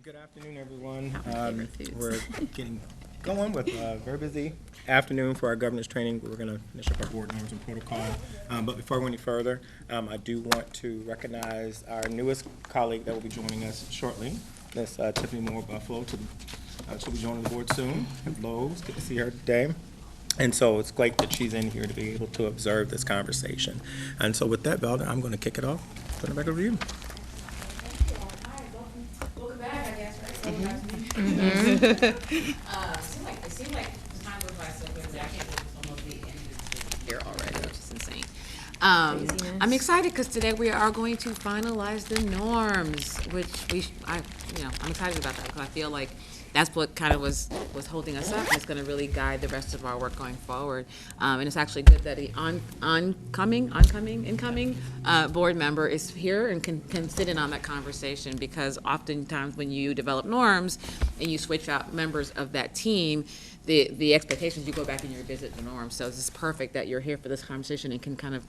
Good afternoon, everyone. We're getting going with a very busy afternoon for our governance training. We're going to finish up our board norms and protocol. But before we go any further, I do want to recognize our newest colleague that will be joining us shortly, Miss Tiffany Moore Buffalo. She'll be joining the board soon at Lowe's. Good to see her today. And so it's great that she's in here to be able to observe this conversation. And so with that, Velda, I'm going to kick it off. Turn it back over to you. Welcome back, I guess, right? It seemed like time goes by so quickly. I can't believe it's almost the end of the year already, which is insane. I'm excited because today we are going to finalize the norms, which I'm excited about that because I feel like that's what kind of was holding us up. It's going to really guide the rest of our work going forward. And it's actually good that the incoming board member is here and can sit in on that conversation, because oftentimes when you develop norms and you switch out members of that team, the expectations, you go back and you revisit the norms. So this is perfect that you're here for this conversation and can kind of,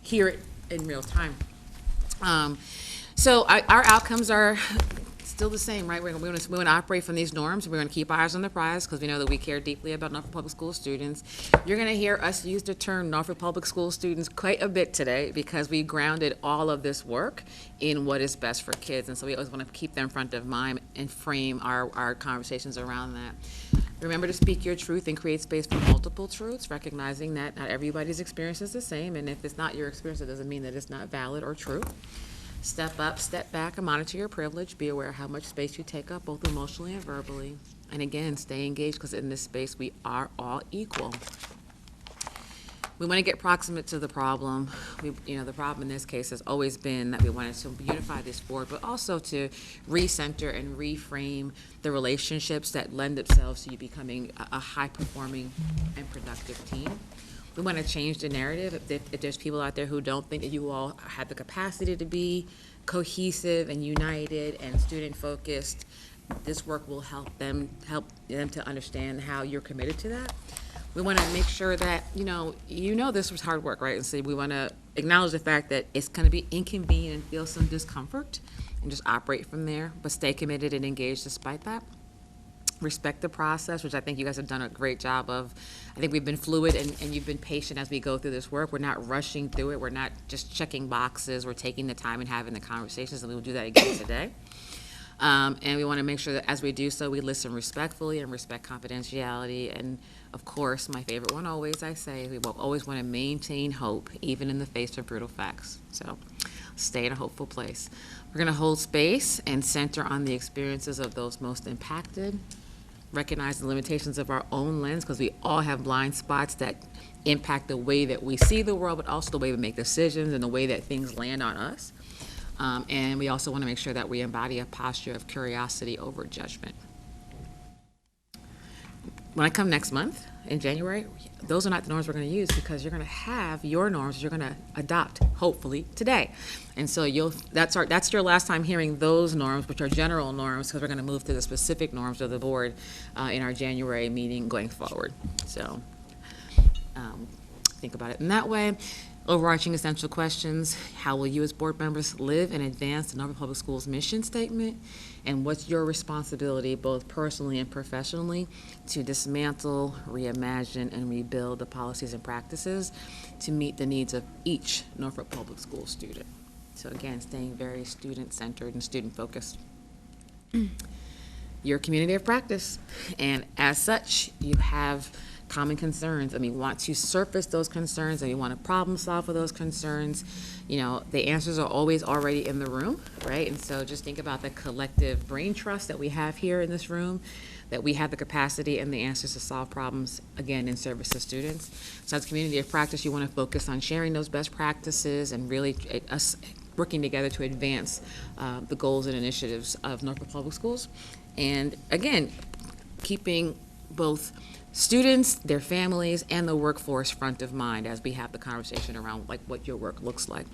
hear it in real time. So our outcomes are still the same, right? We want to operate from these norms. We're going to keep our eyes on the prize because we know that we care deeply about Norfolk Public School students. You're going to hear us use the term Norfolk Public School students quite a bit today because we grounded all of this work in what is best for kids. And so we always want to keep them front of mind and frame our conversations around that. Remember to speak your truth and create space for multiple truths, recognizing that not everybody's experience is the same. And if it's not your experience, it doesn't mean that it's not valid or true. Step up, step back, and monitor your privilege. Be aware of how much space you take up, both emotionally and verbally. And again, stay engaged, because in this space, we are all equal. We want to get proximate to the problem. The problem in this case has always been that we wanted to unify this board, but also to recenter and reframe the relationships that lend themselves to you becoming a high-performing and productive team. We want to change the narrative. If there's people out there who don't think that you all have the capacity to be cohesive and united and student-focused, this work will help them to understand how you're committed to that. We want to make sure that, this was hard work, right? And so we want to acknowledge the fact that it's going to be inconvenient and feel some discomfort, and just operate from there, but stay committed and engaged despite that. Respect the process, which I think you guys have done a great job of. I think we've been fluid and you've been patient as we go through this work. We're not rushing through it. We're not just checking boxes. We're taking the time and having the conversations, and we will do that again today. And we want to make sure that as we do so, we listen respectfully and respect confidentiality. And of course, my favorite one always, I say, we will always want to maintain hope, even in the face of brutal facts. So stay in a hopeful place. We're going to hold space and center on the experiences of those most impacted. Recognize the limitations of our own lens, because we all have blind spots that impact the way that we see the world, but also the way we make decisions and the way that things land on us. And we also want to make sure that we embody a posture of curiosity over judgment. When I come next month in January, those are not the norms we're going to use, because you're going to have your norms you're going to adopt, hopefully, today. And so that's your last time hearing those norms, which are general norms, because we're going to move to the specific norms of the board in our January meeting going forward. So think about it in that way. Overarching essential questions: how will you as board members live and advance the Norfolk Public Schools mission statement? And what's your responsibility, both personally and professionally, to dismantle, reimagine, and rebuild the policies and practices to meet the needs of each Norfolk Public School student? So again, staying very student-centered and student-focused. Your community of practice, and as such, you have common concerns, and we want to surface those concerns, and we want to problem solve for those concerns. The answers are always already in the room, right? And so just think about the collective brain trust that we have here in this room, that we have the capacity and the answers to solve problems, again, in service to students. So as a community of practice, you want to focus on sharing those best practices and really us working together to advance the goals and initiatives of Norfolk Public Schools. And again, keeping both students, their families, and the workforce front of mind as we have the conversation around what your work looks like.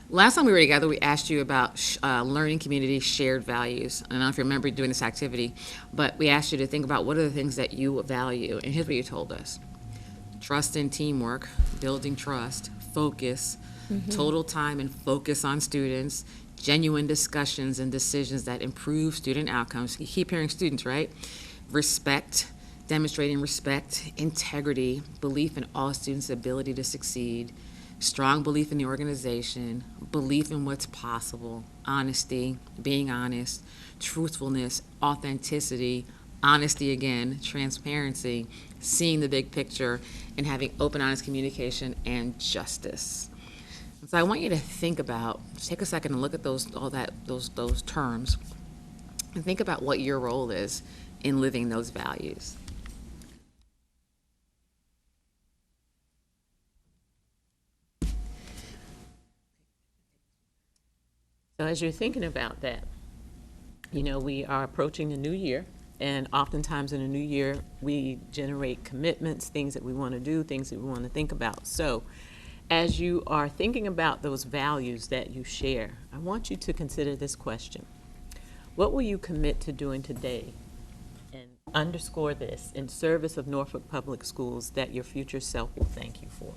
Last time we were together, we asked you about learning community shared values. I don't know if you remember doing this activity, but we asked you to think about what are the things that you value, and here's what you told us: trust and teamwork, building trust, focus, total time and focus on students, genuine discussions and decisions that improve student outcomes. You keep hearing students, right? Respect, demonstrating respect, integrity, belief in all students' ability to succeed, strong belief in the organization, belief in what's possible, honesty, being honest, truthfulness, authenticity, honesty again, transparency, seeing the big picture, and having open, honest communication, and justice. So I want you to think about, take a second and look at those terms, and think about what your role is in living those values. So as you're thinking about that, you know, we are approaching the new year, and oftentimes in the new year, we generate commitments, things that we want to do, things that we want to think about. So as you are thinking about those values that you share, I want you to consider this question. What will you commit to doing today? And underscore this, in service of Norfolk Public Schools, that your future self will thank you for.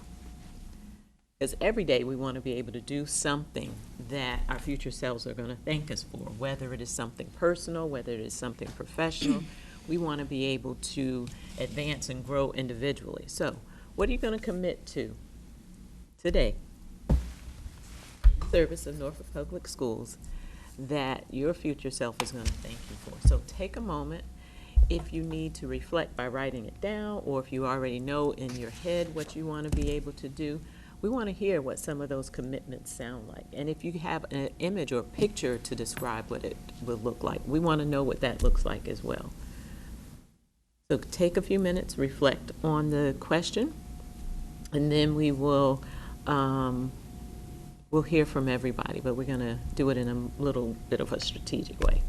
Because every day we want to be able to do something that our future selves are going to thank us for, whether it is something personal, whether it is something professional. We want to be able to advance and grow individually. So what are you going to commit to today, in service of Norfolk Public Schools, that your future self is going to thank you for? So take a moment. If you need to reflect by writing it down, or if you already know in your head what you want to be able to do, we want to hear what some of those commitments sound like. And if you have an image or picture to describe what it will look like, we want to know what that looks like as well. So take a few minutes, reflect on the question, and then we will we'll hear from everybody, but we're going to do it in a little bit of a strategic way.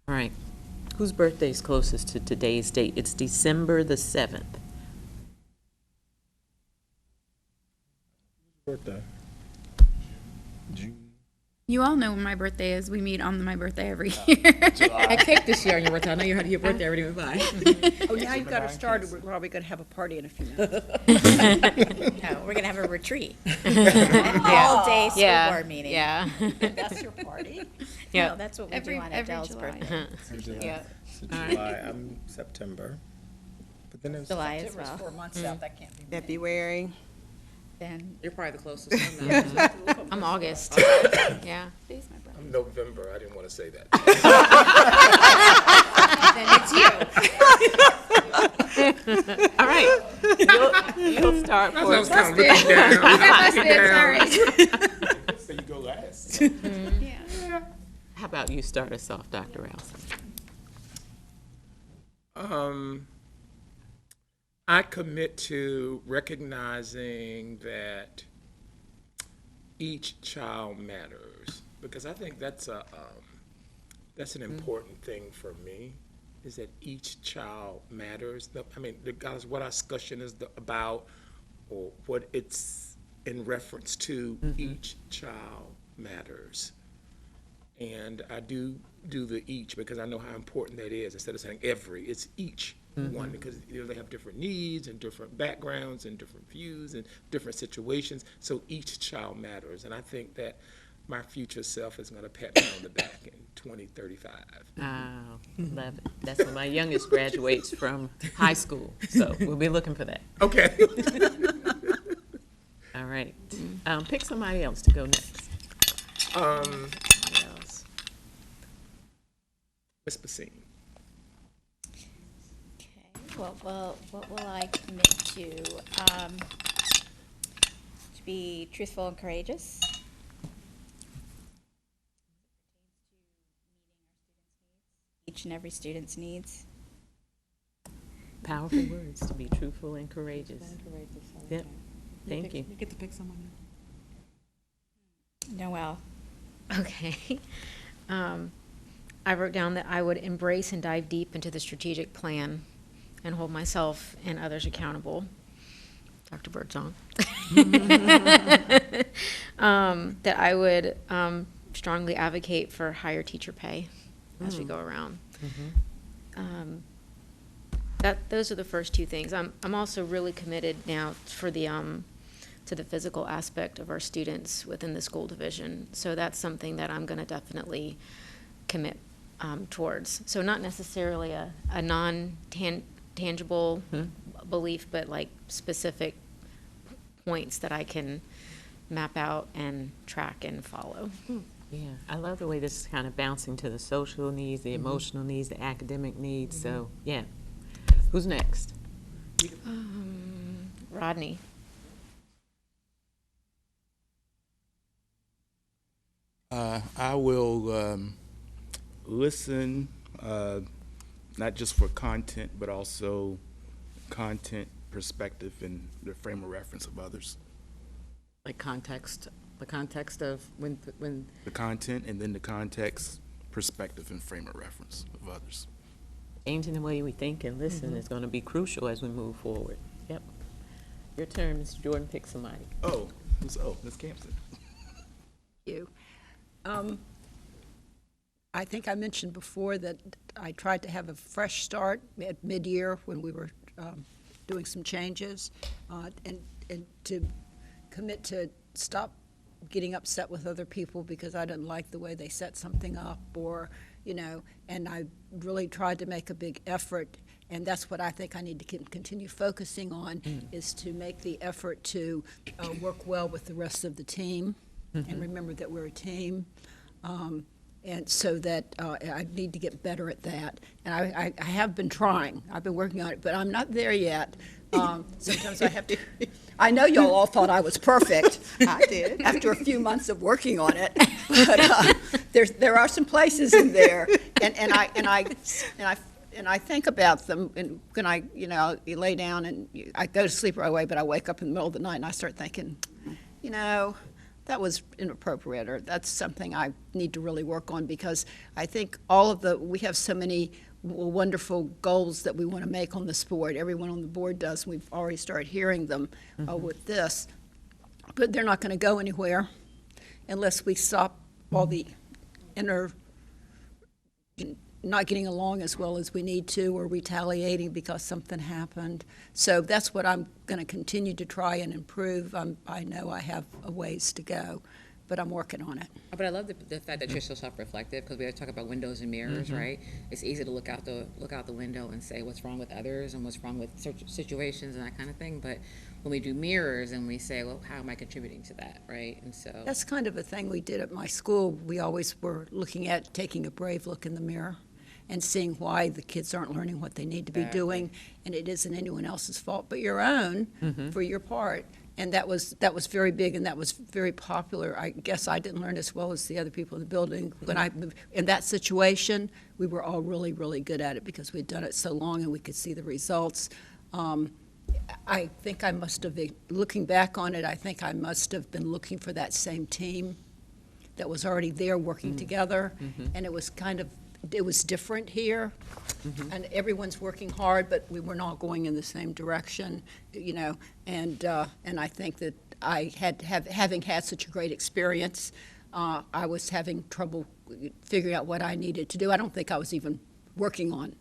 All right. Whose birthday is closest to today's date? It's December the 7th. Birthday. June. You all know when my birthday is. We meet on my birthday every year. I cake this year on your birthday. I know you had your birthday already went by. Oh, now you've got it started. We're probably going to have a party in a few minutes. No, we're going to have a retreat. An all-day school board meeting. Yeah. That's your party? Yeah. No, that's what we Every- do on every Adele's July. birthday. Yeah. So July, I'm September. But then it's July as September's well. 4 months out. That can't be me. February. Then You're probably the closest. I'm August. Yeah. Today's my birthday. I'm November. I didn't want to say that. Then it's you. All right. You'll start for us. kind of looking down. Sorry. So you go last. Yeah. How about you start us off, Dr. Rouse? I commit to recognizing that each child matters, because I think that's an important thing for me, is that each child matters. I mean, regardless of what our discussion is about or what it's in reference to, each child matters. And I do the each because I know how important that is. Instead of saying every, it's each one, because they have different needs and different backgrounds and different views and different situations. So each child matters. And I think that my future self is going to pat me on the back in 2035. Oh, love it. That's when my youngest graduates from high school. So we'll be looking for that. Okay. All right. Pick somebody else to go next. Miss Basine. Okay. Well, what will I commit to? To be truthful and courageous. Each and every student's needs. Powerful words, to be truthful and courageous. Yep. Thank you. You get to pick someone. Noelle. Okay. I wrote down that I would embrace and dive deep into the strategic plan and hold myself and others accountable. Dr. Birdsong. that I would strongly advocate for higher teacher pay as we go around. Those are the first two things. I'm also really committed now for the to the physical aspect of our students within the school division. So that's something that I'm going to definitely commit towards. So not necessarily a non-tangible belief, but like specific points that I can map out and track and follow. Yeah, I love the way this is kind of bouncing to the social needs, the emotional needs, the academic needs. So, yeah. Who's next? Rodney. I will listen, not just for content, but also content, perspective, and the frame of reference of others. Like context, the context of when. The content, and then the context, perspective, and frame of reference of others. Changing the way we think and listen is going to be crucial as we move forward. Yep. Your turn, Mr. Jordan. Pick somebody. Ms. Campson. You. I think I mentioned before that I tried to have a fresh start at mid-year when we were doing some changes, and to commit to stop getting upset with other people because I didn't like the way they set something up, or, and I really tried to make a big effort, and that's what I think I need to continue focusing on, is to make the effort to work well with the rest of the team, and remember that we're a team. And so that I need to get better at that. And I have been trying. I've been working on it, but I'm not there yet. Sometimes I have to. I know y'all all thought I was perfect. I did. After a few months of working on it. But there are some places in there. And I think about them, and when you lay down and I go to sleep right away, but I wake up in the middle of the night and I start thinking, that was inappropriate, or that's something I need to really work on, because I think we have so many wonderful goals that we want to make on the sport. Everyone on the board does, and we've already started hearing them with this. But they're not going to go anywhere unless we stop all the not getting along as well as we need to, or retaliating because something happened. So that's what I'm going to continue to try and improve. I know I have a ways to go, but I'm working on it. But I love the fact that you're so self-reflective, because we always talk about windows and mirrors, right? It's easy to look out the window and say what's wrong with others and what's wrong with situations and that kind of thing. But when we do mirrors and we say, well, how am I contributing to that, right? And so that's kind of a thing we did at my school. We always were looking at taking a brave look in the mirror and seeing why the kids aren't learning what they need to be doing, and it isn't anyone else's fault but your own for your part. And that was very big, and that was very popular. I guess I didn't learn as well as the other people in the building. When I moved in that situation, we were all really, really good at it because we'd done it so long and we could see the results. I think I must have been, looking back on it, I think I must have been looking for that same team that was already there working together, and it was different here, and everyone's working hard, but we were not going in the same direction, and I think that having had such a great experience, I was having trouble figuring out what I needed to do. I don't think I was even working on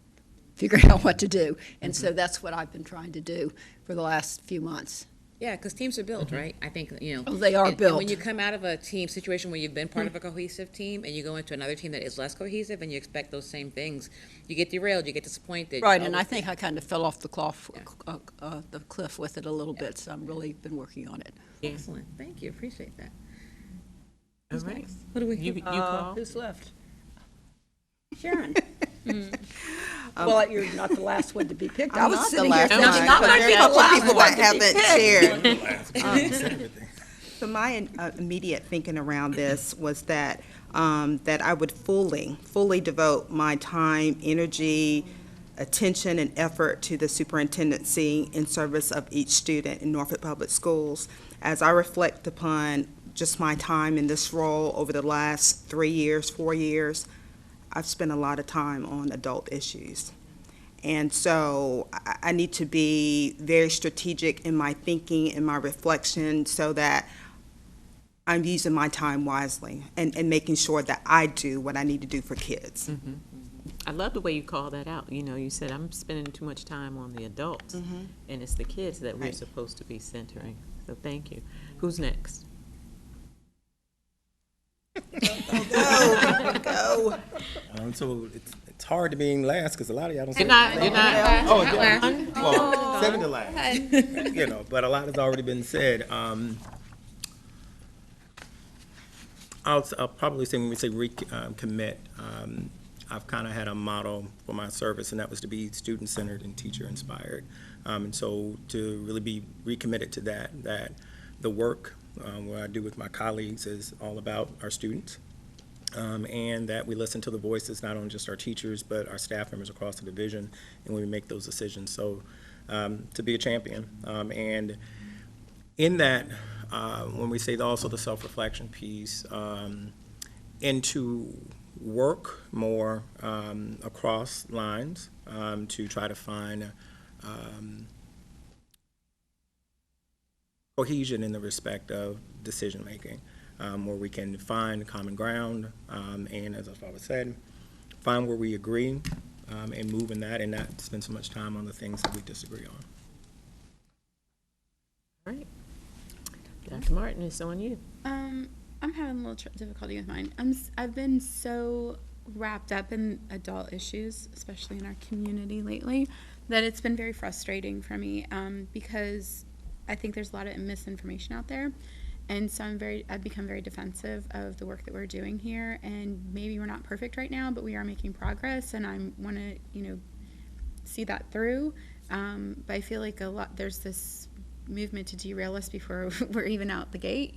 figuring out what to do, and so that's what I've been trying to do for the last few months. yeah, because teams are built, right? I think, They are built. And when you come out of a team situation where you've been part of a cohesive team and you go into another team that is less cohesive and you expect those same things, you get derailed, you get disappointed. Right, and I think I kind of fell off the cliff with it a little bit, so I've really been working on it. Excellent, thank you, appreciate that. All right. What do we? You call? Who's left? Sharon. Well, you're not the last one to be picked. I was not the sitting here last thinking, one. not There's a couple people that haven't shared. Shared. So my immediate thinking around this was that I would fully devote my time, energy, attention, and effort to the superintendency in service of each student in Norfolk Public Schools. As I reflect upon just my time in this role over the last 4 years, I've spent a lot of time on adult issues. And so I need to be very strategic in my thinking and my reflection so that I'm using my time wisely and making sure that I do what I need to do for kids. I love the way you call that out. You know, you said I'm spending too much time on the adults, and it's the kids that we're Right. supposed to be centering. So thank you. Who's next? Go. So it's hard to being last because a lot of y'all don't. You're not. Oh, yeah. Well, second to last. You know, but a lot has already been said. I'll probably say when we say recommit, I've kind of had a motto for my service, and that was to be student-centered and teacher-inspired. And so to really be recommitted to that the work, what I do with my colleagues is all about our students, and that we listen to the voices, not only just our teachers, but our staff members across the division, and when we make those decisions. So to be a champion. And in that, when we say also the self-reflection piece, and to work more across lines to try to find cohesion in the respect of decision-making, where we can find common ground, and as I've always said, find where we agree and move in that and not spend so much time on the things that we disagree on. All right. Dr. Martin, it's on you. I'm having a little difficulty with mine. I've been so wrapped up in adult issues, especially in our community lately, that it's been very frustrating for me because I think there's a lot of misinformation out there. And so I've become very defensive of the work that we're doing here. And maybe we're not perfect right now, but we are making progress, and I want to, see that through. But I feel like there's this movement to derail us before we're even out the gate,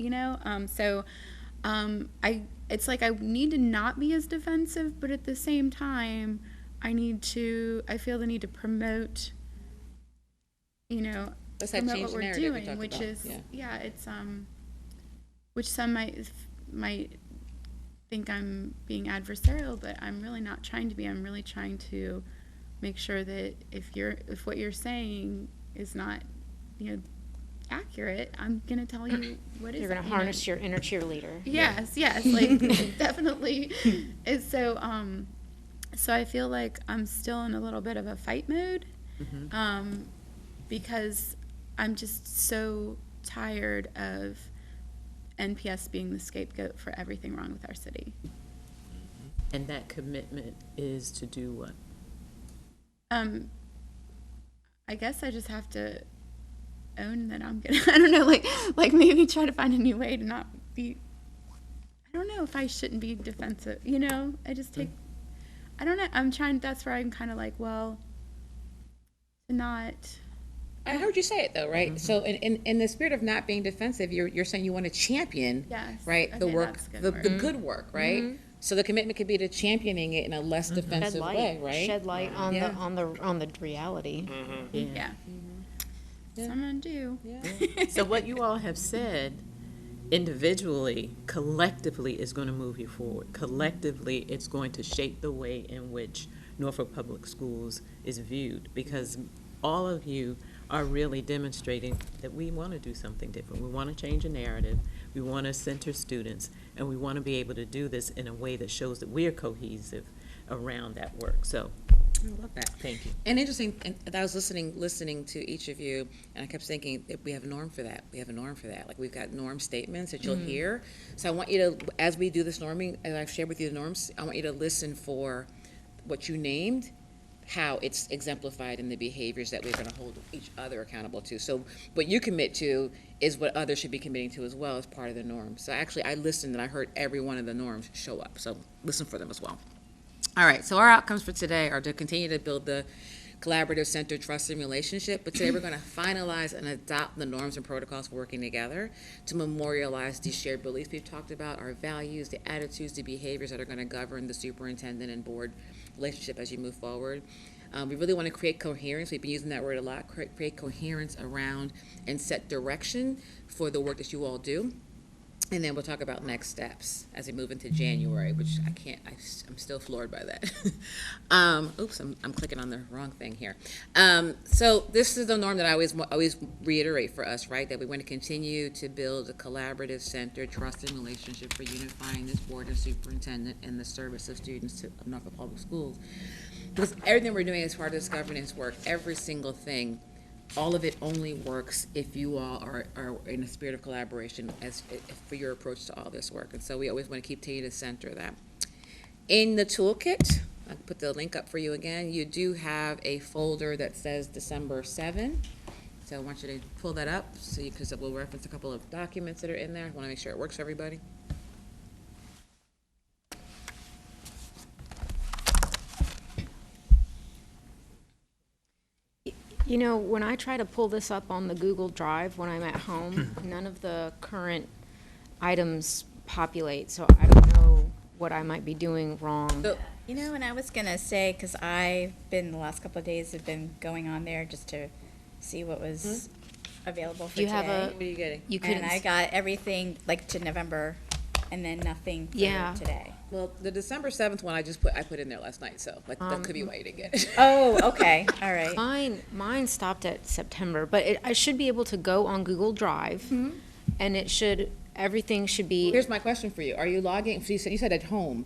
it's like I need to not be as defensive, but at the same time, I feel the need to promote, That's that promote change what we're narrative we doing, talked which about. is, Yeah. it's, which some might think I'm being adversarial, but I'm really not trying to be. I'm really trying to make sure that if what you're saying is not, accurate, I'm gonna tell you what is. You're going to harness your inner cheerleader. Yes, like definitely. And so, so I feel like I'm still in a little bit of a fight mode, because I'm just so tired of NPS being the scapegoat for everything wrong with our city. And that commitment is to do what? I guess I just have to own that I'm gonna, I don't know, like maybe try to find a new way to not be, I don't know if I shouldn't be defensive, I just take, I don't know, that's where I'm kind of like, well, not. I heard you say it though, right? So in the spirit of not being defensive, you're saying you want to champion, Yes. right? The Okay, work, that's good the good work, right? So the commitment could be to championing it in a less defensive way, right? Shed light on Yeah. on the reality. Yeah. So I'm gonna do. So what you all have said individually, collectively is going to move you forward. Collectively, it's going to shape the way in which Norfolk Public Schools is viewed, because all of you are really demonstrating that we want to do something different. We want to change a narrative. We want to center students, and we want to be able to do this in a way that shows that we're cohesive around that work. So I love that. thank you. And interesting, and I was listening to each of you, and I kept thinking that we have a norm for that. We have a norm for that. Like, we've got norm statements that you'll hear. So I want you to, as we do this norming, and I've shared with you the norms, I want you to listen for what you named, how it's exemplified in the behaviors that we're going to hold each other accountable to. So what you commit to is what others should be committing to as well as part of the norm. So actually, I listened and I heard every one of the norms show up. So listen for them as well. All right, so our outcomes for today are to continue to build the collaborative, centered, trusting relationship, but today we're going to finalize and adopt the norms and protocols for working together to memorialize these shared beliefs we've talked about, our values, the attitudes, the behaviors that are going to govern the superintendent and board relationship as you move forward. We really want to create coherence. We've been using that word a lot, create coherence around and set direction for the work that you all do. And then we'll talk about next steps as we move into January, which I'm still floored by that. Oops, I'm clicking on the wrong thing here. So this is the norm that I always reiterate for us, right? That we want to continue to build a collaborative, centered, trusted relationship for unifying this board and superintendent in the service of students of Norfolk Public Schools. Because everything we're doing as part of this governance work, every single thing, all of it only works if you all are in a spirit of collaboration for your approach to all this work. And so we always want to continue to center that. In the toolkit, I'll put the link up for you again, you do have a folder that says December 7. So I want you to pull that up because it will reference a couple of documents that are in there. I want to make sure it works for everybody. You know, when I try to pull this up on the Google Drive when I'm at home, none of the current items populate, so I don't know what I might be doing wrong. You know, and I was gonna say, because I've been, the last couple of days, have been going on there just to see what was available for You today. have a, What are you getting? you couldn't, And I got everything, like, to November, and then nothing for Yeah. today. Well, the December 7th one I put in there last night, so that could be why you didn't get it. Oh, okay, all right. mine stopped at September, but I should be able to go on Google Drive, and everything should be. Here's my question for you. Are you logging, so you said at home.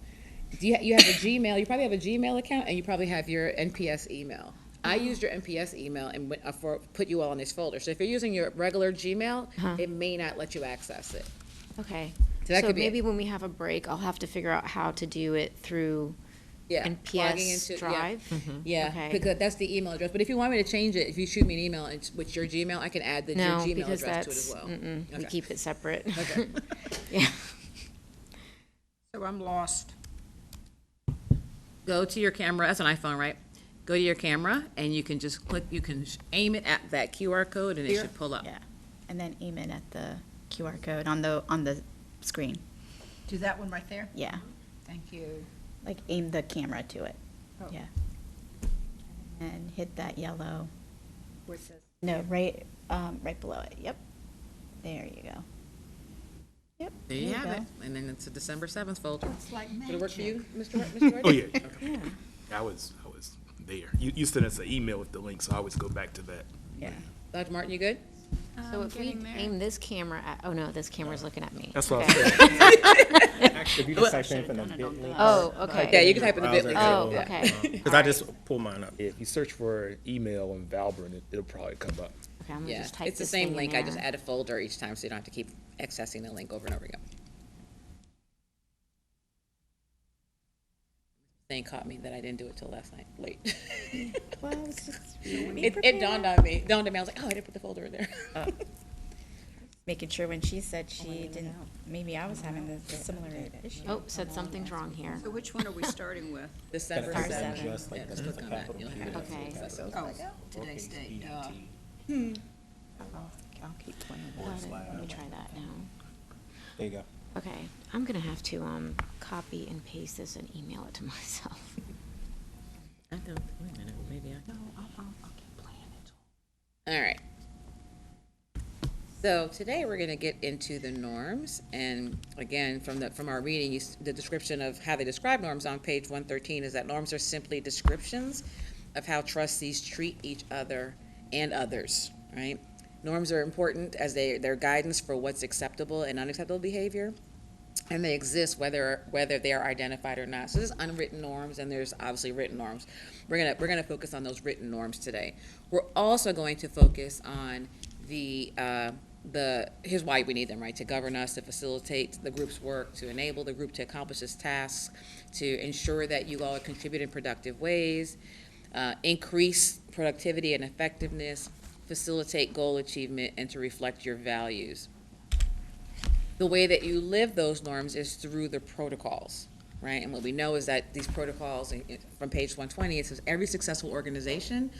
Do you have a Gmail, you probably have a Gmail account, and you probably have your NPS email. I used your NPS email and put you all in this folder. So if you're using your regular Gmail, it may not let you access it. Okay. So that So could be maybe when we have a break, I'll have to figure out how to do it through NPS Drive. Yeah, Okay. because that's the email address. But if you want me to change it, if you shoot me an email with your Gmail, I can add your No, Gmail because address to it that's, as well. we Okay. keep it separate. Okay. Yeah. So I'm lost. Go to your camera. That's an iPhone, right? Go to your camera, and you can just click. You can aim it at that QR code, and it should pull up. Yeah, and then aim it at the QR code on the screen. Do that one right there? Yeah, Thank you. like aim the camera to it. Oh. Yeah. And hit that yellow. Where it says- No, right below it. Yep. There you go. Yep. There you have go. it. And then it's a December 7th folder. It's like Did it work for you, magic. Mr. Wright? Oh, yeah. I was there. You sent us an email with the link, so I always go back to that. Yeah. Dr. Martin, you good? So if we aim this camera at, oh no, this camera's looking at me. That's what Okay. I said. Actually, if you just type in from the bit.ly. Oh, okay. Yeah, you can type in the browser, bit.ly. Oh, it'll- okay. Because I just pulled mine up. If you search for email on Valbrun, it'll probably come up. Okay, I'm gonna Yeah, just type it's the this same thing in link. I just there. add a folder each time, so you don't have to keep accessing the link over and over again. Thing caught me that I didn't do it till last night, late. Well, it's just It dawned on me. I was like, oh, I didn't put the folder in there. making sure when she said she didn't, maybe I was having the similar issue. Oh, said something's wrong here. So which one are we starting with? December Gotta 7th. type just like Yeah, this just with click the on that. capital You'll P. have it. Okay. Oh, today's date. I'll keep playing. Let me try that now. There you go. Okay, I'm gonna have to, copy and paste this and email it to myself. I don't, wait a minute, maybe I. I'll keep playing it. All right. So today we're going to get into the norms, and again, from our reading, the description of how they describe norms on page 113 is that norms are simply descriptions of how trustees treat each other and others, right? Norms are important as they're guidance for what's acceptable and unacceptable behavior, and they exist whether they are identified or not. So there's unwritten norms, and there's obviously written norms. We're gonna focus on those written norms today. We're also going to focus on here's why we need them, right? To govern us, to facilitate the group's work, to enable the group to accomplish its tasks, to ensure that you all contribute in productive ways, increase productivity and effectiveness, facilitate goal achievement, and to reflect your values. The way that you live those norms is through the protocols, right? And what we know is that these protocols, from page 120, it says every successful organization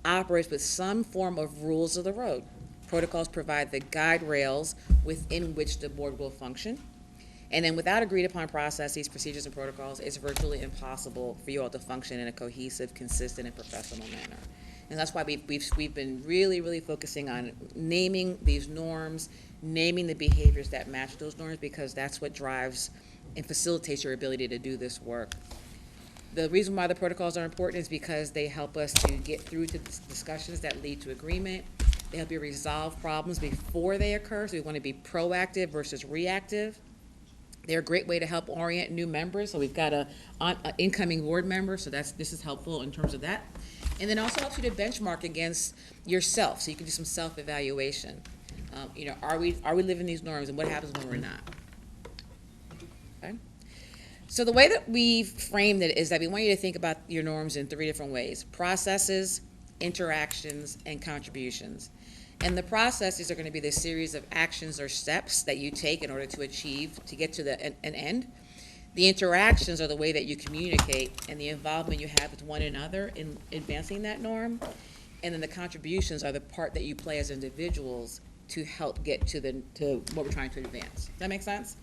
operates with some form of rules of the road. Protocols provide the guide rails within which the board will function. And then without agreed upon processes, procedures, and protocols, it's virtually impossible for you all to function in a cohesive, consistent, and professional manner. And that's why we've been really, really focusing on naming these norms, naming the behaviors that match those norms, because that's what drives and facilitates your ability to do this work. The reason why the protocols are important is because they help us to get through to discussions that lead to agreement. They help you resolve problems before they occur, so we want to be proactive versus reactive. They're a great way to help orient new members. So we've got a incoming board member, so this is helpful in terms of that. And then also helps you to benchmark against yourself, so you can do some self-evaluation. Are we living these norms, and what happens when we're not? Okay. So the way that we framed it is that we want you to think about your norms in 3 different ways: processes, interactions, and contributions. And the processes are going to be the series of actions or steps that you take in order to get to an end. The interactions are the way that you communicate and the involvement you have with one another in advancing that norm. And then the contributions are the part that you play as individuals to help get to what we're trying to advance. Does that make sense?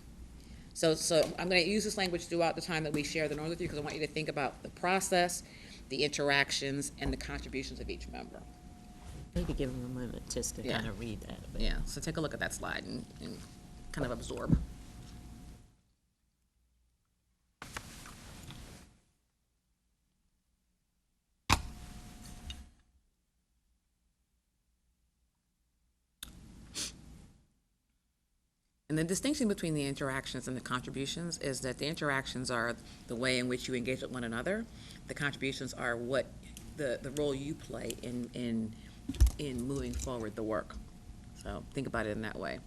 So I'm going to use this language throughout the time that we share the norms with you, because I want you to think about the process, the interactions, and the contributions of each member. Maybe give them a moment just to kind of read that. But. Yeah, so take a look at that slide and kind of absorb. And the distinction between the interactions and the contributions is that the interactions are the way in which you engage with one another. The contributions are what the role you play in moving forward the work. So think about it in that way.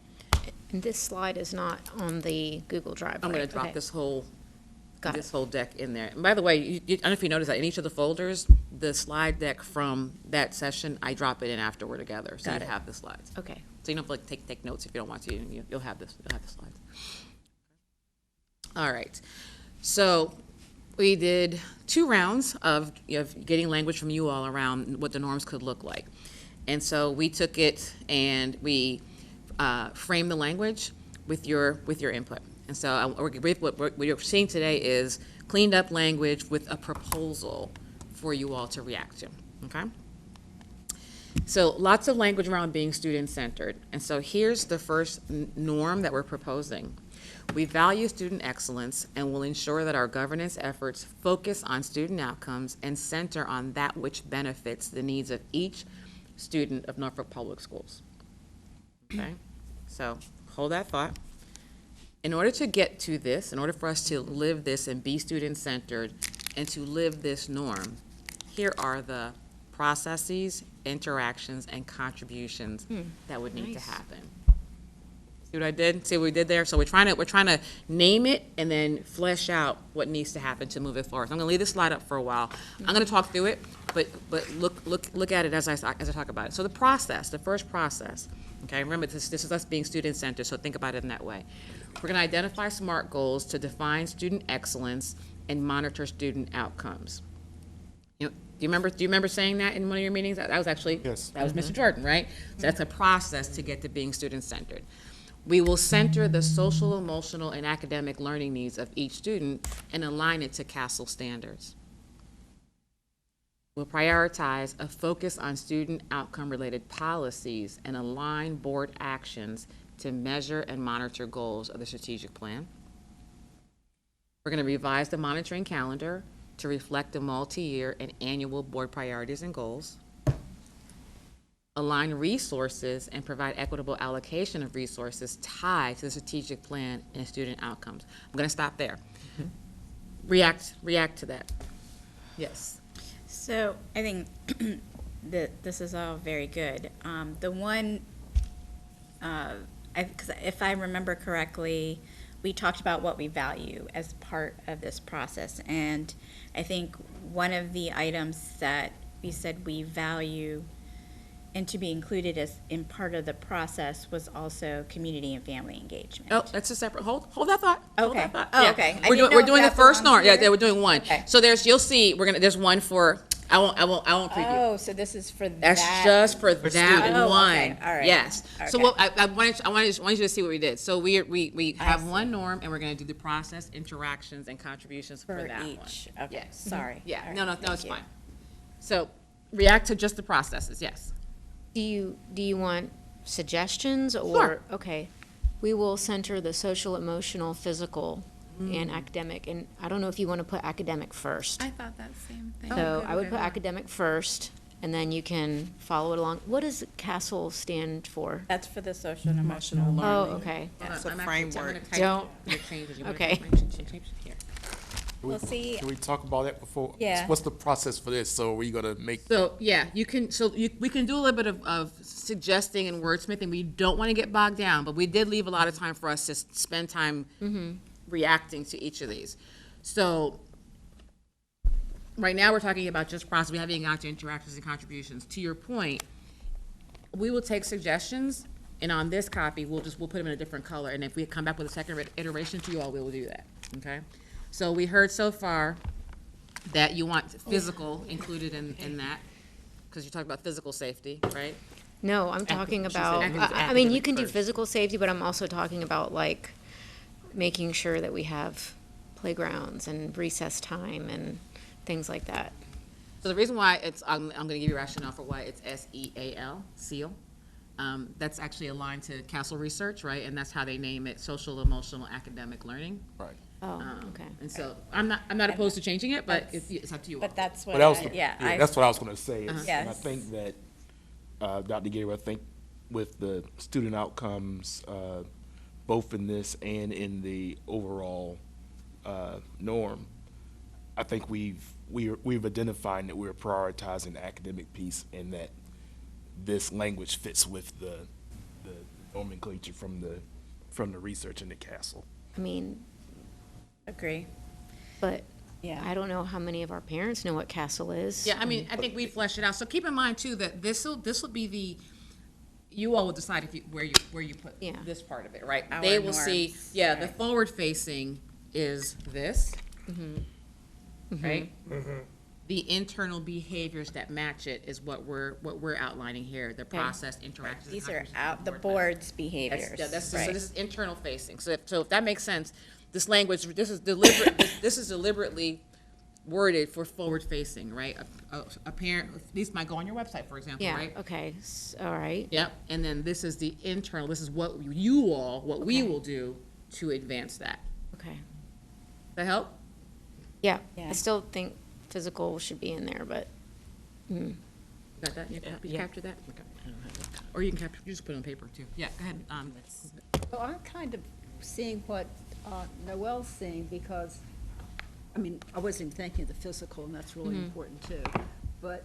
And this slide is not on the Google Drive, I'm right? going to drop Okay. this whole Got this it. whole deck in there. And by the way, I don't know if you noticed that in each of the folders, the slide deck from that session, I drop it in after we're together, so Got you it. have the slides. Okay. So you don't have to take notes if you don't want to. You'll have this. You'll have the slides. All right. So we did 2 rounds of getting language from you all around what the norms could look like. And so we took it and we framed the language with your input. And so what you're seeing today is cleaned up language with a proposal for you all to react to, okay? So lots of language around being student-centered. And so here's the first norm that we're proposing. We value student excellence and will ensure that our governance efforts focus on student outcomes and center on that which benefits the needs of each student of Norfolk Public Schools. Okay? So hold that thought. In order to get to this, in order for us to live this and be student-centered and to live this norm, here are the processes, interactions, and contributions that would need to happen. See what I did? See what we did there? So we're trying to name it and then flesh out what needs to happen to move it forward. So I'm going to leave this slide up for a while. I'm going to talk through it, but look at it as I talk about it. So the first process. Okay, remember this is us being student-centered, so think about it in that way. We're going to identify SMART goals to define student excellence and monitor student outcomes. Do you remember saying that in one of your meetings? That was actually, Yes. That was Mr. Jordan, right? So that's a process to get to being student-centered. We will center the social, emotional, and academic learning needs of each student and align it to CASEL standards. We'll prioritize a focus on student outcome-related policies and align board actions to measure and monitor goals of the strategic plan. We're going to revise the monitoring calendar to reflect the multi-year and annual board priorities and goals. Align resources and provide equitable allocation of resources tied to the strategic plan and student outcomes. I'm going to stop there. React to that. Yes. So I think that this is all very good. The one, because if I remember correctly, we talked about what we value as part of this process. And I think one of the items that we said we value and to be included as in part of the process was also community and family engagement. Oh, that's a separate, hold that thought. Hold Okay. that thought. Oh, Yeah. okay. I We're didn't doing know the if that first belonged norm. Yeah, here. we're doing one. Okay. So you'll see, there's one for, I won't preview. Oh, so this is for That's that. just for that student. Oh, one. okay. All right. Yes. So Okay. what I wanted you to see what we did. So we have see. one norm, and we're going to do the process, interactions, and contributions for For that each. one. Okay. Yes. Sorry. Yeah. All No, right. it's Thank you. fine. So react to just the processes. Yes. Do you want suggestions or? Sure. Okay. We will center the social, emotional, physical, and academic. And I don't know if you want to put academic first. I thought that same thing. So I would put academic first, and then you can follow it along. What does CASEL stand for? That's for the social and emotional learning. Oh, okay. It's a framework. Don't- okay. We'll see. Can we talk about that before? Yeah. What's the process for this? So are we gonna make, So, yeah, we can do a little bit of suggesting and wordsmithing. We don't want to get bogged down, but we did leave a lot of time for us to spend time reacting to each of these. So, right now, we're talking about just process. We haven't even got to interactions and contributions. To your point, we will take suggestions, and on this copy, we'll put them in a different color. And if we come back with a second iteration to you all, we will do that, okay? So we heard so far that you want physical included in that, because you talked about physical safety, right? No, I'm talking she said about, academic I mean, you first. can do physical safety, but I'm also talking about like making sure that we have playgrounds and recess time and things like that. So the reason why I'm going to give you rationale for why it's SEAL, SEAL. That's actually aligned to Castle Research, right? And that's how they name it, social, emotional, academic learning. right? Oh, okay. And so I'm not opposed to changing it, but it's up to you all. But that's what But that was, that's what I was gonna say. And I Yes. think that, Dr. Gabriel, I think with the student outcomes, both in this and in the overall, norm, I think we've identified that we're prioritizing the academic piece and that this language fits with the nomenclature from the research in the castle. I mean, Agree. but Yeah. I don't know how many of our parents know what CASEL is. Yeah, I mean, I think we flesh it out. So keep in mind too that this will be you all will decide where you put Yeah. this part of it, right? Our They will see, norms, yeah, the right. forward facing is this, right? The internal behaviors that match it is what we're outlining here, the process, interactions. These are contributions, out the board board's behaviors. so right. this is internal facing. So if that makes sense, this language, this is deliberate, this is deliberately worded for forward facing, right? A parent, these might go on your website, for example, Yeah, right? okay, all right. Yep, and then this is the internal, this is what we Okay. will do to advance that. Okay. That help? Yeah, Yeah. I still think physical should be in there, but, Got that? You captured that? Okay. Or you can capture, you just put it on paper too. Yeah, go ahead. So I'm kind of seeing what Noel's seeing, because, I mean, I wasn't even thinking of the physical, and that's really important too. But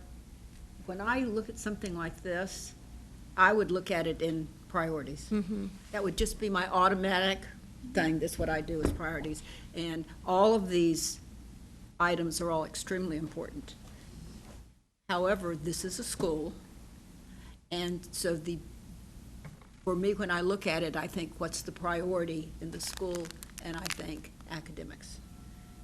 when I look at something like this, I would look at it in priorities. That would just be my automatic thing. That's what I do, is priorities. And all of these items are all extremely important. However, this is a school, and so for me, when I look at it, I think, what's the priority in the school? And I think academics.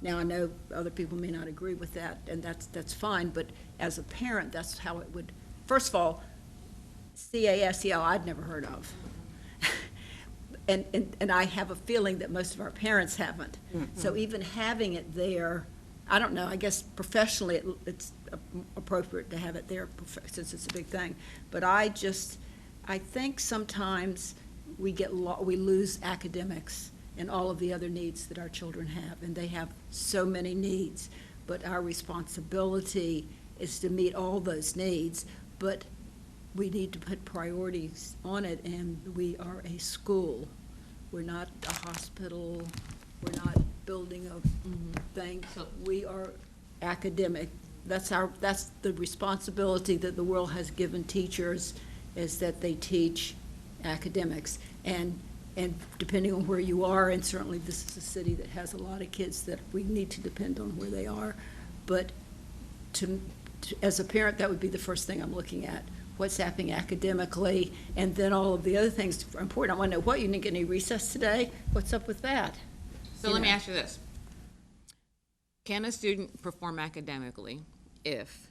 Now, I know other people may not agree with that, and that's fine, but as a parent, that's how it would, first of all, CASEL, I'd never heard of. And I have a feeling that most of our parents haven't. So even having it there, I don't know, I guess professionally, it's appropriate to have it there since it's a big thing. But I think sometimes we lose academics and all of the other needs that our children have, and they have so many needs. But our responsibility is to meet all those needs, but we need to put priorities on it, and we are a school. We're not a hospital, we're not building a thing. We are academic. That's the responsibility that the world has given teachers, is that they teach academics. And depending on where you are, and certainly this is a city that has a lot of kids that we need to depend on where they are. But as a parent, that would be the first thing I'm looking at. What's happening academically, and then all of the other things are important. I want to know, you didn't get any recess today? What's up with that? So let me ask you this. Can a student perform academically if,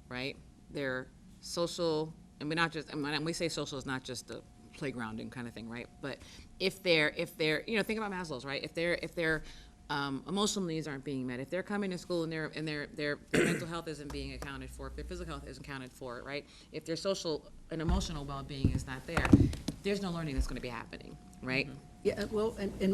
right, their social, and when we say social, it's not just the playgrounding kind of thing, right? But if they're, think about Maslow's, right? If they're emotional needs aren't being met, if they're coming to school and their mental health isn't being accounted for, if their physical health isn't accounted for, right? If their social and emotional well-being is not there, there's no learning that's going to be happening, right? Yeah, well, and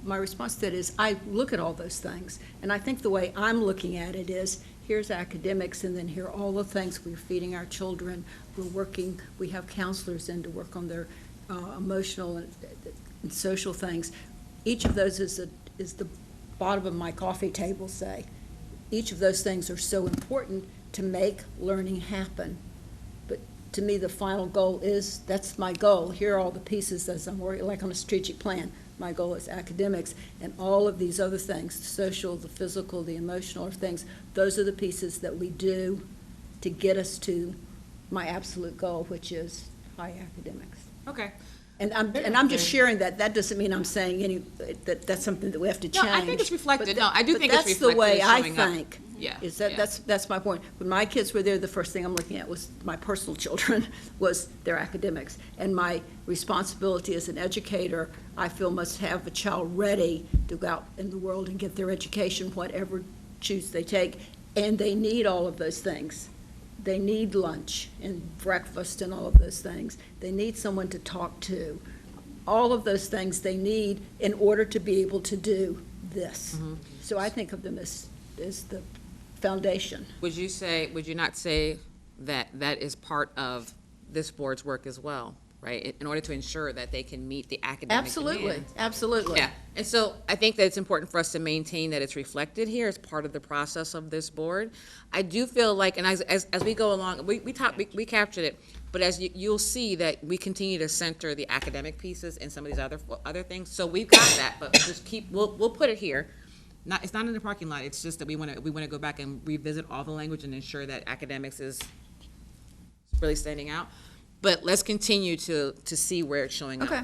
my response to that is, I look at all those things, and I think the way I'm looking at it is, here's academics, and then here are all the things we're feeding our children, we're working, we have counselors in to work on their emotional and social things. Each of those is the bottom of my coffee table, say. Each of those things are so important to make learning happen. But to me, the final goal is, that's my goal. Here are all the pieces as I'm working, like on a strategic plan. My goal is academics, and all of these other things, the social, the physical, the emotional things, those are the pieces that we do to get us to my absolute goal, which is high academics. Okay. And I'm just sharing that. That doesn't mean I'm saying that's something that we have to change. No, I think it's reflected. But No, I do think it's reflected. That's the way I showing up. think. Yeah. Is that, yeah. that's my point. When my kids were there, the first thing I'm looking at was my personal children, was their academics. And my responsibility as an educator, I feel, must have a child ready to go out in the world and get their education, whatever choose they take. And they need all of those things. They need lunch and breakfast and all of those things. They need someone to talk to. All of those things they need in order to be able to do this. Mm-hmm. So I think of them as the foundation. Would you not say that that is part of this board's work as well, right? In order to ensure that they can meet the academic Absolutely, demands. absolutely. Yeah, and so I think that it's important for us to maintain that it's reflected here as part of the process of this board. I do feel like, and as we go along, we captured it, but as you'll see that we continue to center the academic pieces and some of these other things. So we've got that, but we'll put it here. It's not in the parking lot. It's just that we want to go back and revisit all the language and ensure that academics is really standing out. But let's continue to see where it's showing up. Okay.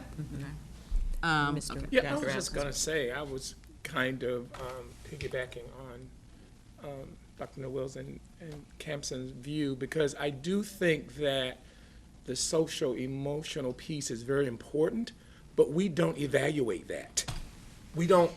Mr. Yeah, I Dr. was just Atkins. gonna say, I was kind of piggybacking on Dr. Noel's and Campson's view, because I do think that the social emotional piece is very important, but we don't evaluate that. We don't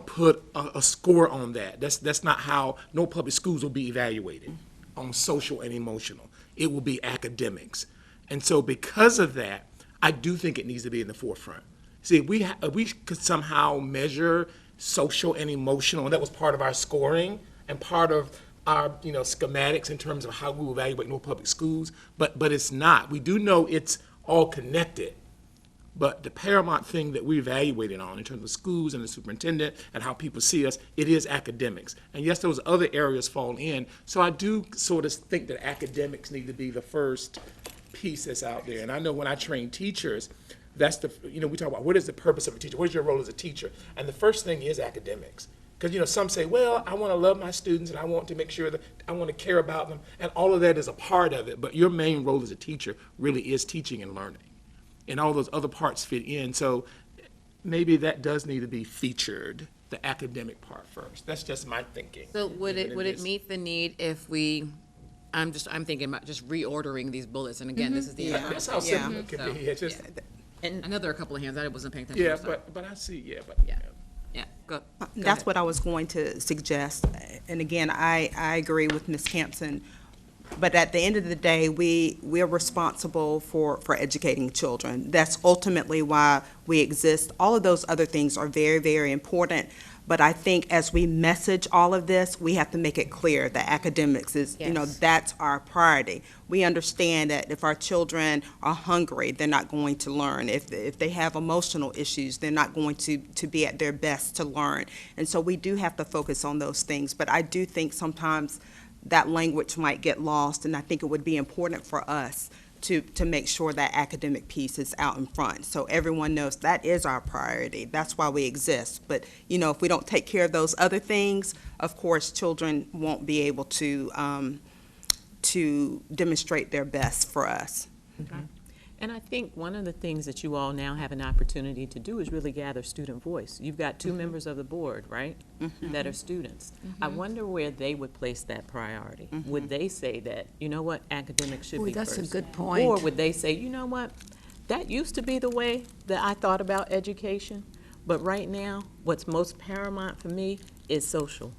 put a score on that. That's not how no public schools will be evaluated on social and emotional. It will be academics. And so because of that, I do think it needs to be in the forefront. See, if we could somehow measure social and emotional, and that was part of our scoring and part of our schematics in terms of how we will evaluate no public schools, but it's not. We do know it's all connected. But the paramount thing that we're evaluating on in terms of schools and the superintendent and how people see us, it is academics. And yes, those other areas fall in. So I do sort of think that academics need to be the first piece that's out there. And I know when I train teachers, that's we talk about what is the purpose of a teacher? What is your role as a teacher? And the first thing is academics. Because, some say, well, I want to love my students and I want to make sure that I want to care about them. And all of that is a part of it. But your main role as a teacher really is teaching and learning. And all those other parts fit in. So maybe that does need to be featured, the academic part first. That's just my thinking. So would it meet the need if I'm thinking about just reordering these bullets, and again, this is the. That's how simple it can be. It's just, And I know there are a couple of hands, I wasn't paying attention. yeah, so. but I see, Yeah, go That's ahead. what I was going to suggest. And again, I agree with Ms. Campson. But at the end of the day, we're responsible for educating children. That's ultimately why we exist. All of those other things are very, very important. But I think as we message all of this, we have to make it clear that academics is, Yes. that's our priority. We understand that if our children are hungry, they're not going to learn. If they have emotional issues, they're not going to be at their best to learn. And so we do have to focus on those things. But I do think sometimes that language might get lost, and I think it would be important for us to make sure that academic piece is out in front, so everyone knows that is our priority. That's why we exist. But, if we don't take care of those other things, of course, children won't be able to demonstrate their best for us. Okay. And I think one of the things that you all now have an opportunity to do is really gather student voice. You've got two members of the board, right, that are students. I wonder where they would place that priority. Would they say that, academics should be That's first? a good point. Or would they say, you know what, that used to be the way that I thought about education, but right now, what what's most paramount for me is social,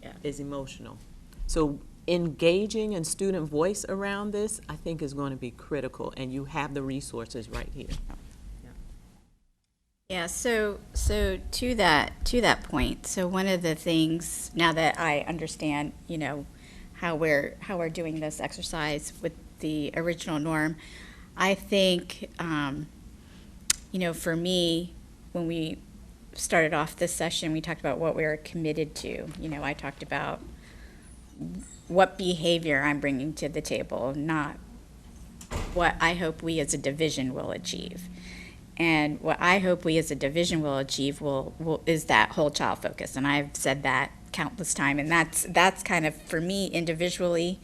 Yeah. is emotional. So engaging in student voice around this, I think, is going to be critical, and you have the resources right here. Yeah, so to that point, so one of the things, now that I understand, how we're doing this exercise with the original norm, I think, for me, when we started off this session, we talked about what we were committed to. I talked about what behavior I'm bringing to the table, not what I hope we as a division will achieve. And what I hope we as a division will achieve is that whole child focus. And I've said that countless times. And that's kind of, for me individually,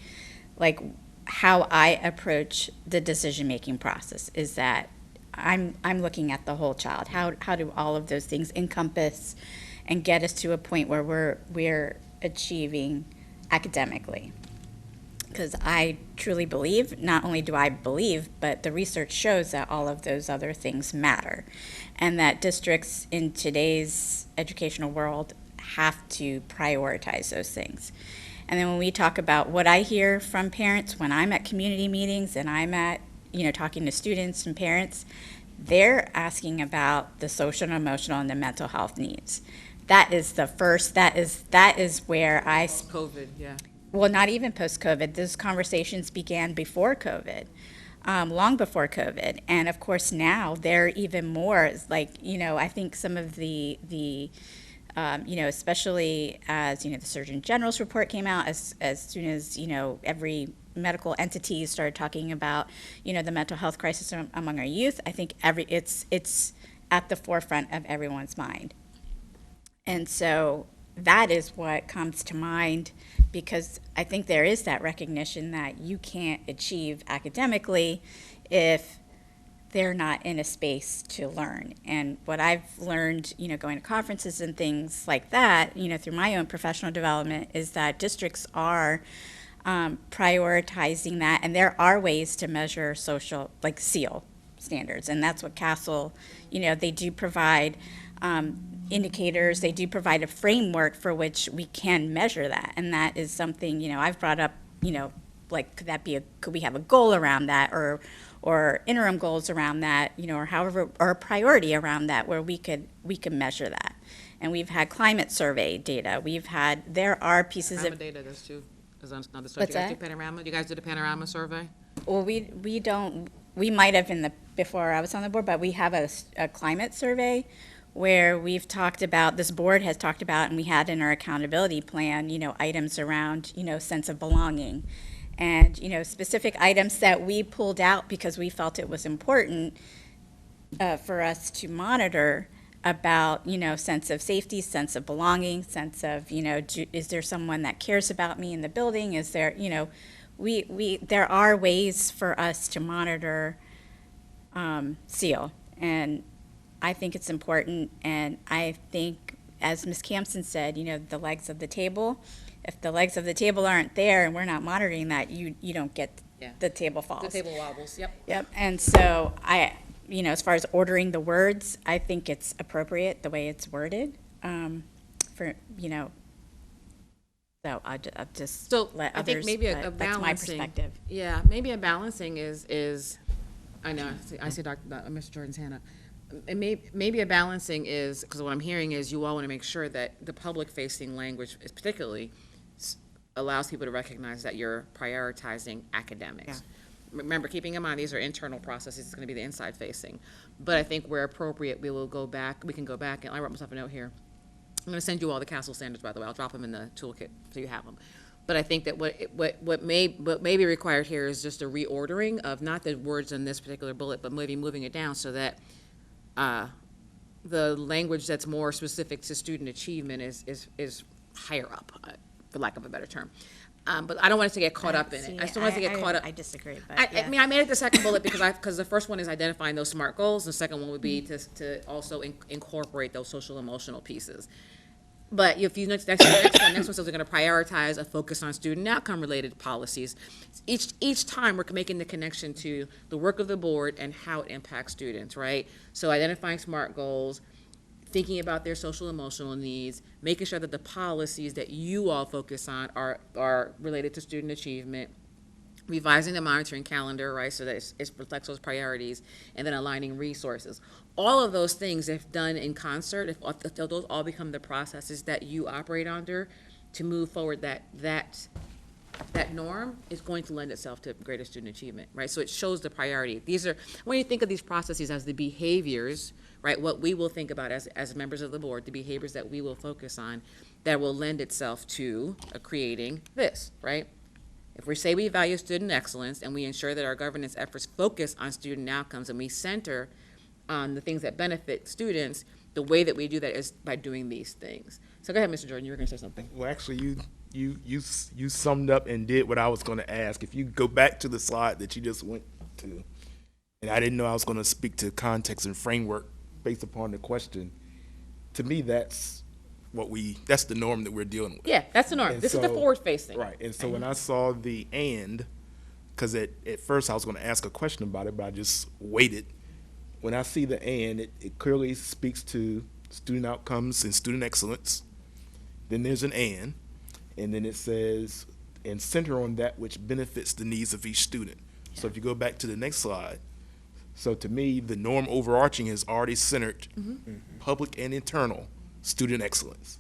like how I approach the decision-making process, is that I'm looking at the whole child. How do all of those things encompass and get us to a point where we're achieving academically? Because I truly believe, not only do I believe, but the research shows that all of those other things matter, and that districts in today's educational world have to prioritize those things. And then when we talk about what I hear from parents when I'm at community meetings and I'm at, talking to students and parents, they're asking about the social and emotional and the mental health needs. That is the first, that is where COVID, yeah. Well, not even post-COVID. Those conversations began before COVID, long before COVID. And of course now they're even more, like, I think some of the especially as, the Surgeon General's report came out, as soon as, every medical entity started talking about, the mental health crisis among our youth, I think it's at the forefront of everyone's mind. And so that is what comes to mind, because I think there is that recognition that you can't achieve academically if they're not in a space to learn. And what I've learned, going to conferences and things like that, through my own professional development, is that districts are prioritizing that, and there are ways to measure social, like SEAL standards, and that's what CASEL, they do provide indicators, they do provide a framework for which we can measure that. And that is something, I've brought up, like, could we have a goal around that, or interim goals around that, or however, or a priority around that where we could measure that. And we've had climate survey data. There are pieces Panorama of data does too. Is another What's you guys that? do Panorama? You guys did a Panorama survey? Well, we don't, we might have before I was on the board, but we have a climate survey where we've talked about, this board has talked about, and we had in our accountability plan, items around, sense of belonging. And, specific items that we pulled out because we felt it was important for us to monitor about, sense of safety, sense of belonging, sense of, is there someone that cares about me in the building? Is there, there are ways for us to monitor SEAL. And I think it's important, and I think, as Ms. Campson said, the legs of the table. If the legs of the table aren't there and we're not monitoring that, you don't get, the table falls. The table wobbles, yep. Yep, and so as far as ordering the words, I think it's appropriate the way it's worded, so I'll just So let I others, think maybe a but balancing. that's my perspective. Yeah, maybe a balancing is I know, I see Mr. Jordan's hand up. And maybe a balancing is, because what I'm hearing is you all want to make sure that the public-facing language is particularly allows people to recognize that you're prioritizing academics. Remember, keeping in mind, these are internal processes, it's going to be the inside-facing. But I think where appropriate, we can go back, and I wrote myself a note here. I'm going to send you all the CASEL standards, by the way. I'll drop them in the toolkit so you have them. But I think that what may be required here is just a reordering of not the words in this particular bullet, but maybe moving it down so that the language that's more specific to student achievement is higher up, for lack of a better term. But I don't want us to get caught up in it. I just don't want us to get caught up. I disagree, but I mean, I made it the second bullet because the first one is identifying those SMART goals. The second one would be to also incorporate those social emotional pieces. But if you next one says we're going to prioritize a focus on student outcome related policies. Each time we're making the connection to the work of the board and how it impacts students, right? So identifying SMART goals, thinking about their social emotional needs, making sure that the policies that you all focus on are related to student achievement, revising the monitoring calendar, right, so that it reflects those priorities, and then aligning resources. All of those things, if done in concert, if those all become the processes that you operate under to move forward, that norm is going to lend itself to greater student achievement, right? So it shows the priority. These are, when you think of these processes as the behaviors, right, what we will think about as members of the board, the behaviors that we will focus on, that will lend itself to creating this, right? If we say we value student excellence and we ensure that our governance efforts focus on student outcomes and we center on the things that benefit students, the way that we do that is by doing these things. So go ahead, Mr. Jordan, you were going to say something. Well, actually, you summed up and did what I was going to ask. If you go back to the slide that you just went to, and I didn't know I was going to speak to context and framework based upon the question, to me, that's the norm that we're dealing with. Yeah, that's the norm. And This is the so- forward facing. Right, and so when I saw the and, because at first I was going to ask a question about it, but I just waited. When I see the and, it clearly speaks to student outcomes and student excellence. Then there's an and then it says, and center on that which benefits the needs of each student. So if you go back to the next slide, so to me, the norm overarching has already centered public and internal student excellence.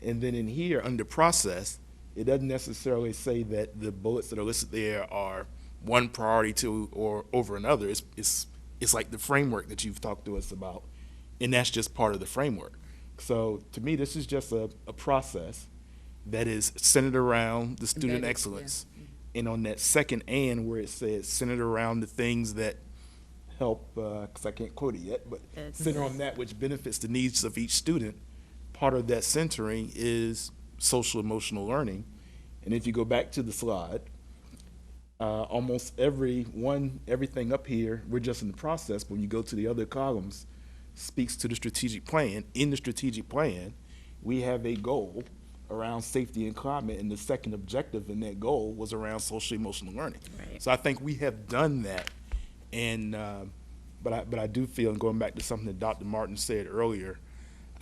And then in here, under process, it doesn't necessarily say that the bullets that are listed there are one priority to or over another. It's like the framework that you've talked to us about, and that's just part of the framework. So to me, this is just a process that is centered around the student Embedded, excellence. And on that second and where it says centered around the things that help, because I can't quote it yet, but center on that which benefits the needs of each student, part of that centering is social emotional learning. And if you go back to the slide, almost everything up here, we're just in the process, but when you go to the other columns, speaks to the strategic plan. In the strategic plan, we have a goal around safety and climate, and the second objective in that goal was around social emotional learning. Right. So I think we have done that, and but I do feel, and going back to something that Dr. Martin said earlier,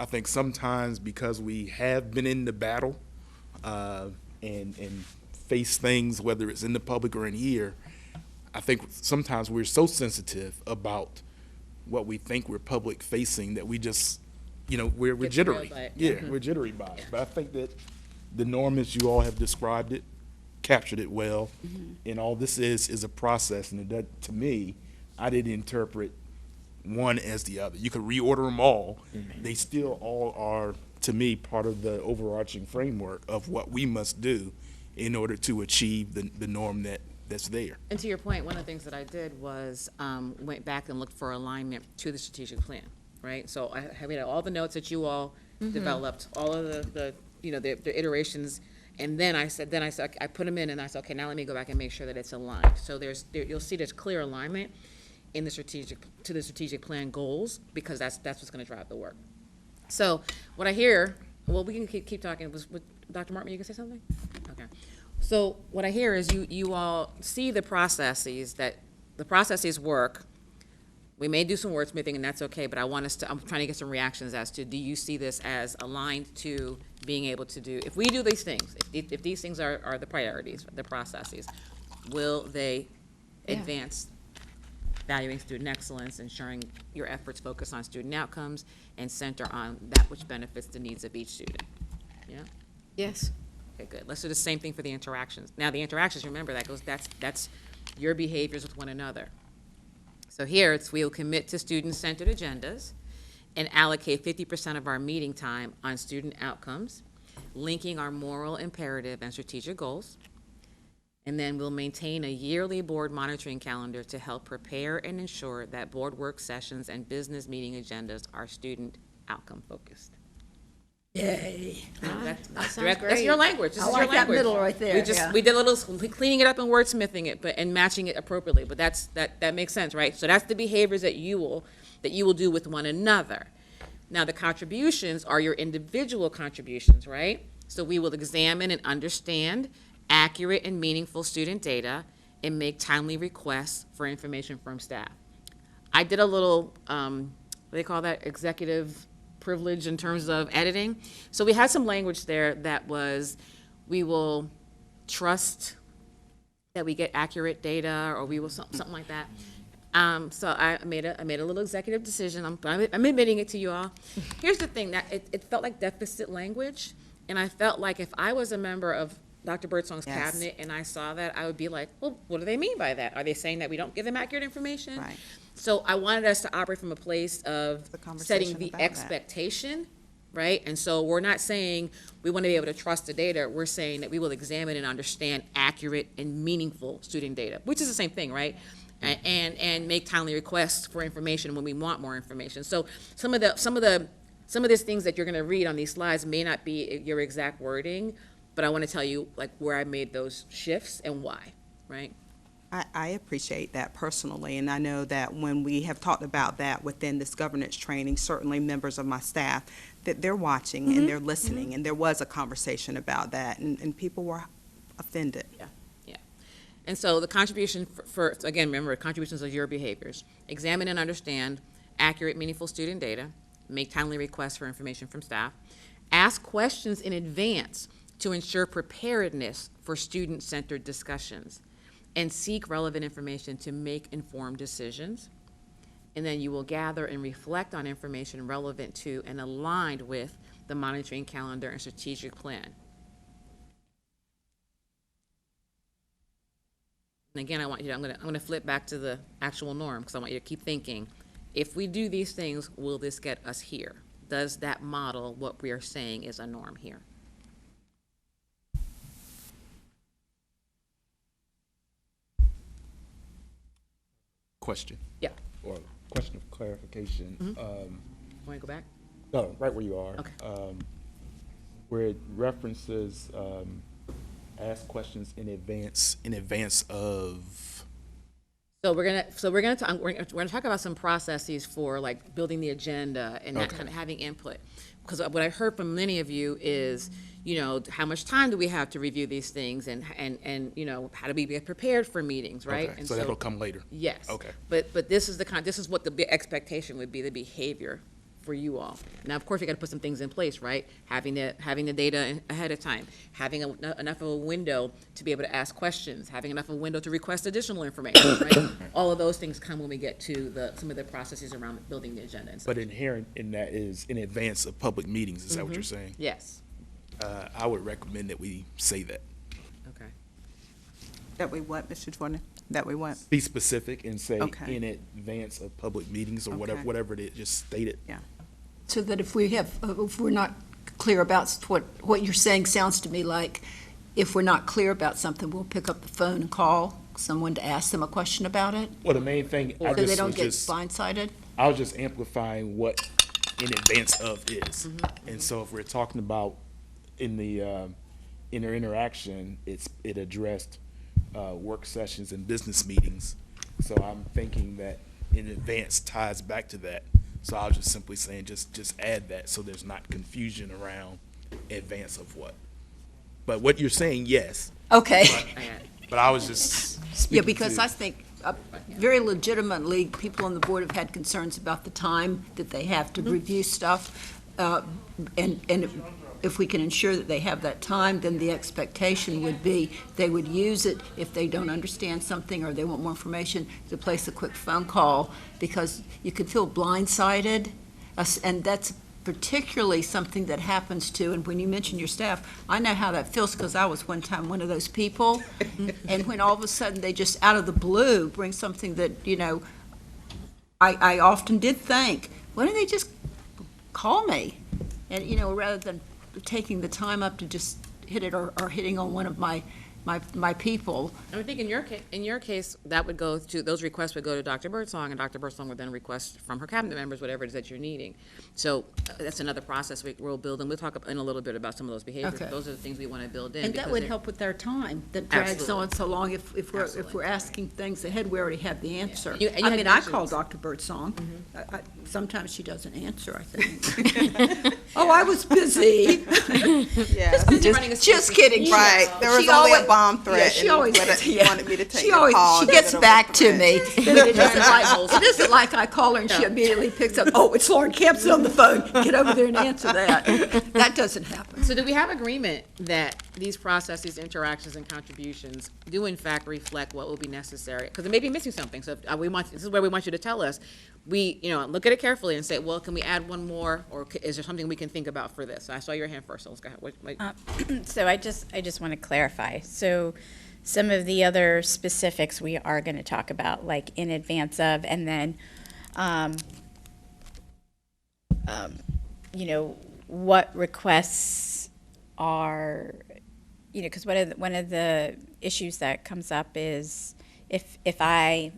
I think sometimes because we have been in the battle and face things, whether it's in the public or in here, I think sometimes we're so sensitive about what we think we're public facing that we just, we're Get jittery. thrilled by it. Yeah, we're jittery by it. But I think that the norm, as you all have described it, captured it well, and all this is a process, and to me, I didn't interpret one as the other. You could reorder them all. They still all are, to me, part of the overarching framework of what we must do in order to achieve the norm that's there. And to your point, one of the things that I did was went back and looked for alignment to the strategic plan, right? So I had all the notes that you all developed, all of the iterations, and then I put them in, and I said, okay, now let me go back and make sure that it's aligned. So you'll see there's clear alignment in the strategic plan goals, because that's what's going to drive the work. So what I hear, well, we can keep talking. Was Dr. Martin, you can say something? Okay. So what I hear is you all see the processes work. We may do some wordsmithing, and that's okay, but I'm trying to get some reactions as to, do you see this as aligned to being able to do, if we do these things, if these things are the priorities, the processes, will they advance valuing student excellence, ensuring your efforts focus on student outcomes, and center on that which benefits the needs of each student? Yeah? Yes. Okay, good. Let's do the same thing for the interactions. Now, the interactions, remember, that's your behaviors with one another. So here, we'll commit to student-centered agendas and allocate 50% of our meeting time on student outcomes, linking our moral imperative and strategic goals. And then we'll maintain a yearly board monitoring calendar to help prepare and ensure that board work sessions and business meeting agendas are student outcome focused. Yay. That's sounds That's great. your language. This I is like your that language. middle right there, yeah. We did a little cleaning it up and wordsmithing it, and matching it appropriately. But that makes sense, right? So that's the behaviors that you will do with one another. Now, the contributions are your individual contributions, right? So we will examine and understand accurate and meaningful student data and make timely requests for information from staff. I did a little, what do they call that, executive privilege in terms of editing. So we had some language there that was, we will trust that we get accurate data, or we will something like that. So I made a little executive decision. I'm admitting it to you all. Here's the thing, that it felt like deficit language, and I felt like if I was a member of Dr. Birdsong's Yes. cabinet and I saw that, I would be like, well, what do they mean by that? Are they saying that we don't give them accurate information? Right. So I wanted us to operate from a place of The conversation setting the about that. expectation, right? And so we're not saying we want to be able to trust the data. We're saying that we will examine and understand accurate and meaningful student data, which is the same thing, right? And make timely requests for information when we want more information. So some of these things that you're going to read on these slides may not be your exact wording, but I want to tell you like where I made those shifts and why, right? I appreciate that personally, and I know that when we have talked about that within this governance training, certainly members of my staff, that they're watching and they're listening, and there was a conversation about that, and people were offended. Yeah. And so the contribution for again, remember, contributions are your behaviors. Examine and understand accurate, meaningful student data. Make timely requests for information from staff. Ask questions in advance to ensure preparedness for student-centered discussions. And seek relevant information to make informed decisions. And then you will gather and reflect on information relevant to and aligned with the monitoring calendar and strategic plan. And again, I'm gonna flip back to the actual norm, because I want you to keep thinking, if we do these things, will this get us here? Does that model what we are saying is a norm here? Question. Yeah. Or question of clarification. Want to go back? No, right where you are. Okay. Where it references ask questions in advance of. So we're gonna talk about some processes for like building the agenda and that kind of having input. Because what I heard from many of you is, you know, how much time do we have to review these things, and you know, how do we get prepared for meetings, right? Okay, And so that'll come later. Yes. Okay. But this is what the expectation would be, the behavior for you all. Now, of course, we got to put some things in place, right? Having the data ahead of time, having enough of a window to be able to ask questions, having enough of a window to request additional information, right? All of those things come when we get to some of the processes around building the agenda and stuff. But inherent in that is in advance of public meetings. Is that what you're saying? Yes. I would recommend that we say that. Okay. That we what, Mr. Jordan? That we what? Be specific and say Okay. in advance of public meetings or Okay. whatever it is, just state it. Yeah. So that if we're not clear about what you're saying, sounds to me like if we're not clear about something, we'll pick up the phone and call someone to ask them a question about it, Well, the main thing, so they don't get blindsided. I was just amplifying what in advance of is. And so if we're talking about in the interaction, it addressed work sessions and business meetings. So I'm thinking that in advance ties back to that. So I was just simply saying, just add that so there's not confusion around advance of what. But what you're saying, yes. Okay. But I was just speaking Yeah, because to- I think very legitimately, people on the board have had concerns about the time that they have to review stuff. And if we can ensure that they have that time, then the expectation would be they would use it if they don't understand something or they want more information, to place a quick phone call, because you could feel blindsided. And that's particularly something that happens to, and when you mention your staff, I know how that feels, because I was one time one of those people. And when all of a sudden they just out of the blue bring something that, you know, I often did think, why don't they just call me? And, you know, rather than taking the time up to just hit it or hitting on one of my people. And I think in your case, that would go to, those requests would go to Dr. Birdsong, and Dr. Birdsong would then request from her cabinet members whatever it is that you're needing. So that's another process we'll build, and we'll talk in a little bit about some of those behaviors. Okay. Those are the things we want to build in. And that because would they're- help with our time that drags Absolutely. on so long if Absolutely. we're asking things ahead, we already have the answer. And you I had mean, I mentioned- call Dr. Birdsong. Sometimes she doesn't answer, I think. Oh, I was busy. Yeah. Busy running a Just kidding. Right. There was She only a always- bomb threat. she and always wanted me to take she the always call. she that gets it back was to the me. threat. It isn't like I call her and she immediately picks up. Oh, it's Lauren Kemp's on the phone. Get over there and answer that. That doesn't happen. So do we have agreement that these processes, interactions, and contributions do in fact reflect what will be necessary? Because it may be missing something, so if, this is where we want you to tell us. We, look at it carefully and say, well, can we add one more, or is there something we can think about for this? I saw your hand first, so let's go ahead. So I just want to clarify. So some of the other specifics we are going to talk about, like in advance of, and then, what requests are, because one of the issues that comes up is if I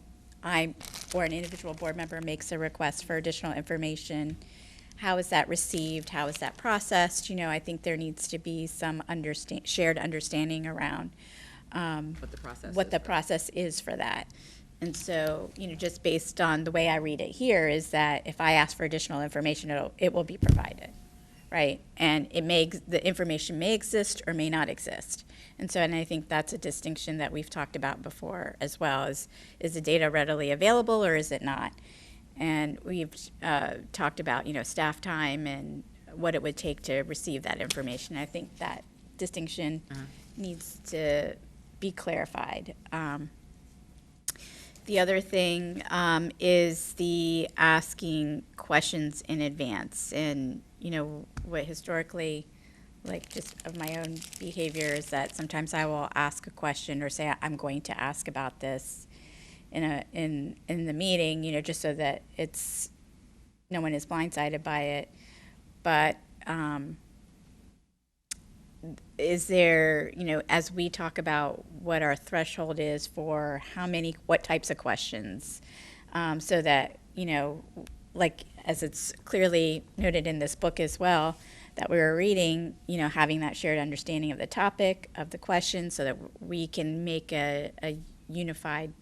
or an individual board member makes a request for additional information, how is that received? How is that processed? I think there needs to be some shared understanding around what the process is for that. And so, just based on the way I read it here is that if I ask for additional information, it will be provided, right? And the information may exist or may not exist. And I think that's a distinction that we've talked about before as well, is the data readily available or is it not? And we've talked about, staff time and what it would take to receive that information. I think that distinction needs to be clarified. The other thing is the asking questions in advance. And, what historically, like just of my own behavior, is that sometimes I will ask a question or say I'm going to ask about this in the meeting, just so that no one is blindsided by it. But is there, as we talk about what our threshold is for what types of questions, so that, like as it's clearly noted in this book as well that we were reading, having that shared understanding of the topic, of the question, so that we can make a unified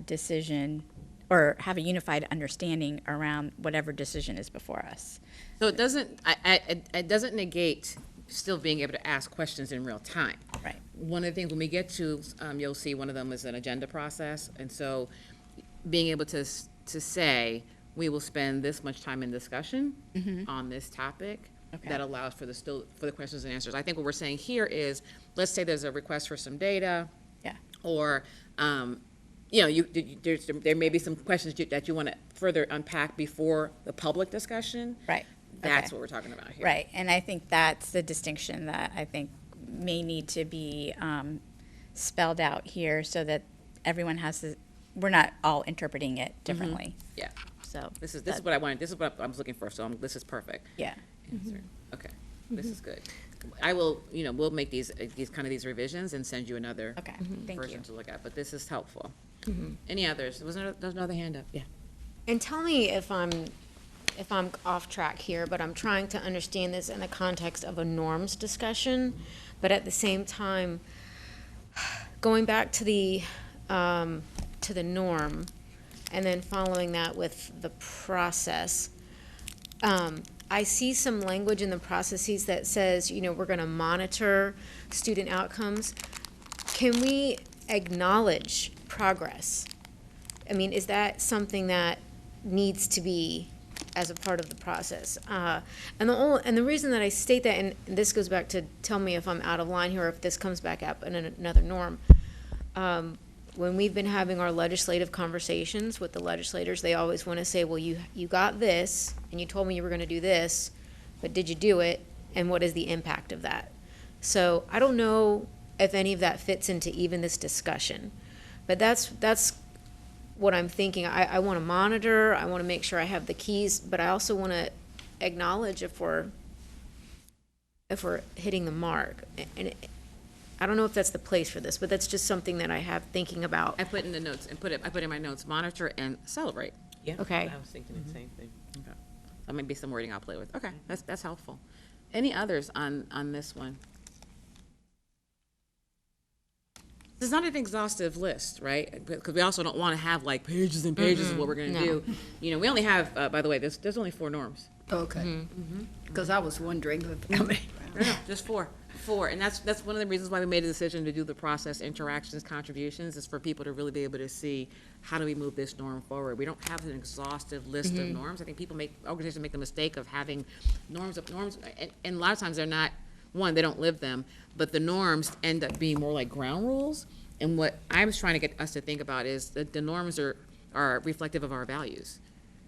decision or have a unified understanding around whatever decision is before us. So it doesn't negate still being able to ask questions in real time. Right. One of the things when we get to, you'll see one of them is an agenda process. And so being able to say, we will spend this much time in discussion on this topic. Okay. That allows for the questions and answers. I think what we're saying here is, let's say there's a request for some data. Yeah. Or, there may be some questions that you want to further unpack before the public discussion. Right. That's what we're talking about here. Right, and I think that's the distinction that I think may need to be spelled out here so that everyone we're not all interpreting it differently. Yeah. So this is what I wanted. This is what I was looking for. So this is perfect. Yeah. Okay. This is good. I will. We'll make these revisions and send you another version to look at. But this is helpful. Any others? There's another hand up. Yeah. And tell me if I'm off track here, but I'm trying to understand this in the context of a norms discussion, but at the same time, going back to the norm, and then following that with the process. I see some language in the processes that says, we're going to monitor student outcomes. Can we acknowledge progress? I mean, is that something that needs to be as a part of the process? And the reason that I state that, and this goes back to tell me if I'm out of line here or if this comes back up in another norm. When we've been having our legislative conversations with the legislators, they always want to say, well, you got this, and you told me you were going to do this, but did you do it, and what is the impact of that? So I don't know if any of that fits into even this discussion, but that's what I'm thinking. I want to monitor, I want to make sure I have the keys, but I also want to acknowledge if we're hitting the mark. And I don't know if that's the place for this, but that's just something that I have thinking about. I put in the notes and I put in my notes, monitor and celebrate. Yeah. Okay. I was thinking the same thing. Okay. That might be some wording I'll play with. Okay, that's helpful. Any others on this one? This is not an exhaustive list, right? Because we also don't want to have like pages and pages of what we're going to do. We only have, by the way, there's only 4 norms. Okay. Because I was wondering, No, just four. Four, and that's one of the reasons why we made a decision to do the process, interactions, contributions, is for people to really be able to see how do we move this norm forward. We don't have an exhaustive list of norms. I think organizations make the mistake of having norms, and a lot of times they're not, one, they don't live them, but the norms end up being more like ground rules. And what I was trying to get us to think about is that the norms are reflective of our values,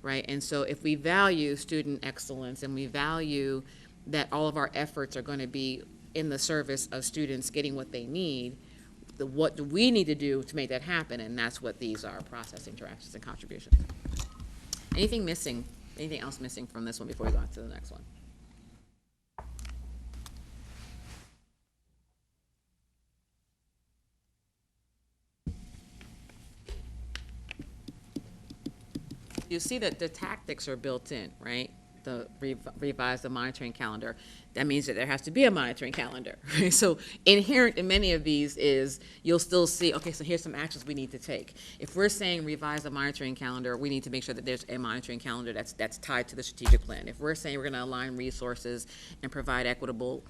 right? And so if we value student excellence and we value that all of our efforts are going to be in the service of students getting what they need, what do we need to do to make that happen? And that's what these are, process, interactions, and contributions. Anything missing? Anything else missing from this one before we go on to the next one? You see that the tactics are built in, right? The revise the monitoring calendar. That means that there has to be a monitoring calendar. Right? So inherent in many of these is you'll still see, okay, so here's some actions we need to take. If we're saying revise the monitoring calendar, we need to make sure that there's a monitoring calendar that's tied to the strategic plan. If we're saying we're going to align resources and provide equitable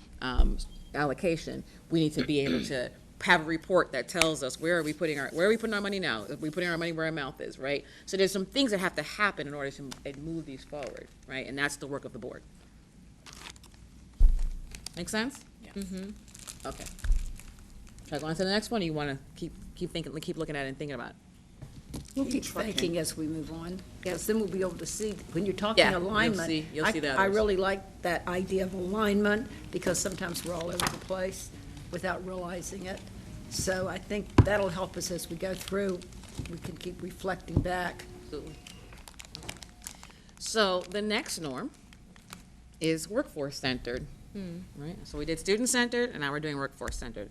allocation, we need to be able to have a report that tells us where are we putting our money now? Are we putting our money where our mouth is, right? So there's some things that have to happen in order to move these forward, right? And that's the work of the board. Make sense? Yeah. Okay. Shall I go on to the next one, or you want to keep thinking, keep looking at it and thinking about it? We'll keep thinking as we move on, because then we'll be able to see, when you're talking Yeah, alignment. you'll see the I others. really like that idea of alignment, because sometimes we're all over the place without realizing it. So I think that'll help us as we go through. We can keep reflecting back. Absolutely. So the next norm is workforce-centered, right? So we did student-centered, and now we're doing workforce-centered.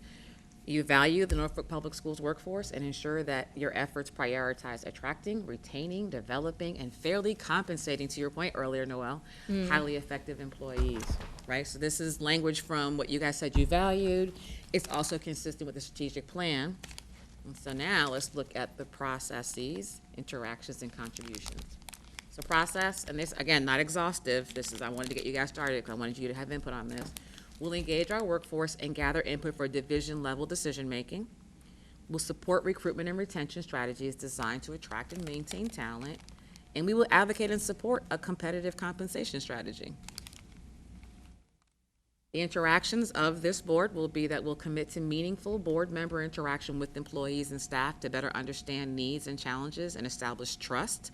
You value the Norfolk Public Schools workforce and ensure that your efforts prioritize attracting, retaining, developing, and fairly compensating, to your point earlier, Noelle, highly effective employees, right? So this is language from what you guys said you valued. It's also consistent with the strategic plan. And so now let's look at the processes, interactions, and contributions. So process, and this, again, not exhaustive. This is, I wanted to get you guys started because I wanted you to have input on this. We'll engage our workforce and gather input for division-level decision-making. We'll support recruitment and retention strategies designed to attract and maintain talent. And we will advocate and support a competitive compensation strategy. The interactions of this board will be that we'll commit to meaningful board member interaction with employees and staff to better understand needs and challenges and establish trust.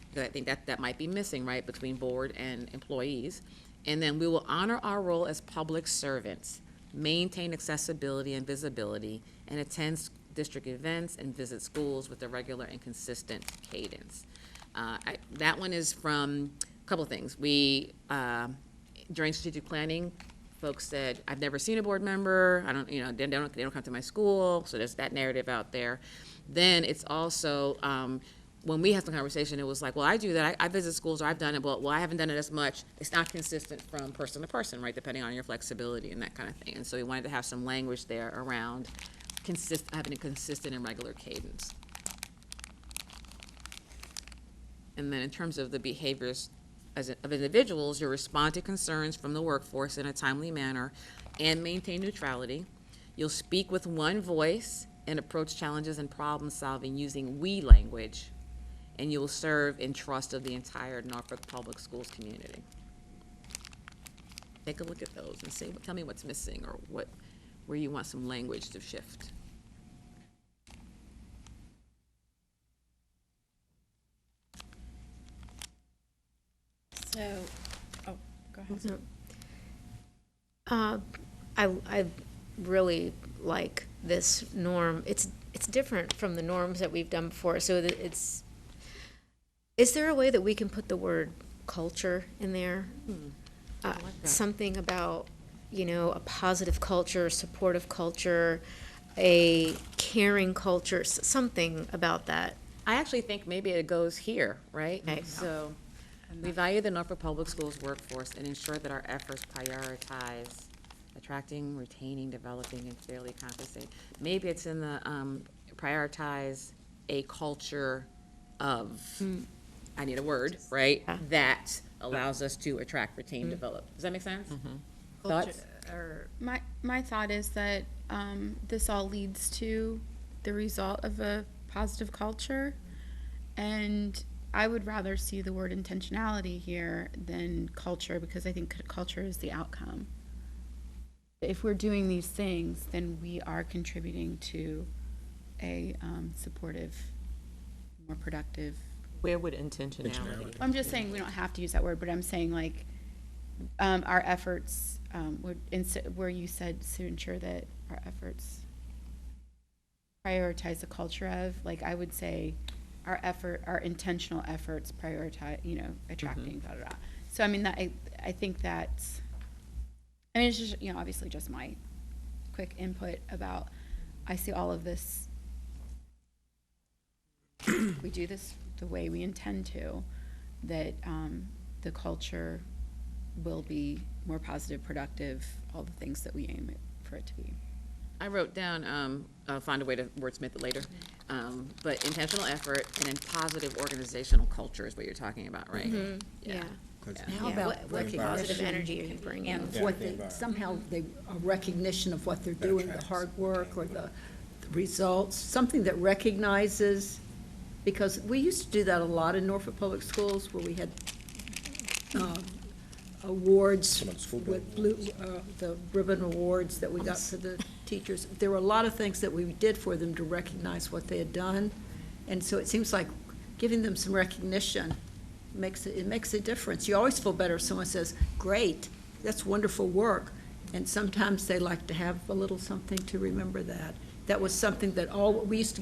Because I think that might be missing, right, between board and employees. And then we will honor our role as public servants, maintain accessibility and visibility, and attend district events and visit schools with a regular and consistent cadence. That one is from a couple of things. We, during strategic planning, folks said, I've never seen a board member, I don't, they don't come to my school, so there's that narrative out there. Then it's also, when we had the conversation, it was like, well, I do that. I visit schools, or I've done it, but well, I haven't done it as much. It's not consistent from person to person, right, depending on your flexibility and that kind of thing. And so we wanted to have some language there around having a consistent and regular cadence. And then in terms of the behaviors of individuals, you respond to concerns from the workforce in a timely manner and maintain neutrality. You'll speak with one voice and approach challenges and problem solving using we language, and you will serve in trust of the entire Norfolk Public Schools community. Take a look at those and say, tell me what's missing or where you want some language to shift. So, oh, go ahead. I really like this norm. It's different from the norms that we've done before. So that is there a way that we can put the word culture in there? I like that. Something about, a positive culture, supportive culture, a caring culture, something about that. I actually think maybe it goes here, right? Okay. So we value the Norfolk Public Schools workforce and ensure that our efforts prioritize attracting, retaining, developing, and fairly compensating. Maybe it's in the prioritize a culture of, I need a word, right? Yeah. That allows us to attract, retain, develop. Does that make sense? Thoughts? or? My thought is that this all leads to the result of a positive culture, and I would rather see the word intentionality here than culture, because I think culture is the outcome. If we're doing these things, then we are contributing to a supportive, more productive. Where would intentionality? I'm just saying we don't have to use that word, but I'm saying like our efforts where you said to ensure that our efforts prioritize the culture of, like, I would say our intentional efforts prioritize, attracting, da da da. So I mean I think that's, it's just, obviously just my quick input about, I see all of this, we do this the way we intend to, that the culture will be more positive, productive, all the things that we aim for it to be. I wrote down, I'll find a way to wordsmith it later, but intentional effort and then positive organizational culture is what you're talking about, right? Mm-hmm. Yeah. How about What positive recognition energy you can bring in. of what they, somehow a recognition of what they're doing, the hard work or the results, something that recognizes, because we used to do that a lot in Norfolk Public Schools, where we had awards with the ribbon awards that we got for the teachers. There were a lot of things that we did for them to recognize what they had done, and so it seems like giving them some recognition makes a difference. You always feel better if someone says, "Great, that's wonderful work," and sometimes they like to have a little something to remember that. That was something that we used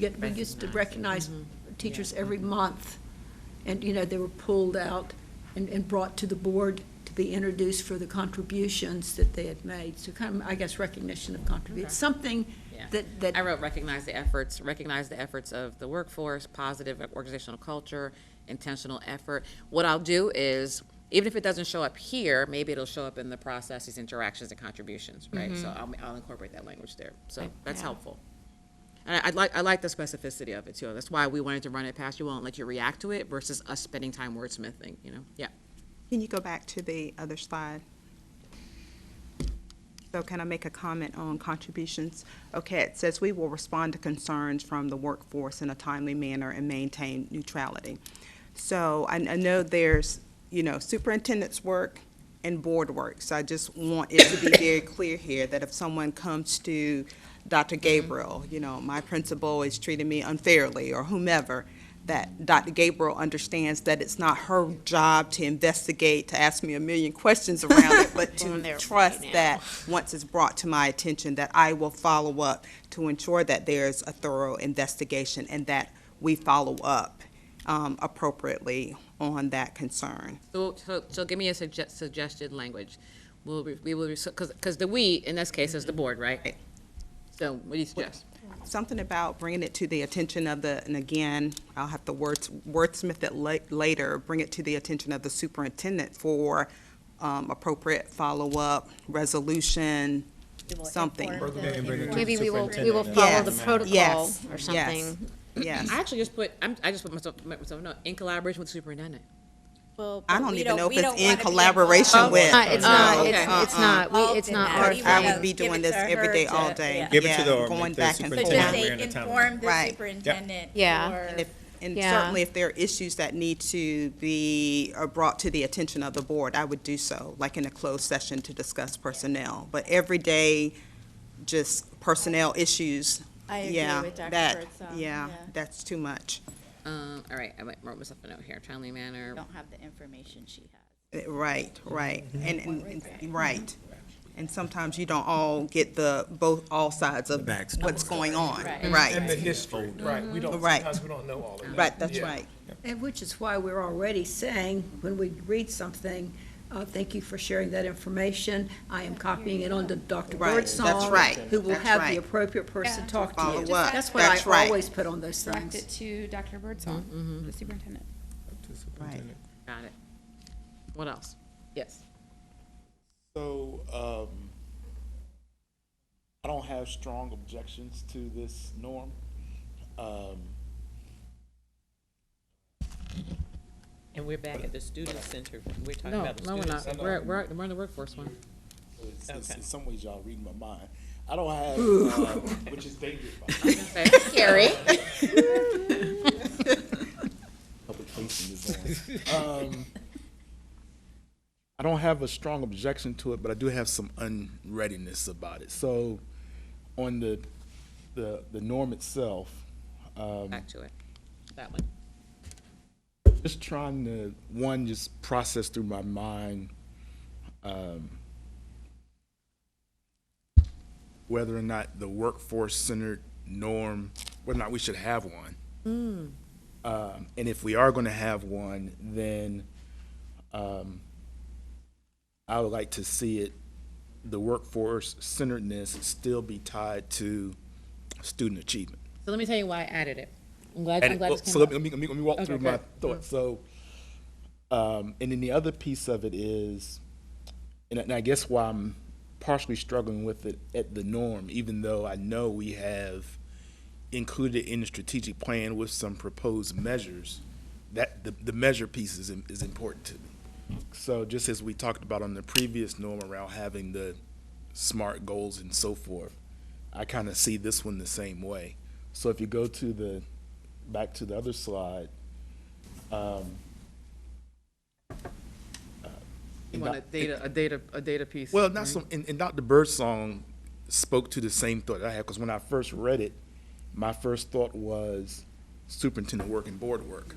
to recognize teachers every month, and they were pulled out and brought to the board to be introduced for the contributions that they had made. So kind of, I guess, recognition of contributions, something that I wrote recognize the efforts of the workforce, positive organizational culture, intentional effort. What I'll do is, even if it doesn't show up here, maybe it'll show up in the processes, interactions, and contributions, right? So I'll incorporate that language there. So that's helpful. And I like the specificity of it too. That's why we wanted to run it past you all and let you react to it versus us spending time wordsmithing, Yeah. Can you go back to the other slide? So can I make a comment on contributions? Okay, it says we will respond to concerns from the workforce in a timely manner and maintain neutrality. So I know there's, superintendent's work and board work. So I just want it to be very clear here that if someone comes to Dr. Gabriel, my principal is treating me unfairly, or whomever, that Dr. Gabriel understands that it's not her job to investigate, to ask me a million questions around it, but to trust that once it's brought to my attention, that I will follow up to ensure that there's a thorough investigation and that we follow up appropriately on that concern. So give me a suggested language. We will, because the we, in this case, is the board, right? So what do you suggest? Something about bringing it to the attention of and again, I'll have to wordsmith it later, bring it to the attention of the superintendent for appropriate follow-up, resolution, something. Maybe we will follow the protocol or something. Yes. I just put myself no, in collaboration with the superintendent. Well, I don't even know if it's in collaboration with. It's not. okay. It's not. It's not our thing. I would be doing this every day, all day. Give it to going the back and So forth. just superintendent. say We're in a time inform the Right. superintendent. Yeah. or- And Yeah. certainly if there are issues that need to be brought to the attention of the board, I would do so, like in a closed session to discuss personnel. But every day, just personnel issues, I agree yeah, with Dr. that, Birdsong, yeah, yeah. that's too much. All right, I wrote myself a note here. Timely manner. Don't have the information she has. Right, and right. And sometimes you don't all get all sides of what's going on, Right. And the right, history, right, Right. sometimes we don't know all of that. right, that's Yeah. right. And which is why we're already saying, when we read something, thank you for sharing that information. I am copying it on to Dr. Right, Birdsong. that's right, Who will that's have right. the appropriate person talk to you. Follow up, That's what that's I right. always put on those Direct things. it to Dr. Birdsong, the superintendent. Right. Got it. What else? Yes. So, I don't have strong objections to this norm. And we're back at the student center. We're talking No, about the no, we're student not. center. We're in the workforce one. It's in some ways y'all reading my mind. I don't have, which is dangerous. Scary. Public facing is on. I don't have a strong objection to it, but I do have some unreadiness about it. So, on the norm itself, Back to it. That one. just trying to just process through my mind whether or not the workforce-centered norm, whether or not we should have one. And if we are going to have one, then I would like to see it, the workforce-centeredness still be tied to student achievement. So let me tell you why I added it. I'm glad this came So up. let me walk through my thoughts. So, and then the other piece of it is, and I guess why I'm partially struggling with it at the norm, even though I know we have included in the strategic plan with some proposed measures, that the measure piece is important to me. So just as we talked about on the previous norm around having the SMART goals and so forth, I kind of see this one the same way. So if you go to back to the other slide, You want a data piece. well, not so, and Dr. Birdsong spoke to the same thought I had, because when I first read it, my first thought was superintendent work and board work.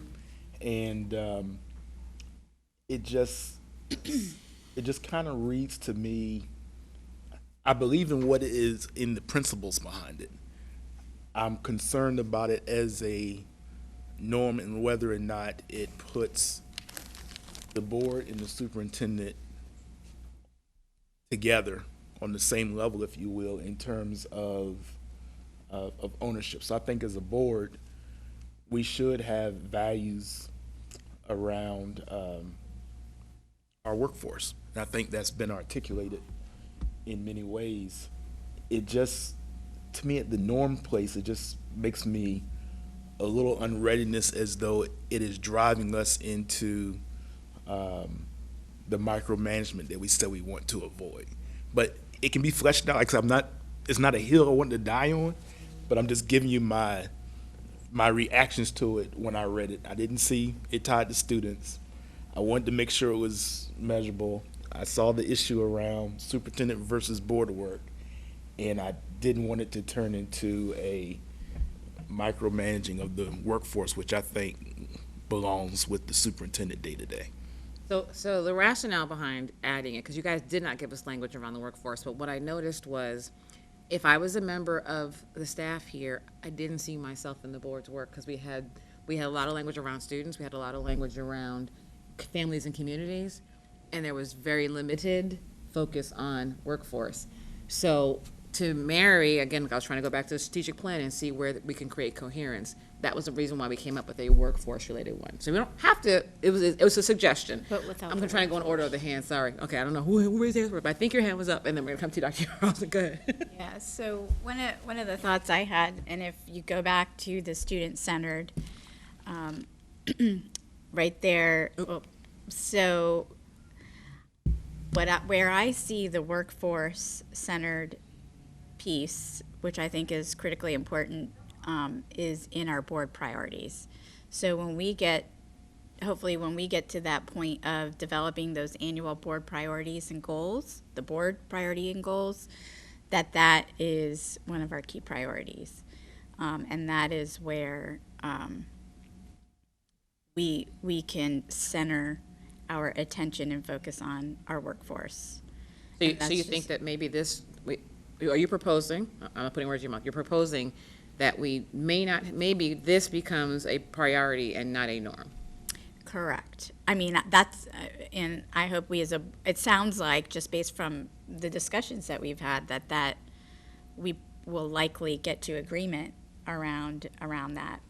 And it just kind of reads to me, I believe in what it is in the principles behind it. I'm concerned about it as a norm and whether or not it puts the board and the superintendent together on the same level, if you will, in terms of ownership. So I think as a board, we should have values around our workforce. And I think that's been articulated in many ways. It just, to me, at the norm place, it just makes me a little unreadiness, as though it is driving us into the micromanagement that we said we want to avoid. But it can be fleshed out. Like it's not a hill I want to die on, but I'm just giving you my reactions to it when I read it. I didn't see it tied to students. I wanted to make sure it was measurable. I saw the issue around superintendent versus board work, and I didn't want it to turn into a micromanaging of the workforce, which I think belongs with the superintendent day to day. So the rationale behind adding it, because you guys did not give us language around the workforce, but what I noticed was, if I was a member of the staff here, I didn't see myself in the board's work, because we had a lot of language around students, we had a lot of language around families and communities, and there was very limited focus on workforce. So to Mary, again, I was trying to go back to the strategic plan and see where we can create coherence. That was the reason why we came up with a workforce-related one. So we don't have to, it was a suggestion. But without I'm the trying to go in order of the hand, sorry. Okay, I don't know who raised their hand, but I think your hand was up, and then we're gonna come to Dr. Carlson. Go ahead. Yeah, so one of the thoughts I had, and if you go back to the student-centered, right there, so where I see the workforce-centered piece, which I think is critically important, is in our board priorities. So hopefully when we get to that point of developing those annual board priorities and goals, the board priority and goals, that is one of our key priorities. And that is where we can center our attention and focus on our workforce. So you think that maybe are you proposing, I'm not putting words in your mouth, you're proposing that maybe this becomes a priority and not a norm? Correct. I mean, that's, and I hope it sounds like, just based from the discussions that we've had, that we will likely get to agreement around that.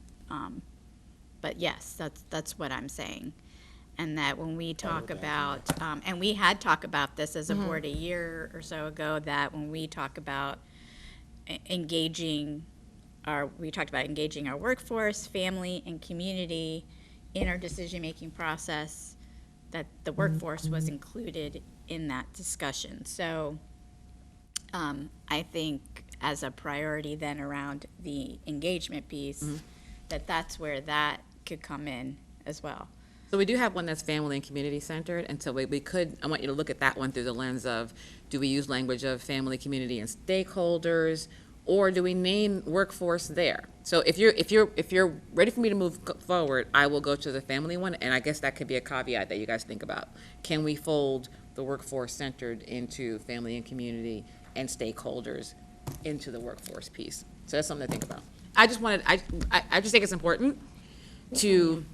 But yes, that's what I'm saying. And that when we talk about, and we had talked about this as a board a year or so ago, that when we talk about engaging our workforce, family, and community in our decision-making process, that the workforce was included in that discussion. So I think as a priority then around the engagement piece, that's where that could come in as well. So we do have one that's family and community centered, and so we could, I want you to look at that one through the lens of, do we use language of family, community, and stakeholders, or do we name workforce there? So if you're ready for me to move forward, I will go to the family one, and I guess that could be a caveat that you guys think about. Can we fold the workforce centered into family and community and stakeholders into the workforce piece? So that's something to think about. I just think it's important to,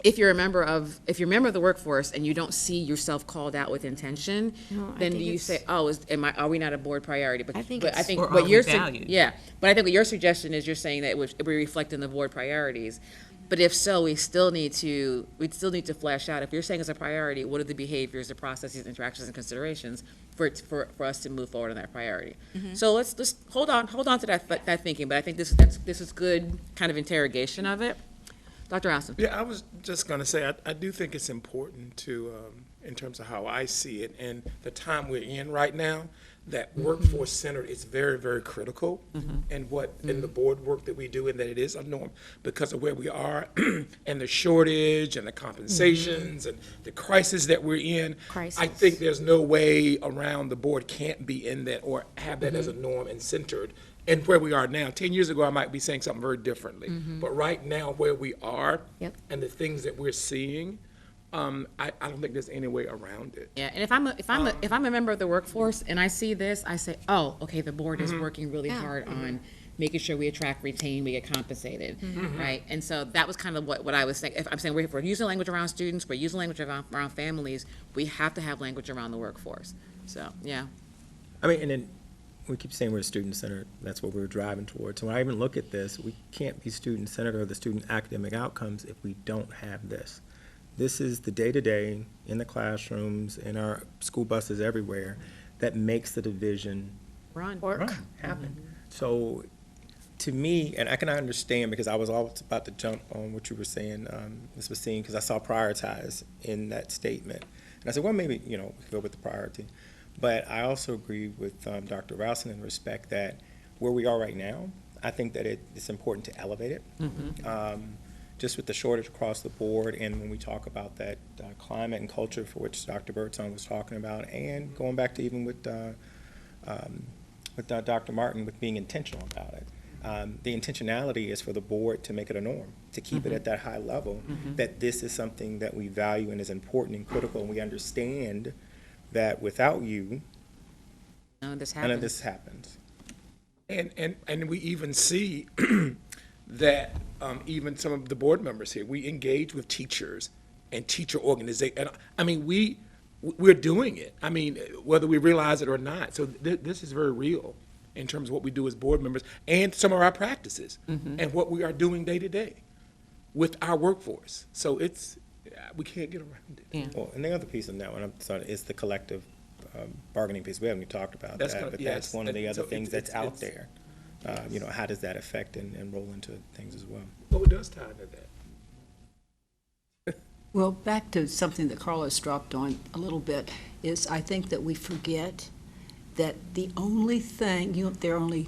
if you're a member of the workforce and you don't see yourself called out with intention, then do you say, oh, are we not a board priority? But I think Or are we valued? yeah, but I think what your suggestion is, you're saying that it would reflect in the board priorities. But if so, we'd still need to flesh out, if you're saying it's a priority, what are the behaviors, the processes, interactions, and considerations for us to move forward on that priority? So let's hold on to that thinking, but I think this is good kind of interrogation of it. Dr. Allison. Yeah, I was just going to say, I do think it's important to, in terms of how I see it, and the time we're in right now, that workforce centered is very, very critical in the board work that we do, and that it is a norm because of where we are and the shortage and the compensations and the crisis that we're in. I think there's no way around the board can't be in that or have that as a norm and centered. And where we are now, 10 years ago, I might be saying something very differently. But right now, where we are and the things that we're seeing, I don't think there's any way around it. Yeah, and if I'm a member of the workforce and I see this, I say, oh, okay, the board is working really hard on making sure we attract, retain, we get compensated, right? And so that was kind of what I was saying. If I'm saying we're using language around students, we're using language around families, we have to have language around the workforce. So, yeah. I mean, and then we keep saying we're student-centered. That's what we're driving towards. So when I even look at this, we can't be student-centered or the student academic outcomes if we don't have this. This is the day-to-day in the classrooms, in our school buses everywhere, that makes the division happen. So to me, and I can understand, because I was always about to jump on what you were saying, Ms. Basine, because I saw prioritize in that statement. And I said, well, maybe, we could go with the priority. But I also agree with Dr. Rowson in respect that where we are right now, I think that it's important to elevate it. Just with the shortage across the board, and when we talk about that climate and culture for which Dr. Birdsong was talking about, and going back to even with Dr. Martin, with being intentional about it. The intentionality is for the board to make it a norm, to keep it at that high level, that this is something that we value and is important and critical, and we understand that without you, none of this happens. And we even see that even some of the board members here, we engage with teachers and teacher organizations. And I mean, we're doing it. I mean, whether we realize it or not. So this is very real in terms of what we do as board members and some of our practices and what we are doing day to day with our workforce. So we can't get around it. Yeah. Well, and the other piece of that one, is the collective bargaining piece. We haven't even talked about that, but that's one of the other things that's out there. How does that affect and roll into things as well? Well, it does tie into that. Well, back to something that Carlos dropped on a little bit, is I think that we forget that the only thing, there are only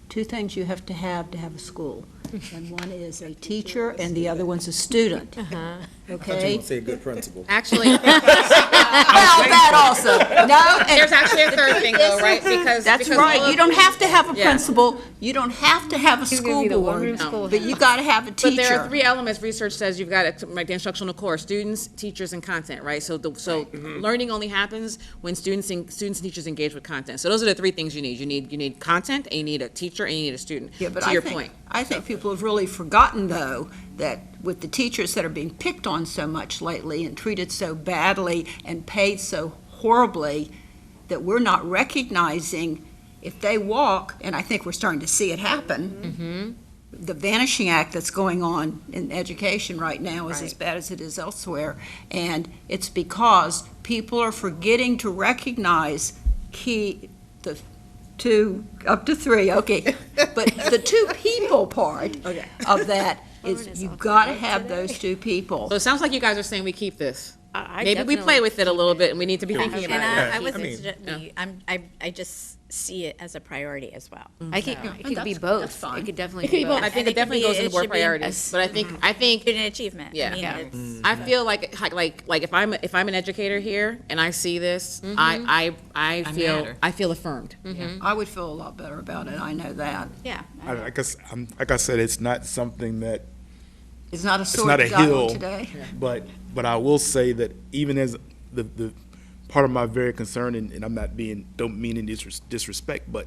two things you have to have a school. And one is a teacher and the other one's a student. Okay? Say a good principal. Actually, Well, that also. No, there's actually a third thing though, right? That's right. You don't have to have a principal. You don't have to have a school board, but you got to have a teacher. But there are three elements. Research says you've got to, like the instructional core: students, teachers, and content. Right. So learning only happens when students and teachers engage with content. So those are the three things you need. You need content, and you need a teacher, and you need a student. Yeah, but to your point. I think people have really forgotten, though, that with the teachers that are being picked on so much lately and treated so badly and paid so horribly, that we're not recognizing if they walk, and I think we're starting to see it happen, the vanishing act that's going on in education right now is as bad as it is elsewhere. And it's because people are forgetting to recognize the two, up to three, okay. But the two people part of that is you've got to have those two people. So it sounds like you guys are saying we keep this. maybe we play with it a little bit, and we need to be thinking And about it. I wasn't, Yeah. I just see it as a priority as well. It could be both. It could definitely It could be both. I And think it it definitely could be- goes into it board should be priorities, but I think Student achievement. Yeah. I mean, Yeah. it's, I feel like if I'm an educator here and I see this, I feel affirmed. I would feel a lot better about it, I know that. yeah. Like I said, it's not something that, It's not a it's sword not a you got on hill, today. but I will say that even as the part of my very concern, and I'm not don't mean any disrespect, but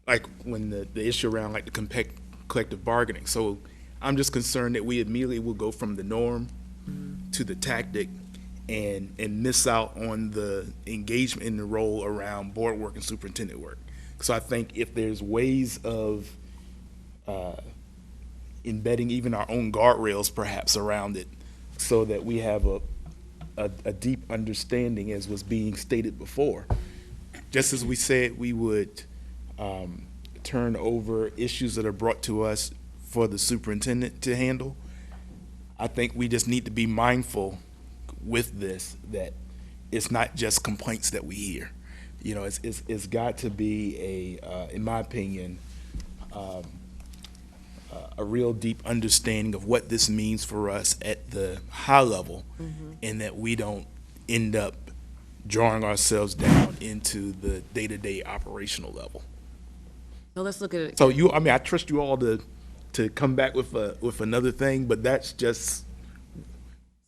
like when the issue around like the collective bargaining. So I'm just concerned that we immediately will go from the norm to the tactic and miss out on the engagement in the role around board work and superintendent work. So I think if there's ways of embedding even our own guardrails perhaps around it so that we have a deep understanding, as was being stated before. Just as we said we would turn over issues that are brought to us for the superintendent to handle, I think we just need to be mindful with this that it's not just complaints that we hear. You know, it's got to be in my opinion, a real deep understanding of what this means for us at the high level, and that we don't end up drawing ourselves down into the day-to-day operational level. So let's look at it. So I trust you all to come back with another thing, but that's just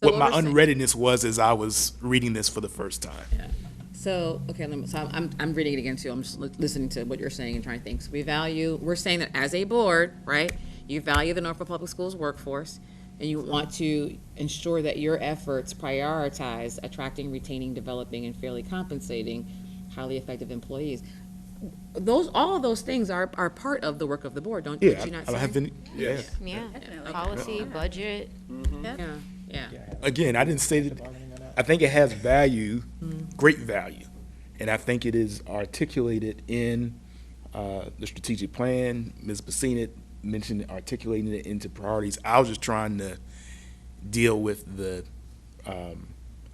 what my unreadiness was as I was reading this for the first time. So, okay, so I'm reading it again too. I'm just listening to what you're saying and trying to think. So we're saying that as a board, right, you value the Norfolk Public Schools workforce, and you want to ensure that your efforts prioritize attracting, retaining, developing, and fairly compensating highly effective employees. All of those things are part of the work of the board, don't you not say? Yes. Yeah, policy, budget. Yeah. Again, I didn't say that. I think it has value, great value, and I think it is articulated in the strategic plan. Ms. Bassina mentioned articulating it into priorities. I was just trying to deal with the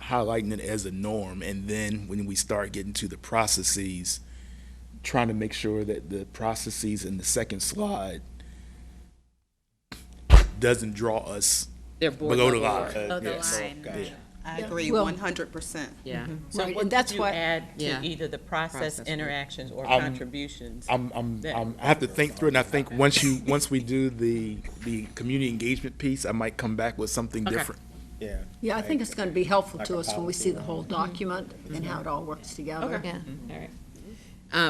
highlighting it as a norm, and then when we start getting to the processes, trying to make sure that the processes in the second slide doesn't draw us below the line. Below the Yes. line. Yeah. I agree Well- 100%. Yeah. So Right, what and that's did you why- add to Yeah. either the process Process. interactions or I'm- contributions? I have to think through it, and I think once we do the community engagement piece, I might come back with something Okay. different. Yeah. Yeah, I think it's going to be helpful Like to a us when we policy see the whole around document and how it all works together. Okay. Yeah. All right.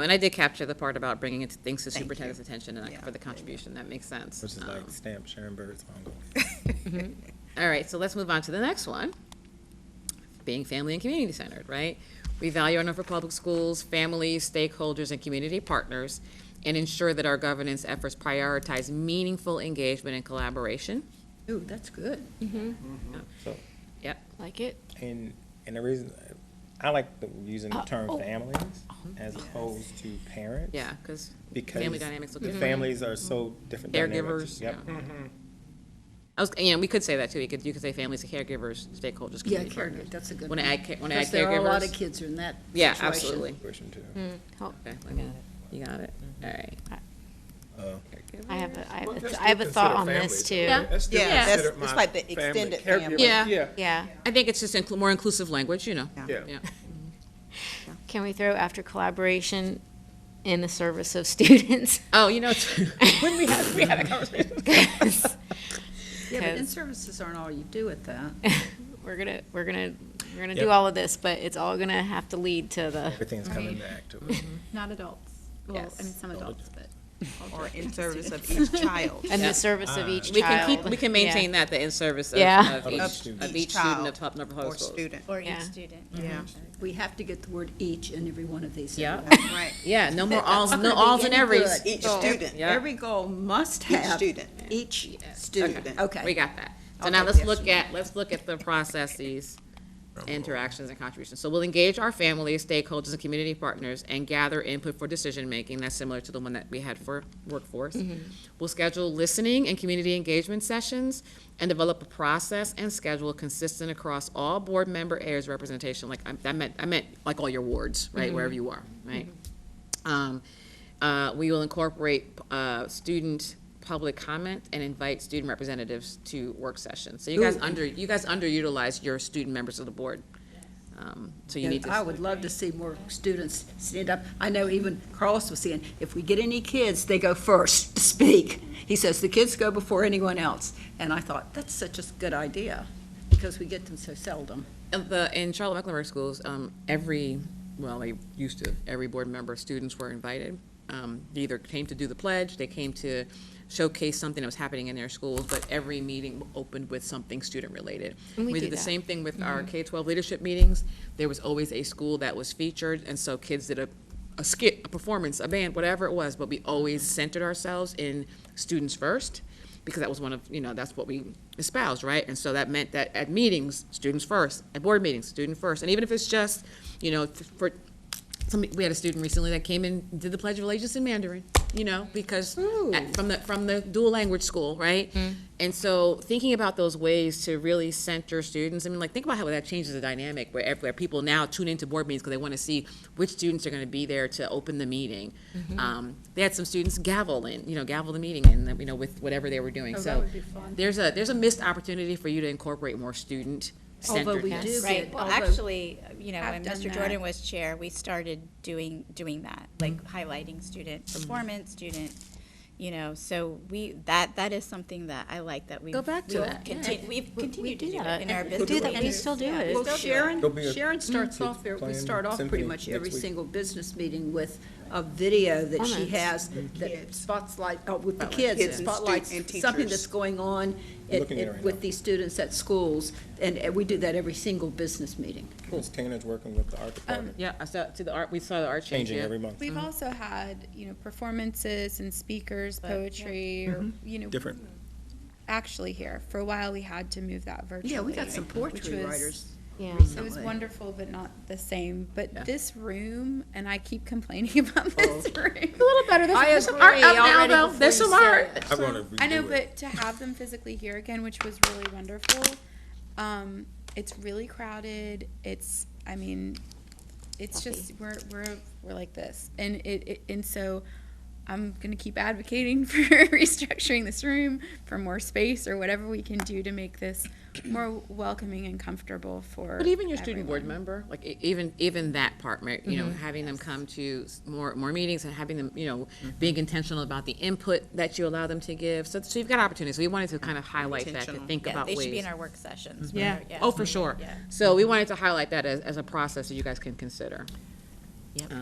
And I did capture the part about bringing things to Thank superintendent's you. attention and Yeah. for the contribution. That makes sense. Which is like stamp Sharon Bird's ongoing. All right, so let's move on to the next one. Being family and community centered, right? We value our Norfolk Public Schools, families, stakeholders, and community partners, and ensure that our governance efforts prioritize meaningful engagement and collaboration. Ooh, that's good. So, Yep. Like it? and the reason, I like using the term families as opposed to parents. Yeah, because Because family dynamics look the different. families are so different. Caregivers, dynamics. Yep. we could say that too. You could say families, caregivers, stakeholders, Yeah, community partners. caregiver, that's a good Want one. to add Because caregivers? there are a lot of kids in that Yeah, situation. absolutely. Question too. Okay, I got it. You got it. All right. I have a, I have Well, a, that's I have a still thought on considered this family, too. though. That's still Yeah, that's- considered it's my like the extended caregiver. family. Yeah. Yeah. I think it's just more inclusive language, you know. Yeah. Yeah. Can we throw after collaboration in the service of students? Oh, you know, when we had a conversation. Yeah, but Because- in-services aren't all you do at that. We're gonna Yep. do all of this, but it's all gonna have to lead to the, Everything's coming back to it. Not adults. Well, Yes. I mean, some adults, but. Or in service of each child. and the service of each We can child. keep, we can maintain that, the in-service of, Yeah. of Of each each student child of top Norfolk Or Public Schools. student. Or Yeah. each student. Yeah, We have to get the word "each" in every one of these. Yeah. that's right. Yeah, no more alls, Not no gonna be alls and any everys. good. Each So student. Yeah. Every goal must Each have. student. Each Student. Okay. We got that. So Okay, now let's yes. look at the processes interactions and contributions. So we'll engage our families, stakeholders, and community partners and gather input for decision-making. That's similar to the one that we had for workforce. We'll schedule listening and community engagement sessions and develop a process and schedule consistent across all board member areas representation. Like I meant like all your wards, right, wherever you are, right? We will incorporate student public comment and invite student representatives to work sessions. So you guys underutilize your student members of the board. So you need to. I would love to see more students stand up. I know even Carlos was saying, if we get any kids, they go first to speak. He says the kids go before anyone else. And I thought, that's such a good idea, because we get them so seldom. In Charlotte-Mecklenburg schools, every board member, students were invited. They either came to do the pledge, they came to showcase something that was happening in their schools, but every meeting opened with something student-related. We did the same thing with our K-12 leadership meetings. There was always a school that was featured, and so kids did a skit, a performance, a band, whatever it was, but we always centered ourselves in students first, because that was one of, that's what we espoused, right? And so that meant that at meetings, students first, at board meetings, student first, and even if it's just, we had a student recently that came in and did the Pledge of Allegiance in Mandarin, because from the dual language school, right? And so thinking about those ways to really center students, think about how that changes the dynamic where people now tune into board meetings because they want to see which students are going to be there to open the meeting. They had some students gavel the meeting in, with whatever they were doing. Oh, so that would be fun. there's a missed opportunity for you to incorporate more student Although we centeredness. do Right, get, well, although- actually, when I've done Mr. that. Jordan was chair, we started doing that, like highlighting student performance, student, so that is something that I like that we. Go back to that. We've continued to do that. it in our We business. do that. We meetings. still do Yeah, it. we Well, still do it. There'll be a Sharon starts off there, we playing start off pretty symphony much next every week. single business meeting with a video that she Comments. has that spotlight, with the Kids kids, and spotlights and something teachers. that's going on Looking at it right with now. these students at schools. And we do that every single business meeting. Ms. Tana's working with the art department, Yeah, we saw the art change. changing Yeah. every month. We've also had, performances and speakers, poetry, or, Different. actually here. For a while, we had to move that virtually. Yeah, we got some poetry which was- writers. Yeah. It was recently. wonderful, but not the same. But Yeah. this room, and I keep complaining about this room. A little better. I Some agree art up now, already though. before There's you some said art. I want to redo I know, it. but to have them physically here again, which was really wonderful. It's really crowded. It's just we're like this, and and so I'm gonna keep advocating for restructuring this room for more space or whatever we can do to make this more welcoming and comfortable for. But even your student board everyone. member, like even that part, right, having them come to more meetings and having them, being intentional about the input that you allow them to give. So you've got opportunities. We wanted to kind of highlight that, to Intentional. think Yeah, about they ways. should be in our work sessions. Yeah. Yeah. Oh, for sure. Yeah. So we wanted to highlight that as a process that you guys can consider. Yep.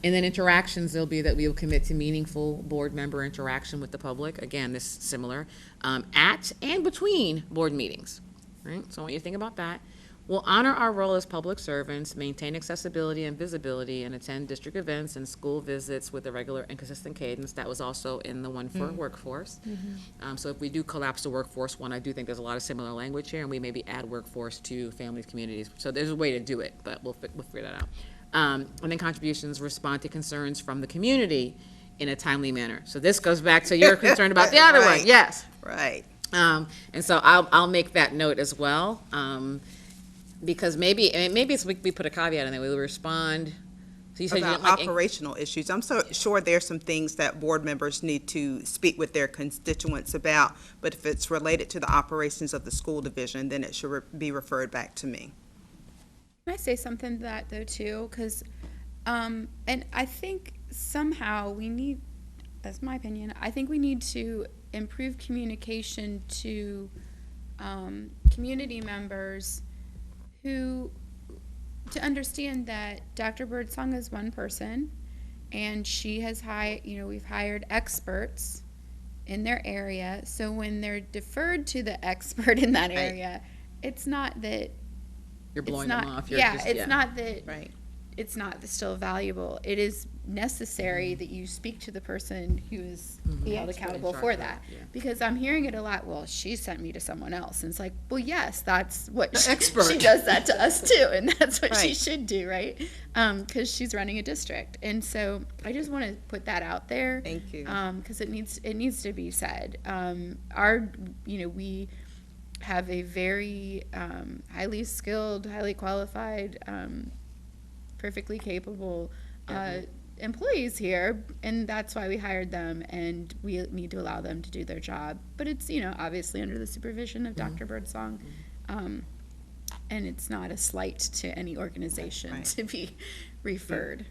And then interactions, there'll be that we will commit to meaningful board member interaction with the public. Again, this is similar, at and between board meetings, right? So I want you to think about that. We'll honor our role as public servants, maintain accessibility and visibility, and attend district events and school visits with a regular and consistent cadence. That was also in the one for workforce. So if we do collapse the workforce one, I do think there's a lot of similar language here, and we maybe add workforce to families, communities. So there's a way to do it, but we'll figure that out. And then contributions respond to concerns from the community in a timely manner. So this goes back to your concern about the other one, Right. yes. Right. And so I'll make that note as well, because maybe it's, we put a caveat in there, we will respond. So you said you About didn't like. operational issues. I'm so sure there's some things that board members need to speak with their constituents about, but if it's related to the operations of the school division, then it should be referred back to me. Can I say something to that though too? Because, and I think somehow we need, that's my opinion, I think we need to improve communication to community members to understand that Dr. Birdsong is one person, and she has we've hired experts in their area. So when they're deferred to the expert in that area, it's not that You're blowing it's not, them off. You're yeah, just- it's not that Right. it's not still valuable. It is necessary that you speak to the person who is held accountable for that. Because I'm hearing it a lot, well, she sent me to someone else. And it's like, well, yes, that's what she does that to us too. And that's what she should do, right? Because she's running a district. And so I just want to put that out there. Thank you. Because it needs to be said. We have a very highly skilled, highly qualified, perfectly capable employees here, and that's why we hired them, and we need to allow them to do their job. But it's, obviously under the supervision of Dr. Birdsong, and it's not a slight to any organization to be referred.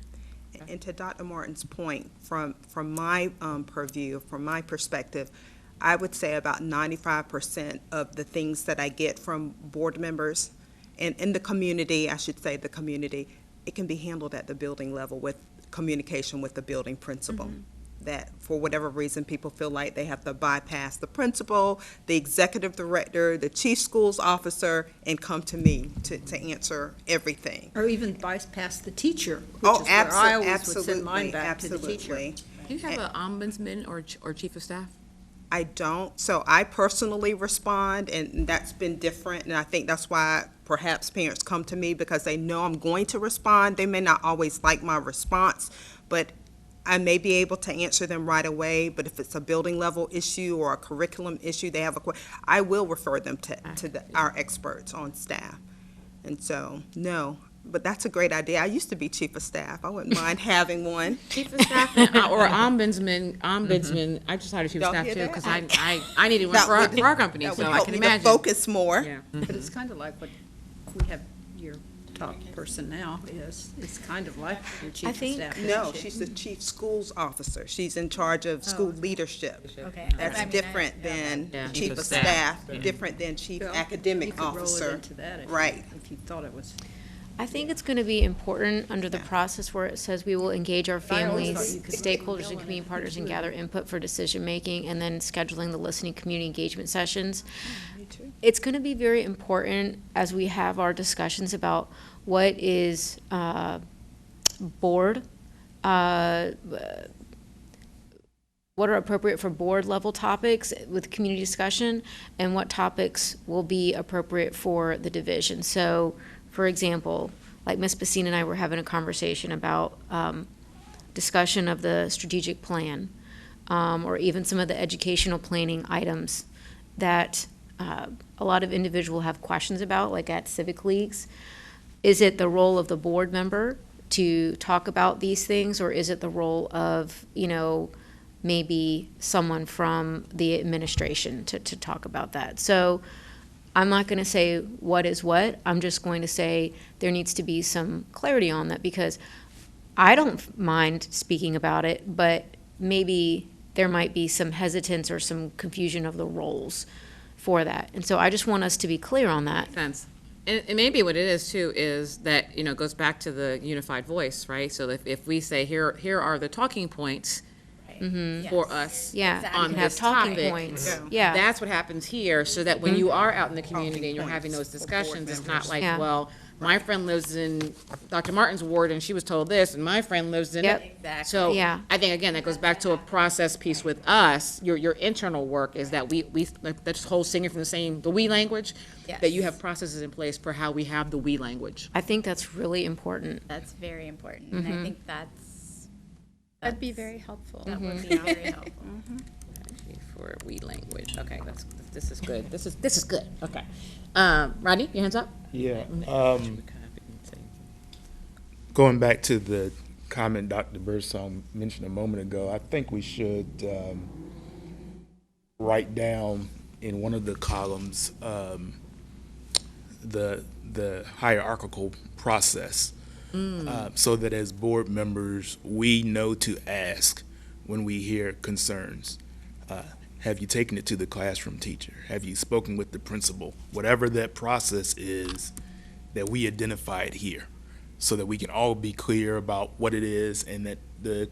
And to Dr. Martin's point, from my purview, from my perspective, I would say about 95% of the things that I get from board members and in the community, I should say the community, it can be handled at the building level with communication with the building principal. That for whatever reason, people feel like they have to bypass the principal, the executive director, the chief schools officer, and come to me to answer everything. Or even bypass the teacher, which is where I always would send mine back to the teacher. Do you have an ombudsman or chief of staff? I don't. So I personally respond, and that's been different, and I think that's why perhaps parents come to me, because they know I'm going to respond. They may not always like my response, but I may be able to answer them right away. But if it's a building level issue or a curriculum issue, they have I will refer them to our experts on staff. And so, no. But that's a great idea. I used to be chief of staff. I wouldn't mind having one. Chief of staff or ombudsman. I just hired a chief of staff too, because I needed one for our company, that so would I help can me imagine. to focus more. Yeah. But it's kind of like what we have your top person now is. It's kind of like your chief of staff. No, she's the chief schools officer. She's in charge of school leadership. Okay. That's different than Yeah. chief of staff, different than chief Well, academic you could roll it officer. into that if Right. if you thought it was. I think it's going to be important under the process where it says we will engage our I always families, thought you could stakeholders, fill and in community it. partners and gather input for decision-making, and then scheduling the listening community engagement sessions. It's going to be very important as we have our discussions about what is board, what are appropriate for board level topics with community discussion, and what topics will be appropriate for the division. So, for example, like Ms. Bassine and I were having a conversation about discussion of the strategic plan, or even some of the educational planning items that a lot of individuals have questions about, like at civic leagues. Is it the role of the board member to talk about these things, or is it the role of, maybe someone from the administration to talk about that? So I'm not going to say what is what. I'm just going to say there needs to be some clarity on that, because I don't mind speaking about it, but maybe there might be some hesitance or some confusion of the roles for that. And so I just want us to be clear on that. Sense. And maybe what it is too is that, it goes back to the unified voice, right? So if we say here are the talking points for us Yeah, on and have this talking topic, points. Yeah. that's what happens here, so that when you are out in the community and you're having those discussions, it's not like, Yeah. well, my friend lives in Dr. Martin's ward and she was told this, and my friend lives in Yep. it. Exactly. So Yeah. I think, again, that goes back to a process piece with us. Your internal work is that we like that whole singing from the we language, that you Yes. have processes in place for how we have the we language. I think that's really important. That's very important, and I think That'd be very helpful. that would be very helpful. For we language. Okay, this is good. This is good. Okay. Rodney, your hands up? Yeah. Going back to the comment Dr. Birdsong mentioned a moment ago, I think we should write down in one of the columns the hierarchical process, so that as board members, we know to ask when we hear concerns. Have you taken it to the classroom teacher? Have you spoken with the principal? Whatever that process is, that we identify it here, so that we can all be clear about what it is, and that the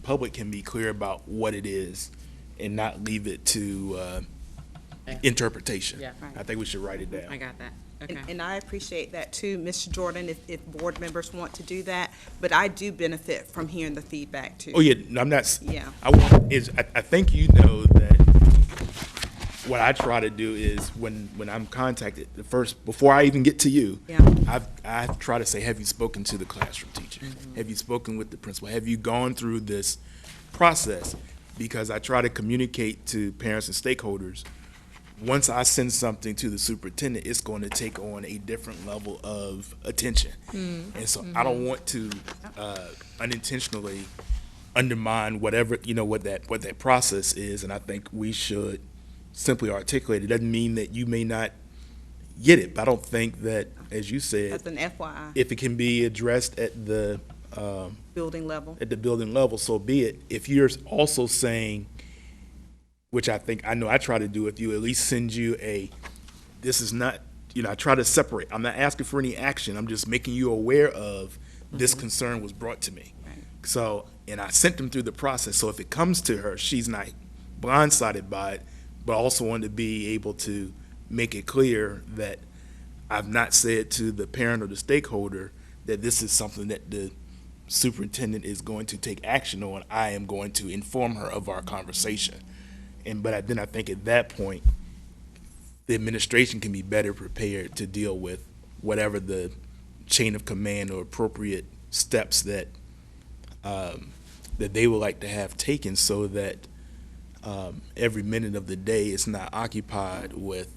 public can be clear about what it is, and not leave it to interpretation. Yeah. I think we should write it down. I got that. Okay. And I appreciate that too, Mr. Jordan, if board members want to do that, but I do benefit from hearing the feedback too. Oh, yeah, no, I'm not, Yeah. I think you know that what I try to do is when I'm contacted, before I even get to you, Yeah. I try to say, have you spoken to the classroom teacher? Have you spoken with the principal? Have you gone through this process? Because I try to communicate to parents and stakeholders, once I send something to the superintendent, it's going to take on a different level of attention. And so I don't want to unintentionally undermine whatever, what that process is, and I think we should simply articulate it. Doesn't mean that you may not get it, but I don't think that, as you said, As an FYI, if it can be addressed at the building level. so be it. If you're also saying, which I know I try to do with you, at least send you this is not, I try to separate. I'm not asking for any action. I'm just making you aware of this concern was brought to me. Right. So, and I sent them through the process. So if it comes to her, she's not blindsided by it, but I also want to be able to make it clear that I've not said to the parent or the stakeholder that this is something that the superintendent is going to take action on. I am going to inform her of our conversation. But then I think at that point, the administration can be better prepared to deal with whatever the chain of command or appropriate steps that they would like to have taken, so that every minute of the day is not occupied with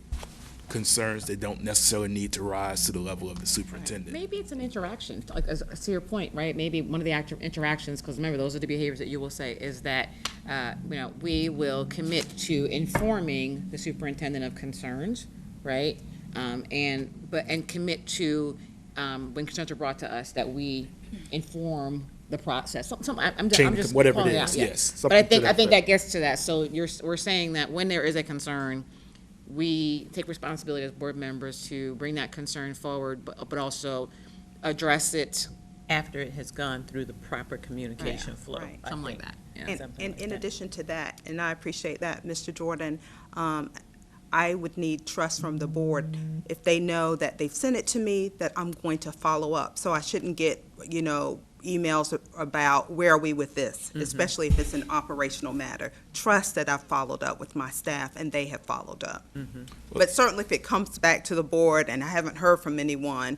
concerns that don't necessarily need to rise to the level of the superintendent. Maybe it's an interaction, like to your point, right? Maybe one of the interactions, because remember, those are the behaviors that you will say, is that we will commit to informing the superintendent of concerns, right? And commit to when concerns are brought to us, that we inform the process. I'm just whatever calling it out, is, yeah. yes. But I think that gets to that. So we're saying that when there is a concern, we take responsibility as board members to bring that concern forward, but also address it. After it has gone through the proper communication flow. Right. I Something like think. that, yeah. And Something like in that. addition to that, and I appreciate that, Mr. Jordan, I would need trust from the board if they know that they've sent it to me, that I'm going to follow up. So I shouldn't get, emails about where are we with this, especially if it's an operational matter. Trust that I've followed up with my staff and they have followed up. But certainly if it comes back to the board and I haven't heard from anyone,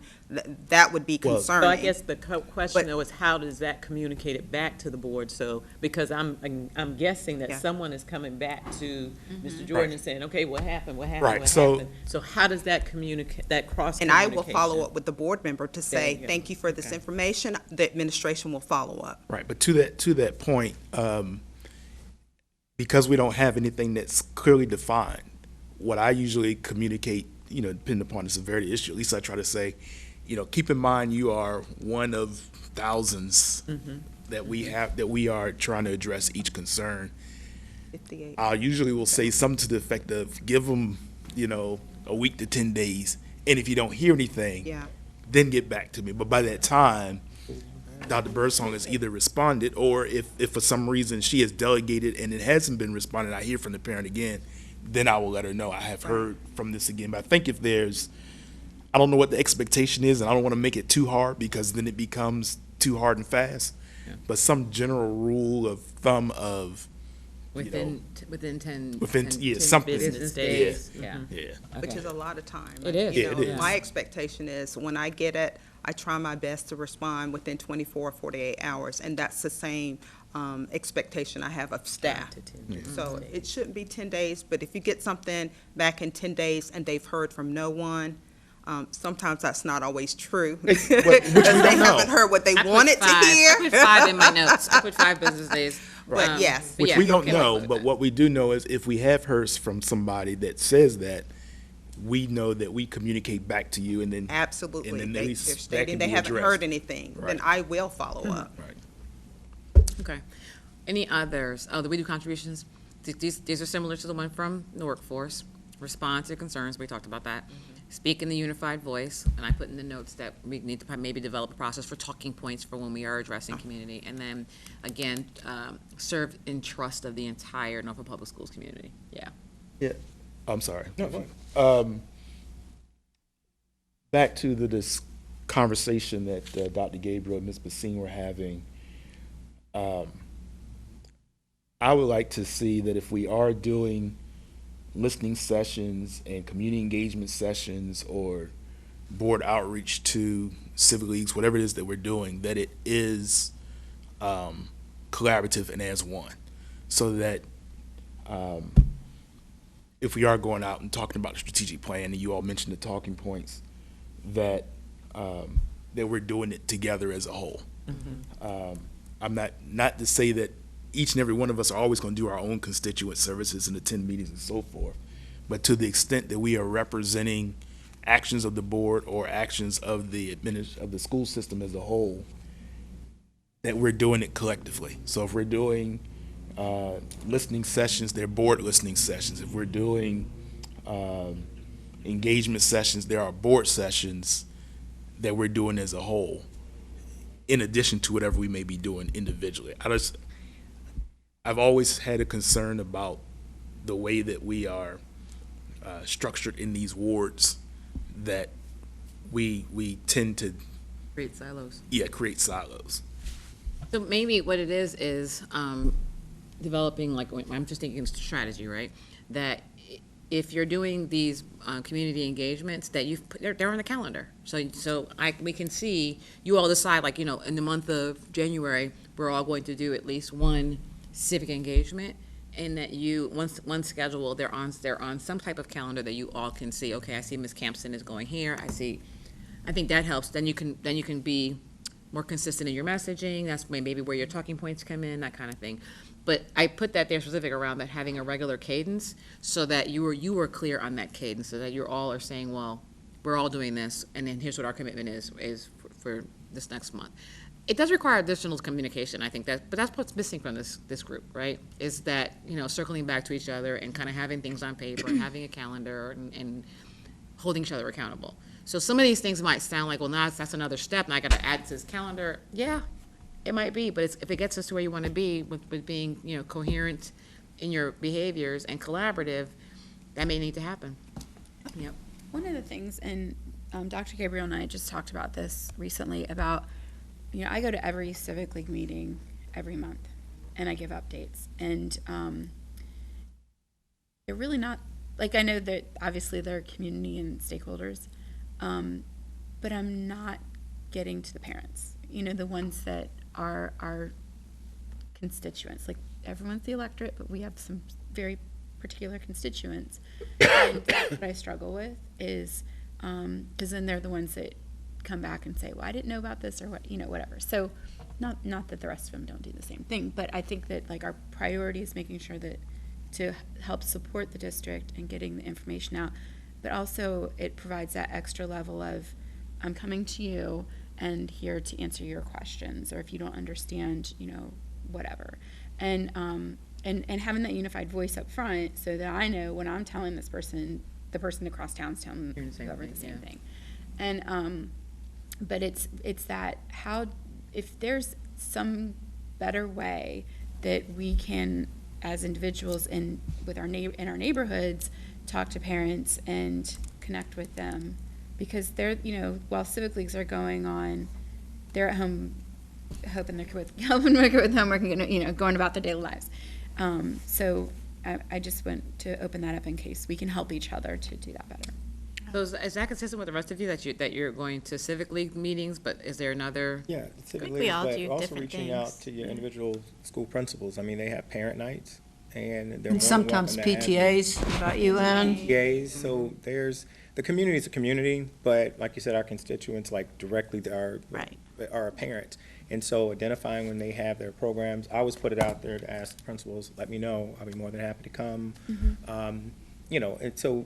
that would be concerning. So I guess the question though is, how does that communicate it back to the board? So, because I'm guessing that Yeah. someone is coming back to Mr. Jordan and saying, okay, what happened, what happened, Right, what so- happened? So how does that communicate, that cross And I communication? will follow up with the board member to say, you go. thank you for this information. The administration will follow up. Right, but to that point, because we don't have anything that's clearly defined, what I usually communicate, depending upon the severity of the issue, at least I try to say, keep in mind you are one of thousands that we are trying to address each concern. 58. I usually will say something to the effect of, give them, a week to 10 days, and if you don't hear anything, Yeah. then get back to me. But by that time, Dr. Birdsong has either responded, or if for some reason she has delegated and it hasn't been responded, I hear from the parent again, then I will let her know I have heard from this again. But I think if I don't know what the expectation is, and I don't want to make it too hard, because then it becomes too hard and fast. But some general rule of thumb of, Within 10 10 something. business days. Yeah. yeah. Which Okay. is a lot of time. It is. Yeah, it is. My expectation is when I get it, I try my best to respond within 24 or 48 hours, and that's the same expectation I have of staff. 5 to 10 days. So it shouldn't be 10 days, but if you get something back in 10 days and they've heard from no one, sometimes that's not always true. Because they haven't heard what they wanted to hear. I put 5 in my notes. I put 5 business days. But yes. But Which yeah, we don't okay, know, with but that. what we do know is if we have heard from somebody that says that, we know that we communicate back to you, and then Absolutely. And then at They're least that stating can they be haven't addressed. heard anything, then Right. I will follow up. Right. Okay. Any others? Oh, the we do contributions. These are similar to the one from the workforce. Respond to concerns. We talked about that. Speak in the unified voice. And I put in the notes that we need to maybe develop a process for talking points for when we are addressing community. And then, again, serve in trust of the entire Norfolk Public Schools community. Yeah. Yeah. I'm sorry. back to this conversation that Dr. Gabriel and Ms. Basine were having, I would like to see that if we are doing listening sessions and community engagement sessions or board outreach to civic leagues, whatever it is that we're doing, that it is collaborative and as one, so that if we are going out and talking about the strategic plan, and you all mentioned the talking points, that that we're doing it together as a whole. I'm not to say that each and every one of us are always going to do our own constituent services and attend meetings and so forth, but to the extent that we are representing actions of the board or actions of the school system as a whole, that we're doing it collectively. So if we're doing listening sessions, they're board listening sessions. If we're doing engagement sessions, there are board sessions that we're doing as a whole, in addition to whatever we may be doing individually. I've always had a concern about the way that we are structured in these wards, that we tend to Create silos. create silos. So maybe what it is developing, like, I'm just thinking strategy, right? That if you're doing these community engagements, that they're on the calendar. So we can see, you all decide, like, in the month of January, we're all going to do at least one civic engagement, and that one schedule, they're on some type of calendar that you all can see. Okay, I see Ms. Campson is going here. I think that helps. Then you can be more consistent in your messaging. That's maybe where your talking points come in, that kind of thing. But I put that there specific around that, having a regular cadence, so that you were clear on that cadence, so that you all are saying, well, we're all doing this, and then here's what our commitment is for this next month. It does require additional communication, I think, but that's what's missing from this group, right? Is that, circling back to each other and kind of having things on paper and having a calendar and holding each other accountable. So some of these things might sound like, well, now that's another step, and I got to add to this calendar. Yeah, it might be, but if it gets us to where you want to be with being, coherent in your behaviors and collaborative, that may need to happen. Yep. One of the things, and Dr. Gabriel and I just talked about this recently, about, I go to every Civic League meeting every month, and I give updates. And they're really not, like, I know that obviously they're community and stakeholders, but I'm not getting to the parents, the ones that are our constituents. Like, everyone's the electorate, but we have some very particular constituents. And that's what I struggle with is, because then they're the ones that come back and say, well, I didn't know about this, or what, whatever. So not that the rest of them don't do the same thing, but I think that, like, our priority is making sure that to help support the district and getting the information out, but also it provides that extra level of, I'm coming to you and here to answer your questions, or if you don't understand, whatever. And having that unified voice up front, so that I know when I'm telling this person, the person across town's telling whoever the same thing. And but it's that, how, if there's some better way that we can, as individuals in our neighborhoods, talk to parents and connect with them, because they're, while civic leagues are going on, they're at home helping their kids with homework and going about their daily lives. So I just want to open that up in case we can help each other to do that better. So is that consistent with the rest of you, that you're going to Civic League meetings, but is there another? Yeah, Civic we League, all but do also different reaching things. out to your individual school principals. I mean, they have parent nights, and they're more And than sometimes welcome to have you. PTAs, about you, Ann? PTAs, so the community is a community, but like you said, our constituents, like, directly are our parents. And so identifying when they have their programs, I always put it out there to ask the principals, let me know, I'll be more than happy to come. And so.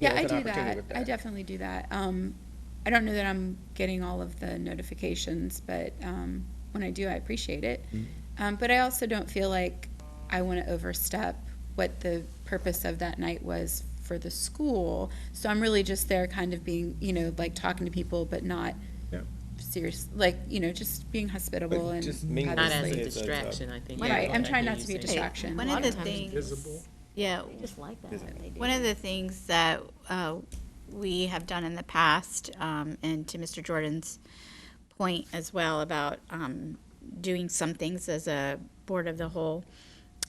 Yeah, I it's an do opportunity that. with I definitely do that. I don't know that I'm getting all of the notifications, but when I do, I appreciate it. But I also don't feel like I want to overstep what the purpose of that night was for the school. So I'm really just there kind of being, like, talking to people, but not serious, like, just being hospitable. But and just being Not as a It's a- distraction, I think. Right, I'm I trying hear not you to be a saying. distraction. One of the things, Visible. yeah, Just like that. one of the things that we have done in the past, and to Mr. Jordan's point as well about doing some things as a board of the whole,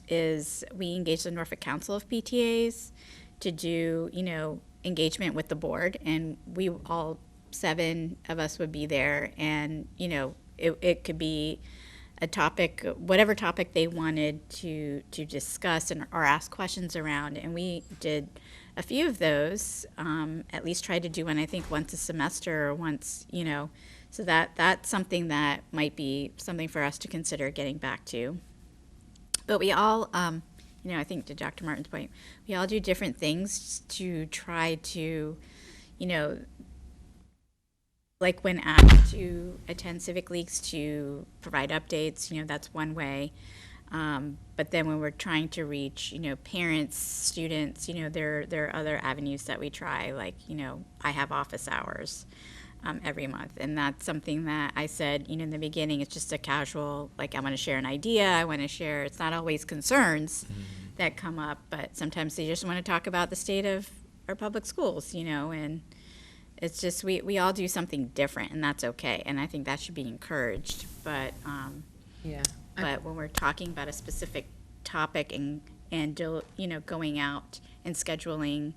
is we engaged the Norfolk Council of PTAs to do, engagement with the board, and we all 7 of us would be there, and, it could be a topic, whatever topic they wanted to discuss or ask questions around, and we did a few of those, at least tried to do one, I think, once a semester or once, so that's something that might be something for us to consider getting back to. But we all, I think to Dr. Martin's point, we all do different things to try to, like when asked to attend civic leagues to provide updates, that's one way. But then when we're trying to reach, parents, students, there are other avenues that we try, like, I have office hours every month. And that's something that I said, in the beginning, it's just a casual, like, I want to share an idea, I want to share, it's not always concerns that come up, but sometimes they just want to talk about the state of our public schools, and it's just, we all do something different, and that's okay. And I think that should be encouraged. But, but when we're talking about a specific topic and going out and scheduling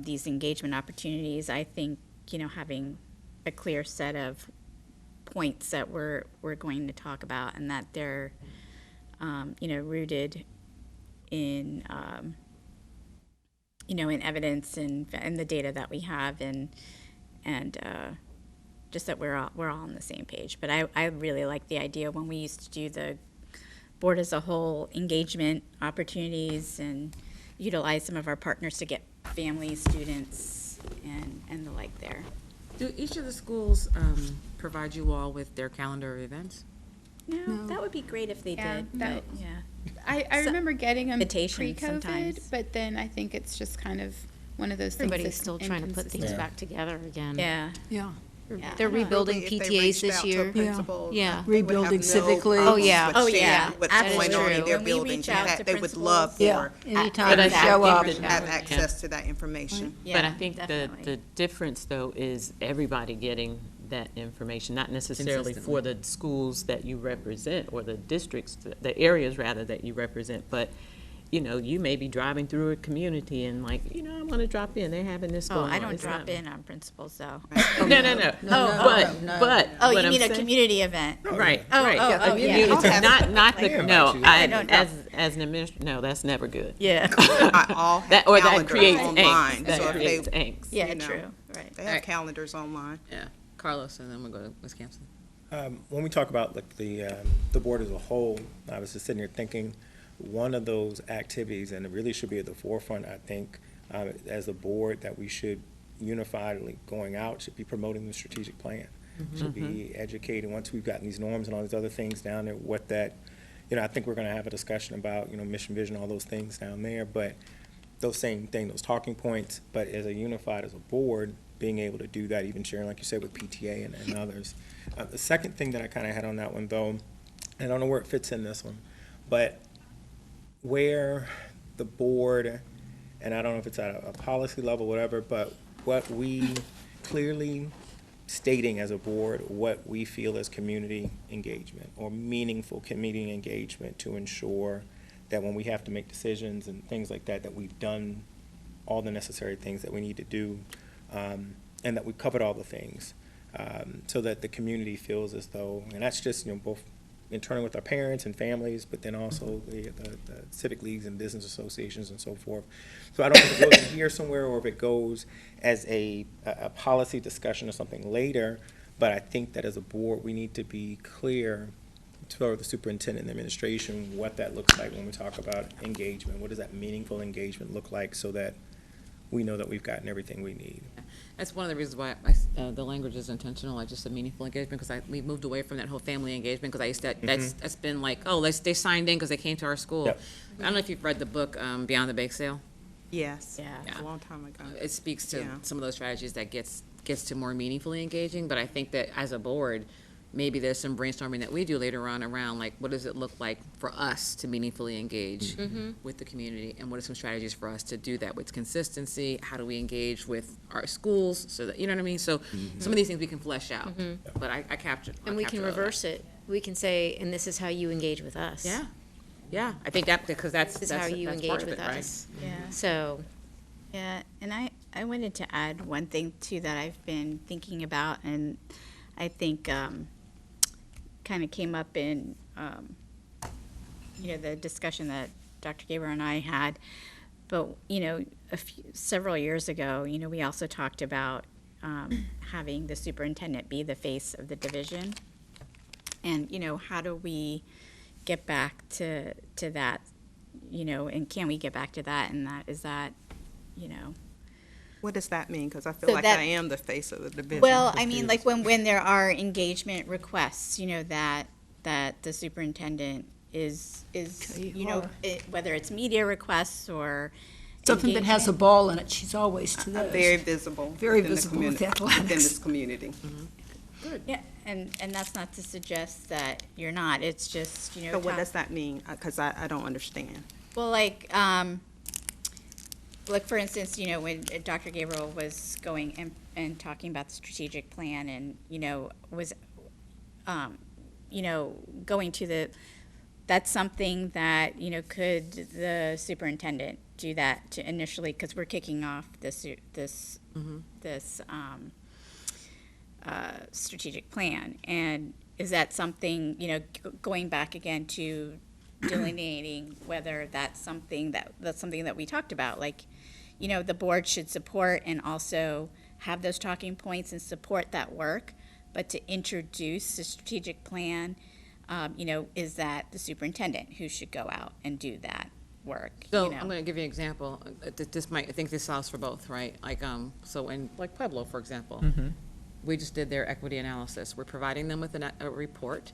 these engagement opportunities, I think, having a clear set of points that we're going to talk about, and that they're, rooted in, in evidence and the data that we have, and just that we're all on the same page. But I really like the idea when we used to do the board as a whole engagement opportunities and utilize some of our partners to get families, students, and the like there. Do each of the schools provide you all with their calendar of events? No, that would be great if they did. But I remember getting them Invitations pre-COVID, sometimes. but then I think it's just kind of one of those things. Everybody's that's still trying to put things Yeah. back together again. Yeah. Yeah. Yeah. They're rebuilding If they PTAs reached this out to year. principals, Yeah. they would have Rebuilding no civic leagues. problem Oh, yeah. with Oh, sharing yeah. What's That is going on in true. their When we buildings, reach and out that to they would love Yeah, for anytime But I you think show up. that- have access to that information. Yeah, But I think definitely. the difference, though, is everybody getting that information, not necessarily for the schools that you represent, or the districts, the areas, rather, that you represent, but, you may be driving through a community and like, I want to drop in, they're having this Oh, going on. I don't It's drop not- in on principals, though. No, but. Oh, what you I'm mean a saying- community event? Right, Oh, right. oh, A oh, yeah. community, not the, Yeah, no, invite you. I don't drop- as an administrator, no, that's never good. Yeah. All have That, or that calendars creates online, angst, that so if creates they, angst. Yeah, You know. true, right. they have calendars online. Yeah. Carlos, and then we'll go to Ms. Campson. When we talk about like the board as a whole, I was just sitting here thinking, one of those activities, and it really should be at the forefront, I think, as a board, that we should unifiedly going out, should be promoting the strategic plan. Should be educating, once we've gotten these norms and all these other things down there, what that, I think we're gonna have a discussion about, mission, vision, all those things down there, but those same thing, those talking points, but as a unified, as a board, being able to do that, even sharing, like you said, with PTA and others. The second thing that I kind of had on that one, though, and I don't know where it fits in this one, but where the board, and I don't know if it's at a policy level, whatever, but what we clearly stating as a board, what we feel is community engagement or meaningful community engagement to ensure that when we have to make decisions and things like that, that we've done all the necessary things that we need to do, and that we've covered all the things, so that the community feels as though, and that's just, both internally with our parents and families, but then also the civic leagues and business associations and so forth. So I don't know if it goes in here somewhere or if it goes as a policy discussion or something later, but I think that as a board, we need to be clear to the superintendent and administration what that looks like when we talk about engagement. What does that meaningful engagement look like, so that we know that we've gotten everything we need? That's one of the reasons why the language is intentional, like just a meaningful engagement, because we moved away from that whole family engagement, because I used to, that's been like, oh, they signed in because they came to our school. Yep. I don't know if you've read the book, Beyond the Bake Sale. Yes, Yeah. a long time ago. It speaks to Yeah. some of those strategies that gets to more meaningfully engaging, but I think that as a board, maybe there's some brainstorming that we do later on around, like, what does it look like for us to meaningfully engage with the community, and what are some strategies for us to do that with consistency? How do we engage with our schools, so that, you know what I mean? So some of these things we can flesh out, but I captured. And we can reverse it. We can say, and this is how you engage with us. Yeah, yeah, I think that, because that's This is how you that's engage part of with it, right? us. Yeah. So, Yeah, and I wanted to add one thing too that I've been thinking about, and I think kind of came up in the discussion that Dr. Gaber and I had. But several years ago, we also talked about having the superintendent be the face of the division, and how do we get back to that, and can we get back to that, and that is that. What does that mean? Because I feel So like that- I am the face of the division. Well, I mean, like when there are engagement requests, that the superintendent is whether it's media requests or Something that has a engagement. ball in it, she's always to I'm those. very visible. Very within the visible with community- athletics. Within this community. Yeah, and that's not to suggest that you're not. It's just So what does that mean? Because I don't understand. Well, like for instance, when Dr. Gabriel was going and talking about the strategic plan, and was going to that's something that could the superintendent do that to initially, because we're kicking off this strategic plan, and is that something going back again to delineating whether that's something that we talked about, like the board should support and also have those talking points and support that work, but to introduce the strategic plan, is that the superintendent who should go out and do that work? So I'm going to give you an example. I think this solves for both, right? Like, so in like Pueblo, for example, we just did their equity analysis. We're providing them with a report,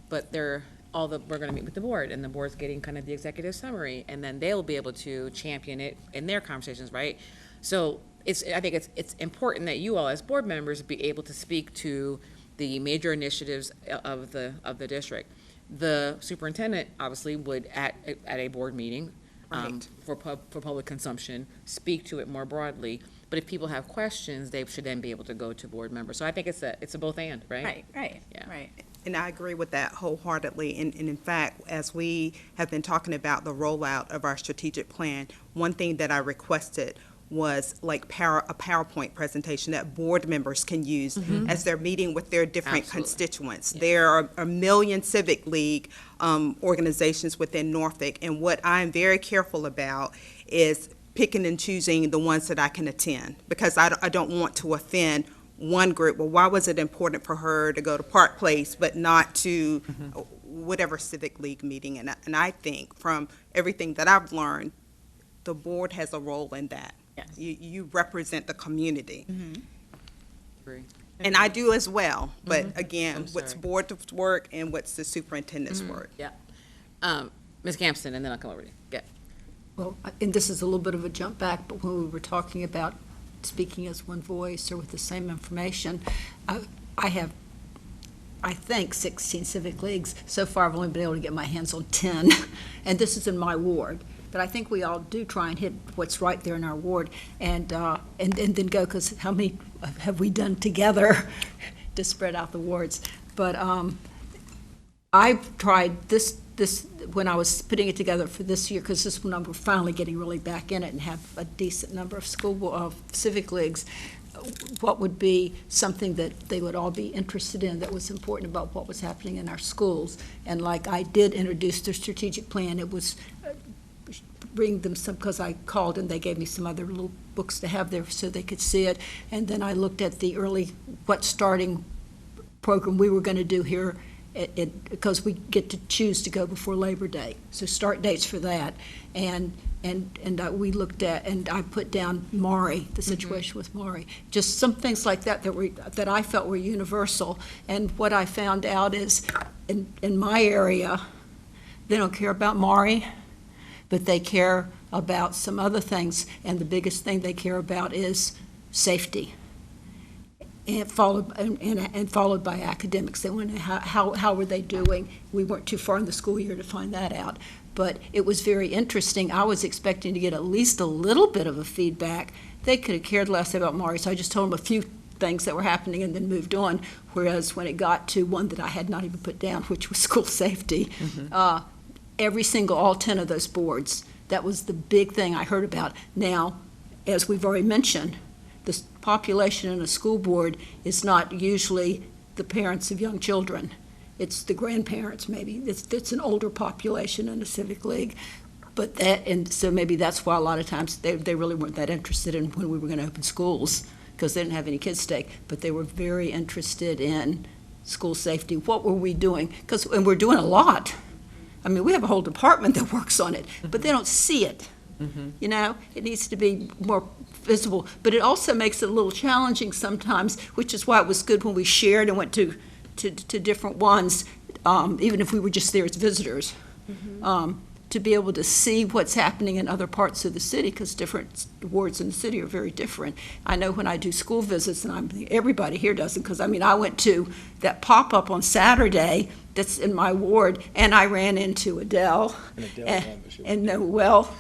but we're going to meet with the board, and the board's getting kind of the executive summary, and then they'll be able to champion it in their conversations, right? So I think it's important that you all as board members be able to speak to the major initiatives of the district. The superintendent obviously would at a board meeting for public consumption speak to it more broadly. But if people have questions, they should then be able to go to board members. So I think it's a both and, right? Right. Yeah. Right. And I agree with that wholeheartedly. And in fact, as we have been talking about the rollout of our strategic plan, one thing that I requested was like a PowerPoint presentation that board members can use as they're meeting with their different Absolutely. constituents. Yeah. There are a million Civic League organizations within Norfolk, and what I'm very careful about is picking and choosing the ones that I can attend, because I don't want to offend one group. Well, why was it important for her to go to Park Place but not to whatever Civic League meeting? And I think from everything that I've learned, the board has a role in that. Yes. You represent the community. Agree. And I do as well, but again, I'm what's sorry. board's work and what's the superintendent's work. Yeah. Ms. Campson, and then I'll come over to you. Yeah. Well, and this is a little bit of a jump back, but when we were talking about speaking as one voice or with the same information, I have, I think, 16 civic leagues. So far, I've only been able to get my hands on 10, and this is in my ward. But I think we all do try and hit what's right there in our ward, and then go, because how many have we done together to spread out the wards? But I've tried this when I was putting it together for this year, because this is when we're finally getting really back in it and have a decent number of civic leagues. What would be something that they would all be interested in that was important about what was happening in our schools? And like I did introduce their strategic plan, it was bring them some, because I called and they gave me some other little books to have there so they could see it. And then I looked at the early, what starting program we were going to do here, because we get to choose to go before Labor Day. So start dates for that. And we looked at, and I put down Maury, the situation with Maury. Just some things like that that I felt were universal. And what I found out is, in my area, they don't care about Maury, but they care about some other things, and the biggest thing they care about is safety. and followed by academics. They want to know how were they doing. We weren't too far in the school year to find that out. But it was very interesting. I was expecting to get at least a little bit of a feedback. They could have cared less about Maury, so I just told them a few things that were happening and then moved on. Whereas when it got to one that I had not even put down, which was school safety, all 10 of those boards, that was the big thing I heard about. Now, as we've already mentioned, the population in a school board is not usually the parents of young children. It's the grandparents, maybe. It's an older population in a civic league. And so maybe that's why a lot of times they really weren't that interested in when we were going to open schools, because they didn't have any kids stake, but they were very interested in school safety. What were we doing? And we're doing a lot. I mean, we have a whole department that works on it, but they don't see it. You know, it needs to be more visible, but it also makes it a little challenging sometimes, which is why it was good when we shared and went to different ones, even if we were just there as visitors, to be able to see what's happening in other parts of the city, because different wards in the city are very different. I know when I do school visits, and everybody here doesn't, because I mean, I went to that pop-up on Saturday that's in my ward, and I ran into Adele and Noel.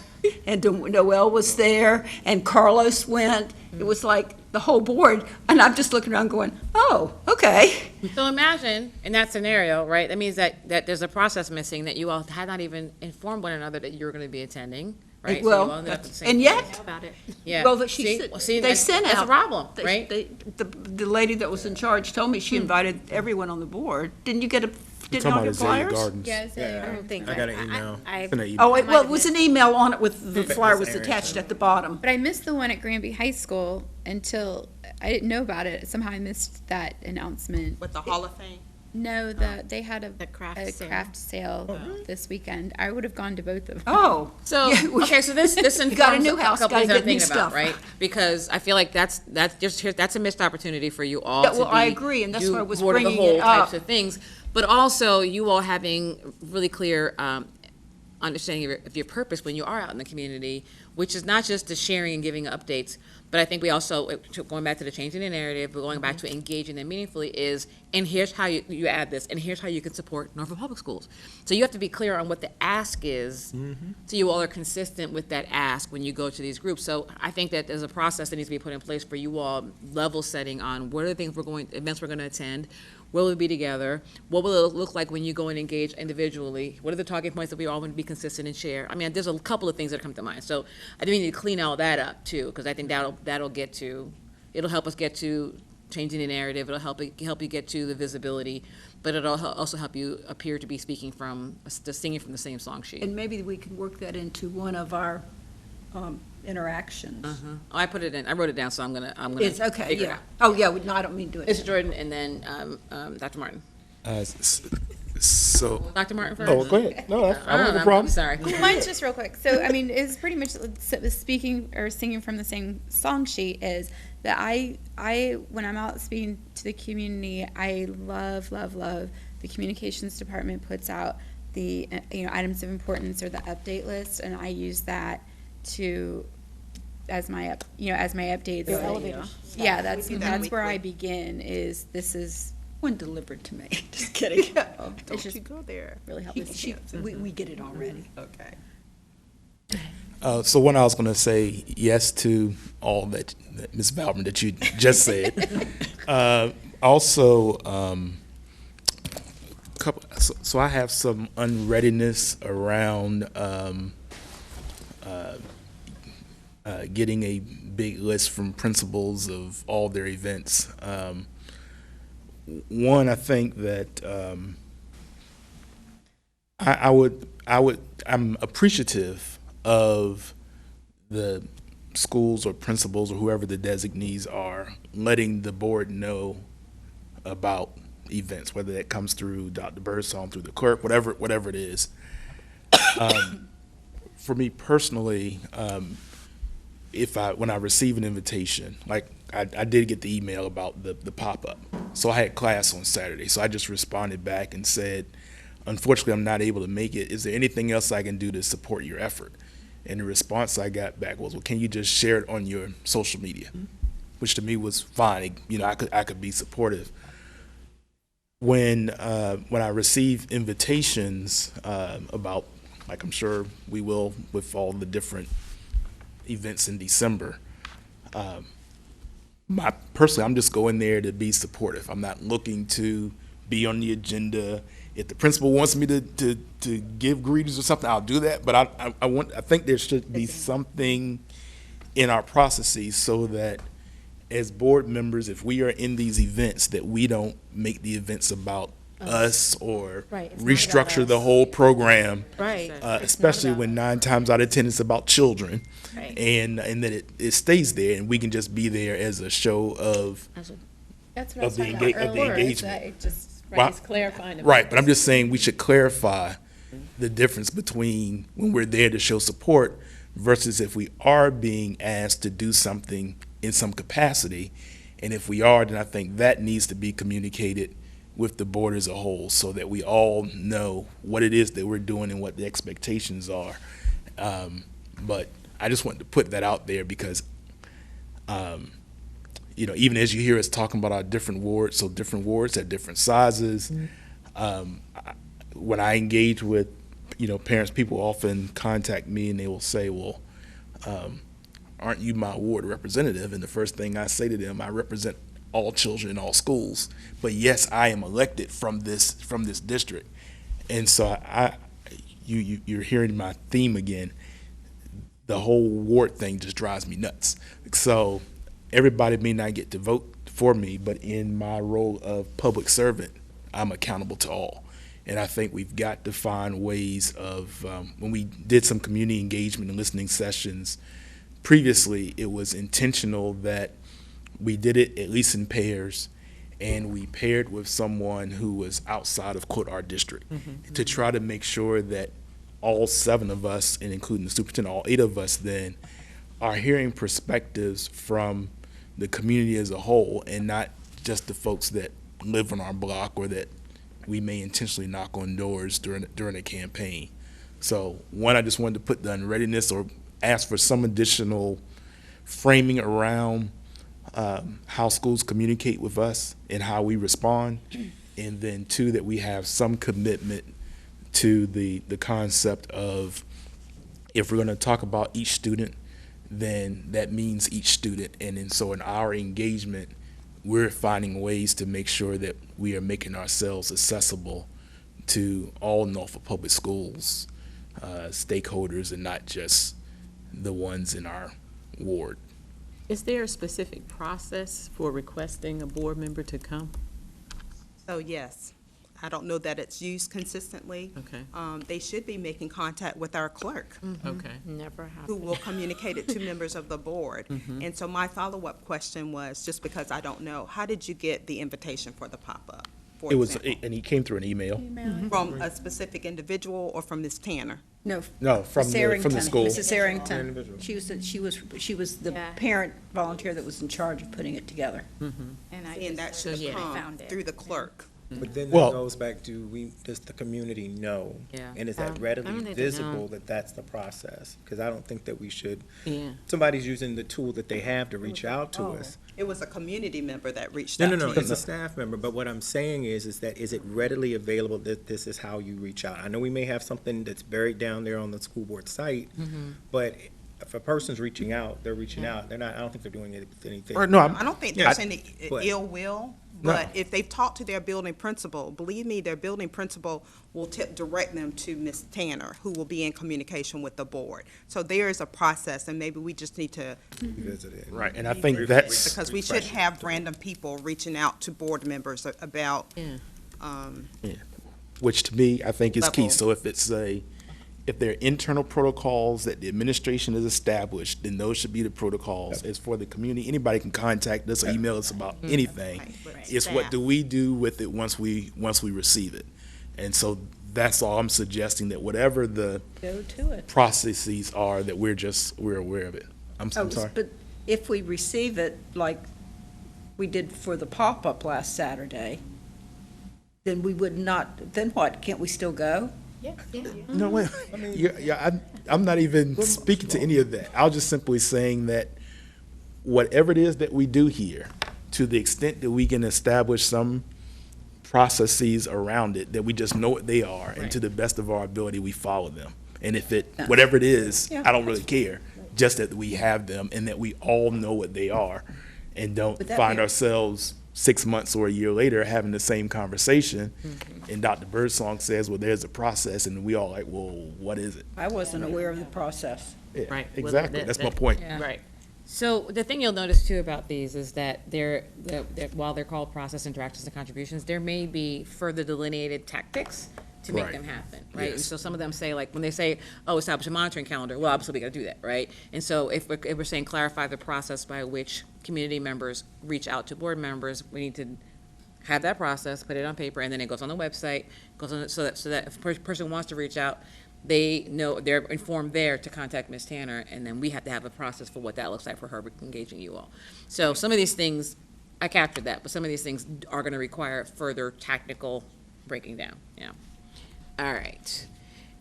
And Noel was there, and Carlos went. It was like the whole board, and I'm just looking around going, oh, okay. So imagine, in that scenario, right, that means that there's a process missing, that you all had not even informed one another that you were going to be attending, right? Well, so you all ended up at the same and place. yet, About it. Yeah. well, they sent out. That's a problem, right? The lady that was in charge told me she invited everyone on the board. Didn't you get a? Didn't all Talking get about Azalea flyers? Gardens. Yes, I don't think I got an email. I Send an email. Oh, I well, it was an email on it with the flyer was Aaron attached sent at the bottom. But I missed the one at Granby High School until I didn't know about it. Somehow I missed that announcement. With the Hall of Fame? No, they had a craft sale this weekend. I would have gone to both of them. Oh, So, Yeah, we- okay, so this informs You got a new house, couple gotta things I'm get new thinking about, stuff. right? Because I feel like that's a missed opportunity for you all Yeah, to well, I be- agree, and that's do why I was board of the bringing whole it types up. of things. But also, you all having really clear understanding of your purpose when you are out in the community, which is not just the sharing and giving updates, but I think we also, going back to the changing the narrative, but going back to engaging them meaningfully is, and here's how you add this, and here's how you can support Norfolk Public Schools. So you have to be clear on what the ask is, so you all are consistent with that ask when you go to these groups. So I think that there's a process that needs to be put in place for you all, level setting on what are the things events we're going to attend, where will we be together, what will it look like when you go and engage individually, what are the talking points that we all want to be consistent and share. I mean, there's a couple of things that come to mind. So I think we need to clean all that up too, because I think it'll help us get to changing the narrative, it'll help you get to the visibility, but it'll also help you appear to be singing from the same song sheet. and maybe we can work that into one of our interactions. I put it in, I wrote it down, so I'm gonna It's okay, figure it yeah. out. Oh, yeah, no, I don't mean to do It's it. Jordan and then Dr. Martin. So, Dr. Martin first? oh, go ahead. No, I don't have a I'm problem. sorry. Mine's just real quick. So, I mean, it's pretty much speaking or singing from the same song sheet is that I when I'm out speaking to the community, I love the communications department puts out the items of importance or the update list, and I use that as my updates. Yeah, that's where I begin. This is One delivered to me, just kidding. it's just go there. really helpful. We get it already. Okay. So one, I was going to say yes to all that Ms. Bauman, that you just said. Also, so I have some unreadiness around getting a big list from principals of all their events. One, I think that I'm appreciative of the schools or principals or whoever the designees are letting the board know about events, whether that comes through Dr. Birdsong, through the clerk, whatever it is. For me personally, when I receive an invitation, like I did get the email about the pop-up. So I had class on Saturday, so I just responded back and said, unfortunately, I'm not able to make it. Is there anything else I can do to support your effort? And the response I got back was, well, can you just share it on your social media? And I said, okay. And then I responded back and said, unfortunately, I'm not able to make it. Is there anything else I can do to support your effort? And the response I got back was, well, can you just share it on your social media? And the response I got back was, well, can you just share it on your social media? which to me was fine. You know, I could be supportive. When I receive invitations about, like I'm sure we will with all the different events in December, personally, I'm just going there to be supportive. I'm not looking to be on the agenda. If the principal wants me to give greetings or something, I'll do that. But I think there should be something in our processes so that as board members, if we are in these events, that we don't make the events about us or Right, it's not restructure about the us. whole program. Right. Especially when 9 times out of 10 it's about children. Right. And that it stays there and we can just be there as a show of That's what I was the talking about of the earlier. is engagement. that it just Right. It's clarifying. Right, but I'm just saying we should clarify the difference between when we're there to show support versus if we are being asked to do something in some capacity. And if we are, then I think that needs to be communicated with the board as a whole so that we all know what it is that we're doing and what the expectations are. But I just wanted to put that out there because, you know, even as you hear us talking about our different wards, so different wards have different sizes. When I engage with, you know, parents, people often contact me and they will say, well, aren't you my ward representative? And the first thing I say to them, I represent all children in all schools, but yes, I am elected from this district. And so you're hearing my theme again. The whole ward thing just drives me nuts. So everybody may not get to vote for me, but in my role of public servant, I'm accountable to all. And I think we've got to find ways of, when we did some community engagement and listening sessions previously, it was intentional that we did it at least in pairs, and we paired with someone who was outside of, quote, our district, to try to make sure that all 7 of us, and including the superintendent, all 8 of us then, are hearing perspectives from the community as a whole and not just the folks that live on our block or that we may intentionally knock on doors during a campaign. So one, I just wanted to put the unreadiness or ask for some additional framing around how schools communicate with us and how we respond. And then 2, that we have some commitment to the concept of if we're going to talk about each student, then that means each student. And then so in our engagement, we're finding ways to make sure that we are making ourselves accessible to all Norfolk Public Schools stakeholders and not just the ones in our ward. Is there a specific process for requesting a board member to come? So yes, I don't know that it's used consistently. Okay. They should be making contact with our clerk, Okay. Never who happened. will communicate it to members of the board. And so my follow-up question was, just because I don't know, how did you get the invitation for the pop-up, for It was, example? and he came through an email. From a specific individual or from Ms. Tanner? No. No, from Miss the Arrington, school. Mrs. Arrington. Individual. She was the Yeah. parent volunteer that was in charge of putting it together. And I And that just should yeah. come found it. through the clerk. But then Well- that goes back to, does the community know? Yeah. And is I that don't readily think they visible know. that that's the process? Because I don't think that we should, Yeah. somebody's using the tool that they have to reach out to us. It was a community member that reached No, out no, to no, you. it's a staff member, but what I'm saying is that is it readily available that this is how you reach out? I know we may have something that's buried down there on the school board site, but if a person's reaching out, they're reaching out. They're not, I don't think they're doing anything. Or no, I don't think there's Yeah, any but- ill will, but if they've talked to their building principal, believe me, their building principal will direct them to Ms. Tanner, who will be in communication with the board. So there is a process, and maybe we just need to, Visit it. Right, and I think that's, because we should have random people reaching out to board members about, Yeah. which to me, I think is key. Level. So if there are internal protocols that the administration has established, then those should be the protocols. As for the community, anybody can contact us or email us about anything. Right. It's what do we do with it once we receive it? And so that's all I'm suggesting, that whatever the Go to it. processes are, that we're aware of it. I'm Oh, sorry. but if we receive it, like we did for the pop-up last Saturday, then we would not, then what? Can't we still go? No, wait. I'm not even speaking to any of that. I was just simply saying that whatever it is that we do here, to the extent that we can establish some processes around it, that we just know what they are, and to the best of our ability, we follow them. And if it, whatever it is, I don't really care, just that we have them and that we all know what they are, and don't find ourselves 6 months or a year later having the same conversation. And Dr. Birdsong says, well, there's a process, and we all like, well, what is it? I wasn't aware of the process. Yeah, Right. Well, exactly. That's my point. Right. So the thing you'll notice too about these is that while they're called process interactions and contributions, there may be further delineated tactics to make Right. them happen, right? And Yes. so some of them say, like, when they say, oh, establish a monitoring calendar, well, obviously we gotta do that, right? And so if we're saying clarify the process by which community members reach out to board members, we need to have that process, put it on paper, and then it goes on the website, goes on, so that if a person wants to reach out, they know, they're informed there to contact Ms. Tanner, and then we have to have a process for what that looks like for her engaging you all. So some of these things, I captured that, but some of these things are gonna require further tactical breaking down, yeah. All right,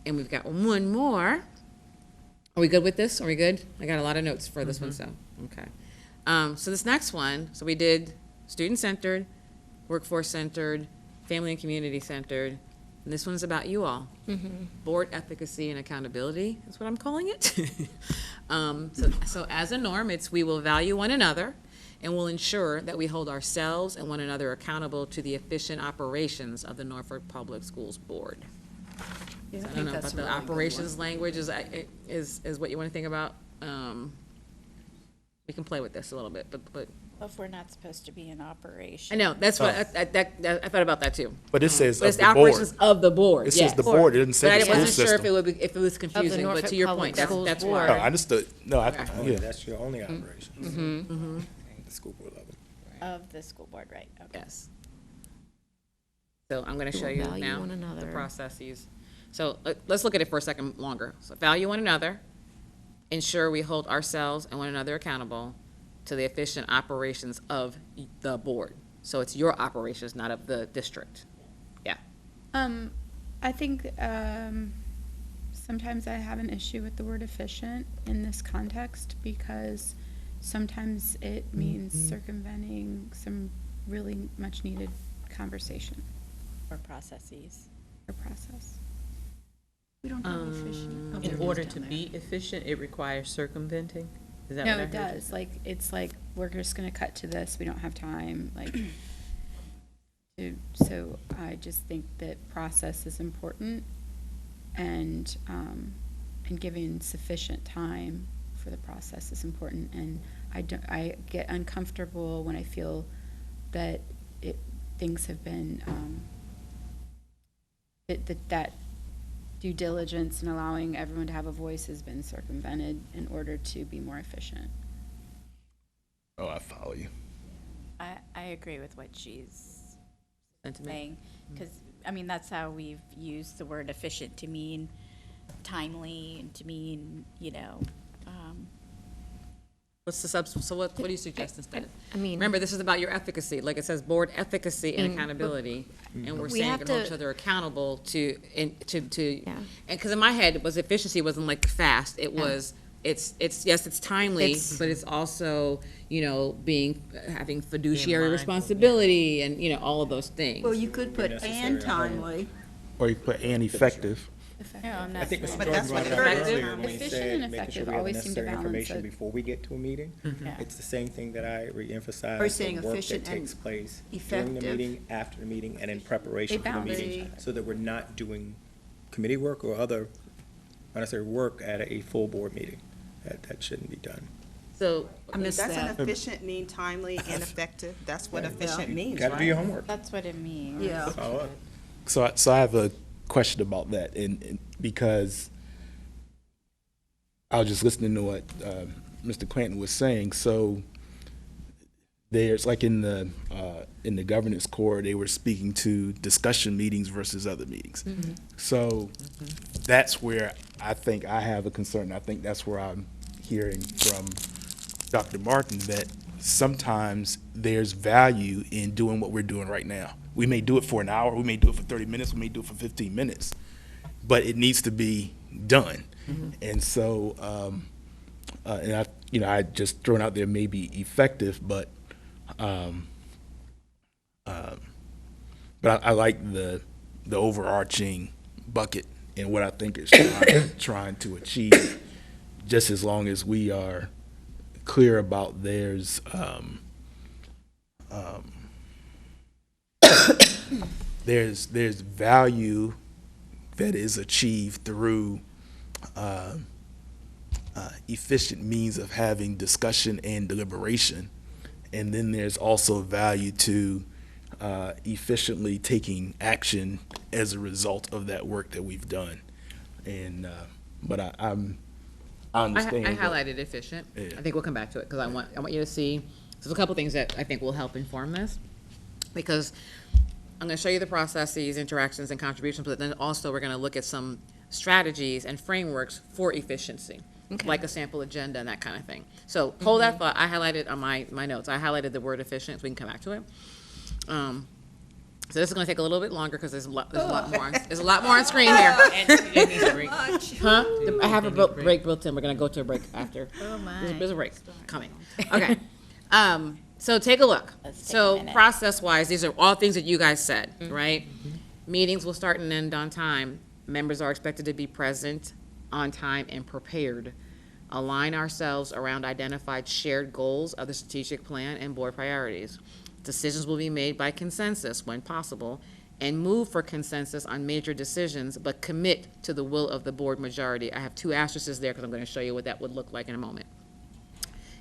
and we've got one more. Are we good with this? Are we good? I got a lot of notes for this one, so, okay. So this next one, so we did student-centered, workforce-centered, family and community-centered, and this one's about you all. Board efficacy and accountability is what I'm calling it. So as a norm, it's we will value one another and will ensure that we hold ourselves and one another accountable to the efficient operations of the Norfolk Public Schools Board. Yeah, I don't know, but the operations language is what you want to think about. We can play with this a little bit, but If we're not supposed to be in operation. I know, that's what, I thought about that too. But it says But of it's the the operations board. of the board, It yes. says the board, it didn't But say the I school wasn't sure if system. if it was confusing, but Norfolk to your Public point, Schools that's Board. No, why. I understood. No, I, Oh, yeah. that's your only operations. The school board level. Of the school board, right, okay. Yes. So I'm gonna show will you value now one the another. processes. So let's look at it for a second longer. So value one another, ensure we hold ourselves and one another accountable to the efficient operations of the board. So it's your operations, not of the district. Yeah. I think sometimes I have an issue with the word efficient in this context because sometimes it means circumventing some really much needed conversation Or processes. or process. We don't have efficient. In order to be efficient, it requires circumventing? Is that No, what I it heard you does. say? Like, it's like, we're just gonna cut to this, we don't have time, like. So I just think that process is important and giving sufficient time for the process is important. And I get uncomfortable when I feel that things have been, that due diligence and allowing everyone to have a voice has been circumvented in order to be more efficient. Oh, I follow you. I agree with what she's Sentiment. saying, because, I mean, that's how we've used the word efficient to mean timely and to mean, What's the so what do you suggest instead? I mean. Remember, this is about your efficacy, like it says, board efficacy and accountability, and we're We saying have we can hold to- each other accountable to, and Yeah. because in my head, it was efficiency wasn't like fast, it was, it's, yes, it's timely, It's- but it's also, having fiduciary mindful, yeah. responsibility and, all of those things. Well, you could put necessary, "and timely." Or you put "and effective." No, I'm I not. think Mr. saying- But Jordan that's brought what it up effective- earlier when he efficient said and making sure effective we have the always seem to necessary balance information it. before we get to a meeting. Yeah. It's the same thing that I reemphasize. Are you saying the work that efficient and takes place during the effective? meeting, after the meeting, and in preparation They for the meeting, balance. so that we're not doing committee work or other unnecessary work at a full board meeting. That shouldn't be done. So, I missed Doesn't that. efficient mean timely and effective? That's what efficient means, Got to do your right? homework. That's what it means. Yeah. Follow up. So I have a question about that, and because I was just listening to what Mr. Clanton was saying. So there's like in the governance core, they were speaking to discussion meetings versus other meetings. So that's where I think I have a concern. I think that's where I'm hearing from Dr. Martin that sometimes there's value in doing what we're doing right now. We may do it for an hour, we may do it for 30 minutes, we may do it for 15 minutes, but it needs to be done. And so and I just thrown out there may be effective, but I like the overarching bucket and what I think it's trying to achieve, just as long as we are clear about there's value that is achieved through efficient means of having discussion and deliberation, and then there's also value to efficiently taking action as a result of that work that we've done. And but I understand. I highlighted efficient. Yeah. I think we'll come back to it because I want you to see. There's a couple things that I think will help inform this, because I'm going to show you the processes, interactions, and contributions, but then also we're going to look at some strategies and frameworks for efficiency, like a sample agenda and that kind of thing. So hold that thought. I highlighted on my notes. I highlighted the word efficient, so we can come back to it. So this is going to take a little bit longer because there's a lot more on screen here. Huh? I have a break built in. We're going to go to a break after. Oh my. There's a break coming. Okay. So take a look. So process-wise, these are all things that you guys said, right? Meetings will start and end on time. Members are expected to be present, on time, and prepared. Align ourselves around identified shared goals of the strategic plan and board priorities. Decisions will be made by consensus when possible, and move for consensus on major decisions, but commit to the will of the board majority. I have 2 asterisks there because I'm going to show you what that would look like in a moment.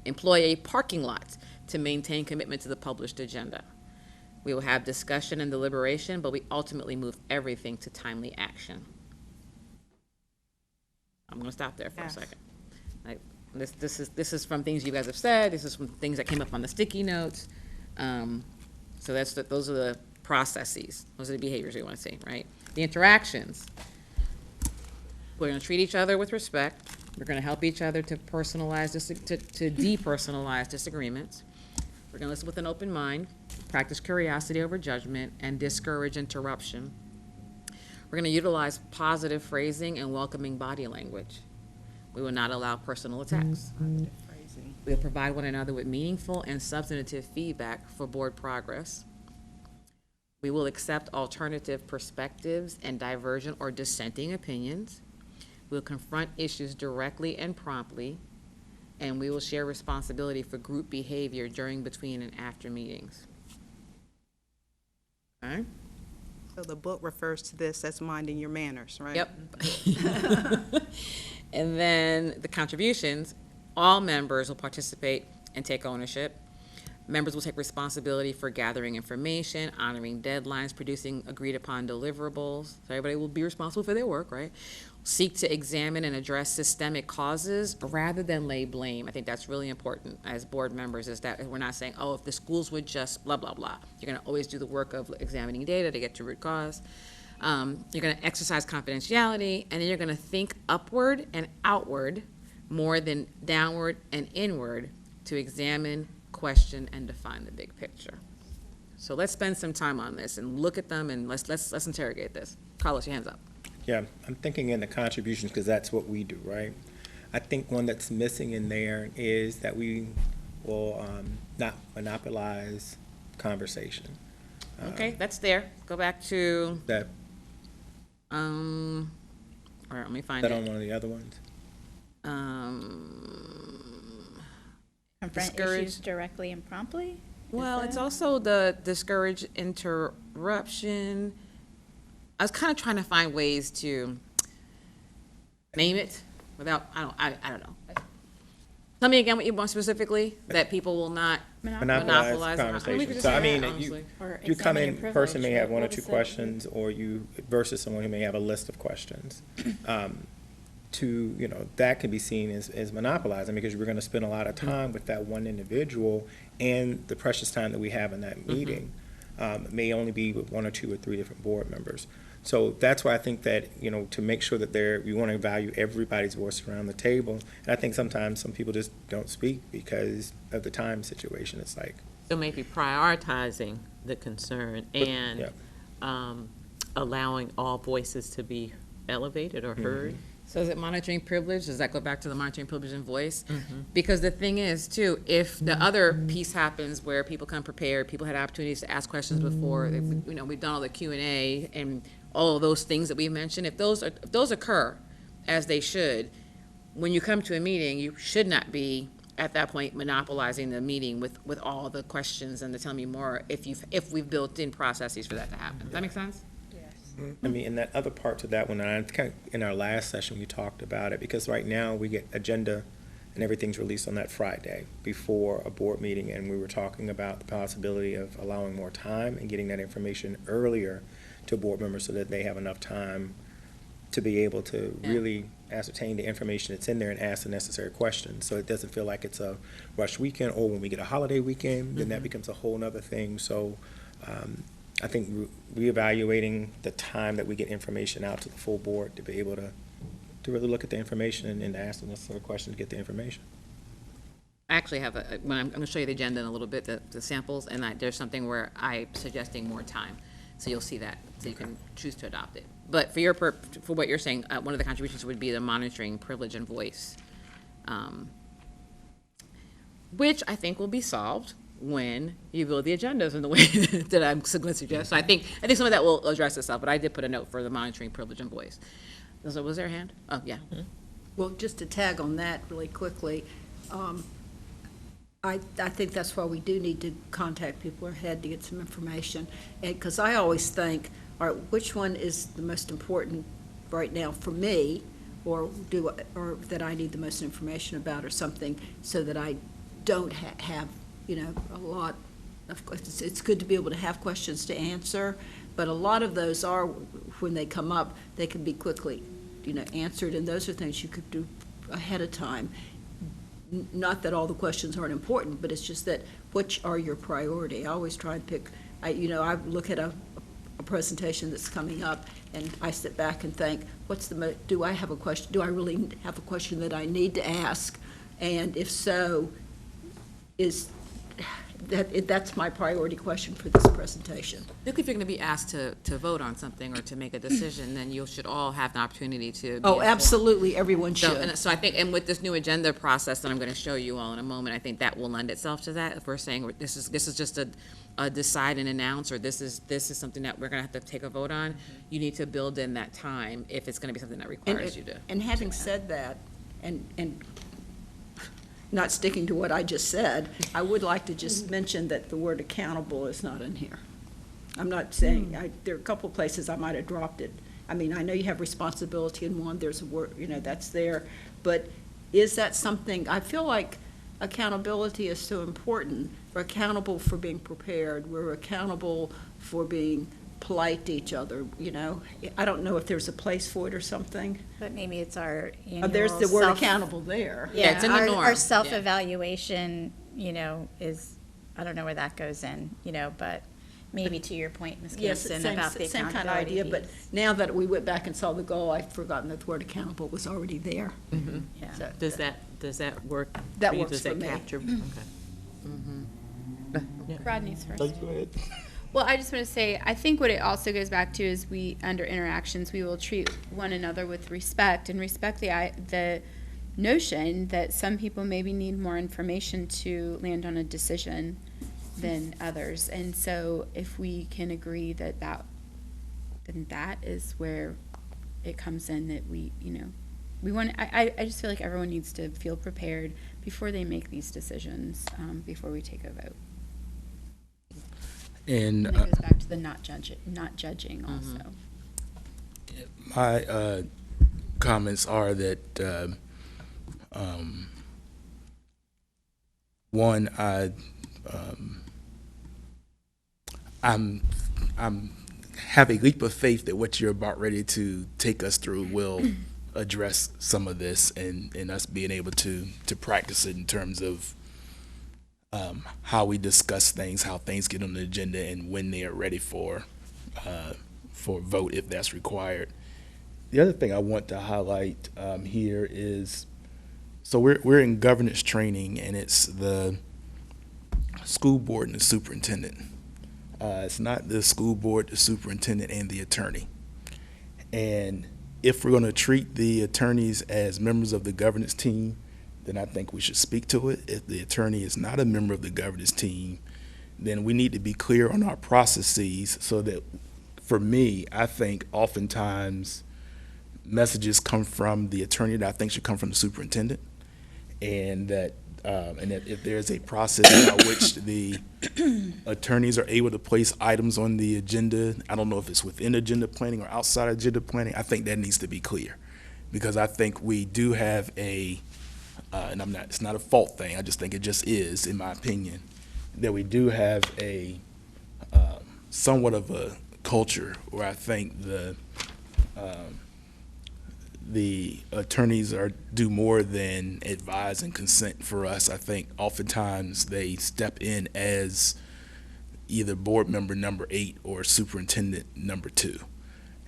Employ a parking lot to maintain commitment to the published agenda. We will have discussion and deliberation, but we ultimately move everything to timely action. I'm going to stop there for a second. This is from things you guys have said. This is from things that came up on the sticky notes. So those are the processes. Those are the behaviors we want to see, right? The interactions. We're going to treat each other with respect. We're going to help each other to depersonalize disagreements. We're going to listen with an open mind, practice curiosity over judgment, and discourage interruption. We're going to utilize positive phrasing and welcoming body language. We will not allow personal attacks. We'll provide one another with meaningful and substantive feedback for board progress. We will accept alternative perspectives and divergent or dissenting opinions. We'll confront issues directly and promptly, and we will share responsibility for group behavior during, between, and after meetings. Okay? So the book refers to this as minding your manners, right? Yep. And then the contributions, all members will participate and take ownership. Members will take responsibility for gathering information, honoring deadlines, producing agreed upon deliverables. So everybody will be responsible for their work, right? Seek to examine and address systemic causes rather than lay blame. I think that's really important as board members, is that we're not saying, oh, if the schools would just blah, blah, blah. You're going to always do the work of examining data to get to root cause. You're going to exercise confidentiality, and then you're going to think upward and outward more than downward and inward to examine, question, and define the big picture. So let's spend some time on this and look at them, and let's interrogate this. Carlos, your hands up. Yeah, I'm thinking in the contributions because that's what we do, right? I think one that's missing in there is that we will not monopolize conversation. Okay, that's there. Go back to, That, all right, let me find that it. on one of the other ones? Confront Discourage- issues directly and promptly? Well, Is it's that- also the discourage interruption. I was kind of trying to find ways to name it without, I don't know. Tell me again what you want specifically, that people will not Monopolize it. conversation. So I mean, honestly. you come in, person may have 1 or 2 questions, or you, versus someone who may have a list of questions. That can be seen as monopolizing, because we're gonna spend a lot of time with that one individual, and the precious time that we have in that meeting may only be with 1 or 2 or 3 different board members. So that's why I think that, to make sure that we want to value everybody's voice around the table. And I think sometimes some people just don't speak because of the time situation. It's like, So maybe prioritizing the concern and yeah. allowing all voices to be elevated or heard. So is it monitoring privilege? Does that go back to the monitoring privilege and voice? Because the thing is, too, if the other piece happens where people come prepared, people had opportunities to ask questions before, we've done all the Q&A and all of those things that we mentioned, if those occur as they should, when you come to a meeting, you should not be at that point monopolizing the meeting with all the questions and to tell me more if we've built in processes for that to happen. Does that make sense? I mean, and that other part to that one, and I kind of, in our last session, we talked about it, because right now we get agenda and everything's released on that Friday before a board meeting, and we were talking about the possibility of allowing more time and getting that information earlier to board members so that they have enough time to be able to really ascertain the information that's in there and ask the necessary questions. So it doesn't feel like it's a rush weekend, or when we get a holiday weekend, then that becomes a whole nother thing. So I think reevaluating the time that we get information out to the full board to be able to really look at the information and to ask the necessary questions to get the information. I actually have I'm going to show you the agenda in a little bit, the samples, and there's something where I'm suggesting more time. So you'll see that, so you can choose to adopt it. But for what you're saying, one of the contributions would be the monitoring privilege and voice, which I think will be solved when you build the agendas in the way that I'm going to suggest. So I think some of that will address itself, but I did put a note for the monitoring privilege and voice. So was there a hand? Oh, yeah. Well, just to tag on that really quickly, I think that's why we do need to contact people ahead to get some information. And because I always think, all right, which one is the most important right now for me, or that I need the most information about, or something, so that I don't have a lot of questions. It's good to be able to have questions to answer, but a lot of those are, when they come up, they can be quickly, answered, and those are things you could do ahead of time. Not that all the questions aren't important, but it's just that which are your priority. I always try and pick. I look at a presentation that's coming up, and I sit back and think, do I have a question? Do I really have a question that I need to ask? And if so, that's my priority question for this presentation. Look, if you're going to be asked to vote on something or to make a decision, then you should all have the opportunity to be informed. Absolutely, everyone should. So I think, and with this new agenda process that I'm going to show you all in a moment, I think that will lend itself to that. If we're saying this is just a decide and announce, or this is something that we're going to have to take a vote on, you need to build in that time if it's going to be something that requires you to. And having said that, and not sticking to what I just said, I would like to just mention that the word accountable is not in here. I'm not saying, there are a couple of places I might have dropped it. I mean, I know you have responsibility in one, there's a word, that's there, but is that something, I feel like accountability is so important. We're accountable for being prepared, we're accountable for being polite to each other, I don't know if there's a place for it or something. But maybe it's our annual There's the word accountable there. Yeah, it's in the norm. Our self-evaluation, is, I don't know where that goes in, but maybe to your point, Ms. Gibson, about the same kind of accountability idea, but now that we went back and saw the goal, I've forgotten that the word accountable was already there. Yeah. So, Does that work? That for you? works Does for that me. capture? Okay. Rodney's first. Go ahead. Well, I just want to say, I think what it also goes back to is under interactions, we will treat one another with respect, and respect the notion that some people maybe need more information to land on a decision than others. And so if we can agree then that is where it comes in, that we want, I just feel like everyone needs to feel prepared before they make these decisions, before we take a vote. And And that goes back to the not judging also. my comments are that, one, I'm have a leap of faith that what you're about ready to take us through will address some of this, and us being able to practice it in terms of how we discuss things, how things get on the agenda, and when they are ready for vote if that's required. The other thing I want to highlight here is, so we're in governance training, and it's the school board and the superintendent. It's not the school board, the superintendent, and the attorney. And if we're going to treat the attorneys as members of the governance team, then I think we should speak to it. If the attorney is not a member of the governance team, then we need to be clear on our processes so that, for me, I think oftentimes messages come from the attorney that I think should come from the superintendent, and that if there's a process by which the attorneys are able to place items on the agenda, I don't know if it's within agenda planning or outside agenda planning, I think that needs to be clear. Because I think we do have and it's not a fault thing, I just think it just is, in my opinion, that we do have a somewhat of a culture where I think the attorneys do more than advise and consent for us. I think oftentimes they step in as either board member number 8 or superintendent number 2.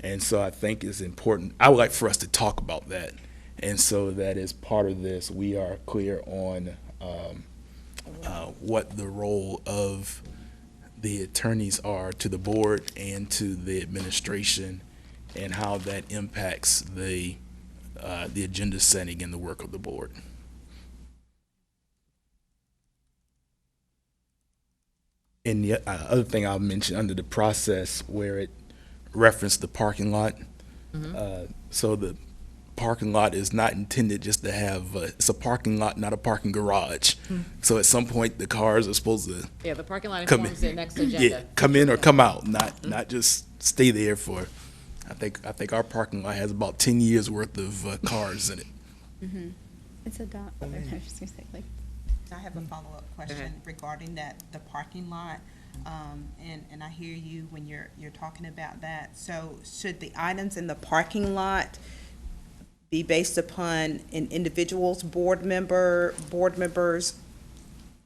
And so I think it's important. I would like for us to talk about that. And so that as part of this, we are clear on what the role of the attorneys are to the board and to the administration, and how that impacts the agenda setting and the work of the board. And the other thing I'll mention under the process where it referenced the parking lot. So the parking lot is not intended just to have, it's a parking lot, not a parking garage. So at some point, the cars are supposed to Yeah, the parking lot come informs in. the next agenda. Yeah, come in or come out, not just stay there for, I think our parking lot has about 10 years worth of cars in it. It's a dot. I was just gonna say, like, I have a follow-up question regarding the parking lot. And I hear you when you're talking about that. So should the items in the parking lot be based upon an individual's board members'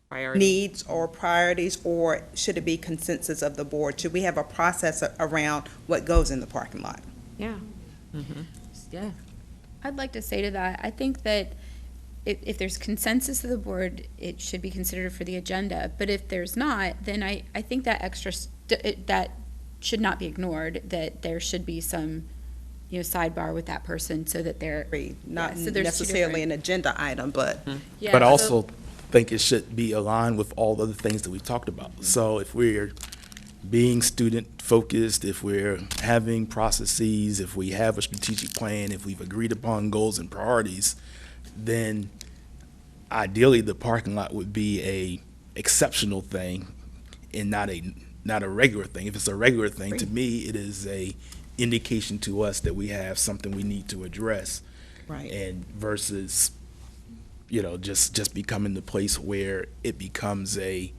Priority. needs or priorities, or should it be consensus of the board? Should we have a process around what goes in the parking lot? Yeah. Yeah. I'd like to say to that, I think that if there's consensus of the board, it should be considered for the agenda. But if there's not, then I think that that should not be ignored, that there should be some, sidebar with that person so that they're. Not so there's two necessarily an different- agenda item, but Yeah, But I so- also think it should be aligned with all the other things that we talked about. So if we're being student-focused, if we're having processes, if we have a strategic plan, if we've agreed upon goals and priorities, then ideally the parking lot would be a exceptional thing and not a regular thing. If it's a regular thing, to me, it is a indication to us that we have something we need to address. Right. And versus, just becoming the place where it becomes a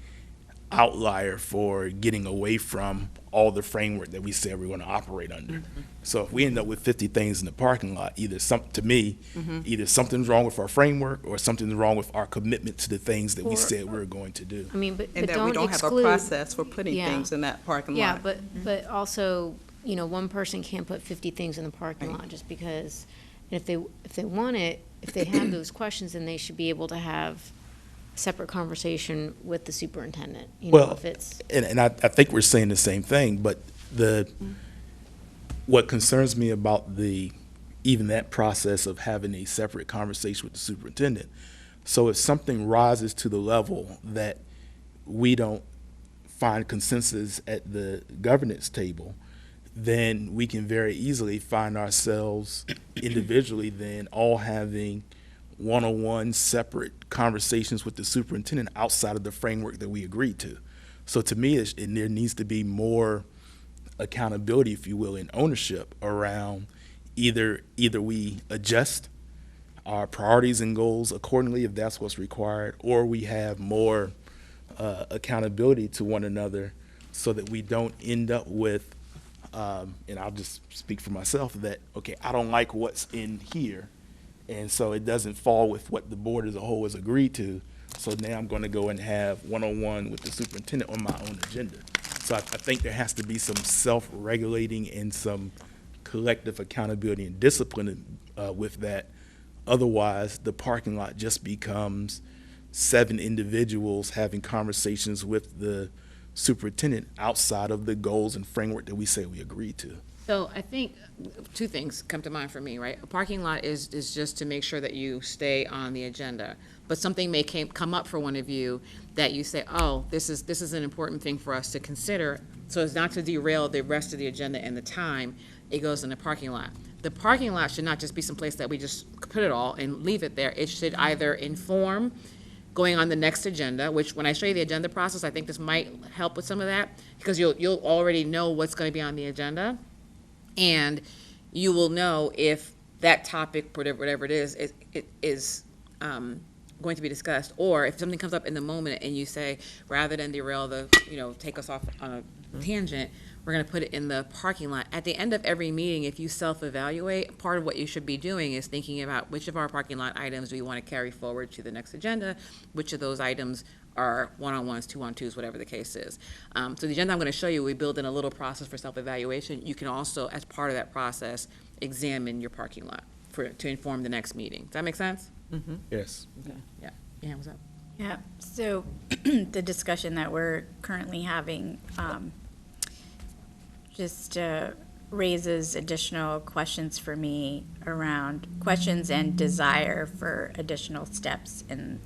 outlier for getting away from all the framework that we said we're going to operate under. So if we end up with 50 things in the parking lot, either something's wrong with our framework or something's wrong with our commitment to the things that we said we were going to do. I mean, but and that we don't have a process for putting things in that parking lot. Yeah, but also, one person can't put 50 things in the parking lot just because, if they want it, if they have those questions, then they should be able to have a separate conversation with the superintendent, if it's. And I think we're saying the same thing, but what concerns me about even that process of having a separate conversation with the superintendent, so if something rises to the level that we don't find consensus at the governance table, then we can very easily find ourselves individually then all having one-on-one separate conversations with the superintendent outside of the framework that we agreed to. So to me, there needs to be more accountability, if you will, and ownership around either we adjust our priorities and goals accordingly if that's what's required, or we have more accountability to one another so that we don't end up with, and I'll just speak for myself, that, okay, I don't like what's in here, and so it doesn't fall with what the board as a whole has agreed to, so now I'm going to go and have one-on-one with the superintendent on my own agenda. So I think there has to be some self-regulating and some collective accountability and discipline with that. Otherwise, the parking lot just becomes 7 individuals having conversations with the superintendent outside of the goals and framework that we say we agreed to. So I think two things come to mind for me, right? A parking lot is just to make sure that you stay on the agenda. But something may come up for one of you that you say, oh, this is an important thing for us to consider. So as not to derail the rest of the agenda and the time, it goes in the parking lot. The parking lot should not just be some place that we just put it all and leave it there. It should either inform going on the next agenda, which when I show you the agenda process, I think this might help with some of that, because you'll already know what's going to be on the agenda. And you will know if that topic, whatever it is going to be discussed, or if something comes up in the moment and you say, rather than derail take us off on a tangent, we're going to put it in the parking lot. At the end of every meeting, if you self-evaluate, part of what you should be doing is thinking about which of our parking lot items do we want to carry forward to the next agenda, which of those items are one-on-ones, two-on-twos, whatever the case is. So the agenda I'm going to show you, we build in a little process for self-evaluation. You can also, as part of that process, examine your parking lot to inform the next meeting. Does that make sense? Mm-hmm. Yes. Okay. Yeah. Yeah, what's up? Yeah, so the discussion that we're currently having just raises additional questions for me around questions and desire for additional steps in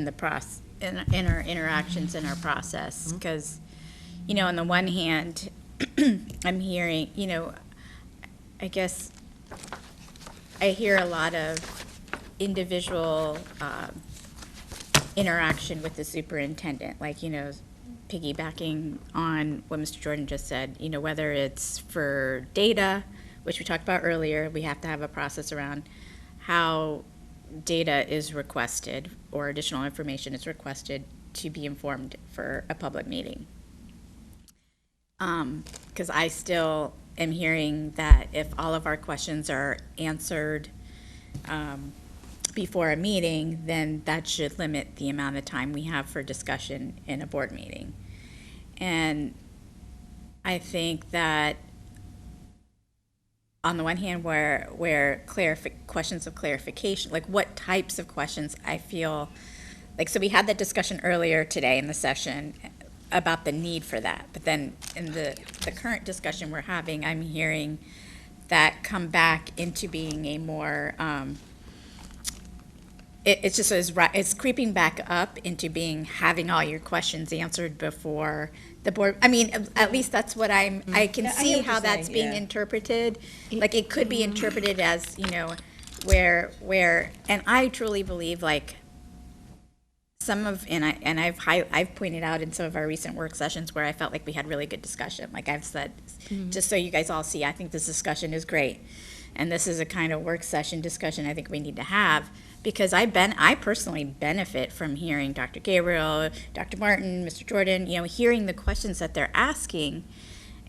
the process, in our interactions in our process. Because, on the one hand, I'm hearing, I guess I hear a lot of individual interaction with the superintendent, like, piggybacking on what Mr. Jordan just said, whether it's for data, which we talked about earlier, we have to have a process around how data is requested or additional information is requested to be informed for a public meeting. Because I still am hearing that if all of our questions are answered before a meeting, then that should limit the amount of time we have for discussion in a board meeting. And I think that on the one hand, where questions of clarification, like what types of questions, I feel like, so we had that discussion earlier today in the session about the need for that. But then in the current discussion we're having, I'm hearing that come back into being a more, it's creeping back up into having all your questions answered before the board. I mean, at least that's what I can see how that's being interpreted. Like, it could be interpreted as, where, and I truly believe, like, I've pointed out in some of our recent work sessions where I felt like we had really good discussion. Like I've said, just so you guys all see, I think this discussion is great. And this is a kind of work session discussion I think we need to have, because I personally benefit from hearing Dr. Gabriel, Dr. Martin, Mr. Jordan, hearing the questions that they're asking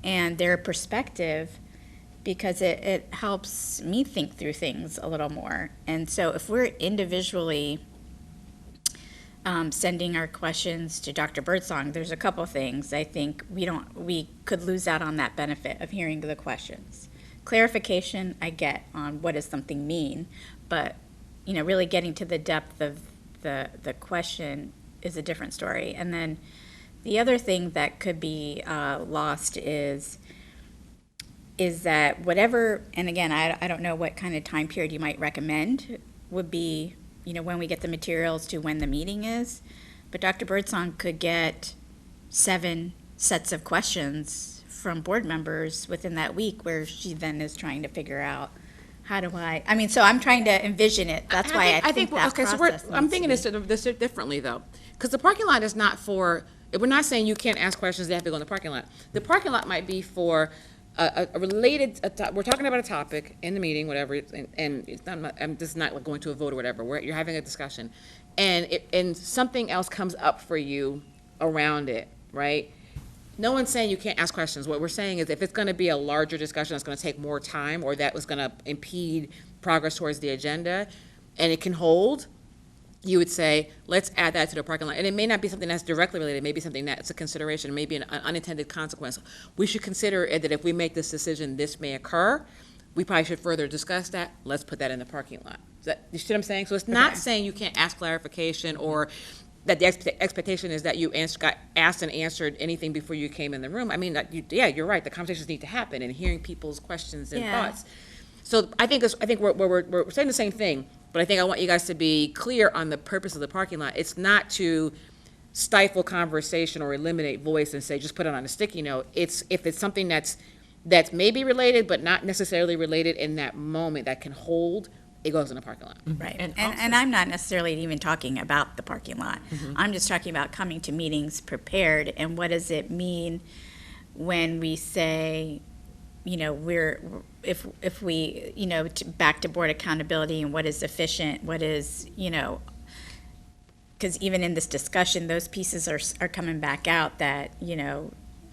and their perspective, because it helps me think through things a little more. And so if we're individually sending our questions to Dr. Birdsong, there's a couple things I think we could lose out on that benefit of hearing the questions. Clarification I get on what does something mean, but really getting to the depth of the question is a different story. And then the other thing that could be lost is that whatever, and again, I don't know what kind of time period you might recommend would be, when we get the materials to when the meeting is, but Dr. Birdsong could get 7 sets of questions from board members within that week, where she then is trying to figure out so I'm trying to envision it. That's why I think that process I'm thinking this differently, though, because the parking lot is not for, we're not saying you can't ask questions, they have to go in the parking lot. The parking lot might be for a related, we're talking about a topic in the meeting, whatever, and it's not, I'm just not going to a vote or whatever, you're having a discussion, and something else comes up for you around it, right? No one's saying you can't ask questions. What we're saying is if it's going to be a larger discussion that's going to take more time, or that was going to impede progress towards the agenda, and it can hold, you would say, let's add that to the parking lot. And it may not be something that's directly related, maybe something that's a consideration, maybe an unintended consequence. We should consider that if we make this decision, this may occur. We probably should further discuss that. Let's put that in the parking lot. You see what I'm saying? So it's not saying you can't ask clarification or that the expectation is that you got asked and answered anything before you came in the room. I mean, you're right. The conversations need to happen, and hearing people's questions and thoughts. So I think we're saying the same thing, but I think I want you guys to be clear on the purpose of the parking lot. It's not to stifle conversation or eliminate voice and say just put it on a sticky note. It's if it's something that's maybe related but not necessarily related in that moment that can hold, it goes in the parking lot. Right, and I'm not necessarily even talking about the parking lot. I'm just talking about coming to meetings prepared, and what does it mean when we say, you know, if we, you know, back to board accountability and what is efficient, what is, you know, because even in this discussion, those pieces are coming back out that, you know,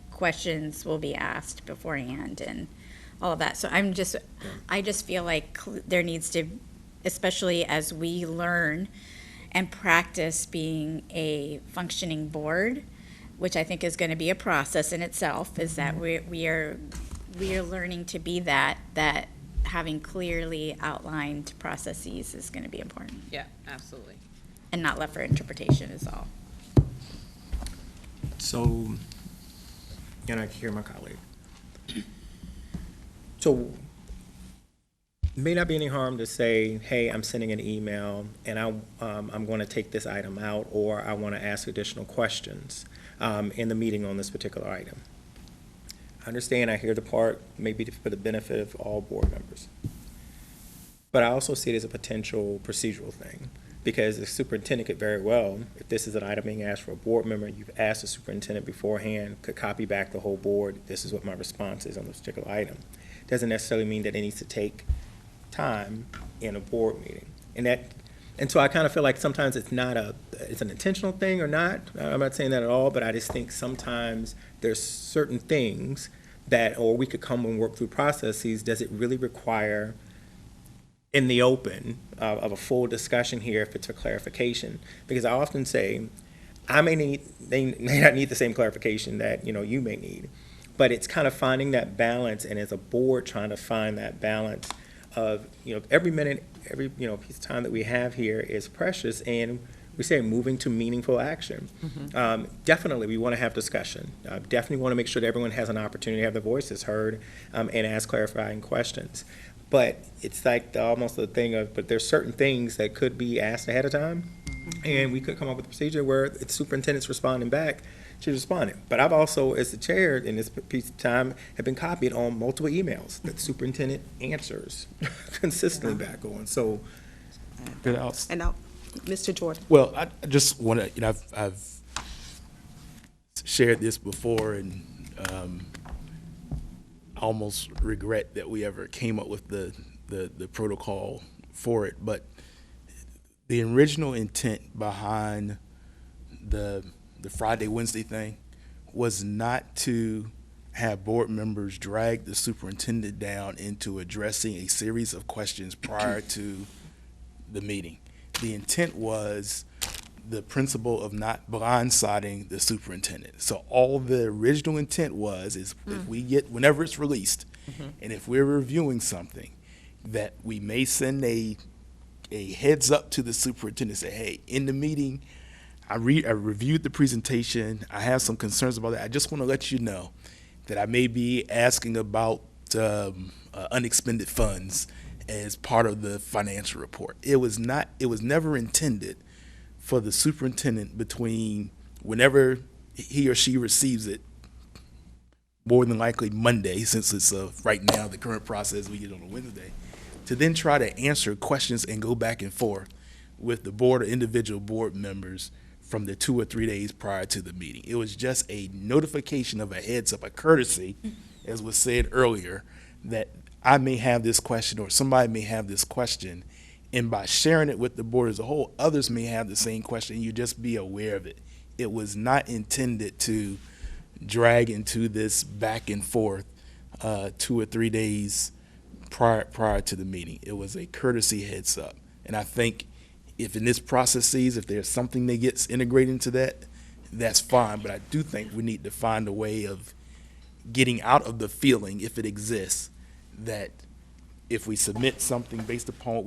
questions will be asked beforehand and all of that. So I just feel like there needs to, especially as we learn and practice being a functioning board, which I think is going to be a process in itself, is that we are learning to be that having clearly outlined processes is going to be important. Yeah, absolutely. And not left for interpretation is all. So, and I can hear my colleague. So, may not be any harm to say, hey, I'm sending an email and I'm going to take this item out, or I want to ask additional questions in the meeting on this particular item. I understand, I hear the part, maybe for the benefit of all board members. But I also see it as a potential procedural thing, because the superintendent could very well, if this is an item being asked for a board member, you've asked the superintendent beforehand, could copy back the whole board, this is what my response is on this particular item. Doesn't necessarily mean that it needs to take time in a board meeting. And so I kind of feel like sometimes it's an intentional thing or not. I'm not saying that at all, but I just think sometimes there's certain things that, or we could come and work through processes, does it really require in the open of a full discussion here if it's a clarification? Because I often say, they may not need the same clarification that, you know, you may need, but it's kind of finding that balance, and as a board trying to find that balance of, you know, every minute, every, you know, piece of time that we have here is precious, and we say moving to meaningful action. Definitely, we want to have discussion. Definitely want to make sure that everyone has an opportunity to have their voices heard and ask clarifying questions. But it's like almost the thing of, but there's certain things that could be asked ahead of time, and we could come up with a procedure where the superintendent's responding back, she's responding. But I've also, as the chair in this piece of time, have been copied on multiple emails that the superintendent answers consistently back on. So, Mr. Jordan. Well, I just want to, you know, I've shared this before, and I almost regret that we ever came up with the protocol for it. But the original intent behind the Friday, Wednesday thing was not to have board members drag the superintendent down into addressing a series of questions prior to the meeting. The intent was the principle of not blindsiding the superintendent. So all the original intent is if we get, whenever it's released, and if we're reviewing something, that we may send a heads up to the superintendent, say, hey, in the meeting, I reviewed the presentation, I have some concerns about that. I just want to let you know that I may be asking about unexpended funds as part of the financial report. It was never intended for the superintendent, between whenever he or she receives it, more than likely Monday, since it's right now the current process, we get it on a Wednesday, to then try to answer questions and go back and forth with the board or individual board members from the 2 or 3 days prior to the meeting. It was just a notification of a heads up, a courtesy, as was said earlier, that I may have this question or somebody may have this question, and by sharing it with the board as a whole, others may have the same question, and you just be aware of it. It was not intended to drag into this back and forth 2 or 3 days prior to the meeting. It was a courtesy heads up. And I think if in this processes, if there's something that gets integrated into that, that's fine. But I do think we need to find a way of getting out of the feeling, if it exists, that if we submit something based upon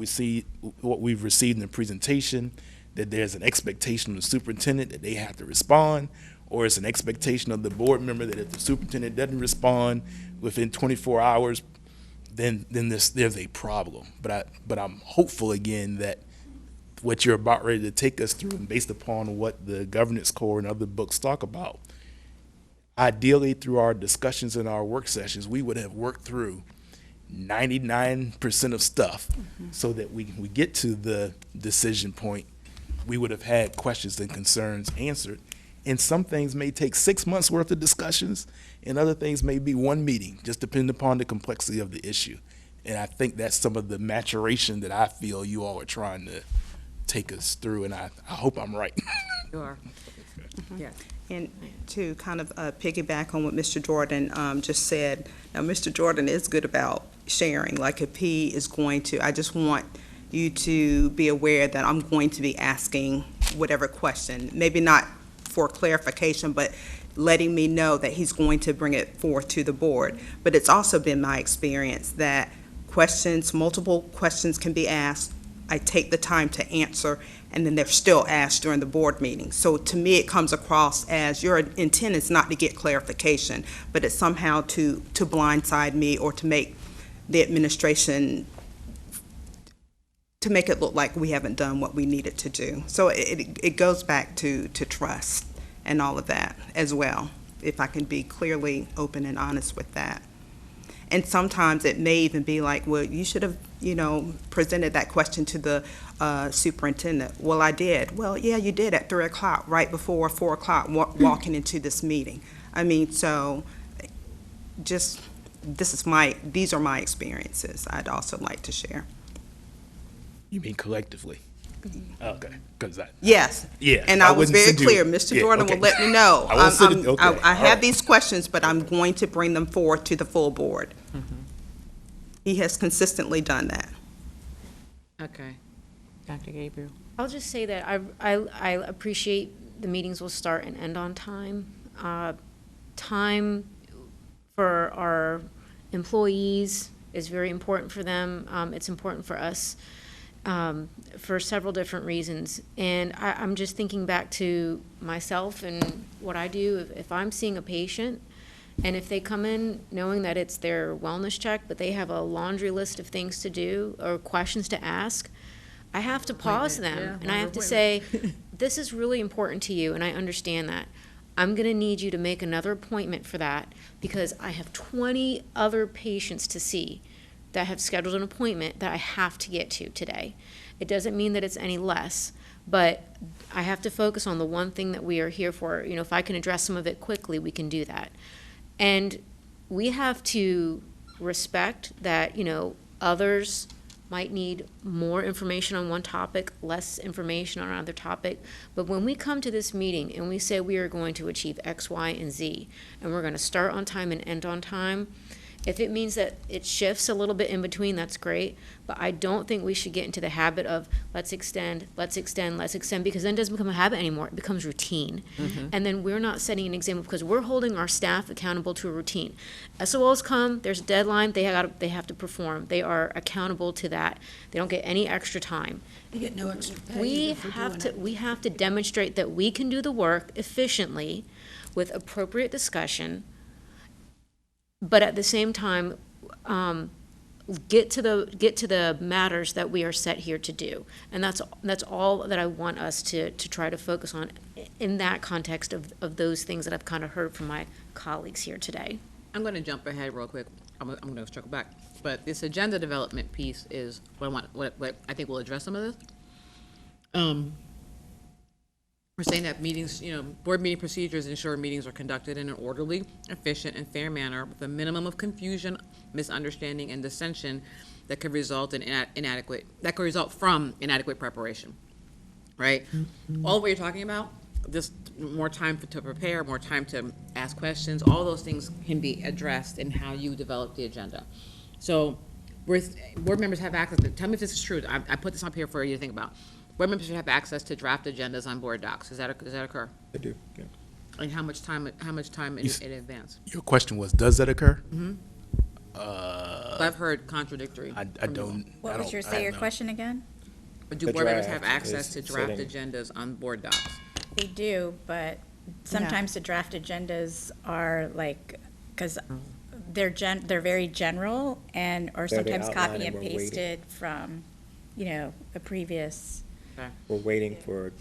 what we've received in the presentation, that there's an expectation of the superintendent that they have to respond, or it's an expectation of the board member that if the superintendent doesn't respond within 24 hours, then there's a problem. But I'm hopeful again that what you're about ready to take us through, and based upon what the governance core and other books talk about, ideally through our discussions and our work sessions, we would have worked through 99% of stuff, so that we get to the decision point, we would have had questions and concerns answered. And some things may take 6 months worth of discussions, and other things may be one meeting, just depending upon the complexity of the issue. And I think that's some of the maturation that I feel you all are trying to take us through, and I hope I'm right. You are. Yes. And to kind of piggyback on what Mr. Jordan just said, now Mr. Jordan is good about sharing. Like if he is going to, I just want you to be aware that I'm going to be asking whatever question, maybe not for clarification, but letting me know that he's going to bring it forth to the board. But it's also been my experience that multiple questions can be asked. I take the time to answer, and then they're still asked during the board meeting. So to me, it comes across as your intent is not to get clarification, but it's somehow to blindside me or to make the administration, to make it look like we haven't done what we needed to do. So it goes back to trust and all of that as well, if I can be clearly open and honest with that. And sometimes it may even be like, well, you should have, presented that question to the superintendent. Well, I did. Well, yeah, you did at 3 o'clock, right before 4 o'clock, walking into this meeting. I mean, so just, these are my experiences I'd also like to share. You mean collectively? Okay, because yes. Yeah. And I was very clear. Mr. Jordan will let me know. I have these questions, but I'm going to bring them forward to the full board. He has consistently done that. Okay. Dr. Gabriel? I'll just say that I appreciate the meetings will start and end on time. Time for our employees is very important for them. It's important for us for several different reasons. And I'm just thinking back to myself and what I do. If I'm seeing a patient, and if they come in knowing that it's their wellness check, but they have a laundry list of things to do or questions to ask, I have to pause them, and I have to say, this is really important to you, and I understand that. I'm going to need you to make another appointment for that, because I have 20 other patients to see that have scheduled an appointment that I have to get to today. It doesn't mean that it's any less, but I have to focus on the one thing that we are here for. If I can address some of it quickly, we can do that. And we have to respect that, others might need more information on one topic, less information on another topic. But when we come to this meeting and we say we are going to achieve X, Y, and Z, and we're going to start on time and end on time, if it means that it shifts a little bit in between, that's great. But I don't think we should get into the habit of let's extend, because then it doesn't become a habit anymore. It becomes routine. And then we're not setting an example, because we're holding our staff accountable to a routine. SOLs come, there's a deadline, they have to perform. They are accountable to that. They don't get any extra time. You get no extra pay. We have to demonstrate that we can do the work efficiently with appropriate discussion, but at the same time, get to the matters that we are set here to do, and that's all that I want us to try to focus on in that context of those things that I've kind of heard from my colleagues here today. I'm going to jump ahead real quick. I'm going to circle back, but this agenda development piece is what I think will address some of this. We're saying that meetings, board meeting procedures ensure meetings are conducted in an orderly, efficient, and fair manner with a minimum of confusion, misunderstanding, and dissension that could result from inadequate preparation. Right? All what you're talking about, just more time to prepare, more time to ask questions, all those things can be addressed in how you develop the agenda. So, board members have access to, tell me if this is true, I put this up here for you to think about. Board members should have access to draft agendas on board docs. Does that occur? I do, yeah. And how much time in advance? Your question was, does that occur? I've heard contradictory. I don't. What was your question again? Do The board members have draft access is to draft sitting. agendas on board docs? They do, but sometimes the draft agendas are like, because they're very general and, or They're the sometimes outline copy and and we're waiting. pasted from, a previous, We're waiting for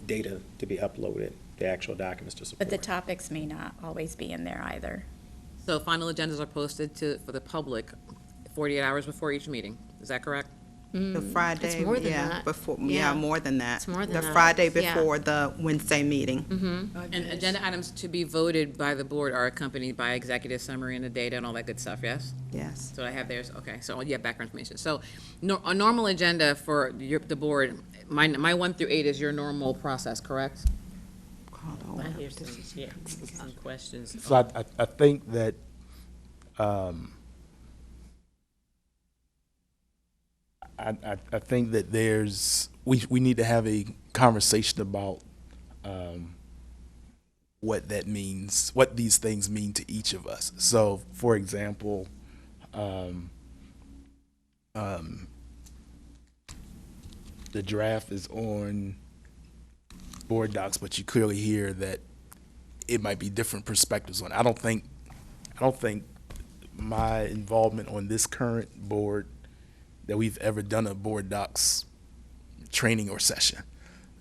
data to be uploaded, the actual documents to support. but the topics may not always be in there either. So final agendas are posted for the public 48 hours before each meeting. Is that correct? The Friday, more than yeah, that. before, Yeah. yeah, more than that. It's more than The that. Friday Yeah. before the Wednesday meeting. And agenda items to be voted by the board are accompanied by executive summary and the data and all that good stuff, yes? Yes. So I have theirs, okay, so you have background information. So a normal agenda for the board, my 1 through 8 is your normal process, correct? I hear some questions. So I think that, I think that we need to have a conversation about, what that means, what these things mean to each of us. So, for example, the draft is on board docs, but you clearly hear that it might be different perspectives on it. I don't think my involvement on this current board that we've ever done a board docs training or session.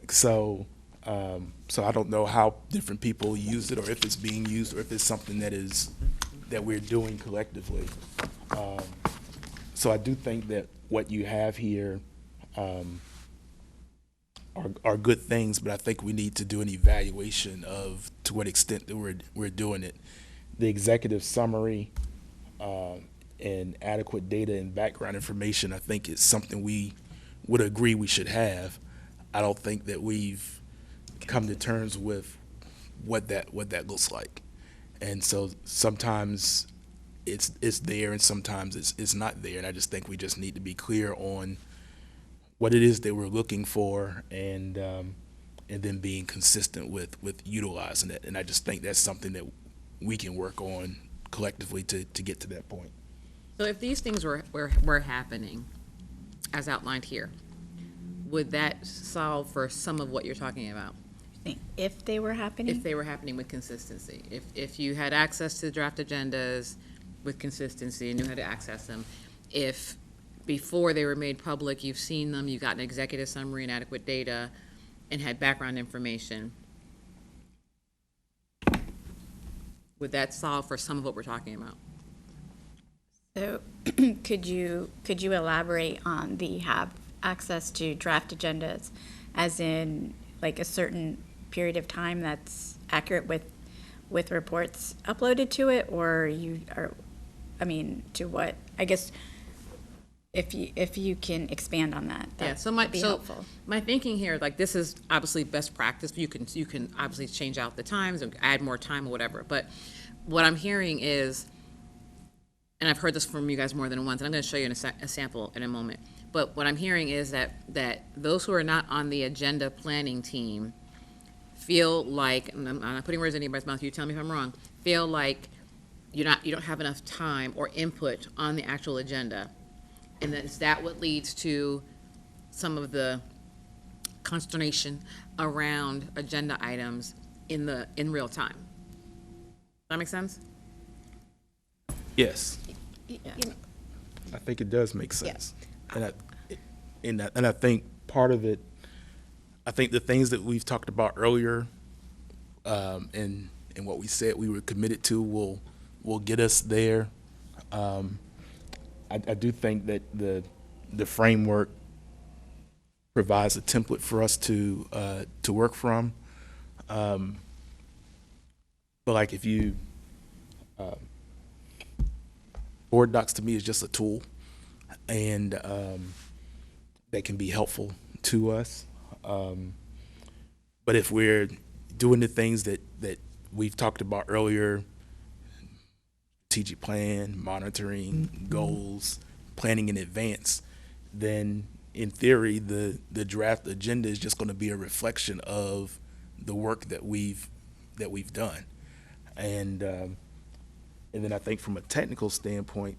So I don't know how different people use it, or if it's being used, or if it's something that we're doing collectively. So I do think that what you have here are good things, but I think we need to do an evaluation of to what extent that we're doing it. The executive summary and adequate data and background information, I think, is something we would agree we should have. I don't think that we've come to terms with what that looks like, and so sometimes it's there and sometimes it's not there, and I just think we just need to be clear on what it is that we're looking for, and then being consistent with utilizing it. And I just think that's something that we can work on collectively to get to that point. So if these things were happening, as outlined here, would that solve for some of what you're talking about? If they were happening? If they were happening with consistency. If you had access to draft agendas with consistency and knew how to access them, if before they were made public, you've seen them, you've gotten executive summary and adequate data, and had background information, would that solve for some of what we're talking about? So could you elaborate on the have access to draft agendas, as in like a certain period of time that's accurate with reports uploaded to it, or to what? I guess if you can expand on that, that'd be helpful. My thinking here, like, this is obviously best practice. You can obviously change out the times and add more time or whatever. But what I'm hearing is, and I've heard this from you guys more than once, and I'm going to show you a sample in a moment. But what I'm hearing is that those who are not on the agenda planning team feel like, and I'm not putting words in anybody's mouth, you tell me if I'm wrong, feel like you don't have enough time or input on the actual agenda. And is that what leads to some of the consternation around agenda items in real time? Does that make sense? Yes. I think it does make sense. And I think part of it, I think the things that we've talked about earlier, and what we said we were committed to will get us there. I do think that the framework provides a template for us to work from. But like, if you board docs to me is just a tool, and that can be helpful to us. But if we're doing the things that we've talked about earlier, strategic plan, monitoring, goals, planning in advance, then in theory, the draft agenda is just going to be a reflection of the work that we've done. And then I think from a technical standpoint,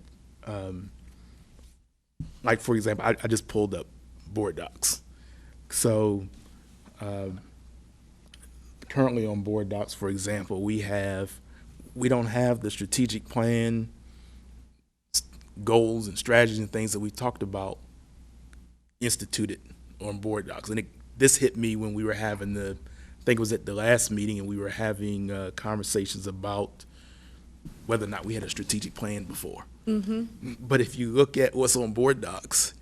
like, for example, I just pulled up board docs. So currently on board docs, for example, we don't have the strategic plan, goals and strategies and things that we talked about instituted on board docs. And this hit me when we were having I think it was at the last meeting, and we were having conversations about whether or not we had a strategic plan before. Mm-hmm. But if you look at what's on board docs,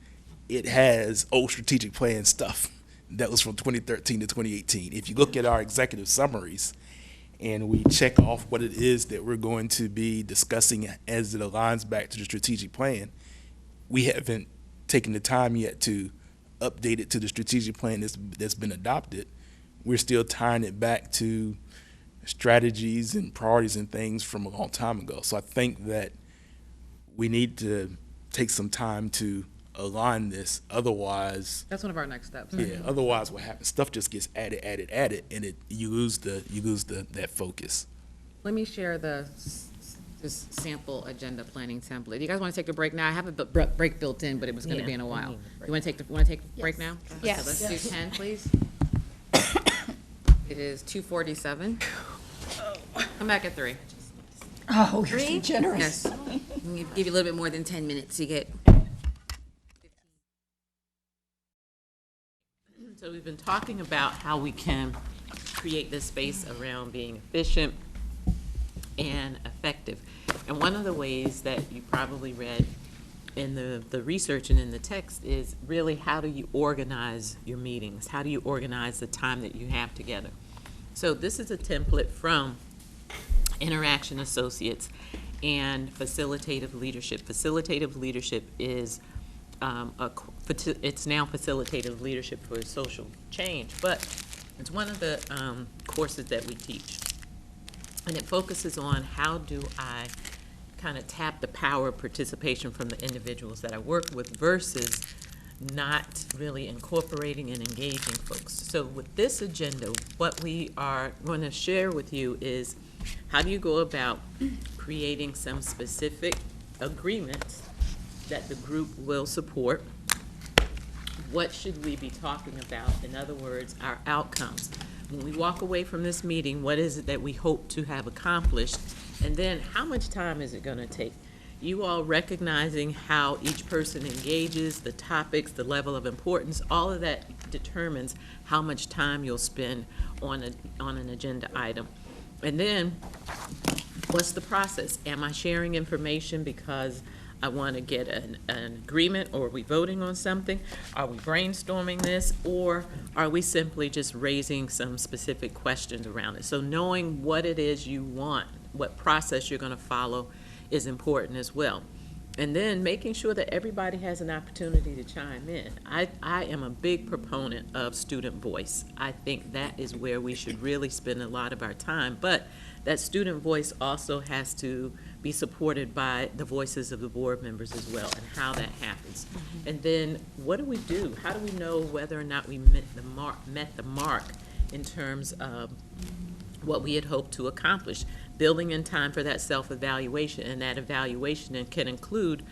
it has old strategic plan stuff that was from 2013 to 2018. If you look at our executive summaries and we check off what it is that we're going to be discussing as it aligns back to the strategic plan, we haven't taken the time yet to update it to the strategic plan that's been adopted. We're still tying it back to strategies and priorities and things from a long time ago. So I think that we need to take some time to align this. Otherwise, That's one of our next steps. yeah. Otherwise, what happens? Stuff just gets added, and you lose that focus. Let me share this sample agenda planning template. Do you guys want to take a break now? I have a break built in, but it was going to be in a while. You want to take a break now? Yes. Okay, let's do 10, please. It is 2:47. Come back at 3. Oh, you're so generous. Yes. I'm gonna give you a little bit more than 10 minutes to get. So we've been talking about how we can create this space around being efficient and effective. And one of the ways that you probably read in the research and in the text is really how do you organize your meetings? How do you organize the time that you have together? So this is a template from Interaction Associates and Facilitative Leadership. Facilitative Leadership is it's now Facilitative Leadership for Social Change, but it's one of the courses that we teach. And it focuses on how do I kind of tap the power of participation from the individuals that I work with versus not really incorporating and engaging folks. So with this agenda, what we are going to share with you is how do you go about creating some specific agreements that the group will support? What should we be talking about? In other words, our outcomes. When we walk away from this meeting, what is it that we hope to have accomplished? And then how much time is it going to take? You all recognizing how each person engages, the topics, the level of importance, all of that determines how much time you'll spend on an agenda item. And then, what's the process? Am I sharing information because I want to get an agreement, or are we voting on something? Are we brainstorming this, or are we simply just raising some specific questions around it? So knowing what it is you want, what process you're going to follow is important as well. And then making sure that everybody has an opportunity to chime in. I am a big proponent of student voice. I think that is where we should really spend a lot of our time, but that student voice also has to be supported by the voices of the board members as well, and how that happens. Mm-hmm. And then what do we do? How do we know whether or not we met the mark in terms of what we had hoped to accomplish? Building in time for that self-evaluation, and that evaluation can include,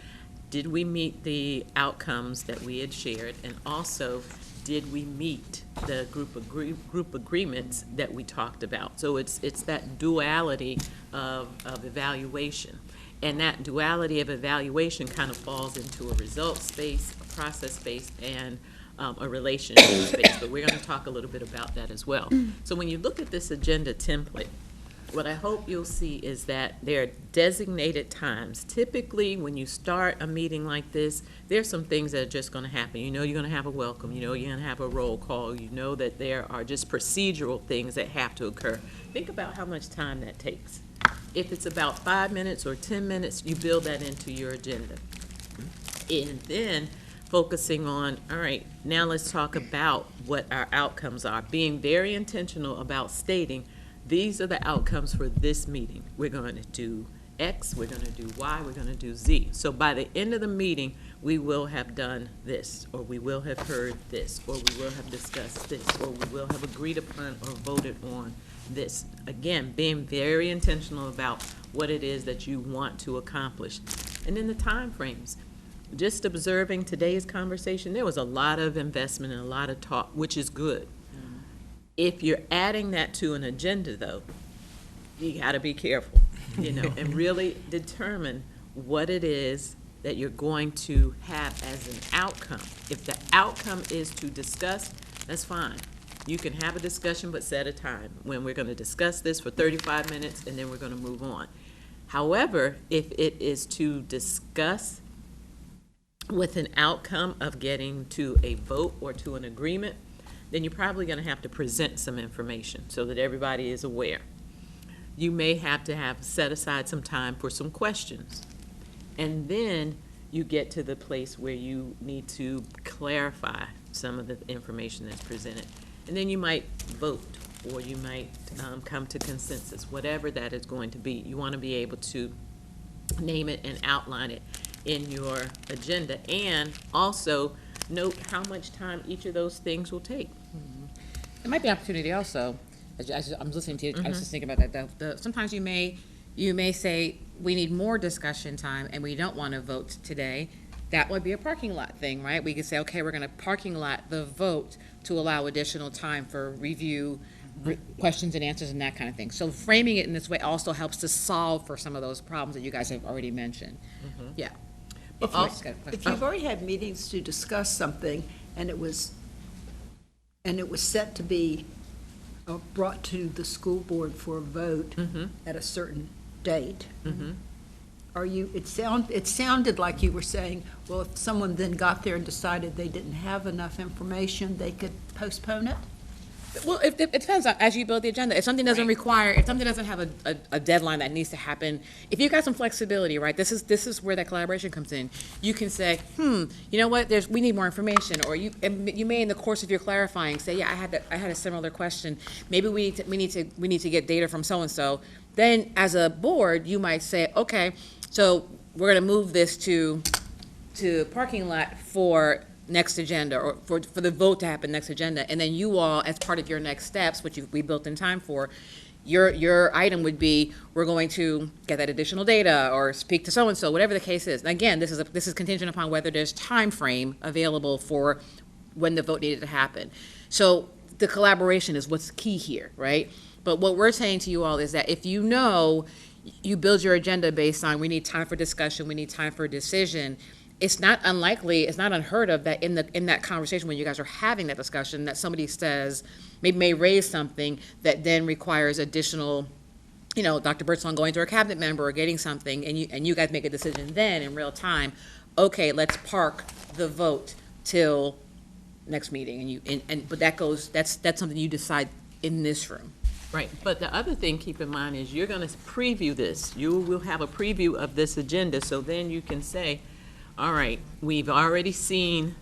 did we meet the outcomes that we had shared, and also did we meet the group agreements that we talked about? So it's that duality of evaluation, and that duality of evaluation kind of falls into a results space, a process space, and a relationship space. But we're going to talk a little bit about that as well. So when you look at this agenda template, what I hope you'll see is that there are designated times. Typically, when you start a meeting like this, there's some things that are just going to happen. You know you're going to have a welcome. You know you're going to have a roll call. You know that there are just procedural things that have to occur. Think about how much time that takes. If it's about 5 minutes or 10 minutes, you build that into your agenda. And then focusing on, all right, now let's talk about what our outcomes are. Being very intentional about stating, these are the outcomes for this meeting. We're going to do X, we're going to do Y, we're going to do Z. So by the end of the meeting, we will have done this, or we will have heard this, or we will have discussed this, or we will have agreed upon or voted on this. Again, being very intentional about what it is that you want to accomplish. And then the time frames. just observing today's conversation, there was a lot of investment and a lot of talk, which is good. If you're adding that to an agenda, though, you got to be careful, you know, and really determine what it is that you're going to have as an outcome. If the outcome is to discuss, that's fine. You can have a discussion, but set a time when we're going to discuss this for 35 minutes and then we're going to move on. However, if it is to discuss with an outcome of getting to a vote or to an agreement, then you're probably going to have to present some information so that everybody is aware. You may have to have set aside some time for some questions. And then you get to the place where you need to clarify some of the information that's presented. And then you might vote, or you might come to consensus, whatever that is going to be. You want to be able to name it and outline it in your agenda, and also note how much time each of those things will take. It might be an opportunity also, as I'm listening to you, I was just thinking about that, sometimes you may say, we need more discussion time and we don't want to vote today. That would be a parking lot thing, right? We could say, okay, we're going to parking lot the vote to allow additional time for review, questions and answers and that kind of thing. So framing it in this way also helps to solve for some of those problems that you guys have already mentioned. Yeah. If you've already had meetings to discuss something and it was set to be brought to the school board for a vote at a certain date, it sounded like you were saying, well, if someone then got there and decided they didn't have enough information, they could postpone it? Well, it depends on, as you build the agenda. If something doesn't require, if something doesn't have a deadline that needs to happen, if you've got some flexibility, right, this is where that collaboration comes in. You can say, you know what, we need more information, or you may in the course of your clarifying say, yeah, I had a similar question. Maybe we need to get data from so and so. Then, as a board, you might say, okay, so we're going to move this to parking lot for next agenda, or for the vote to happen next agenda, and then you all, as part of your next steps, which we built in time for, your item would be, we're going to get that additional data or speak to so and so, whatever the case is. And again, this is contingent upon whether there's time frame available for when the vote needed to happen. So the collaboration is what's key here, right? But what we're saying to you all is that if you know you build your agenda based on, we need time for discussion, we need time for a decision, it's not unlikely, it's not unheard of that in that conversation when you guys are having that discussion, that somebody says, may raise something that then requires additional, Dr. Birdsong going to a cabinet member or getting something, and you guys make a decision then in real time, okay, let's park the vote till next meeting, but that's something you decide in this room. Right, but the other thing, keep in mind, is you're going to preview this. You will have a preview of this agenda, so then you can say, all right, we've already seen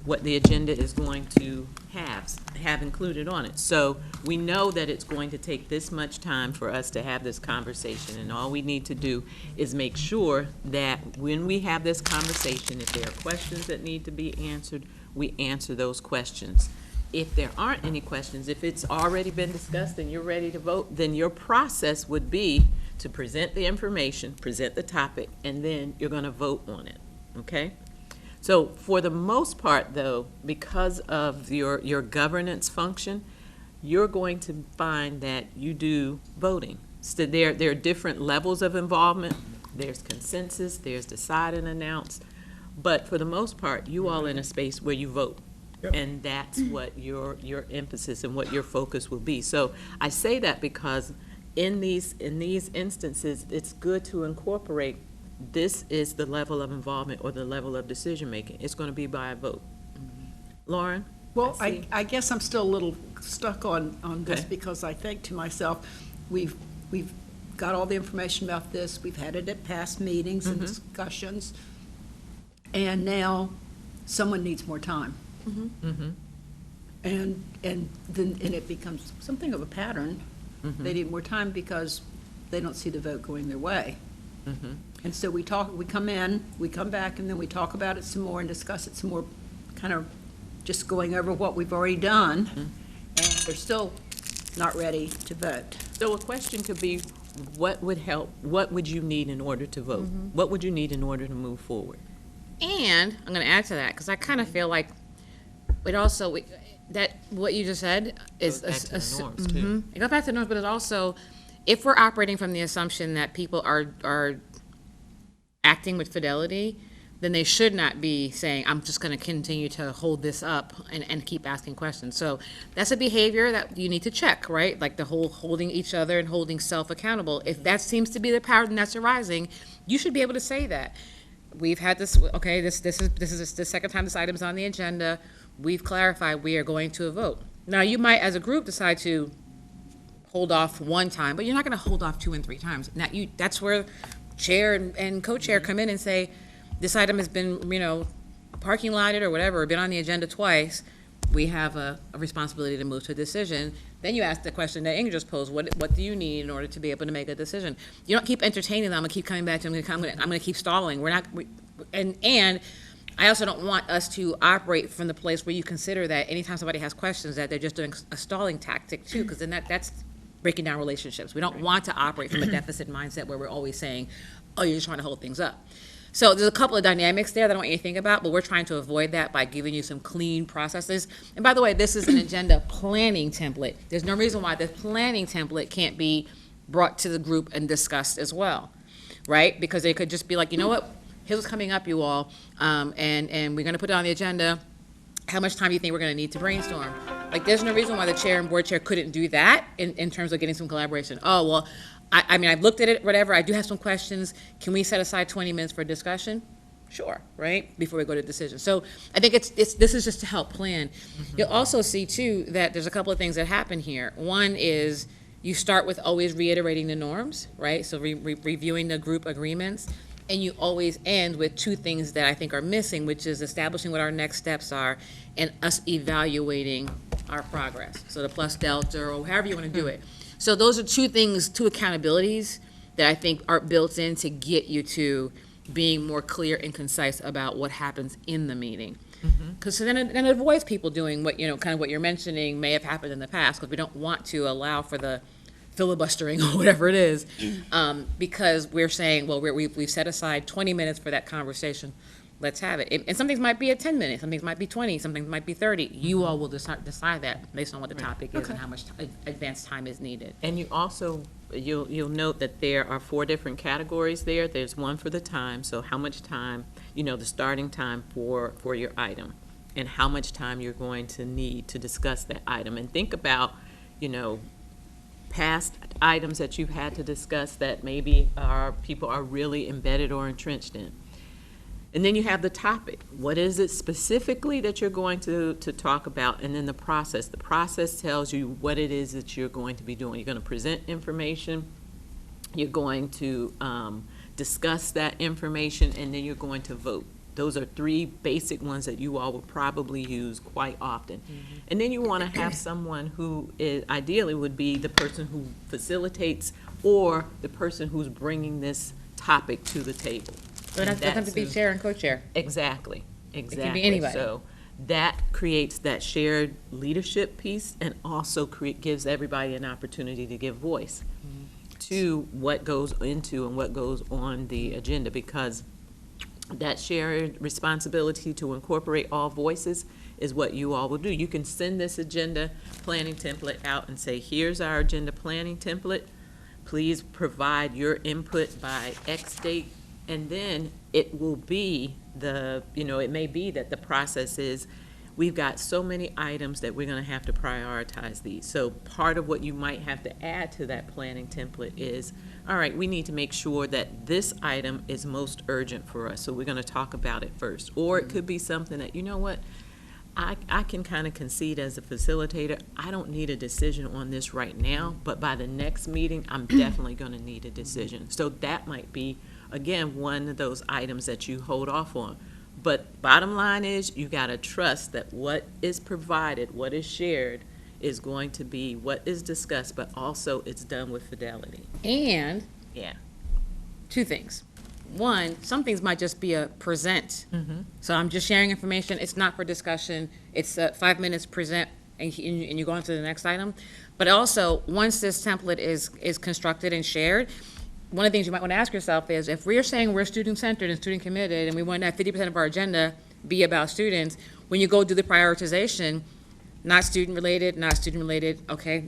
what the agenda is going to have included on it. So we know that it's going to take this much time for us to have this conversation, and all we need to do is make sure that when we have this conversation, if there are questions that need to be answered, we answer those questions. If there aren't any questions, if it's already been discussed and you're ready to vote, then your process would be to present the information, present the topic, and then you're going to vote on it, okay? So for the most part, though, because of your governance function, you're going to find that you do voting. So there are different levels of involvement. There's consensus, there's decide and announce, but for the most part, you all in a space where you vote. Yep. And that's what your emphasis and what your focus will be. So I say that because in these instances, it's good to incorporate this is the level of involvement or the level of decision making. It's going to be by a vote. Lauren? Well, I guess I'm still a little stuck on this, okay, because I think to myself, we've got all the information about this. We've had it at past meetings and discussions, and now someone needs more time. And then it becomes something of a pattern. They need more time because they don't see the vote going their way. And so we come in, we come back, and then we talk about it some more and discuss it some more, kind of just going over what we've already done, and they're still not ready to vote. So a question could be, what would help, what would you need in order to vote? What would you need in order to move forward? And I'm going to add to that, because I kind of feel like it also, that what you just said is Goes back to the norms, too. It goes back to the norms, but it's also, if we're operating from the assumption that people are acting with fidelity, then they should not be saying, I'm just going to continue to hold this up and keep asking questions. So that's a behavior that you need to check, right? Like the whole holding each other and holding self accountable. If that seems to be the pattern that's arising, you should be able to say that. We've had this, okay, this is the second time this item's on the agenda. We've clarified we are going to a vote. Now, you might, as a group, decide to hold off one time, but you're not going to hold off 2 and 3 times. Now, that's where chair and co-chair come in and say, this item has been, parking lotted or whatever, been on the agenda twice. We have a responsibility to move to a decision. Then you ask the question that Ingrid just posed, what do you need in order to be able to make a decision? You don't keep entertaining them. I'm gonna keep coming back to them. I'm gonna keep stalling. And I also don't want us to operate from the place where you consider that anytime somebody has questions that they're just doing a stalling tactic too, because then that's breaking down relationships. We don't want to operate from a deficit mindset where we're always saying, oh, you're just trying to hold things up. So there's a couple of dynamics there that I want you to think about, but we're trying to avoid that by giving you some clean processes. And by the way, this is an agenda planning template. There's no reason why the planning template can't be brought to the group and discussed as well, right? Because they could just be like, you know what, here's what's coming up, you all, and we're gonna put it on the agenda. How much time do you think we're gonna need to brainstorm? Like, there's no reason why the chair and board chair couldn't do that in terms of getting some collaboration. Oh, well, I mean, I've looked at it, whatever, I do have some questions. Can we set aside 20 minutes for discussion? Sure, right, before we go to decision. So I think this is just to help plan. You'll also see too that there's a couple of things that happen here. One is you start with always reiterating the norms, right? So reviewing the group agreements, and you always end with 2 things that I think are missing, which is establishing what our next steps are and us evaluating our progress. So the plus delta, or however you want to do it. So those are 2 things, 2 accountabilities that I think are built in to get you to being more clear and concise about what happens in the meeting. Because then it avoids people doing what, kind of what you're mentioning may have happened in the past, because we don't want to allow for the filibustering or whatever it is, because we're saying, well, we've set aside 20 minutes for that conversation. Let's have it. And some things might be at 10 minutes, some things might be 20, some things might be 30. You all will decide that based on what the topic is and how much advanced time is needed. And you also, you'll note that there are 4 different categories there. There's one for the time, so how much time, the starting time for your item, and how much time you're going to need to discuss that item. And think about, past items that you've had to discuss that maybe people are really embedded or entrenched in. And then you have the topic. What is it specifically that you're going to talk about? And then the process. The process tells you what it is that you're going to be doing. You're going to present information. You're going to discuss that information, and then you're going to vote. Those are 3 basic ones that you all will probably use quite often. And then you want to have someone who ideally would be the person who facilitates or the person who's bringing this topic to the table. So it doesn't have to be chair and co-chair. Exactly. It can be anybody. So that creates that shared leadership piece, and also gives everybody an opportunity to give voice to what goes into and what goes on the agenda, because that shared responsibility to incorporate all voices is what you all will do. You can send this agenda planning template out and say, here's our agenda planning template. Please provide your input by X date. And then it will be it may be that the process is, we've got so many items that we're going to have to prioritize these. So part of what you might have to add to that planning template is, all right, we need to make sure that this item is most urgent for us, so we're going to talk about it first. Or it could be something that, you know what, I can kind of concede as a facilitator, I don't need a decision on this right now, but by the next meeting, I'm definitely going to need a decision. So that might be, again, one of those items that you hold off on. But bottom line is, you got to trust that what is provided, what is shared, is going to be what is discussed, but also it's done with fidelity. And 2 things. One, some things might just be a present. So I'm just sharing information. It's not for discussion. It's 5 minutes present, and you go on to the next item. But also, once this template is constructed and shared, one of the things you might want to ask yourself is, if we're saying we're student-centered and student-committed, and we want to have 50% of our agenda be about students, when you go do the prioritization, not student-related, okay,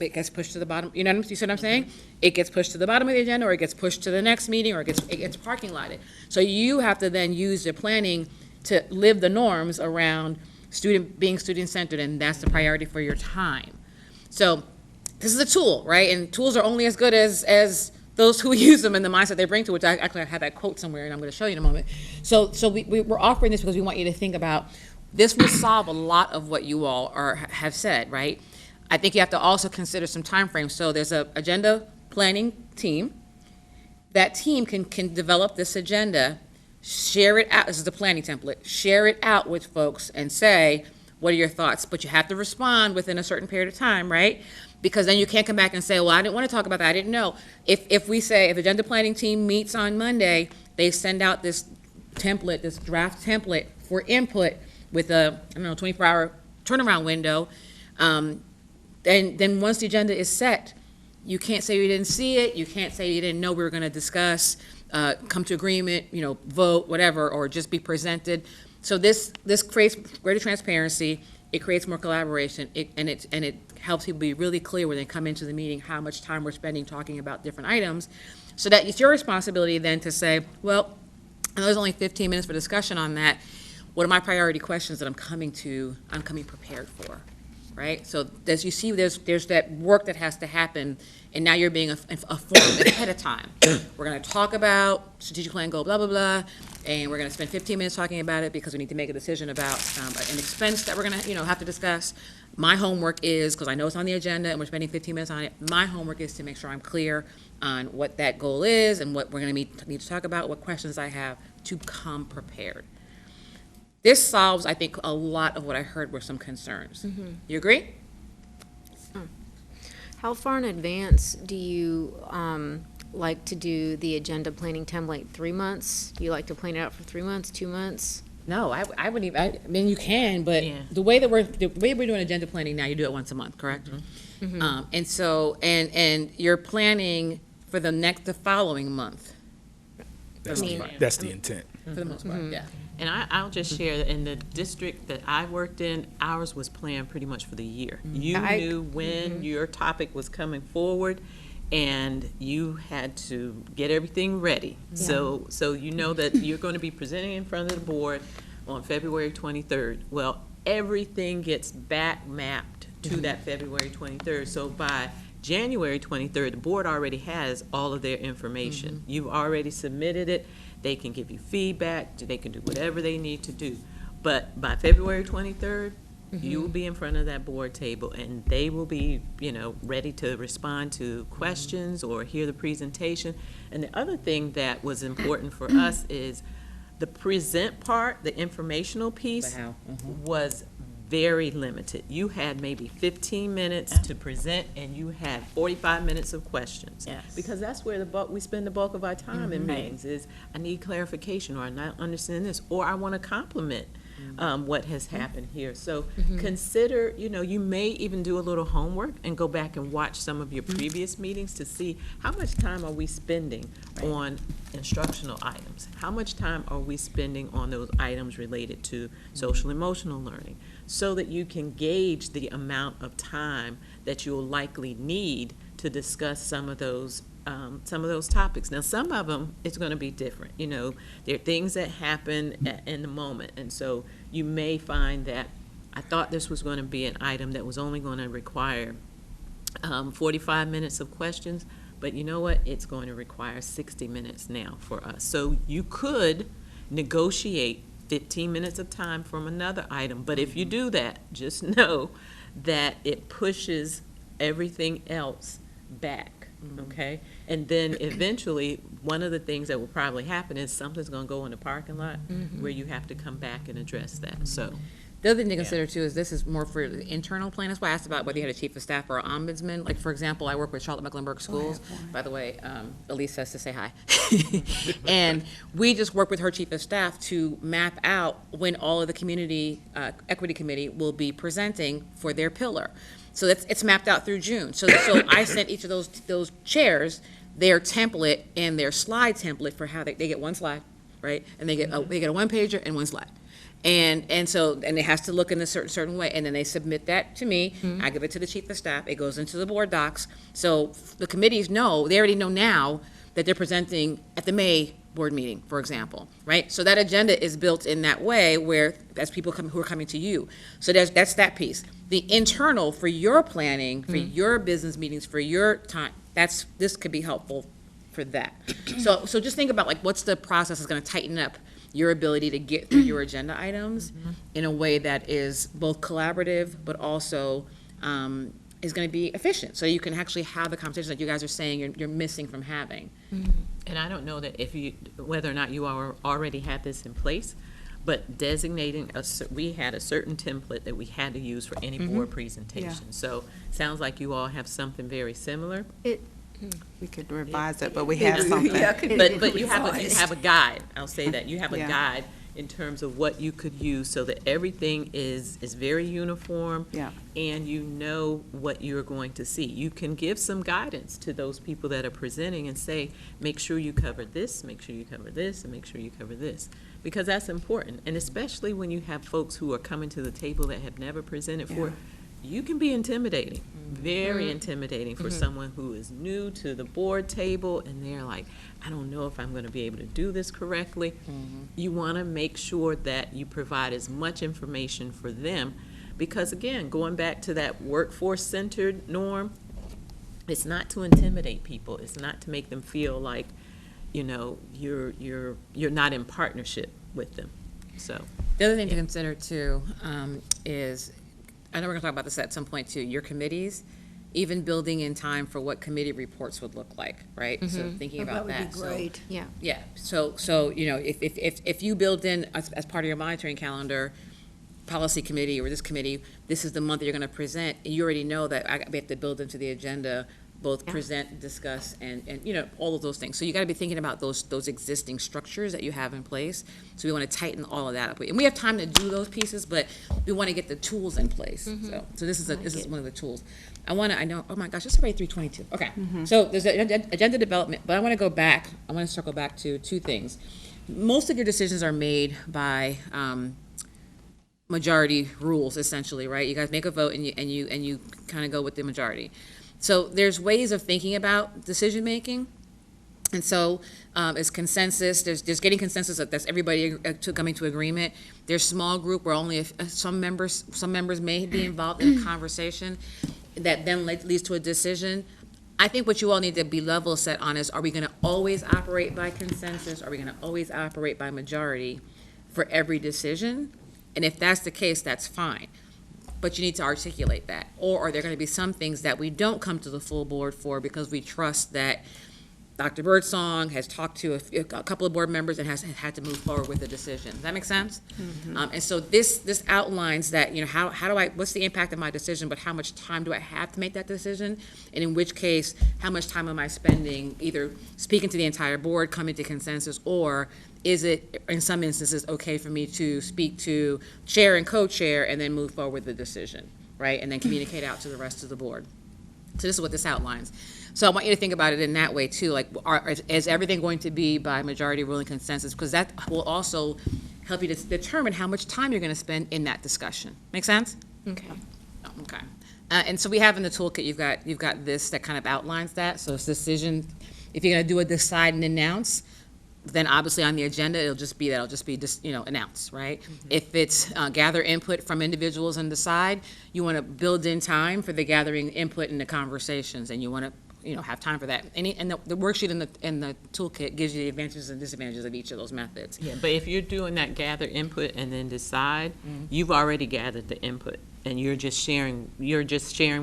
it gets pushed to the bottom, you see what I'm saying? It gets pushed to the bottom of the agenda, or it gets pushed to the next meeting, or it gets parking lotted. So you have to then use your planning to live the norms around being student-centered, and that's the priority for your time. So this is a tool, right? And tools are only as good as those who use them and the mindset they bring to it, which I actually have that quote somewhere, and I'm going to show you in a moment. So we're offering this because we want you to think about, this will solve a lot of what you all have said, right? I think you have to also consider some time frames. So there's a agenda planning team. That team can develop this agenda, share it out. This is the planning template. Share it out with folks and say, what are your thoughts? But you have to respond within a certain period of time, right? Because then you can't come back and say, well, I didn't want to talk about that, I didn't know. If we say, if the agenda planning team meets on Monday, they send out this template, this draft template for input with a, 24-hour turnaround window, then once the agenda is set, you can't say you didn't see it, you can't say you didn't know we were going to discuss, come to agreement, vote, whatever, or just be presented. So this creates greater transparency, it creates more collaboration, and it helps people be really clear when they come into the meeting how much time we're spending talking about different items, so that it's your responsibility then to say, well, I know there's only 15 minutes for discussion on that. What are my priority questions that I'm coming prepared for, right? So as you see, there's that work that has to happen, and now you're being informed ahead of time. We're going to talk about strategic plan goal, blah, blah, blah, and we're going to spend 15 minutes talking about it because we need to make a decision about an expense that we're going to have to discuss. My homework is, because I know it's on the agenda and we're spending 15 minutes on it, my homework is to make sure I'm clear on what that goal is and what we're going to need to talk about, what questions I have, to come prepared. This solves, I think, a lot of what I heard were some concerns. Mm-hmm. You agree? How far in advance do you like to do the agenda planning template? 3 months? Do you like to plan it out for 3 months, 2 months? No, I wouldn't even. I mean, you can, but the way we're doing agenda planning now, you do it once a month, correct? Mm-hmm. And so and you're planning for the following month. That's the intent. For the most part, yeah. And I'll just share that in the district that I worked in, ours was planned pretty much for the year. You knew when your topic was coming forward, and you had to get everything ready. Yeah. So you know that you're going to be presenting in front of the board on February 23rd. Well, everything gets back mapped to that February 23rd. So by January 23rd, the board already has all of their information. You've already submitted it. They can give you feedback, they can do whatever they need to do. But by February 23rd, you will be in front of that board table, and they will be, ready to respond to questions or hear the presentation. And the other thing that was important for us is the present part, the informational piece, was very limited. You had maybe 15 minutes to present, and you had 45 minutes of questions. Yes. Because that's where we spend the bulk of our time in meetings is, I need clarification, or I not understand this, or I want to compliment what has happened here. So consider, you may even do a little homework and go back and watch some of your previous meetings to see how much time are we spending on instructional items? How much time are we spending on those items related to social emotional learning? So that you can gauge the amount of time that you'll likely need to discuss some of those topics. Now, some of them, it's going to be different. There are things that happen in the moment, and so you may find that I thought this was going to be an item that was only going to require 45 minutes of questions, but you know what? It's going to require 60 minutes now for us. So you could negotiate 15 minutes of time from another item, but if you do that, just know that it pushes everything else back, okay? And then eventually, one of the things that will probably happen is something's going to go in the parking lot where you have to come back and address that. So the other thing to consider too is this is more for the internal plan. That's why I asked about whether you had a chief of staff or an ombudsman. Like, for example, I work with Charlotte Mecklenburg Schools. By the way, Elise says to say hi. And we just work with her chief of staff to map out when all of the community equity committee will be presenting for their pillar. So it's mapped out through June. So I sent each of those chairs their template and their slide template for how they get one slide, right? And they get a one pager and one slide. And so it has to look in a certain way, and then they submit that to me. I give it to the chief of staff. It goes into the board docs. So the committees know, they already know now that they're presenting at the May board meeting, for example, right? So that agenda is built in that way where as people who are coming to you. So that's that piece. The internal for your planning, for your business meetings, for your time, this could be helpful for that. So just think about like what's the process that's going to tighten up your ability to get through your agenda items in a way that is both collaborative but also is going to be efficient, so you can actually have the conversations that you guys are saying you're missing from having. And I don't know that whether or not you already had this in place, but designating we had a certain template that we had to use for any board presentation. So sounds like you all have something very similar. We could revise it, but we have something. But you have a guide. I'll say that you have a Yeah. guide in terms of what you could use so that everything is very uniform. Yeah. And you know what you're going to see. You can give some guidance to those people that are presenting and say, make sure you cover this, make sure you cover this, and make sure you cover this. Because that's important. And especially when you have folks who are coming to the table that have never presented for, you can be intimidating, very intimidating for someone who is new to the board table and they're like, I don't know if I'm going to be able to do this correctly. You want to make sure that you provide as much information for them because, again, going back to that workforce-centered norm, it's not to intimidate people. It's not to make them feel like, you're not in partnership with them. So The other thing to consider too is, I know we're going to talk about this at some point too, your committees, even building in time for what committee reports would look like, right? So thinking about that. That would be great. Yeah. Yeah, so if you build in as part of your monitoring calendar, policy committee or this committee, this is the month that you're going to present, you already know that we have to build into the agenda both present, discuss, and all of those things. So you got to be thinking about those existing structures that you have in place. So we want to tighten all of that up. And we have time to do those pieces, but we want to get the tools in place. So this is one of the tools. Oh my gosh, it's already 3:22. Okay, so there's agenda development, but I want to go back. I want to circle back to two things. Most of your decisions are made by majority rules, essentially, right? You guys make a vote and you kind of go with the majority. So there's ways of thinking about decision making, and so it's consensus. There's getting consensus that's everybody coming to agreement. There's small group where only some members may be involved in a conversation that then leads to a decision. I think what you all need to be level set on is: are we going to always operate by consensus? Are we going to always operate by majority for every decision? And if that's the case, that's fine. But you need to articulate that. Or are there going to be some things that we don't come to the full board for because we trust that Dr. Birdsong has talked to a couple of board members and has had to move forward with a decision? Does that make sense? And so this outlines that, what's the impact of my decision, but how much time do I have to make that decision? And in which case, how much time am I spending either speaking to the entire board, coming to consensus, or is it, in some instances, okay for me to speak to chair and co-chair and then move forward with the decision, right? And then communicate out to the rest of the board. So this is what this outlines. So I want you to think about it in that way too, like is everything going to be by majority ruling consensus? Because that will also help you to determine how much time you're going to spend in that discussion. Make sense? Okay. Okay. And so we have in the toolkit, you've got this that kind of outlines that. So it's decision, if you're going to do a decide and announce, then obviously on the agenda, it'll just be announced, right? If it's gather input from individuals and decide, you want to build in time for the gathering input and the conversations, and you want to, have time for that. And the worksheet in the toolkit gives you the advantages and disadvantages of each of those methods. Yeah, but if you're doing that gather input and then decide, you've already gathered the input, and you're just sharing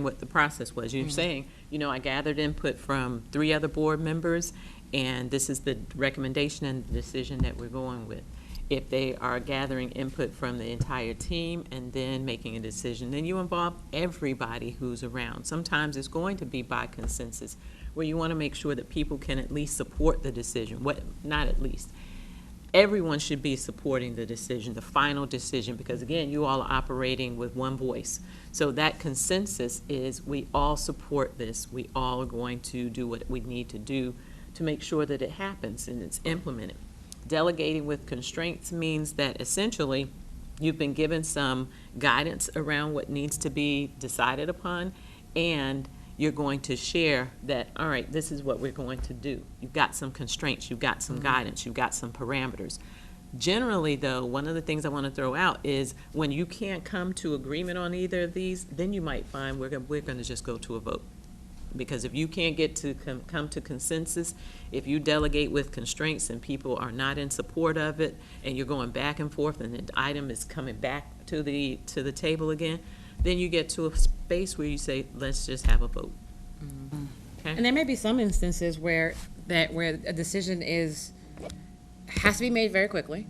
what the process was. You're saying, I gathered input from 3 other board members, and this is the recommendation and the decision that we're going with. If they are gathering input from the entire team and then making a decision, then you involve everybody who's around. Sometimes it's going to be by consensus, where you want to make sure that people can at least support the decision. Not at least. everyone should be supporting the decision, the final decision, because again, you all are operating with one voice. So that consensus is we all support this. We all are going to do what we need to do to make sure that it happens and it's implemented. Delegating with constraints means that essentially you've been given some guidance around what needs to be decided upon, and you're going to share that, all right, this is what we're going to do. You've got some constraints, you've got some guidance, you've got some parameters. Generally, though, one of the things I want to throw out is when you can't come to agreement on either of these, then you might find we're going to just go to a vote. Because if you can't get to come to consensus, if you delegate with constraints and people are not in support of it, and you're going back and forth and the item is coming back to the table again, then you get to a space where you say, let's just have a vote. Okay? And there may be some instances where a decision has to be made very quickly,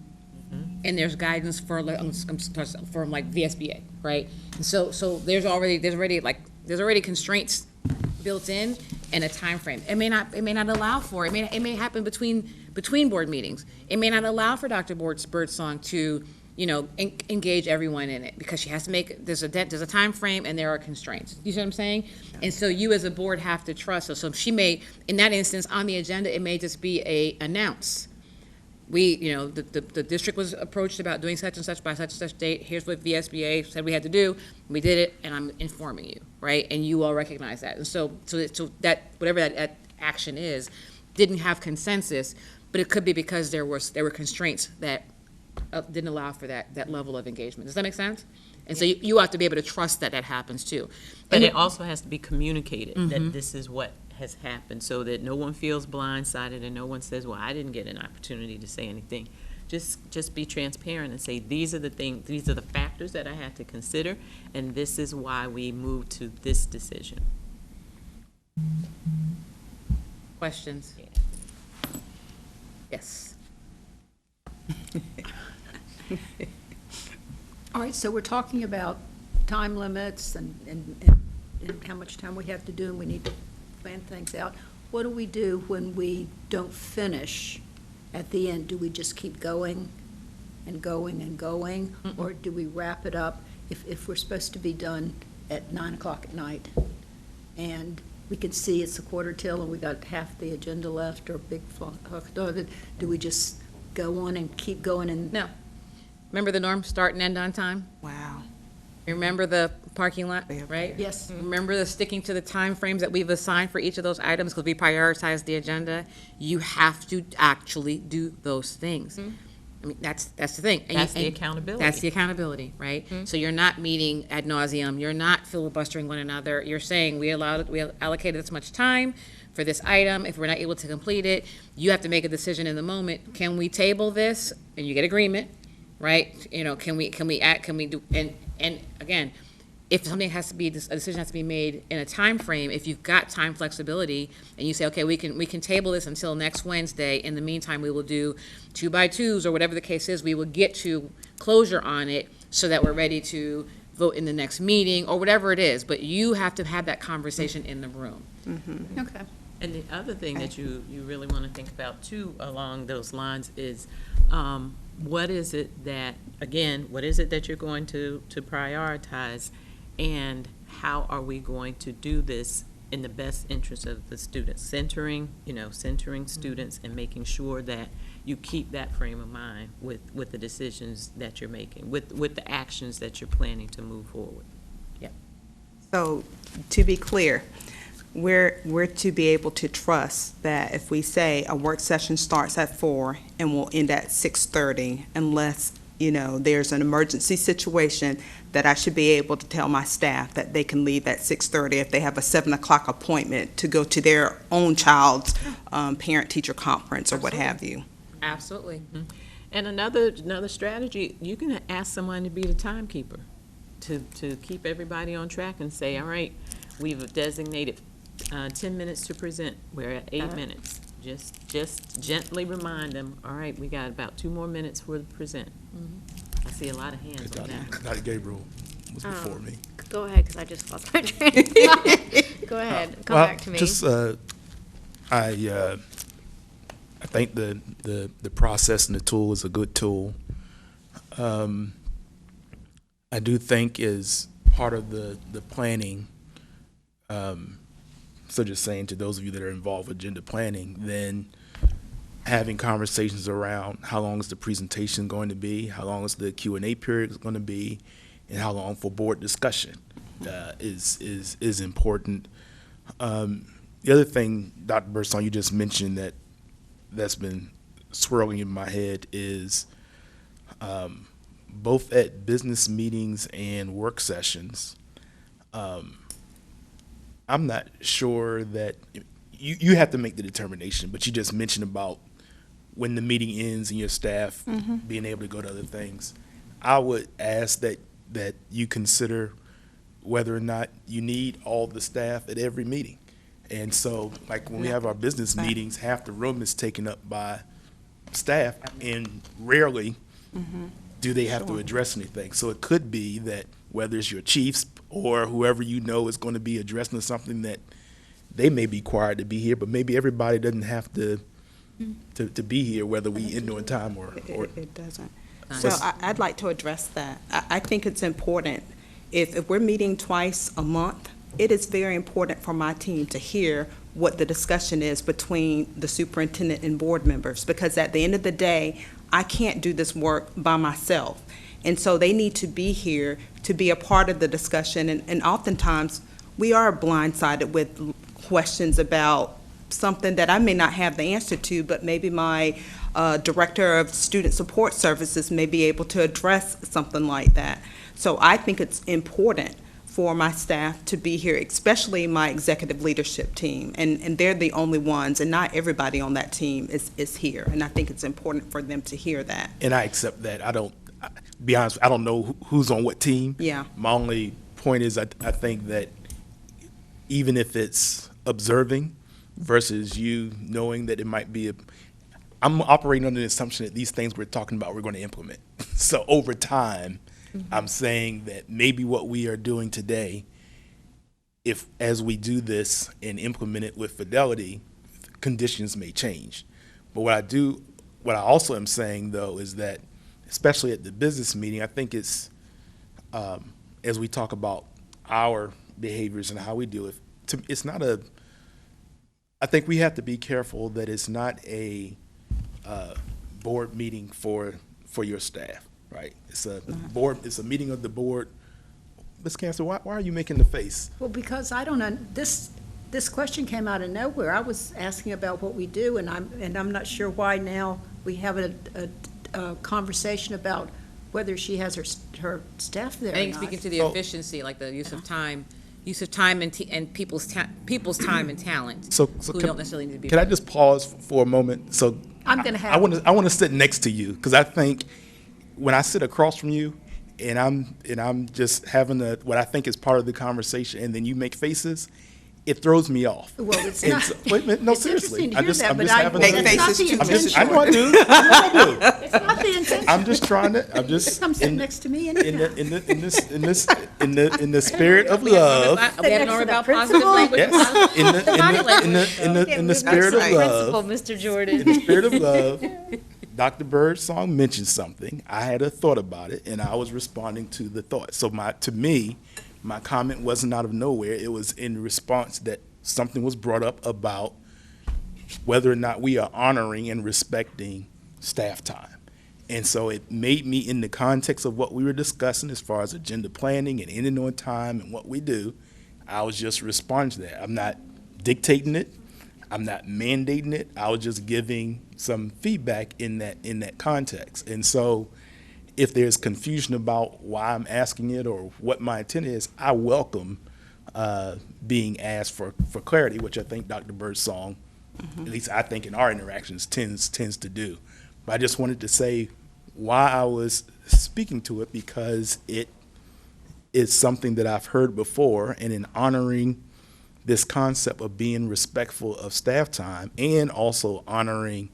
and there's guidance from like VSBA, right? And so there's already constraints built in and a time frame. It may not allow for it. It may happen between board meetings. It may not allow for Dr. Birdsong to engage everyone in it, because she has to make, there's a time frame and there are constraints. You see what I'm saying? And so you as a board have to trust her. So she may, in that instance, on the agenda, it may just be a announce. The district was approached about doing such and such by such and such date. Here's what VSBA said we had to do. We did it, and I'm informing you, right? And you all recognize that. And so that whatever that action is, didn't have consensus, but it could be because there were constraints that didn't allow for that level of engagement. Does that make sense? And so you have to be able to trust that happens too. But it also has to be communicated that this is what has happened, so that no one feels blindsided and no one says, well, I didn't get an opportunity to say anything. Just be transparent and say, these are the things, these are the factors that I had to consider, and this is why we moved to this decision. Questions? Yes. All right, so we're talking about time limits and how much time we have to do, and we need to plan things out. What do we do when we don't finish at the end? Do we just keep going and going and going? Or do we wrap it up if we're supposed to be done at 9 o'clock at night? And we can see it's a quarter till and we got half the agenda left, or a big do we just go on and keep going? And No. Remember the norm, start and end on time? Wow. Remember the parking lot, right? Yes. Remember the sticking to the time frames that we've assigned for each of those items, because we prioritize the agenda. You have to actually do those things. I mean, that's the thing. And That's the accountability. That's the accountability, right? So you're not meeting ad nauseum. You're not filibustering one another. You're saying we allocated this much time for this item. If we're not able to complete it, you have to make a decision in the moment. Can we table this? And you get agreement, right? Can we do, and again, if something has to be, a decision has to be made in a time frame, if you've got time flexibility and you say, okay, we can table this until next Wednesday. In the meantime, we will do 2x2s or whatever the case is. We will get to closure on it so that we're ready to vote in the next meeting or whatever it is. But you have to have that conversation in the room. Okay. And the other thing that you really want to think about too along those lines is what is it that you're going to prioritize, and how are we going to do this in the best interest of the students? Centering students and making sure that you keep that frame of mind with the decisions that you're making, with the actions that you're planning to move forward. So, to be clear, we're to be able to trust that if we say a work session starts at 4 and will end at 6:30, unless, there's an emergency situation, that I should be able to tell my staff that they can leave at 6:30 if they have a 7 o'clock appointment to go to their own child's parent-teacher conference or what have you. Absolutely. And another strategy, you can ask someone to be the timekeeper, to keep everybody on track and say, all right, we've designated 10 minutes to present. We're at 8 minutes. Just gently remind them, all right, we got about 2 more minutes for the present. I see a lot of hands on that. Dr. Gabriel was before me. Go ahead, because I just lost my train of thought. Go ahead, come back to me. I think the process and the tool is a good tool. I do think as part of the planning, so just saying to those of you that are involved with agenda planning, then having conversations around how long is the presentation going to be, how long is the Q&A period going to be, and how long for board discussion is important. The other thing, Dr. Birdsong, you just mentioned that's been swirling in my head is both at business meetings and work sessions, I'm not sure that you have to make the determination, but you just mentioned about when the meeting ends and your staff being able to go to other things. I would ask that you consider whether or not you need all the staff at every meeting. And so, like when we have our business meetings, half the room is taken up by staff, and rarely do they have to address anything. So it could be that whether it's your chiefs or whoever you know is going to be addressing something that they may be required to be here, but maybe everybody doesn't have to be here, whether we end on time or. It doesn't. So I'd like to address that. I think it's important, if we're meeting twice a month, it is very important for my team to hear what the discussion is between the superintendent and board members, because at the end of the day, I can't do this work by myself. And so they need to be here to be a part of the discussion. And oftentimes, we are blindsided with questions about something that I may not have the answer to, but maybe my director of student support services may be able to address something like that. So I think it's important for my staff to be here, especially my executive leadership team. And they're the only ones, and not everybody on that team is here. And I think it's important for them to hear that. And I accept that. Be honest, I don't know who's on what team. Yeah. My only point is I think that even if it's observing versus you knowing that it might be I'm operating under the assumption that these things we're talking about, we're going to implement. So over time, I'm saying that maybe what we are doing today, if as we do this and implement it with fidelity, conditions may change. But what I also am saying though is that, especially at the business meeting, I think it's, as we talk about our behaviors and how we do it, it's not I think we have to be careful that it's not a board meeting for your staff, right? It's a meeting of the board. Ms. Cancer, why are you making the face? Well, because I don't know, this question came out of nowhere. I was asking about what we do, and I'm not sure why now we have a conversation about whether she has her staff there or I think not. speaking to the efficiency, like the use of time and people's time and talent, So who don't necessarily need to be. Can I just pause for a moment? So I'm going to have. I want to sit next to you, because I think when I sit across from you and I'm just having what I think is part of the conversation, and then you make faces, it throws me off. Well, it's And not. so- wait a minute, no, It's seriously. interesting to hear I'm that, just but having Make it's not faces the too, Mr. intention. I know I do. I know I do. It's not the intention. I'm just trying to. I'm just Come sit next to me in anyhow. the spirit of love. We haven't known about positive language. Yes, in the spirit of right. love. Mr. In Jordan. the spirit of love, Dr. Birdsong mentioned something. I had a thought about it, and I was responding to the thought. So to me, my comment wasn't out of nowhere. It was in response that something was brought up about whether or not we are honoring and respecting staff time. And so it made me, in the context of what we were discussing as far as agenda planning and ending on time and what we do, I was just responding to that. I'm not dictating it. I'm not mandating it. I was just giving some feedback in that context. And so if there's confusion about why I'm asking it or what my intent is, I welcome being asked for clarity, which I think Dr. Birdsong, at least I think in our interactions, tends to do. But I just wanted to say why I was speaking to it, because it is something that I've heard before, and in honoring this concept of being respectful of staff time and also honoring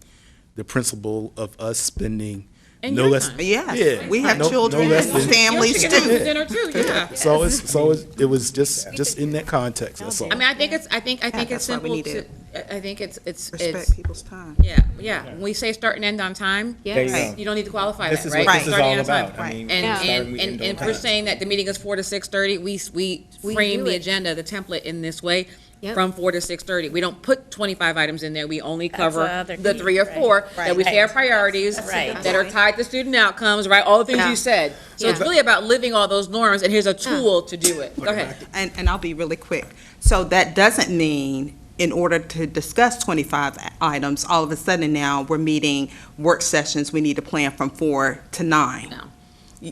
the principle of us spending And no your less. time. Yes, Yeah, we have no children less and than- families You get too. dinner too, yeah. So it was just in that context. That's all. I mean, I think it's That's why we simple need to, it. I think it's Respect people's time. yeah. When we say start and end on time, Yeah. There you Right. go. you don't need to qualify This that, is right? what this is Start and all end on time. about. I mean, And, start and, we and, end and on we're time. saying that the meeting is 4 to 6:30, we frame do the it. agenda, the template in this way, Yep. from 4 to 6:30. We don't put 25 items in there, we only That's cover the other the key, 3 or right. 4, that we Right. say are priorities, Right. that are tied to student outcomes, right, all the things Yeah. you said. So it's Yeah. really about living all those norms, and here's a tool to do it. Go ahead. And I'll be really quick. So that doesn't mean in order to discuss 25 items, all of a sudden now we're meeting work sessions, we need to plan from 4 to 9. No.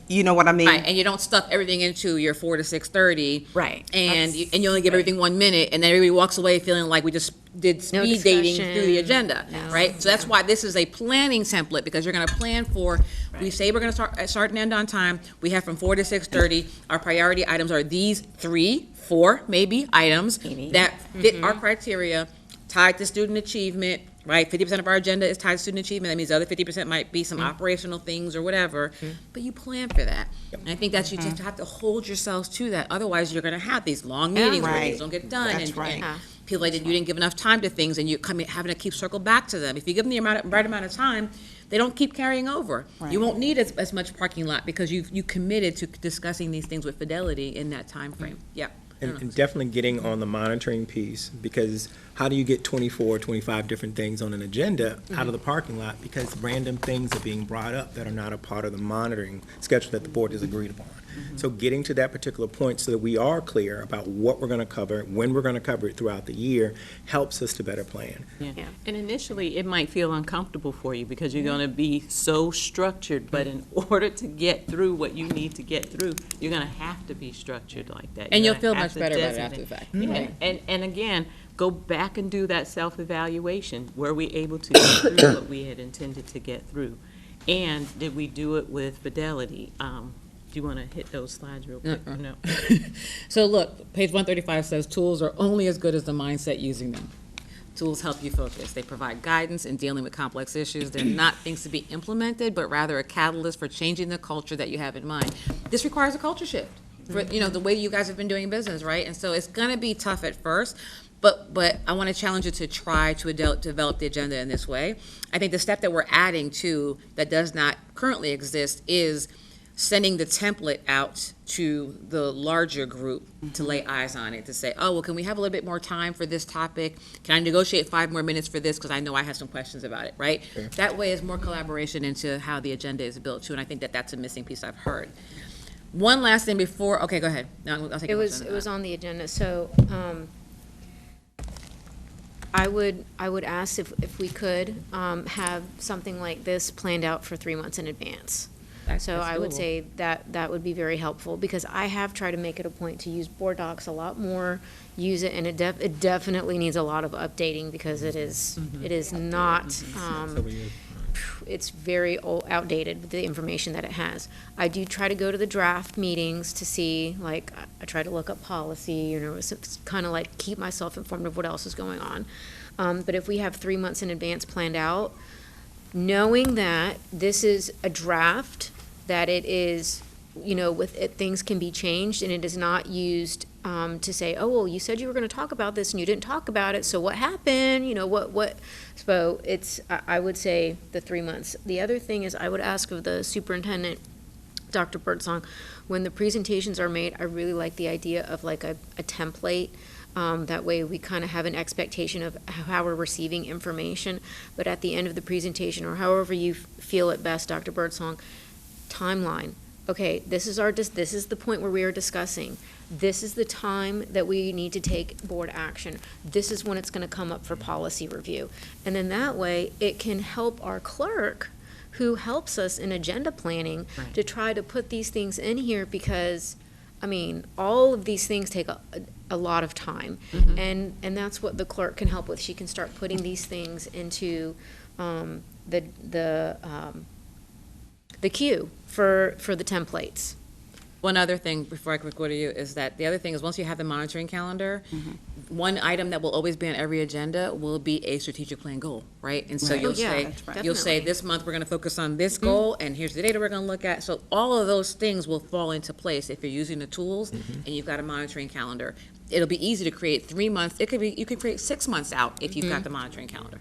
You know what I mean? Right, and you don't stuff everything into your 4 to 6:30. Right. And That's- you only give everything 1 minute, and then everybody walks away feeling like we just did No speed dating discussion. through the agenda, No. right? So that's why this is a planning template, because you're gonna plan for, we say we're gonna start and end on time, we have from 4 to 6:30, our priority items are these 3, 4, maybe, items that fit our criteria, tied to student achievement, right? 50% of our agenda is tied to student achievement. That means the other 50% might be some operational things or whatever, but you plan for that. And I think that you just have to hold yourselves to that. Otherwise, you're gonna have these long meetings where Right. things don't get done. That's and- right. and People like, you didn't give enough time to things, and you're having to keep circle back to them. If you give them the right amount of time, they don't keep carrying over. You won't need as much parking lot because you committed to discussing these things with fidelity in that time frame. Yeah. And definitely getting on the monitoring piece, because how do you get 24, 25 different things on an agenda out of the parking lot? Because random things are being brought up that are not a part of the monitoring schedule that the board has agreed upon. So getting to that particular point so that we are clear about what we're gonna cover, when we're gonna cover it throughout the year, helps us to better plan. Yeah. And initially, it might feel uncomfortable for you because you're going to be so structured, but in order to get through what you need to get through, you're going to have to be structured like that. And You're you'll gonna feel have much to better about it designate. after the fact. Yeah. And again, go back and do that self-evaluation. Were we able to get through what we had intended to get through? And did we do it with fidelity? Do you want to hit those slides real quick? or No. So look, page 135 says tools are only as good as the mindset using them. Tools help you focus. They provide guidance in dealing with complex issues. They're not things to be implemented, but rather a catalyst for changing the culture that you have in mind. This requires a culture shift for, the way you guys have been doing business, right? And so it's gonna be tough at first, but I want to challenge you to try to develop the agenda in this way. I think the step that we're adding to that does not currently exist is sending the template out to the larger group to lay eyes on it, to say, oh, well, can we have a little bit more time for this topic? Can I negotiate 5 more minutes for this, because I know I have some questions about it, right? That way is more collaboration into how the agenda is built too, and I think that that's a missing piece I've heard. One last thing before, okay, go ahead. No, I'll take It a was, question it on was that. on the agenda, so, I would ask if we could, have something like this planned out for 3 months in advance. So That's I would doable. say that would be very helpful, because I have tried to make it a point to use board docs a lot more, use it, and it definitely needs a lot of updating, because it is not, it's very outdated with the information that it has. I do try to go to the draft meetings to see, like, I try to look up policy, kind of like keep myself informed of what else is going on. But if we have 3 months in advance planned out, knowing that this is a draft, that it is, with it, things can be changed, and it is not used to say, oh, well, you said you were going to talk about this and you didn't talk about it, so what happened? What? So it's, I would say the 3 months. The other thing is, I would ask of the superintendent, Dr. Birdsong, when the presentations are made, I really like the idea of like a template. That way we kind of have an expectation of how we're receiving information. But at the end of the presentation, or however you feel it best, Dr. Birdsong, timeline. Okay, this is the point where we are discussing. This is the time that we need to take board action. This is when it's going to come up for policy review. And then that way, it can help our clerk, who helps us in agenda planning, to try to put these things in here, because, all of these things take a lot of time. And that's what the clerk can help with. She can start putting these things into the queue for the templates. One other thing before I quick go to you is that the other thing is, once you have the monitoring calendar, one item that will always be on every agenda will be a strategic plan goal, right? And so Right. you'll Oh, yeah, say, that's right. you'll say, Definitely. this month we're gonna focus on this goal, and here's the data we're gonna look at. So all of those things will fall into place if you're using the tools and you've got a monitoring calendar. it'll be easy to create 3 months. You could create 6 months out if you've got the monitoring calendar.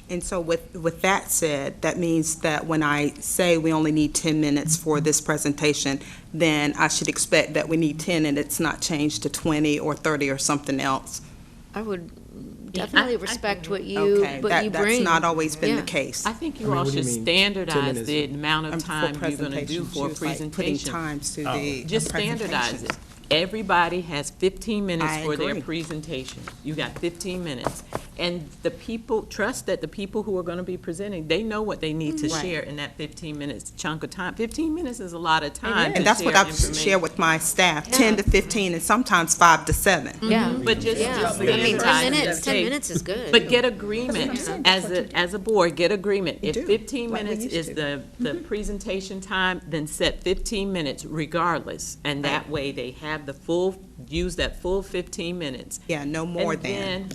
And so with that said, that means that when I say we only need 10 minutes for this presentation, then I should expect that we need 10 and it's not changed to 20 or 30 or something else. I would definitely respect what you Okay, bring. that's not always been the Yeah. case. I think you I mean, all what do you should mean, 10 standardize minutes? the amount of For time you're gonna do presentations, for a she was like putting presentation. times to the Just standardize presentation. it. Everybody has 15 minutes I for their agree. presentation. You got 15 minutes. And the people, trust that the people who are gonna be presenting, they know what they need to Right. share in that 15 minutes chunk of time. 15 minutes is a lot of time to And that's what share I've information. shared with my staff, 10 to 15 and sometimes 5 to 7. Yeah. But just Yeah. just I mean, 10 standardize minutes, it. 10 minutes is good. But get agreement, as a board, get agreement. If do, 15 like we minutes used is to. the presentation time, then set 15 minutes regardless. And that way, they have the full, use that full 15 minutes. Yeah, no more And than.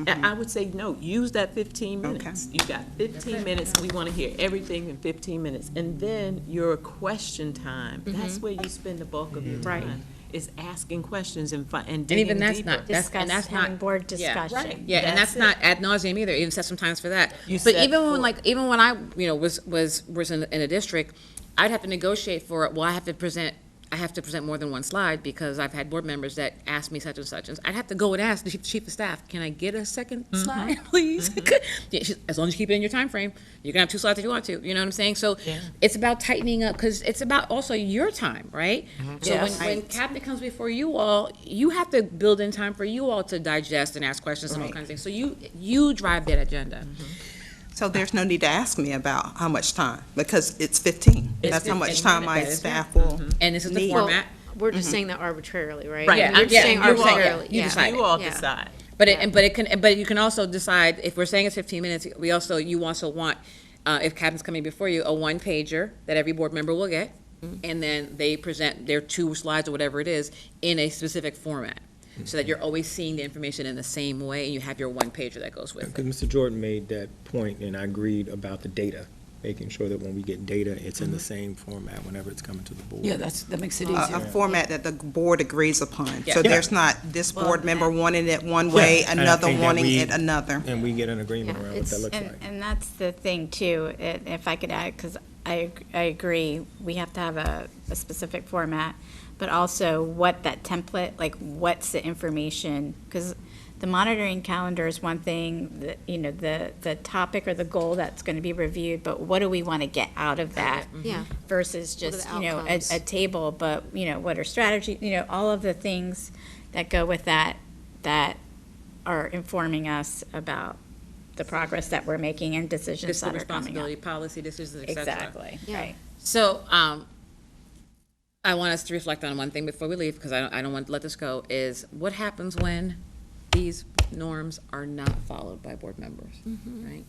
then, I would say, no, use that 15 Okay. minutes. You got 15 minutes, we want to hear everything in 15 minutes. And then your question time, that's where you spend the bulk of your Right. time, is asking questions and And digging even that's deeper. not, that's having not. board Yeah. discussion. Yeah, and that's That's not ad nauseum either, even set some times for that. You But set even when, for- like, even when I, was in a district, I'd have to negotiate for it, well, I have to present more than one slide, because I've had board members that ask me such and such, and I'd have to go and ask the chief of staff, can I get a second slide, please? Yeah, as long as you keep it in your time frame, you can have 2 slides if you want to, you know what I'm saying? So it's about tightening up, because it's about also your time, right? So when cabinet comes before you all, you have to build in time for you all to digest and ask questions and all Right. kinds of things. So you drive that agenda. So there's no need to ask me about how much time, because it's 15. It's That's how much 15 time my minutes, staff will. And this is the Need. Well, format. we're just saying that arbitrarily, right? Right. I mean, you're just Yeah, saying you all- arbitrarily, you yeah. decide. You all Yeah. decide. But you can also decide, if we're saying it's 15 minutes, you also want, if cabinet's coming before you, a 1-pager that every board member will get, and then they present their 2 slides or whatever it is in a specific format, so that you're always seeing the information in the same way, and you have your 1-pager that goes with Because it. Mr. Jordan made that point, and I agreed about the data, making sure that when we get data, it's in the same format whenever it's coming to the board. Yeah, that makes it A easier. format that the board agrees upon. Yeah. So Yeah. there's not this board member wanting it one way, And I another think that wanting we- it another. And we get an agreement Yeah, around what that it's- looks And, like. and that's the thing too, if I could add, because I agree, we have to have a specific format, but also what that template, like what's the information, because the monitoring calendar is one thing, the topic or the goal that's going to be reviewed, but what do we want to get out of that? Yeah. Versus What are just, the outcomes? a table, but, what are strategies, all of the things that go with that are informing us about the progress that we're making and decisions Fiscal that are coming up. responsibility, policy decisions, et cetera. Exactly, Yeah. right. So, I want us to reflect on one thing before we leave, because I don't want to let this go, is what happens when these norms are not followed by board members, right?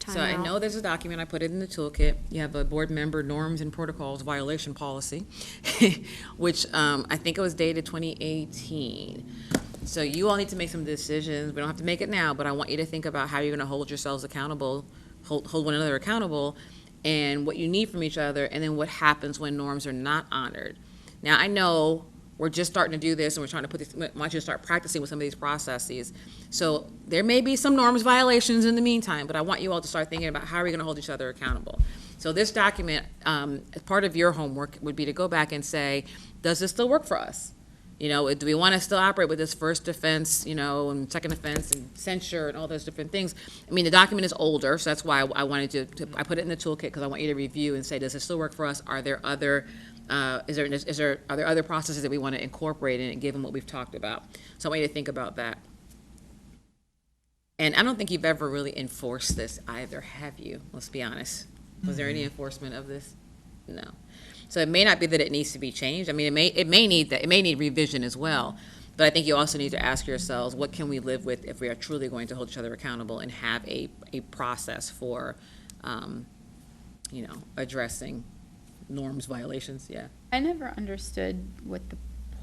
So I Time out. know there's a document, I put it in the toolkit, you have a board member norms and protocols violation policy, which, I think it was dated 2018. So you all need to make some decisions, we don't have to make it now, but I want you to think about how you're gonna hold yourselves accountable, hold one another accountable, and what you need from each other, and then what happens when norms are not honored. Now, I know we're just starting to do this, and we're trying to put this, we want you to start practicing with some of these processes. So there may be some norms violations in the meantime, but I want you all to start thinking about how are we gonna hold each other accountable. So this document, as part of your homework, would be to go back and say, does this still work for us? Do we want to still operate with this first offense, and second offense and censure and all those different things? I mean, the document is older, so that's why I wanted I put it in the toolkit, because I want you to review and say, does it still work for us? Are there other, are there other processes that we want to incorporate in it, given what we've talked about? So I want you to think about that. And I don't think you've ever really enforced this either, have you? Let's be honest. Was there any enforcement of this? No. So it may not be that it needs to be changed. I mean, it may need revision as well. But I think you also need to ask yourselves, what can we live with if we are truly going to hold each other accountable and have a process for, addressing norms violations? Yeah. I never understood what the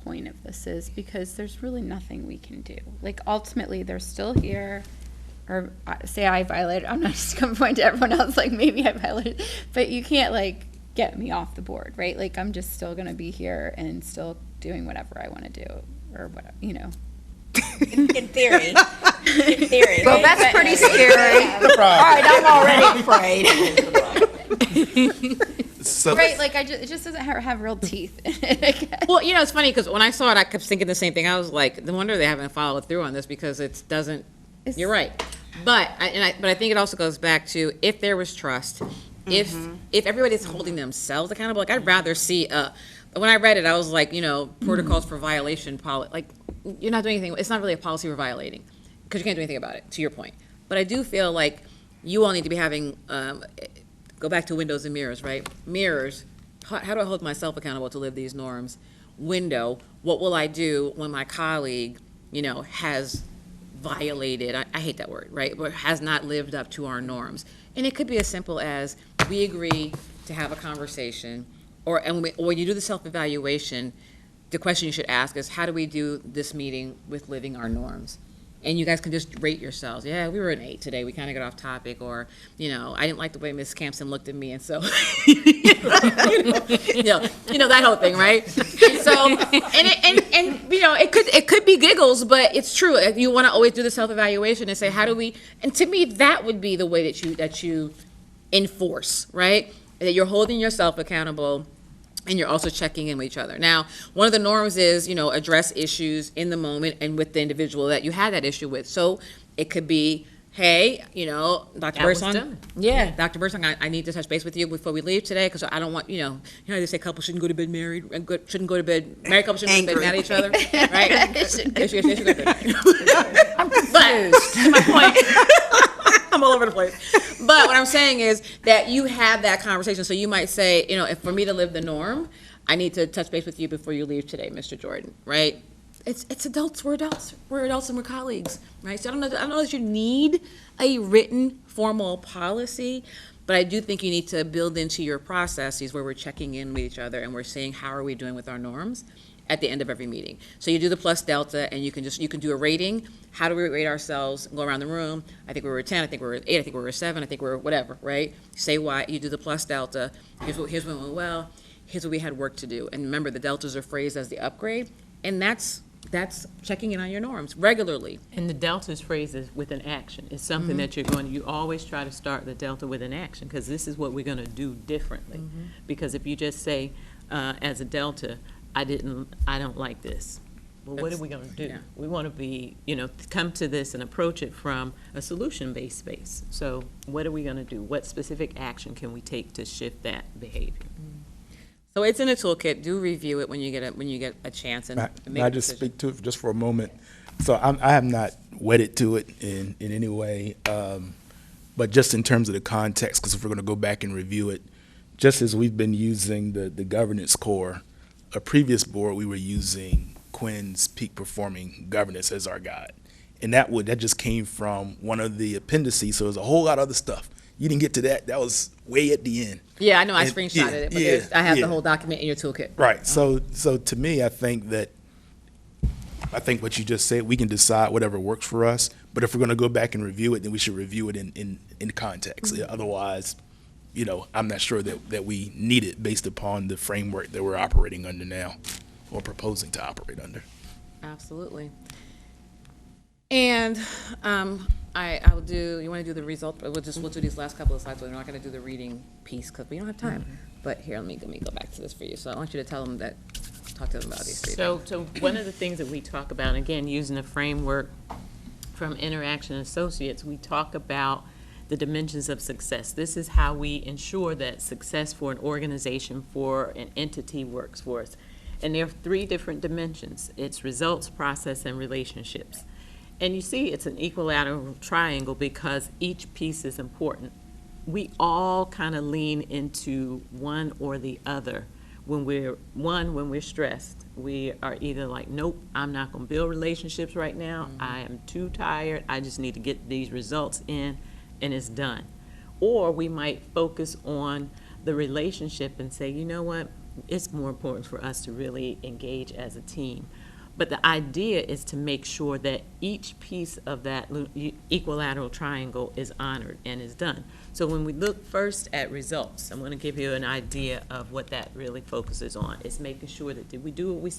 point of this is, because there's really nothing we can do. Like, ultimately, they're still here, or say I violated, I'm not just gonna point to everyone else like maybe I violated, but you can't like get me off the board, right? Like, I'm just still gonna be here and still doing whatever I wanna do, or whatever, In theory. In theory. Well, that's pretty scary. All right, I'm already afraid. So, Right, like it just doesn't have real teeth. Well, it's funny because when I saw it, I kept thinking the same thing. I was like, no wonder they haven't followed through on this because it doesn't. You're right, but I think it also goes back to if there was trust, if everybody's holding themselves accountable. Like I'd rather see when I read it, I was like, protocols for violation like you're not doing anything. It's not really a policy for violating because you can't do anything about it. To your point, but I do feel like you all need to be having. Go back to windows and mirrors, right? Mirrors, how do I hold myself accountable to live these norms? Window, what will I do when my colleague, has violated, I hate that word, right? But has not lived up to our norms. And it could be as simple as we agree to have a conversation, or when you do the self-evaluation, the question you should ask is, how do we do this meeting with living our norms? And you guys can just rate yourselves. Yeah, we were an 8 today. We kind of got off topic, or I didn't like the way Ms. Campson looked at me, and so that whole thing, right? And so, it could be giggles, but it's true. You want to always do the self-evaluation and say, how do we? And to me, that would be the way that you enforce, right? That you're holding yourself accountable. And you're also checking in with each other. Now, one of the norms is, address issues in the moment and with the individual that you had that issue with. So it could be, hey, Dr. Bursong. Yeah, Dr. Bursong, I need to touch base with you before we leave today because I don't want, they say couples shouldn't go to bed married, shouldn't go to bed, married couples shouldn't go to bed mad at each other, right? They should go to bed married. I'm confused. But my point. I'm all over the place. But what I'm saying is that you have that conversation. So you might say, if for me to live the norm, I need to touch base with you before you leave today, Mr. Jordan, right? It's adults. We're adults. We're adults and we're colleagues, right? So I don't know that you need a written formal policy, but I do think you need to build into your processes where we're checking in with each other and we're saying how are we doing with our norms at the end of every meeting. So you do the plus delta, and you can do a rating. How do we rate ourselves? Go around the room. I think we were a 10. I think we were 8. I think we were a 7. I think we were whatever, right? Say why. You do the plus delta. Here's what went well. Here's what we had work to do. And remember, the deltas are phrased as the upgrade, and that's checking in on your norms regularly. And the delta is phrased as with an action. It's something that you always try to start the delta with an action because this is what we're going to do differently. Because if you just say as a delta, I don't like this. Well, what are we going to do? Yeah. We want to be, come to this and approach it from a solution-based space. So what are we going to do? What specific action can we take to shift that behavior? So it's in a toolkit. Do review it when you get a chance and make I just speak to it just for a moment? So I have not wedded to it in any way, but just in terms of the context, because if we're going to go back and review it, just as we've been using the governance core, a previous board we were using Quinn's peak performing governance as our guide, and that just came from one of the appendices. So there's a whole lot of other stuff. You didn't get to that. That was way at the end. Yeah, I know. I screenshotted it, but I have the whole document in your toolkit. Right. So to me, I think what you just said, we can decide whatever works for us. But if we're going to go back and review it, then we should review it in context. Otherwise, I'm not sure that we need it based upon the framework that we're operating under now, or proposing to operate under. Absolutely. And I'll do. You want to do the result? We'll do these last couple of slides. We're not going to do the reading piece because we don't have time. But here, let me go back to this for you. So I want you to talk to them about these three. So one of the things that we talk about, again, using a framework from Interaction Associates, we talk about the dimensions of success. This is how we ensure that success for an organization, for an entity, works for us. And there are 3 different dimensions. It's results, process, and relationships. And you see it's an equilateral triangle because each piece is important. We all kind of lean into one or the other. When we're stressed, we are either like, nope, I'm not going to build relationships right now. I am too tired. I just need to get these results in, and it's done. Or we might focus on the relationship and say, you know what, it's more important for us to really engage as a team. But the idea is to make sure that each piece of that equilateral triangle is honored and is done. So when we look first at results, I'm going to give you an idea of what that really focuses on. It's making sure that did we do what we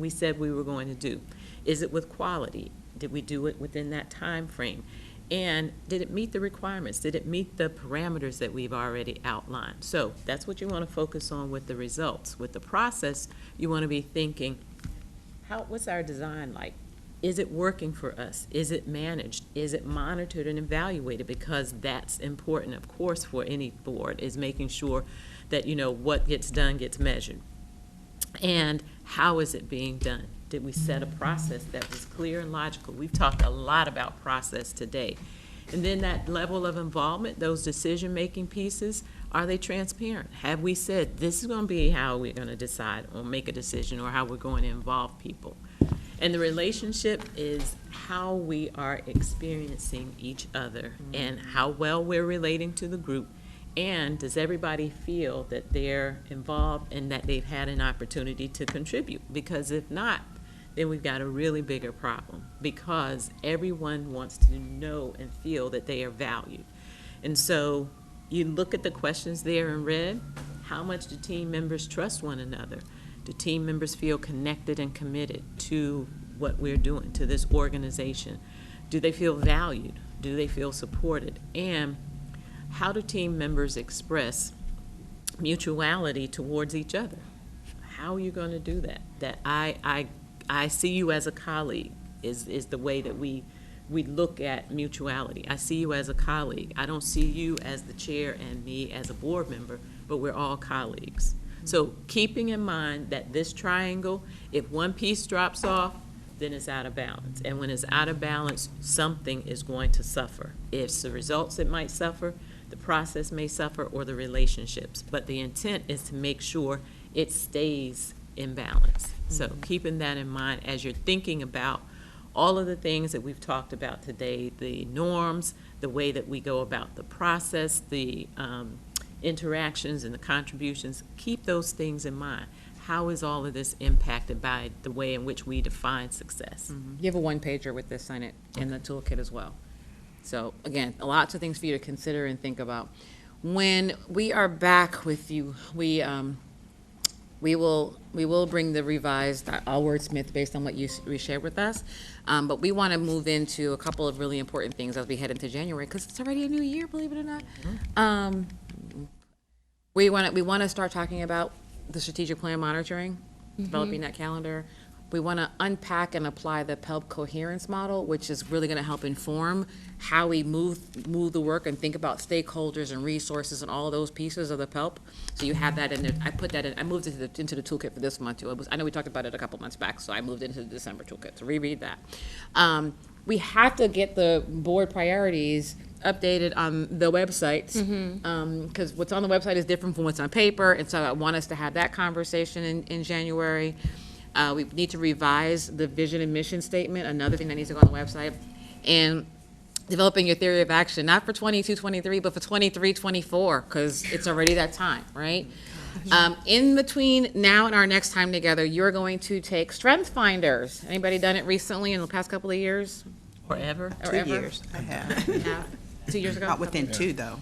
said we were going to do? Is it with quality? Did we do it within that time frame? And did it meet the requirements? Did it meet the parameters that we've already outlined? So that's what you want to focus on with the results. With the process, you want to be thinking, what's our design like? Is it working for us? Is it managed? Is it monitored and evaluated? Because that's important, of course, for any board, is making sure that, what gets done gets measured. And how is it being done? Did we set a process that was clear and logical? We've talked a lot about process today. And then that level of involvement, those decision-making pieces, are they transparent? Have we said, this is going to be how we're going to decide or make a decision, or how we're going to involve people? And the relationship is how we are experiencing each other and how well we're relating to the group. And does everybody feel that they're involved and that they've had an opportunity to contribute? Because if not, then we've got a really bigger problem, because everyone wants to know and feel that they are valued. And so you look at the questions there in red. How much do team members trust one another? Do team members feel connected and committed to what we're doing, to this organization? Do they feel valued? Do they feel supported? And how do team members express mutuality towards each other? How are you going to do that? That I see you as a colleague is the way that we look at mutuality. I see you as a colleague. I don't see you as the chair and me as a board member, but we're all colleagues. So keeping in mind that this triangle, if one piece drops off, then it's out of balance. And when it's out of balance, something is going to suffer. If it's the results, it might suffer, the process may suffer, or the relationships. But the intent is to make sure it stays in balance. So keeping that in mind as you're thinking about all of the things that we've talked about today, the norms, the way that we go about the process, the interactions and the contributions, keep those things in mind. How is all of this impacted by the way in which we define success? You have a one-pager with this in it, in the toolkit as well. So again, lots of things for you to consider and think about. When we are back with you, we will bring the revised, I'll wordsmith based on what you shared with us, but we want to move into a couple of really important things as we head into January, because it's already a new year, believe it or not. We want to start talking about the strategic plan monitoring, developing that calendar. We want to unpack and apply the PELP coherence model, which is really going to help inform how we move the work and think about stakeholders and resources and all of those pieces of the PELP. So you have that in there. I put that in. I moved it into the toolkit for this month too. I know we talked about it a couple months back, so I moved it into the December toolkit. So reread that. We have to get the board priorities updated on the websites, because what's on the website is different from what's on paper, and so I want us to have that conversation in January. We need to revise the vision and mission statement, another thing that needs to go on the website, and developing your theory of action, not for 22-23, but for 23-24, because it's already that time, right? In between now and our next time together, you're going to take strength finders. Anybody done it recently in the past couple of years? Forever? 2 years, I have. Yeah. 2 years ago? Not within 2, though.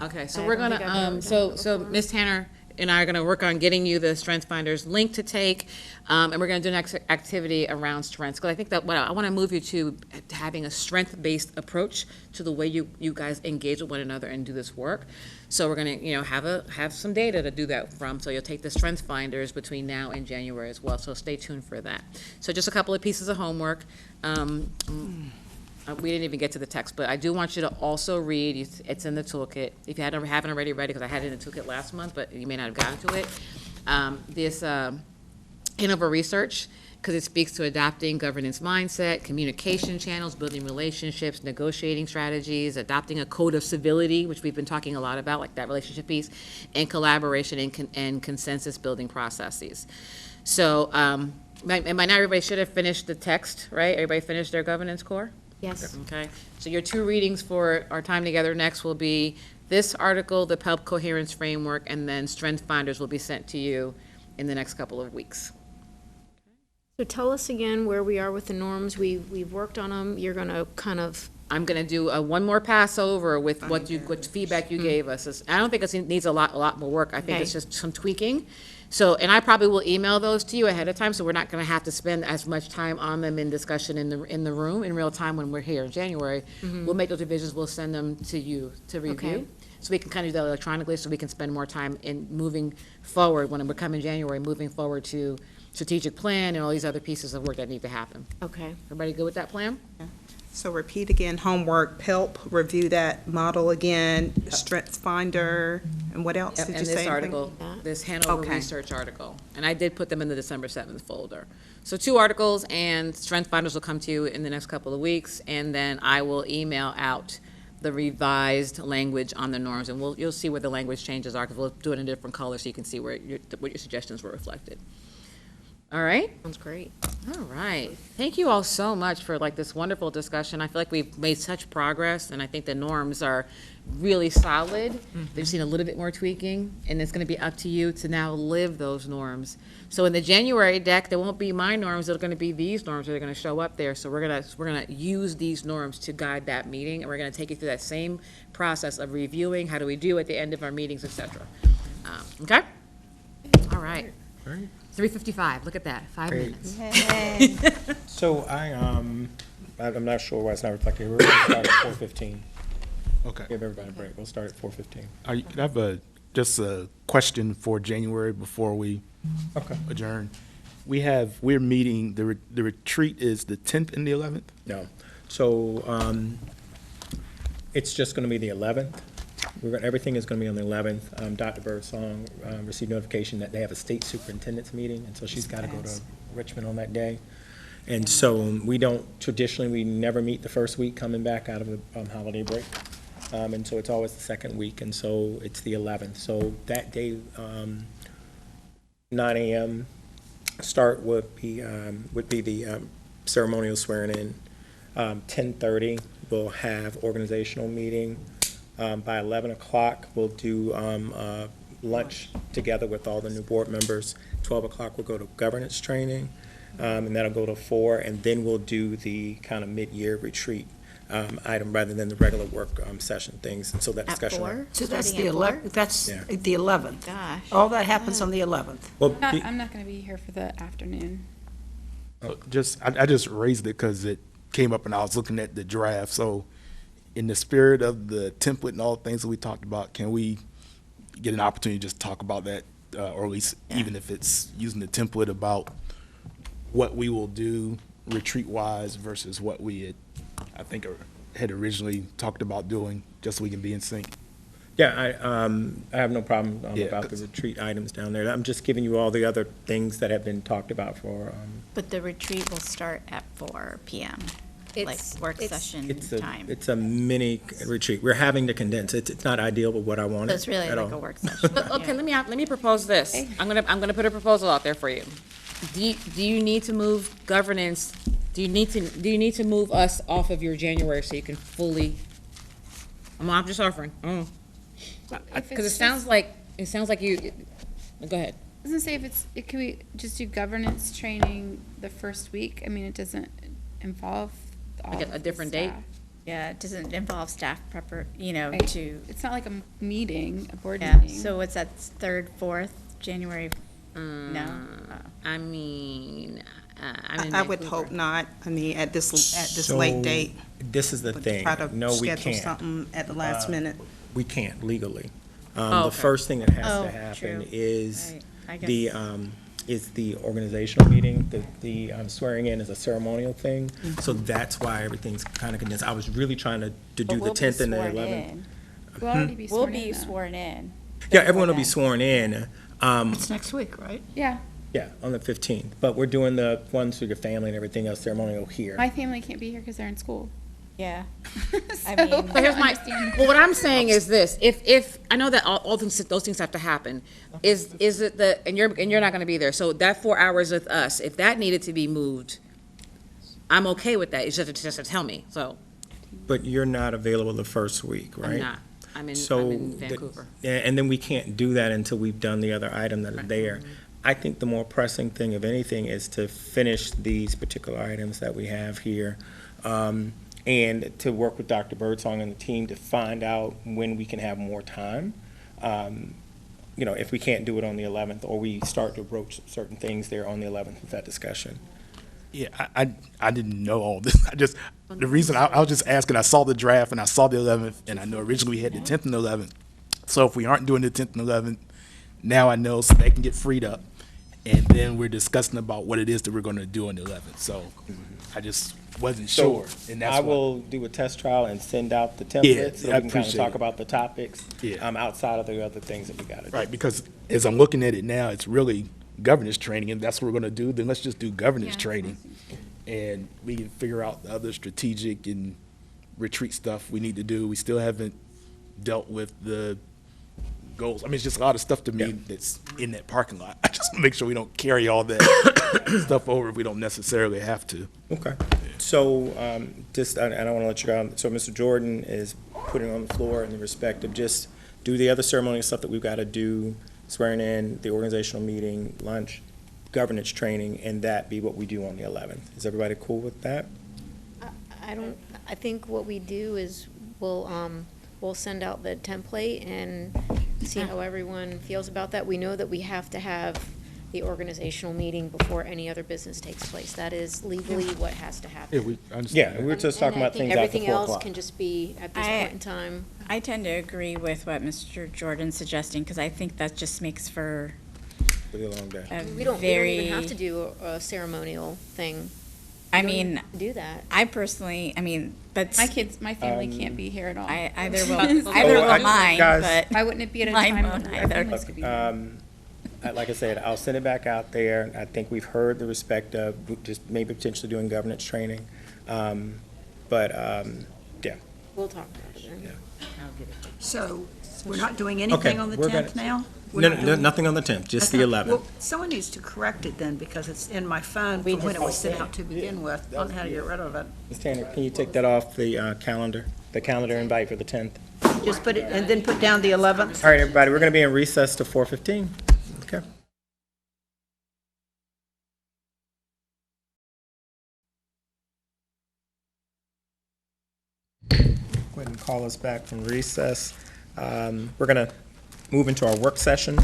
Okay, so I we're don't gonna, think I've ever done so Ms. Tanner and I are gonna work on getting you the Strength Finders link to take, and we're gonna do an activity around strengths, because I think that what I wanna move you to having a strength-based approach to the way you guys engage with one another and do this work. So we're gonna, have some data to do that from, so you'll take the Strength Finders between now and January as well, so stay tuned for that. So just a couple of pieces of homework. We didn't even get to the text, but I do want you to also read, it's in the toolkit. If you haven't already read it, because I had it in the toolkit last month, but you may not have gotten to it. This Hanover research, because it speaks to adopting governance mindset, communication channels, building relationships, negotiating strategies, adopting a code of civility, which we've been talking a lot about, like that relationship piece, and collaboration and consensus building processes. So, by now everybody should have finished the text, right? Everybody finished their governance core? Yes. Okay, so your 2 readings for our time together next will be this article, the PELP Coherence Framework, and then Strength Finders will be sent to you in the next couple of weeks. So tell us again where we are with the norms. We've worked on them. You're gonna kind of, I'm gonna do one more pass over with what feedback you gave us. I don't think it needs a lot more work. I think it's Okay. just some tweaking. So, and I probably will email those to you ahead of time, so we're not gonna have to spend as much time on them in discussion in the room in real time when we're here in January. We'll make those revisions, we'll send them to you to review. Okay. So we can kind of do that electronically, so we can spend more time in moving forward, when we come in January, moving forward to strategic plan and all these other pieces of work that need to happen. okay. Everybody good with that plan? So repeat again, homework, PELP, review that model again, Strengths Finder, and what else? Yep, Did you and say this anything? article, this Hanover Okay. research article. And I did put them in the December 7th folder. So 2 articles, and strength finders will come to you in the next couple of weeks, and then I will email out the revised language on the norms, and you'll see where the language changes are, because we'll do it in different colors so you can see what your suggestions were reflected. All right? Sounds great. All right. Thank you all so much for this wonderful discussion. I feel like we've made such progress, and I think the norms are really solid. They've seen a little bit more tweaking, and it's going to be up to you to now live those norms. So in the January deck, there won't be my norms. They're going to be these norms that are going to show up there. So we're going to use these norms to guide that meeting, and we're going to take you through that same process of reviewing. How do we do at the end of our meetings, et cetera. Okay? All right. 3:55, look at that, 5 Great. minutes. So I'm not sure why it's not reflected. We're going to start at 4:15. Okay. Give everybody a break. We'll start at 4:15. I have just a question for January before we Okay. adjourn. We're meeting, the retreat is the 10th and the 11th? No. So it's just going to be the 11th. Everything is going to be on the 11th. Dr. Birdsong received notification that they have a state superintendent's meeting, and so she's got to go to Richmond on that day. And so we never meet the first week coming back out of the holiday break. And so it's always the second week, and so it's the 11th. So that day, 9 a.m. start would be the ceremonial swearing in. 10:30, we'll have organizational meeting. By 11 o'clock, we'll do lunch together with all the new board members. 12 o'clock, we'll go to governance training, and that'll go to 4, and then we'll do the kind of mid-year retreat item rather than the regular work session things, and so that At discussion. 4? So that's Starting the at 4? 11th, that's Yeah. the 11th. Gosh. All that happens on the 11th. Well, I'm not going to be here for the afternoon. I just raised it because it came up and I was looking at the draft. So in the spirit of the template and all the things that we talked about, can we get an opportunity to just talk about that, or at least even if it's using the template about what we will do retreat-wise versus what we had originally talked about doing, just so we can be in sync? Yeah, I have no problem Yeah, about the retreat items down there. I'm just giving you all the other things that have been talked about for, But the retreat will start at 4 p.m., like It's- work it's- session time. it's a mini retreat. We're having to condense. It's not ideal, but what I wanted. So it's really at like all. a work session. Okay, let me propose this. I'm gonna put a proposal out there for you. Do you need to move governance, do you need to move us off of your January so you can fully, I'm just offering, because it sounds like you, go ahead. I was gonna say can we just do governance training the first week? I mean, it doesn't involve all Like a of the different date? staff. Yeah, it doesn't involve staff Right. to, It's not like a meeting, a board yeah. meeting. So what's that, 3rd, 4th, January? No? I mean, I'm in I would Vancouver. hope not. I mean, at this So, late date. This is the would thing. Try to No, we schedule can't. something at the last minute. We can't legally. Oh, The okay. first thing that has Oh, to happen true. is Right, I guess. the organizational meeting. The swearing in is a ceremonial thing, so that's why everything's kind of condensed. I was really trying to do the 10th and the 11th. We'll already be We'll sworn be in, though. sworn in. Yeah, everyone will be then. sworn in. It's next week, right? Yeah, Yeah, on the 15th. But we're doing the ones for your family and everything else ceremonial here. my family can't be here because they're in school. Yeah. I So, mean- But here's my, understand. well, what I'm saying is this, if, I know that all those things have to happen, is it and you're not gonna be there, so that 4 hours with us, if that needed to be moved, I'm okay with that, it's just to tell me, so, But you're not available the first week, right? I'm not, I'm So in the- Vancouver. Yeah, and then we can't do that until we've done the other item that are there. I think the more pressing thing of anything is to finish these particular items that we have here, and to work with Dr. Birdsong and the team to find out when we can have more time. You know, if we can't do it on the 11th, or we start to broach certain things there on the 11th with that discussion. Yeah, I didn't know all this. The reason I was just asking, I saw the draft and I saw the 11th, and I know originally we had the 10th and 11th. So if we aren't doing the 10th and 11th, now I know, so they can get freed up. And then we're discussing about what it is that we're going to do on the 11th. So I just wasn't sure. And that's I why- will do a test trial and send out the Yeah, templates so I we can kind of appreciate talk it. about the topics Yeah. outside of the other things that we got to do. Right, because as I'm looking at it now, it's really governance training, and that's what we're going to do. Then let's just do governance training, and we can figure out the other strategic and retreat stuff we need to do. We still haven't dealt with the goals. I mean, it's just a lot of stuff to me that's in that parking lot. I just want to make sure we don't carry all that stuff over if we don't necessarily have to. Okay. So, just, I don't want to let you go. So Mr. Jordan is putting on the floor in the respect of just do the other ceremonial stuff that we've got to do, swearing in, the organizational meeting, lunch, governance training, and that be what we do on the 11th. Is everybody cool with that? I think what we do is we'll send out the template and see how everyone feels about that. We know that we have to have the organizational meeting before any other business takes place. That is legally what has to happen. I understand. Yeah, we're just And talking about I think things after everything 4 else o'clock. can just be at this point in time. I tend to agree with what Mr. Jordan's suggesting, because I think that just makes for Really long day. a We don't very. even have to do a ceremonial thing. I We don't mean, have to do that. I personally, but My family can't be here at all. either will Oh, mine, guys- but Why wouldn't it be at a Mine time won't when our either. families could be here? Like I said, I'll send it back out there. I think we've heard the respect of just maybe potentially doing governance training. Yeah. We'll talk about it then. So we're not doing anything on the we're gonna- 10th now? No, nothing on the 10th, just the 11th. Well, someone needs to correct it then, because it's in my phone from when it was sent out to begin with. I don't know how to get rid of it. Ms. Tanner, can you take that off the calendar invite for the 10th? Just put it, and then put down the 11th. All right, everybody, we're going to be in recess to 4:15. Okay. Go ahead and call us back from recess. We're going to move into our work session.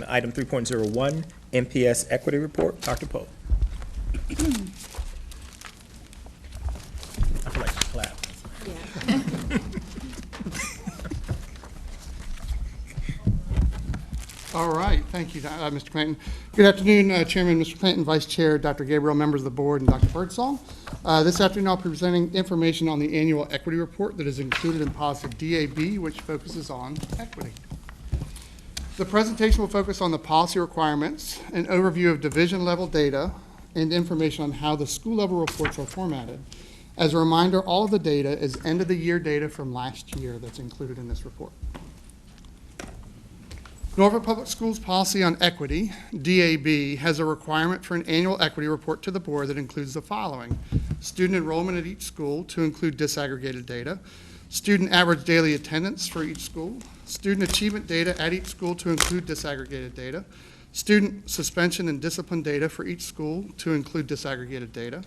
Item 3.01, MPS Equity Report. Dr. Pope. I feel like you clap. All right, thank you, Mr. Clanton. Good afternoon, Chairman, Mr. Clanton, Vice Chair, Dr. Gabriel, members of the board, and Dr. Birdsong. This afternoon, I'll be presenting information on the annual equity report that is included in policy DAB, which focuses on equity. The presentation will focus on the policy requirements, an overview of division-level data, and information on how the school-level reports are formatted. As a reminder, all of the data is end-of-the-year data from last year that's included in this report. Norfolk Public Schools Policy on Equity, DAB, has a requirement for an annual equity report to the board that includes the following: student enrollment at each school to include disaggregated data, student average daily attendance for each school, student achievement data at each school to include disaggregated data, student suspension and discipline data for each school to include disaggregated data,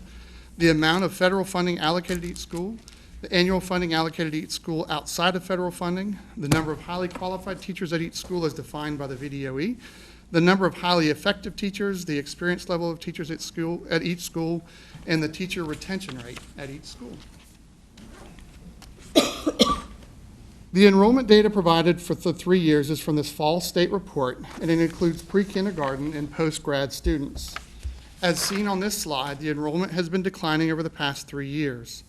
the amount of federal funding allocated to each school, the annual funding allocated to each school outside of federal funding, the number of highly qualified teachers at each school as defined by the VDOE, the number of highly effective teachers, the experience level of teachers at each school, and the teacher retention rate at each school. The enrollment data provided for the 3 years is from this fall state report, and it includes pre-kindergarten and post-grad students. As seen on this slide, the enrollment has been declining over the past 3 years.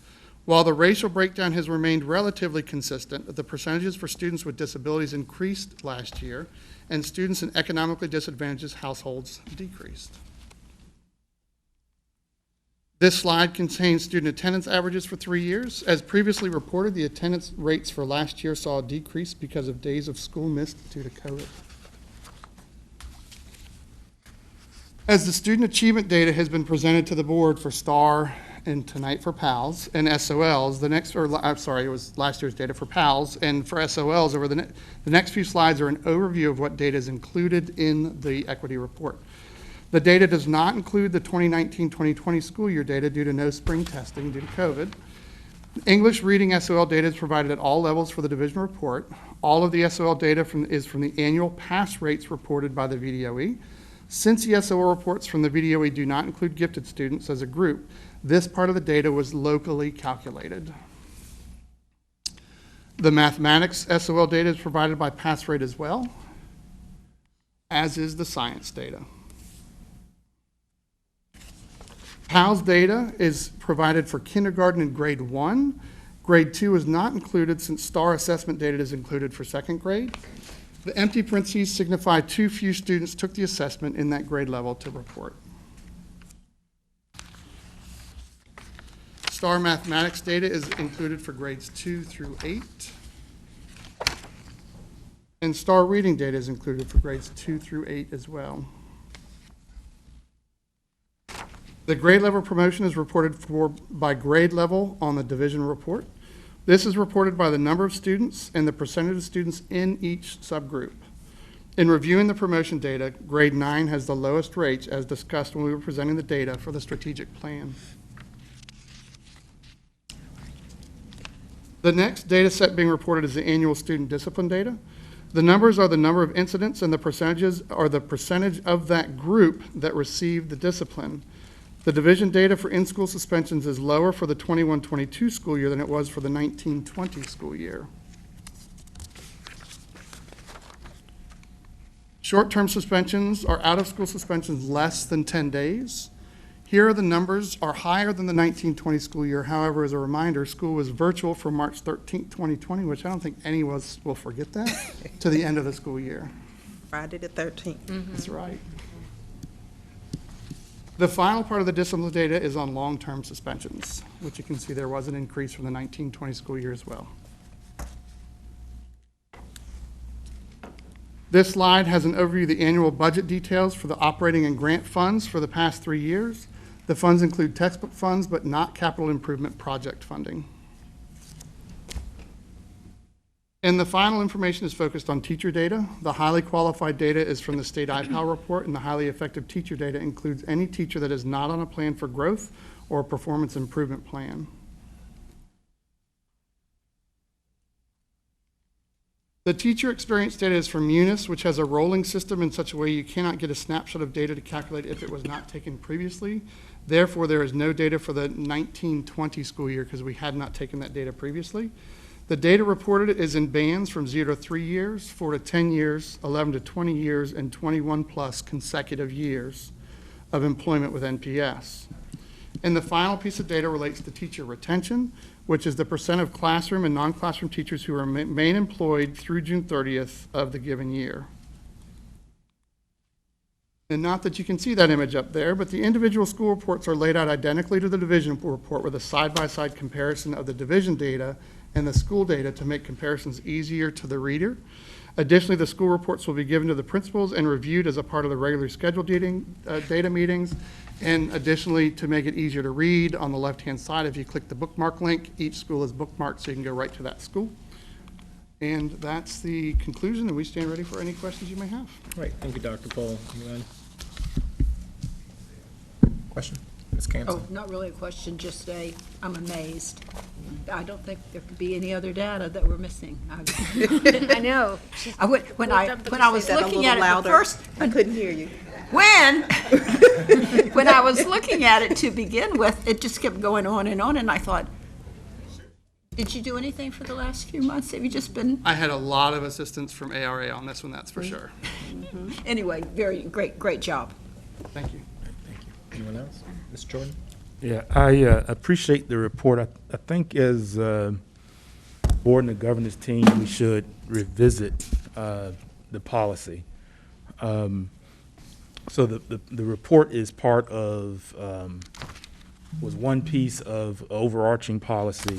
While the racial breakdown has remained relatively consistent, the percentages for students with disabilities increased last year, and students in economically disadvantaged households decreased. This slide contains student attendance averages for 3 years. As previously reported, the attendance rates for last year saw a decrease because of days of school missed due to COVID. As the student achievement data has been presented to the board for STAR and tonight for PALS and SOLs, it was last year's data for PALS, and for SOLs, over the next few slides are an overview of what data is included in the equity report. The data does not include the 2019-2020 school year data due to no spring testing due to COVID. English reading SOL data is provided at all levels for the division report. All of the SOL data is from the annual pass rates reported by the VDOE. Since the SOL reports from the VDOE do not include gifted students as a group, this part of the data was locally calculated. The mathematics SOL data is provided by pass rate as well, as is the science data. PALS data is provided for kindergarten and grade 1. Grade 2 is not included since STAR assessment data is included for second grade. The empty parentheses signify too few students took the assessment in that grade level to report. STAR mathematics data is included for grades 2 through 8. And STAR reading data is included for grades 2 through 8 as well. The grade level promotion is reported for by grade level on the division report. This is reported by the number of students and the percentage of students in each subgroup. In reviewing the promotion data, grade 9 has the lowest rates as discussed when we were presenting the data for the strategic plan. The next data set being reported is the annual student discipline data. The numbers are the number of incidents and the percentages are the percentage of that group that received the discipline. The division data for in-school suspensions is lower for the 21-22 school year than it was for the 19-20 school year. Short-term suspensions are out-of-school suspensions less than 10 days. Here the numbers are higher than the 19-20 school year. However, as a reminder, school was virtual from March 13th, 2020, which I don't think any of us will forget that, to the end of the school year. Friday the 13th. That's right. The final part of the discipline data is on long-term suspensions, which you can see there was an increase from the 19-20 school year as well. This slide has an overview of the annual budget details for the operating and grant funds for the past 3 years. The funds include textbook funds, but not capital improvement project funding. And the final information is focused on teacher data. The highly qualified data is from the state IPAL report, and the highly effective teacher data includes any teacher that is not on a plan for growth or a performance improvement plan. The teacher experience data is from Munis, which has a rolling system in such a way you cannot get a snapshot of data to calculate if it was not taken previously. Therefore, there is no data for the 19-20 school year because we had not taken that data previously. The data reported is in bands from 0 to 3 years, 4 to 10 years, 11 to 20 years, and 21 plus consecutive years of employment with NPS. And the final piece of data relates to teacher retention, which is the percent of classroom and non-classroom teachers who remain employed through June 30th of the given year. And not that you can see that image up there, but the individual school reports are laid out identically to the division report with a side-by-side comparison of the division data and the school data to make comparisons easier to the reader. Additionally, the school reports will be given to the principals and reviewed as a part of the regularly scheduled data meetings. And additionally, to make it easier to read, on the left-hand side, if you click the bookmark link, each school is bookmarked so you can go right to that school. And that's the conclusion, and we stand ready for any questions you may have. Great, thank you, Dr. Pohl. Anyone? Question? Ms. Campson? Oh, not really a question, just I'm amazed. I don't think there could be any other data that we're missing. I know. When I was looking at it the first, I couldn't hear you. when I was looking at it to begin with, it just kept going on, and I thought, did you do anything for the last few months? Have you just been? I had a lot of assistance from ARA on this one, that's for sure. Anyway, very great job. Thank you. Thank you. Anyone else? Ms. Jordan? Yeah, I appreciate the report. I think as board and the governance team, we should revisit the policy. So the report is part of, was one piece of overarching policy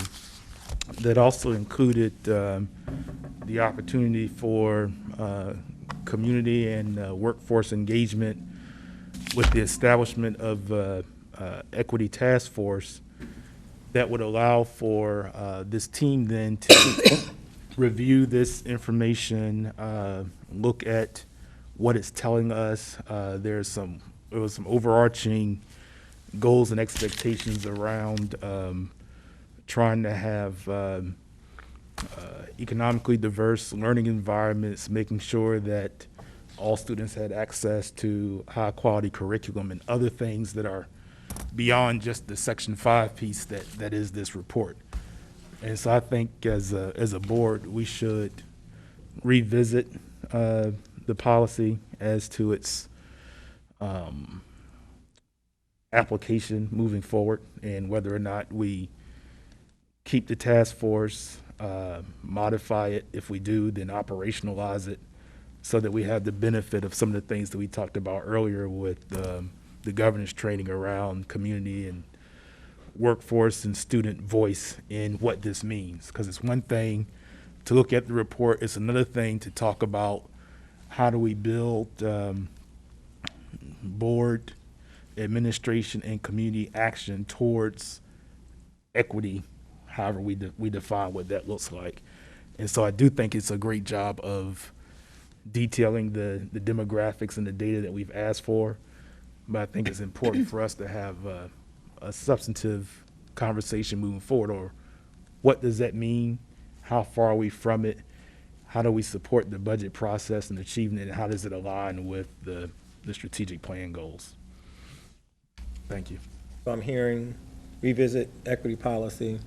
that also included the opportunity for community and workforce engagement with the establishment of equity task force that would allow for this team then to review this information, look at what it's telling us. There's some some overarching goals and expectations around trying to have economically diverse learning environments, making sure that all students had access to high-quality curriculum and other things that are beyond just the Section 5 piece that is this report. And so I think as a board, we should revisit the policy as to its application moving forward, and whether or not we keep the task force, modify it. If we do, then operationalize it so that we have the benefit of some of the things that we talked about earlier with the governance training around community and workforce and student voice in what this means. Because it's one thing to look at the report, it's another thing to talk about how do we build board, administration, and community action towards equity, however we define what that looks like. And so I do think it's a great job of detailing the demographics and the data that we've asked for, but I think it's important for us to have a substantive conversation moving forward, or what does that mean? How far are we from it? How do we support the budget process and achieving it, and how does it align with the strategic plan goals? Thank you. So I'm hearing revisit equity policy.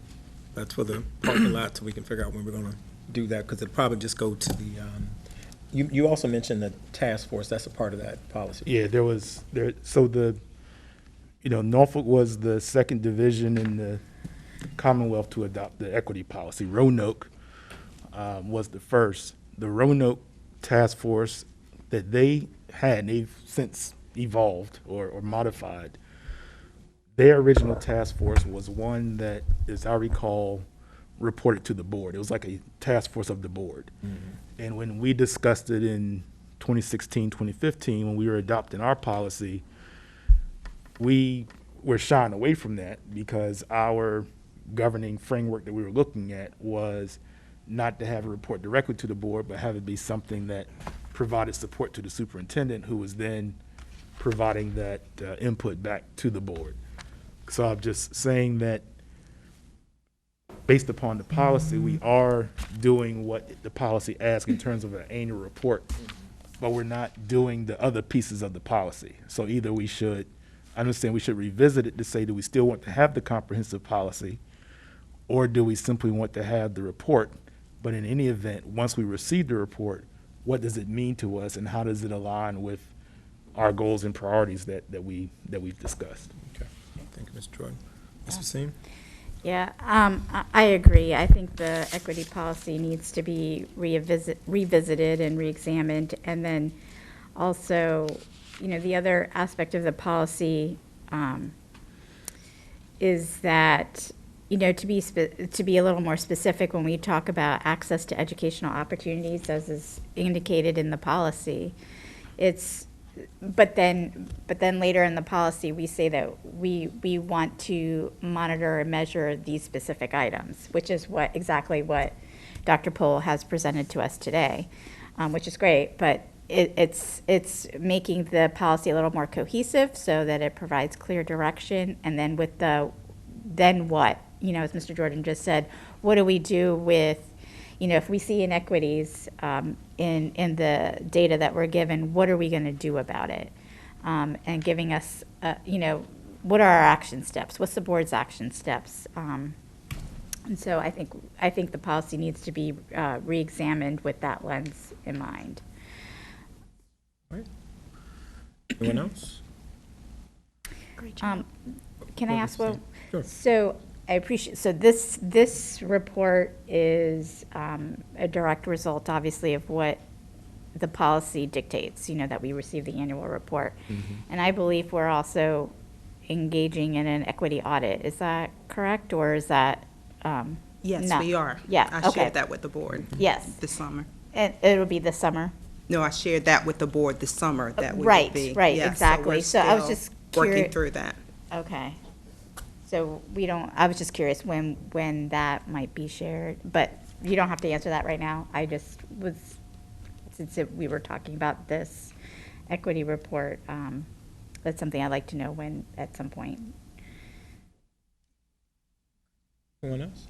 That's for the parking lot, so we can figure out when we're gonna do that, because it'll probably just go to the, you also mentioned the task force, that's a part of that policy. Yeah, Norfolk was the second division in the Commonwealth to adopt the equity policy. Roanoke was the first. The Roanoke task force that they had, they've since evolved or modified. Their original task force was one that, as I recall, reported to the board. It was like a task force of the board. Mm-hmm. And when we discussed it in 2016, 2015, when we were adopting our policy, we were shying away from that because our governing framework that we were looking at was not to have a report directly to the board, but have it be something that provided support to the superintendent, who was then providing that input back to the board. So I'm just saying that based upon the policy, we are doing what the policy asks in terms of an annual report, but we're not doing the other pieces of the policy. So either we should, I understand we should revisit it to say, do we still want to have the comprehensive policy, or do we simply want to have the report? But in any event, once we receive the report, what does it mean to us, and how does it align with our goals and priorities that we've discussed? Okay, thank you, Mr. Jordan. Ms. Vassim? Yeah, I agree. I think the equity policy needs to be revisited and reexamined. And then also, the other aspect of the policy is that, to be a little more specific when we talk about access to educational opportunities, as is indicated in the policy, but then later in the policy, we say that we want to monitor and measure these specific items, which is exactly what Dr. Pohl has presented to us today, which is great. But it's making the policy a little more cohesive so that it provides clear direction. And then then what? As Mr. Jordan just said, what do we do with, if we see inequities in the data that we're given, what are we going to do about it? And giving us, what are our action steps? What's the board's action steps? And so I think the policy needs to be re-examined with that lens in mind. All right. Anyone else? Great job. Can I ask what? Sure. So I appreciate, so this report is a direct result, obviously, of what the policy dictates, that we receive the annual report. Mm-hmm. And I believe we're also engaging in an equity audit. Is that correct, or is that Yes, no? we are. Yeah, I okay. shared that with the board. Yes. This summer. And it'll be this summer? No, I shared that with the board this summer, that we Right, would be. right, yeah, exactly. So I was still just working through that. Okay. So I was just curious when that might be shared, but you don't have to answer that right now. I just was, since we were talking about this equity report, that's something I'd like to know when, at some point. Anyone else?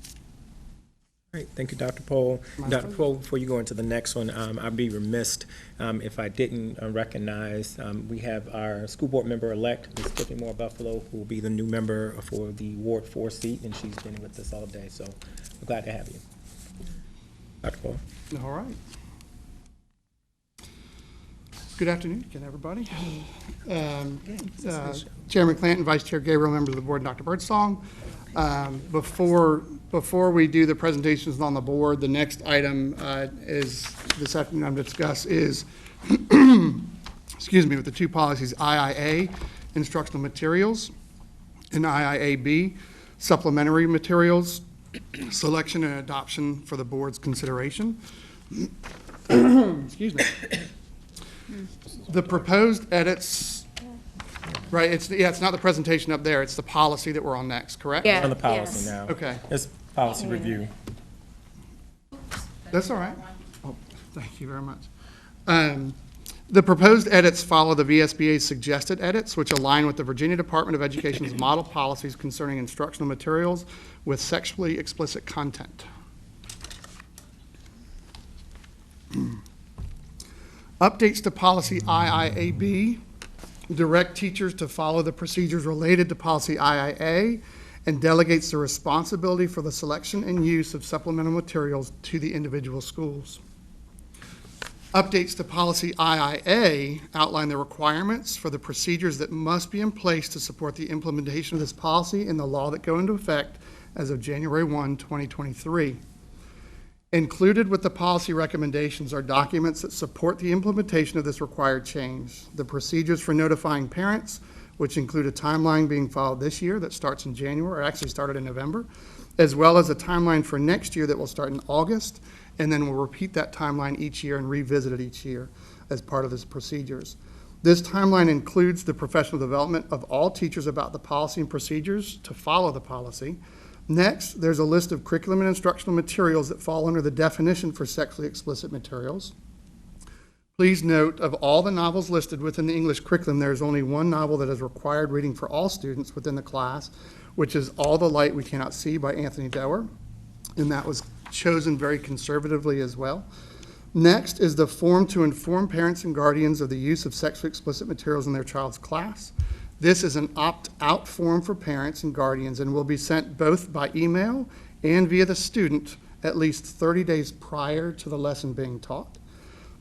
All right, thank you, Dr. Pohl. Dr. Pohl, before you go into the next one, I'd be remiss if I didn't recognize, we have our school board member-elect, Ms. Tiffany Moore Buffalo, who will be the new member for the Ward 4 seat, and she's been with us all day, so we're glad to have you. Dr. Pohl. All right. Good afternoon again, everybody. Chairman Clanton, Vice Chair Gabriel, members of the board, and Dr. Birdsong. Before we do the presentations on the board, the next item is this afternoon I'm to discuss is, excuse me, with the two policies, IIA, instructional materials, and IIAB, supplementary materials, selection and adoption for the board's consideration. Excuse me. The proposed edits, right, it's not the presentation up there, it's the policy that we're on next, correct? On the policy now. Okay. It's policy review. That's all right. Oh, thank you very much. The proposed edits follow the VSBA's suggested edits, which align with the Virginia Department of Education's model policies concerning instructional materials with sexually explicit content. Updates to policy IIAB direct teachers to follow the procedures related to policy IIA and delegates the responsibility for the selection and use of supplemental materials to the individual schools. Updates to policy IIA outline the requirements for the procedures that must be in place to support the implementation of this policy and the law that go into effect as of January 1, 2023. Included with the policy recommendations are documents that support the implementation of this required change. The procedures for notifying parents, which include a timeline being followed this year that starts in January, or actually started in November, as well as a timeline for next year that will start in August, and then we'll repeat that timeline each year and revisit it each year as part of this procedures. This timeline includes the professional development of all teachers about the policy and procedures to follow the policy. Next, there's a list of curriculum and instructional materials that fall under the definition for sexually explicit materials. Please note, of all the novels listed within the English curriculum, there is only one novel that is required reading for all students within the class, which is All the Light We Cannot See by Anthony Doerr, and that was chosen very conservatively as well. Next is the form to inform parents and guardians of the use of sexually explicit materials in their child's class. This is an opt-out form for parents and guardians and will be sent both by email and via the student at least 30 days prior to the lesson being taught.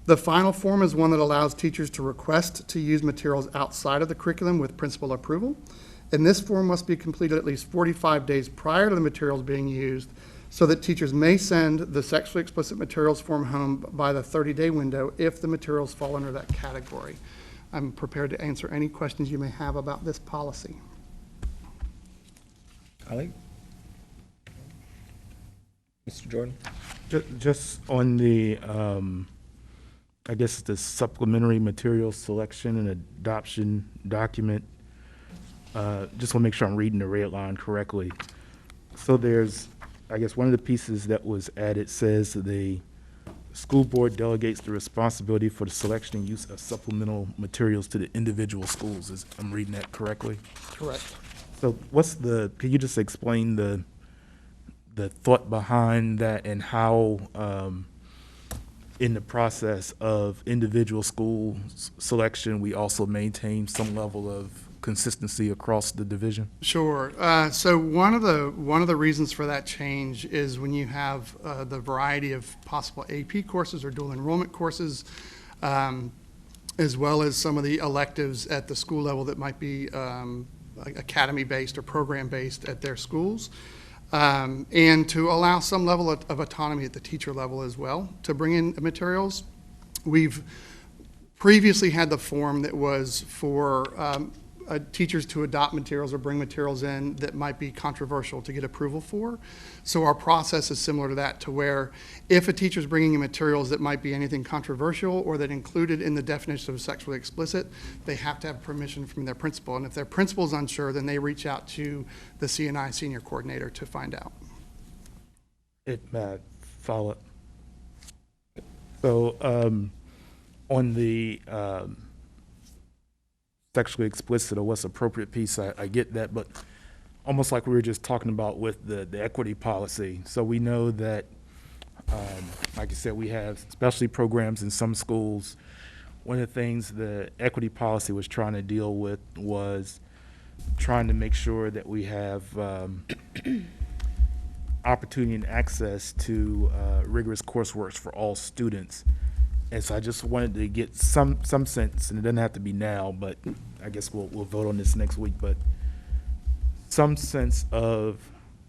The final form is one that allows teachers to request to use materials outside of the curriculum with principal approval. And this form must be completed at least 45 days prior to the materials being used so that teachers may send the sexually explicit materials form home by the 30-day window if the materials fall under that category. I'm prepared to answer any questions you may have about this policy. Colleague? Mr. Jordan? Just on the, I guess the supplementary material selection and adoption document, just want to make sure I'm reading the red line correctly. So there's, I guess one of the pieces that was added says that the school board delegates the responsibility for the selection and use of supplemental materials to the individual schools. I'm reading that correctly? Correct. So can you just explain the thought behind that and how in the process of individual school selection, we also maintain some level of consistency across the division? Sure. So one of the reasons for that change is when you have the variety of possible AP courses or dual enrollment courses, as well as some of the electives at the school level that might be academy-based or program-based at their schools, and to allow some level of autonomy at the teacher level as well to bring in materials. We've previously had the form that was for teachers to adopt materials or bring materials in that might be controversial to get approval for. So our process is similar to that, to where if a teacher is bringing in materials that might be anything controversial or that included in the definition of sexually explicit, they have to have permission from their principal. And if their principal is unsure, then they reach out to the C&I senior coordinator to find out. Follow up. So on the sexually explicit or what's appropriate piece, I get that, but almost like we were just talking about with the equity policy. So we know that, like I said, we have specialty programs in some schools. One of the things the equity policy was trying to deal with was trying to make sure that we have opportunity and access to rigorous coursework for all students. And so I just wanted to get some sense, and it doesn't have to be now, but I guess we'll vote on this next week, but some sense of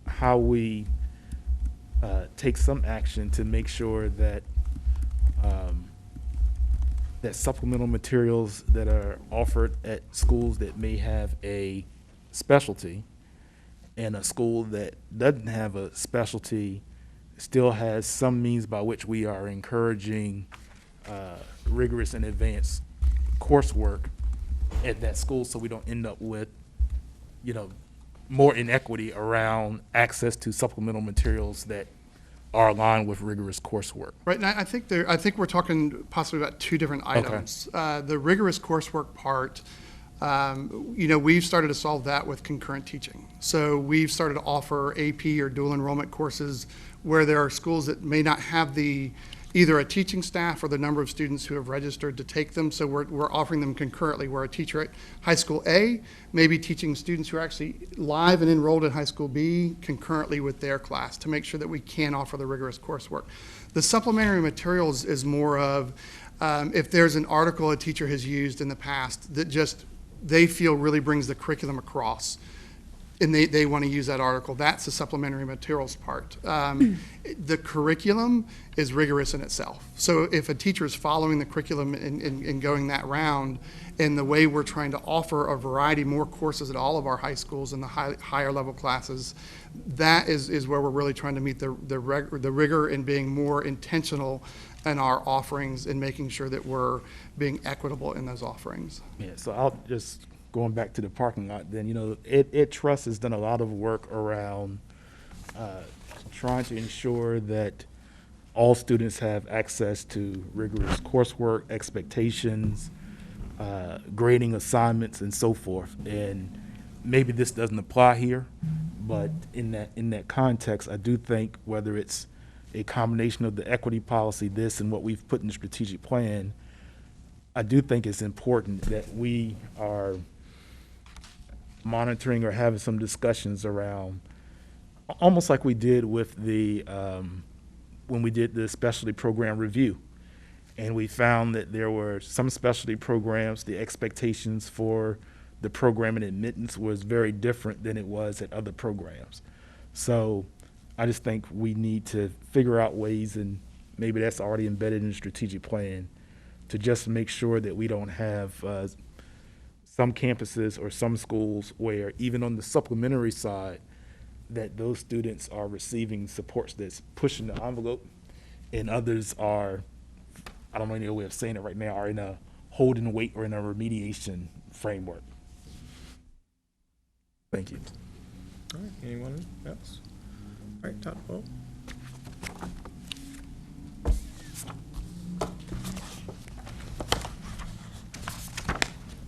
how we take some action to make sure that that supplemental materials that are offered at schools that may have a specialty and a school that doesn't have a specialty still has some means by which we are encouraging rigorous and advanced coursework at that school, so we don't end up with, more inequity around access to supplemental materials that are aligned with rigorous coursework. Right, and I think we're talking possibly about two different items. The rigorous coursework part, we've started to solve that with concurrent teaching. So we've started to offer AP or dual enrollment courses where there are schools that may not have either a teaching staff or the number of students who have registered to take them. So we're offering them concurrently, where a teacher at high school A may be teaching students who are actually live and enrolled at high school B concurrently with their class, to make sure that we can offer the rigorous coursework. The supplementary materials is more of if there's an article a teacher has used in the past that just they feel really brings the curriculum across, and they want to use that article. That's the supplementary materials part. The curriculum is rigorous in itself. So if a teacher is following the curriculum and going that round, and the way we're trying to offer a variety more courses at all of our high schools and the higher level classes, that is where we're really trying to meet the rigor and being more intentional in our offerings and making sure that we're being equitable in those offerings. Yeah, so I'll just, going back to the parking lot, then, Ed Trust has done a lot of work around trying to ensure that all students have access to rigorous coursework, expectations, grading assignments, and so forth. And maybe this doesn't apply here, but in that context, I do think whether it's a combination of the equity policy, this, and what we've put in the strategic plan, I do think it's important that we are monitoring or having some discussions around, almost like we did with the when we did the specialty program review, and we found that there were some specialty programs, the expectations for the program and admittance was very different than it was at other programs. So I just think we need to figure out ways, and maybe that's already embedded in the strategic plan, to just make sure that we don't have some campuses or some schools where even on the supplementary side, that those students are receiving supports that's pushing the envelope, and others are, I don't know any other way of saying it right now, are in a holding weight or in a remediation framework. Thank you. All right, anyone else? All right, Todd, vote.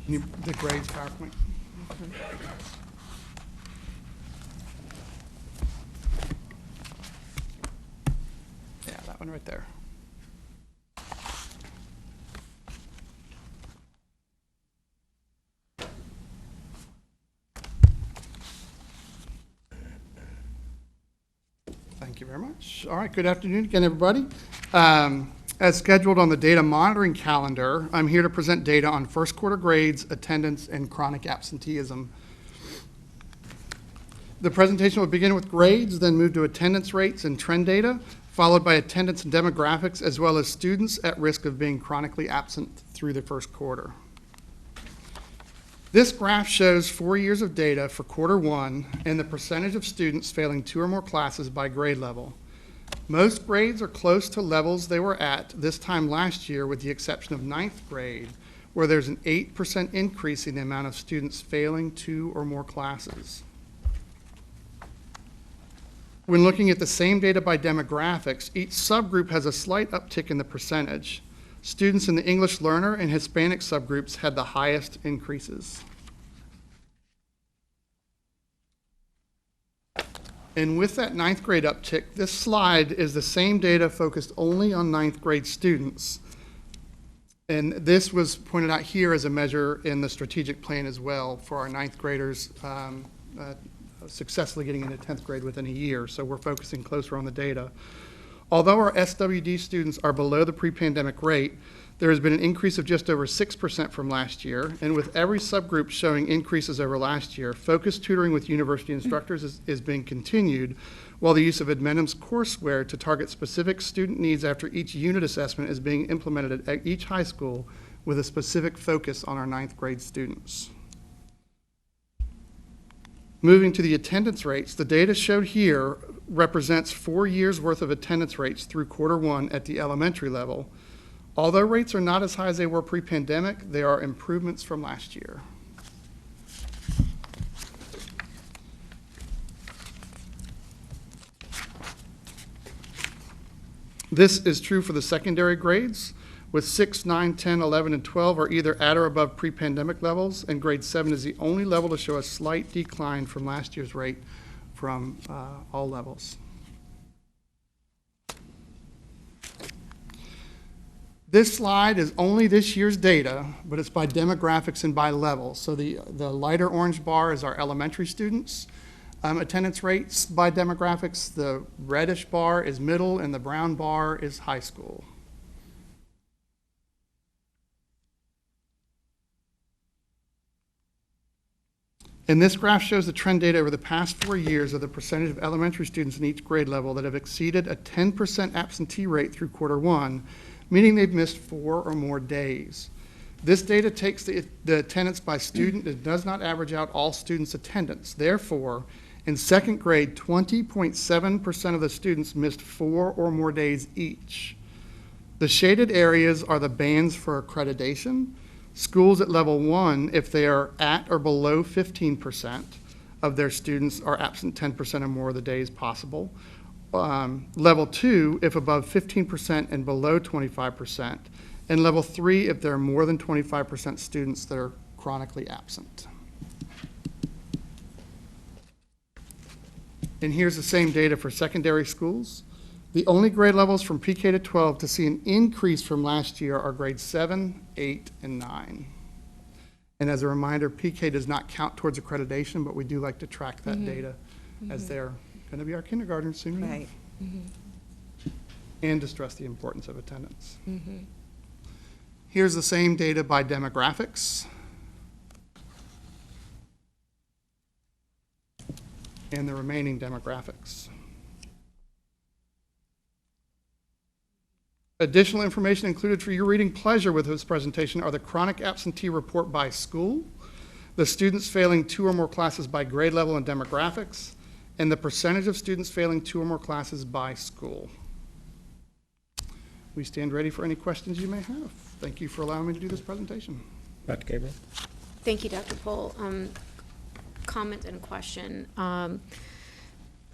The grades PowerPoint. Yeah, that one right there. Thank you very much. All right, good afternoon again, everybody. As scheduled on the data monitoring calendar, I'm here to present data on first quarter grades, attendance, and chronic absenteeism. The presentation will begin with grades, then move to attendance rates and trend data, followed by attendance and demographics, as well as students at risk of being chronically absent through the first quarter. This graph shows 4 years of data for quarter one and the percentage of students failing 2 or more classes by grade level. Most grades are close to levels they were at this time last year, with the exception of 9th grade, where there's an 8% increase in the amount of students failing 2 or more classes. When looking at the same data by demographics, each subgroup has a slight uptick in the percentage. Students in the English learner and Hispanic subgroups had the highest increases. And with that ninth grade uptick, this slide is the same data focused only on ninth grade students. And this was pointed out here as a measure in the strategic plan as well for our ninth graders successfully getting into 10th grade within a year. So we're focusing closer on the data. Although our SWD students are below the pre-pandemic rate, there has been an increase of just over 6% from last year, and with every subgroup showing increases over last year, focused tutoring with university instructors is being continued, while the use of Admenum's courseware to target specific student needs after each unit assessment is being implemented at each high school with a specific focus on our ninth grade students. Moving to the attendance rates, the data showed here represents 4 years' worth of attendance rates through Q1 at the elementary level. Although rates are not as high as they were pre-pandemic, they are improvements from last year. This is true for the secondary grades, with 6, 9, 10, 11, and 12 are either at or above pre-pandemic levels, and grade 7 is the only level to show a slight decline from last year's rate from all levels. This slide is only this year's data, but it's by demographics and by level. So the lighter orange bar is our elementary students' attendance rates by demographics. The reddish bar is middle, and the brown bar is high school. And this graph shows the trend data over the past 4 years of the percentage of elementary students in each grade level that have exceeded a 10% absentee rate through Q1, meaning they've missed 4 or more days. This data takes the attendance by student. It does not average out all students' attendance. Therefore, in second grade, 20.7% of the students missed 4 or more days each. The shaded areas are the bands for accreditation. Schools at level 1, if they are at or below 15% of their students are absent 10% or more of the days possible. Level 2, if above 15% and below 25%. And level 3, if there are more than 25% students that are chronically absent. And here's the same data for secondary schools. The only grade levels from pre-K to 12 to see an increase from last year are grades 7, 8, and 9. And as a reminder, pre-K does not count towards accreditation, but we do like to track that data as they're going to be our kindergartners soon enough. Right. And to stress the importance of attendance. Here's the same data by demographics. And the remaining demographics. Additional information included for your reading pleasure with this presentation are the chronic absentee report by school, the students failing 2 or more classes by grade level and demographics, and the percentage of students failing 2 or more classes by school. We stand ready for any questions you may have. Thank you for allowing me to do this presentation. Dr. Gabriel? Thank you, Dr. Pohl. Comment and question.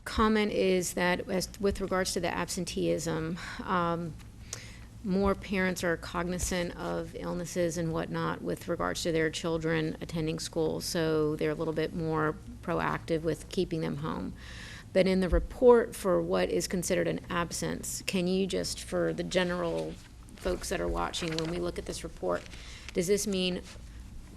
Comment is that with regards to the absenteeism, more parents are cognizant of illnesses and whatnot with regards to their children attending school, so they're a little bit more proactive with keeping them home. But in the report for what is considered an absence, can you just, for the general folks that are watching, when we look at this report, does this mean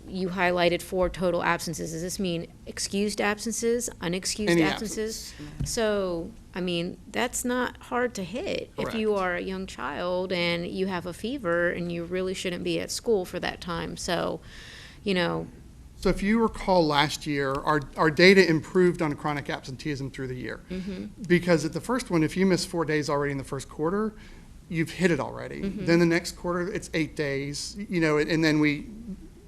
you highlighted 4 total absences? Does this mean excused absences, unexcused Any absences? So, I mean, that's not hard to hit. If you are a young child and you have a fever and you really shouldn't be at school for that time. So, you know. So if you recall last year, our data improved on chronic absenteeism through the year. Because at the first one, if you miss 4 days already in the first quarter, you've hit it already. Then the next quarter, it's 8 days, you know, and then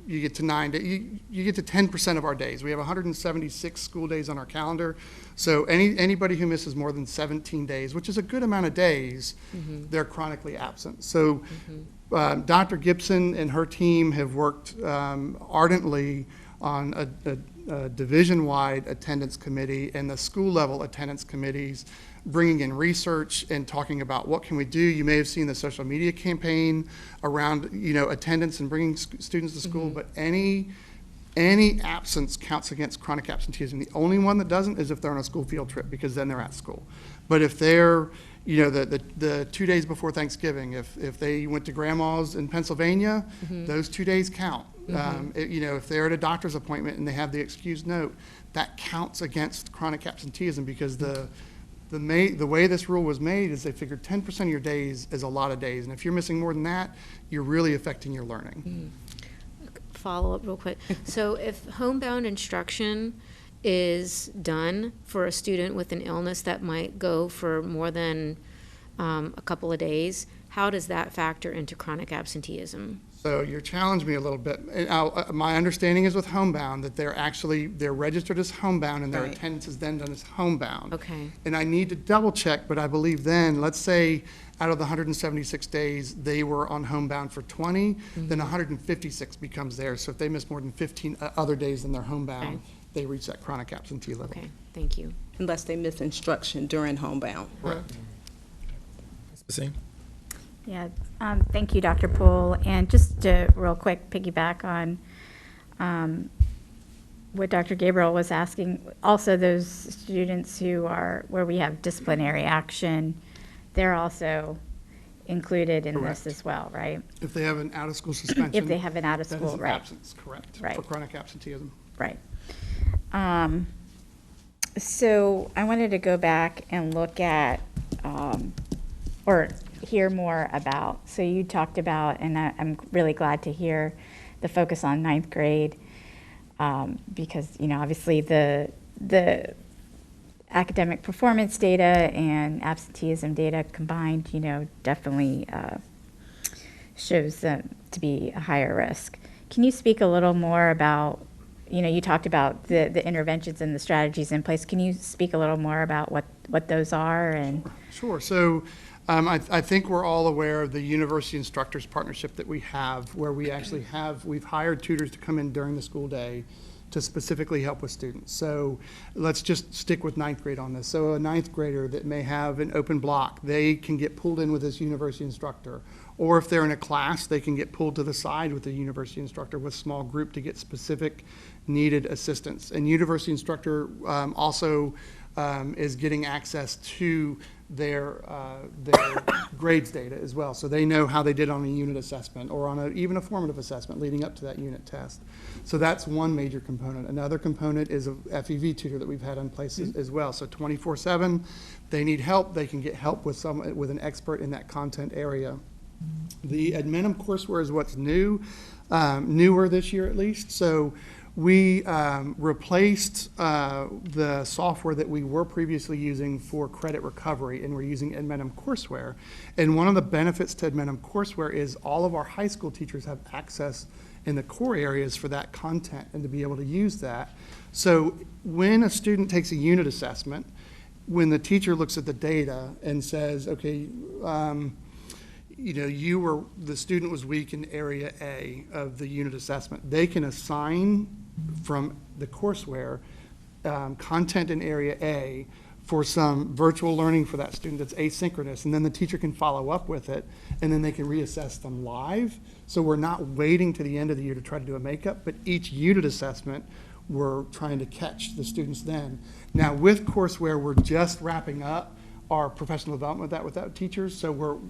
you get to 9 days, you get to 10% of our days. We have 176 school days on our calendar. So anybody who misses more than 17 days, which is a good amount of days, they're chronically absent. So Dr. Gibson and her team have worked ardently on a division-wide attendance committee and the school-level attendance committees, bringing in research and talking about what can we do. You may have seen the social media campaign around, attendance and bringing students to school, but any absence counts against chronic absenteeism. The only one that doesn't is if they're on a school field trip, because then they're at school. But if they're, the 2 days before Thanksgiving, if they went to grandma's in Pennsylvania, those 2 days count. If they're at a doctor's appointment and they have the excused note, that counts against chronic absenteeism, because the way this rule was made is they figured 10% of your days is a lot of days. And if you're missing more than that, you're really affecting your learning. Follow up real quick. So if homebound instruction is done for a student with an illness that might go for more than a couple of days, how does that factor into chronic absenteeism? So you're challenging me a little bit. My understanding is with homebound that they're registered as homebound and their Right. attendance is then done as homebound. Okay. And I need to double check, but I believe then, let's say out of the 176 days, they were on homebound for 20, then 156 becomes theirs. So if they miss more than 15 other days than they're homebound, Okay. they reach that chronic absentee level. Okay, thank you. Unless they miss instruction during homebound. Correct. Ms. Basine? Yeah, thank you, Dr. Poole. And just to real quick piggyback on what Dr. Gabriel was asking, also those students where we have disciplinary action, they're also included in Correct. this as well, right? If they have an out-of-school suspension. If they have an that is out-of-school, an right, absence, correct, Right. for chronic absenteeism. right. So I wanted to go back and look at, or hear more about, so you talked about, and I'm really glad to hear the focus on ninth grade, because, obviously the academic performance data and absenteeism data combined, definitely shows them to be a higher risk. Can you speak a little more about, you talked about the interventions and the strategies in place. Can you speak a little more about what those are? And Sure. So I think we're all aware of the university instructors partnership that we have, where we've hired tutors to come in during the school day to specifically help with students. So let's just stick with ninth grade on this. So a ninth grader that may have an open block, they can get pulled in with this university instructor. Or if they're in a class, they can get pulled to the side with the university instructor with small group to get specific needed assistance. And university instructor also is getting access to their grades data as well. So they know how they did on a unit assessment or on even a formative assessment leading up to that unit test. So that's one major component. Another component is a FEV tutor that we've had in place as well. So 24/7, they need help, they can get help with an expert in that content area. The Admenum courseware is what's new, newer this year at least. So we replaced the software that we were previously using for credit recovery, and we're using Admenum courseware. And one of the benefits to Admenum courseware is all of our high school teachers have access in the core areas for that content and to be able to use that. So when a student takes a unit assessment, when the teacher looks at the data and says, okay, the student was weak in area A of the unit assessment, they can assign from the courseware content in area A for some virtual learning for that student that's asynchronous, and then the teacher can follow up with it, and then they can reassess them live. So we're not waiting to the end of the year to try to do a makeup, but each unit assessment, we're trying to catch the students then. Now with courseware, we're just wrapping up our professional development with that teachers. So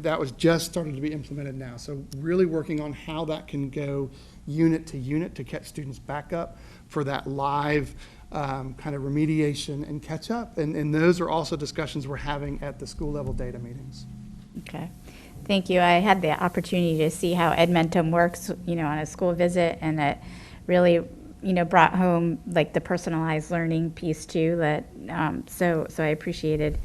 that was just starting to be implemented now. So really working on how that can go unit to catch students back up for that live kind of remediation and catch up. And those are also discussions we're having at the school level data meetings. Okay, thank you. I had the opportunity to see how Edmentum works, on a school visit, and it really, brought home like the personalized learning piece too. That so I appreciated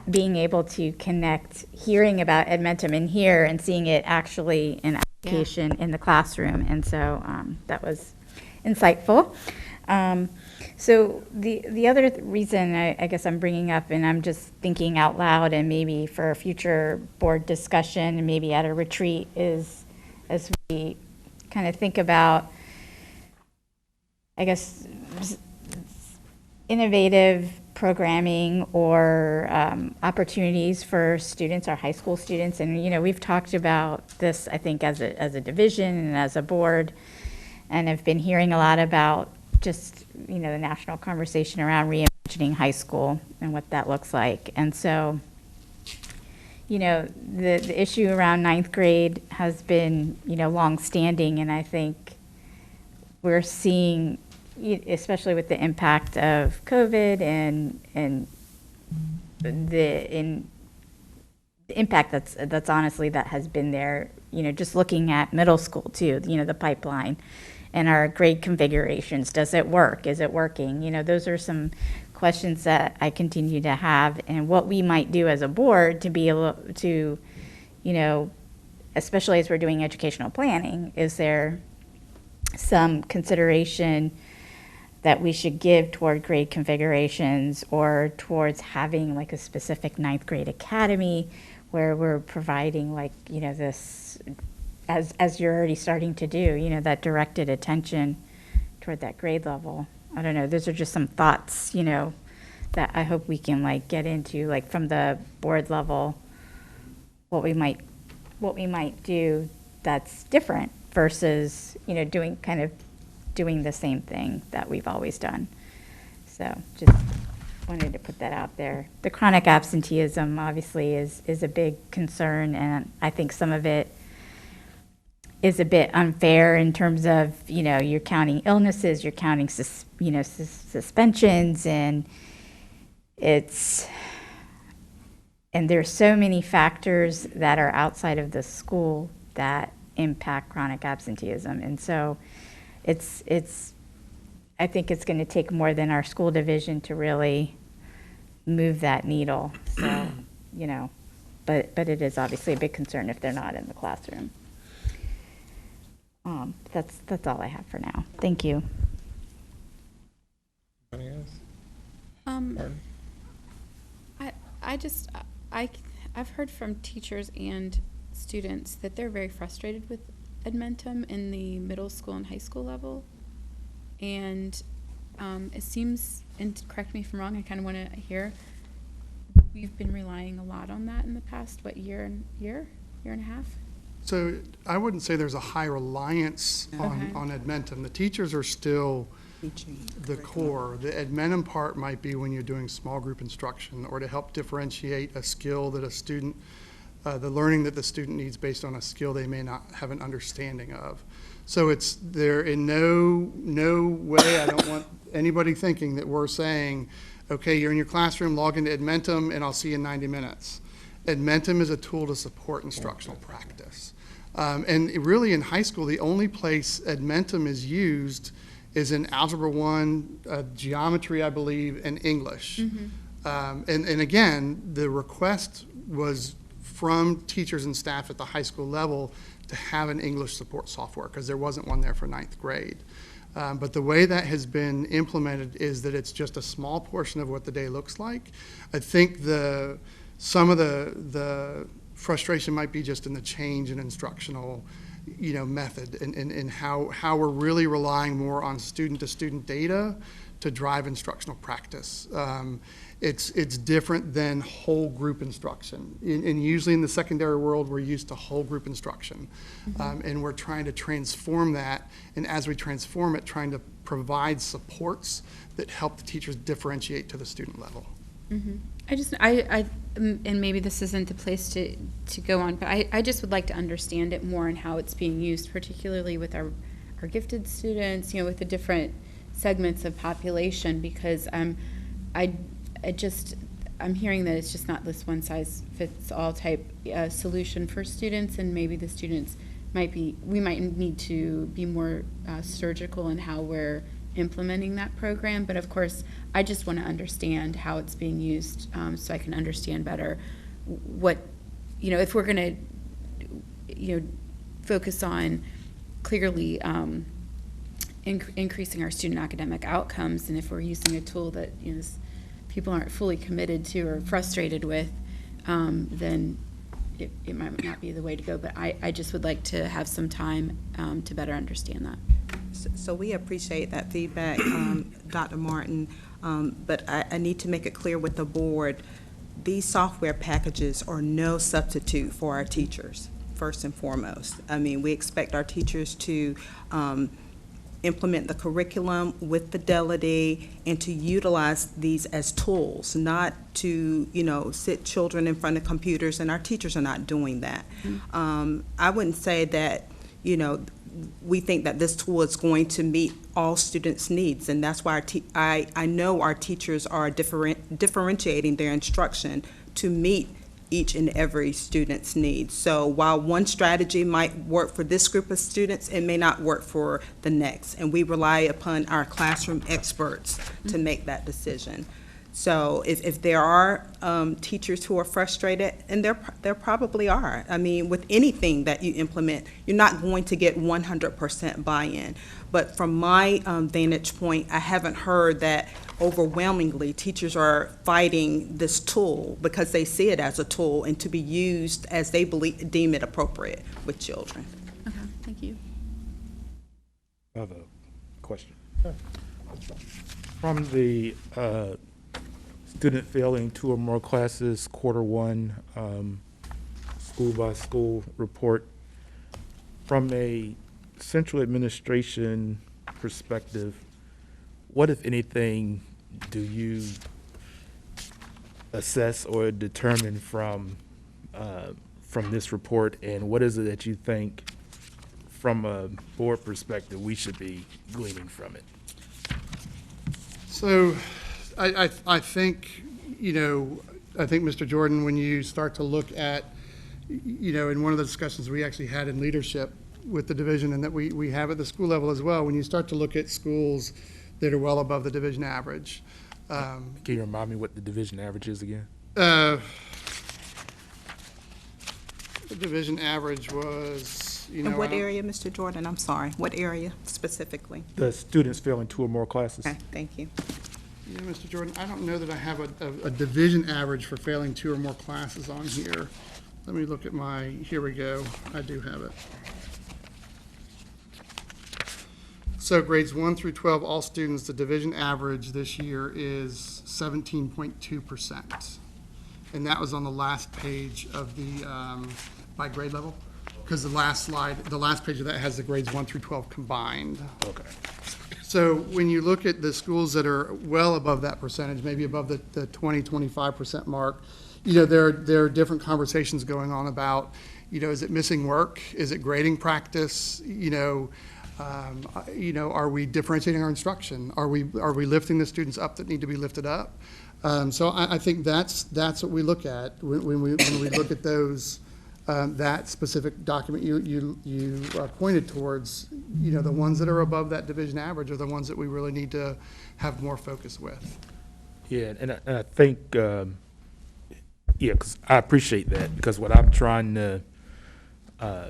being able to connect, hearing about Edmentum in here and seeing it actually in application in the classroom, and so that was insightful. So the other reason I guess I'm bringing up, and I'm just thinking out loud, and maybe for a future board discussion, and maybe at a retreat, is as we kind of think about I guess, innovative programming or opportunities for students, our high school students. And, we've talked about this, I think, as a division and as a board, and I've been hearing a lot about just, the national conversation around reimagining high school and what that looks like. And so, the issue around ninth grade has been, longstanding, and I think we're seeing, especially with the impact of COVID and the impact that's honestly that has been there, just looking at middle school too, the pipeline and our grade configurations. Does it work? Is it working? Those are some questions that I continue to have, and what we might do as a board to be able to, especially as we're doing educational planning, is there some consideration that we should give toward grade configurations or towards having like a specific ninth grade academy where we're providing this, as you're already starting to do, that directed attention toward that grade level. I don't know, those are just some thoughts, that I hope we can get into, from the board level, what we might do that's different versus, doing the same thing that we've always done. So just wanted to put that out there. The chronic absenteeism obviously is a big concern, and I think some of it is a bit unfair in terms of, you're counting illnesses, you're counting, suspensions, and there's so many factors that are outside of the school that impact chronic absenteeism. And so I think it's going to take more than our school division to really move that needle. So, but it is obviously a big concern if they're not in the classroom. That's all I have for now. Thank you. Anything else? I've heard from teachers and students that they're very frustrated with Edmentum in the middle school and high school level. And it seems, and correct me if I'm wrong, I kind of want to hear, we've been relying a lot on that in the past, year and a half? So I wouldn't say there's a high reliance on Edmentum. The teachers are still the core. The Edmentum part might be when you're doing small group instruction or to help differentiate a skill that a student, the learning that the student needs based on a skill they may not have an understanding of. So it's there in no way, I don't want anybody thinking that we're saying, okay, you're in your classroom, log into Edmentum, and I'll see you in 90 minutes. Edmentum is a tool to support instructional practice. And really in high school, the only place Edmentum is used is in Algebra 1, geometry, I believe, and English. Mm-hmm. And again, the request was from teachers and staff at the high school level to have an English support software because there wasn't one there for ninth grade. But the way that has been implemented is that it's just a small portion of what the day looks like. I think some of the frustration might be just in the change in instructional method and how we're really relying more on student-to-student data to drive instructional practice. It's different than whole group instruction. And usually in the secondary world, we're used to whole group instruction. Mm-hmm. And we're trying to transform that. And as we transform it, trying to provide supports that help the teachers differentiate to the student level. Mm-hmm. I and maybe this isn't the place to go on, but I just would like to understand it more and how it's being used, particularly with our gifted students, with the different segments of population, because I'm hearing that it's just not this one size fits all type solution for students, and maybe the students we might need to be more surgical in how we're implementing that program. But of course, I just want to understand how it's being used, so I can understand better what, if we're going to, focus on clearly increasing our student academic outcomes, and if we're using a tool that people aren't fully committed to or frustrated with, then it might not be the way to go. But I just would like to have some time to better understand that. So we appreciate that feedback, Dr. Martin, but I need to make it clear with the board, these software packages are no substitute for our teachers, first and foremost. I mean, we expect our teachers to implement the curriculum with fidelity and to utilize these as tools, not to, sit children in front of computers, and our teachers are not doing that. I wouldn't say that, we think that this tool is going to meet all students' needs, and that's why I know our teachers are differentiating their instruction to meet each and every student's needs. So while one strategy might work for this group of students, it may not work for the next, and we rely upon our classroom experts to make that decision. So if there are teachers who are frustrated, and there probably are. I mean, with anything that you implement, you're not going to get 100% buy-in. But from my vantage point, I haven't heard that overwhelmingly teachers are fighting this tool because they see it as a tool and to be used as they deem it appropriate with children. Okay, thank you. I have a question. From the student failing 2 or more classes, Q1, school by school report, from a central administration perspective, what, if anything, do you assess or determine from this report, and what is it that you think, from a board perspective, we should be gleaning from it? So I think, Mr. Jordan, when you start to look at, in one of the discussions we actually had in leadership with the division and that we have at the school level as well, when you start to look at schools that are well above the division average. Can you remind me what the division average is again? The division average was, In what area, Mr. Jordan? I'm sorry. What area specifically? The students failing 2 or more classes. Okay, thank you. Mr. Jordan, I don't know that I have a division average for failing 2 or more classes on here. Let me look at here we go. I do have it. So grades 1 through 12, all students, the division average this year is 17.2%. And that was on the last page of the, by grade level, because the last page of that has the grades 1 through 12 combined. Okay. So when you look at the schools that are well above that percentage, maybe above the 20, 25% mark, there are different conversations going on about, is it missing work? Is it grading practice? Are we differentiating our instruction? Are we lifting the students up that need to be lifted up? So I think that's what we look at when we look at those, that specific document you pointed towards. The ones that are above that division average are the ones that we really need to have more focus with. Yeah, and I think, because I appreciate that, because what I'm trying to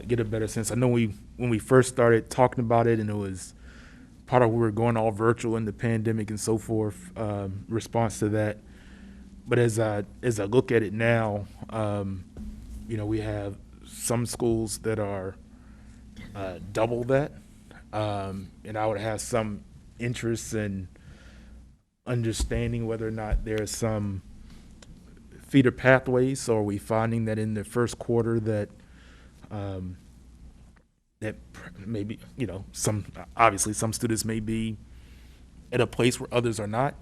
get a better sense. I know when we first started talking about it, and it was part of we were going all virtual in the pandemic and so forth, response to that. But as I look at it now, we have some schools that are double that, and I would have some interest in understanding whether or not there's some feeder pathways. So are we finding that in the first quarter that that maybe, obviously some students may be at a place where others are not?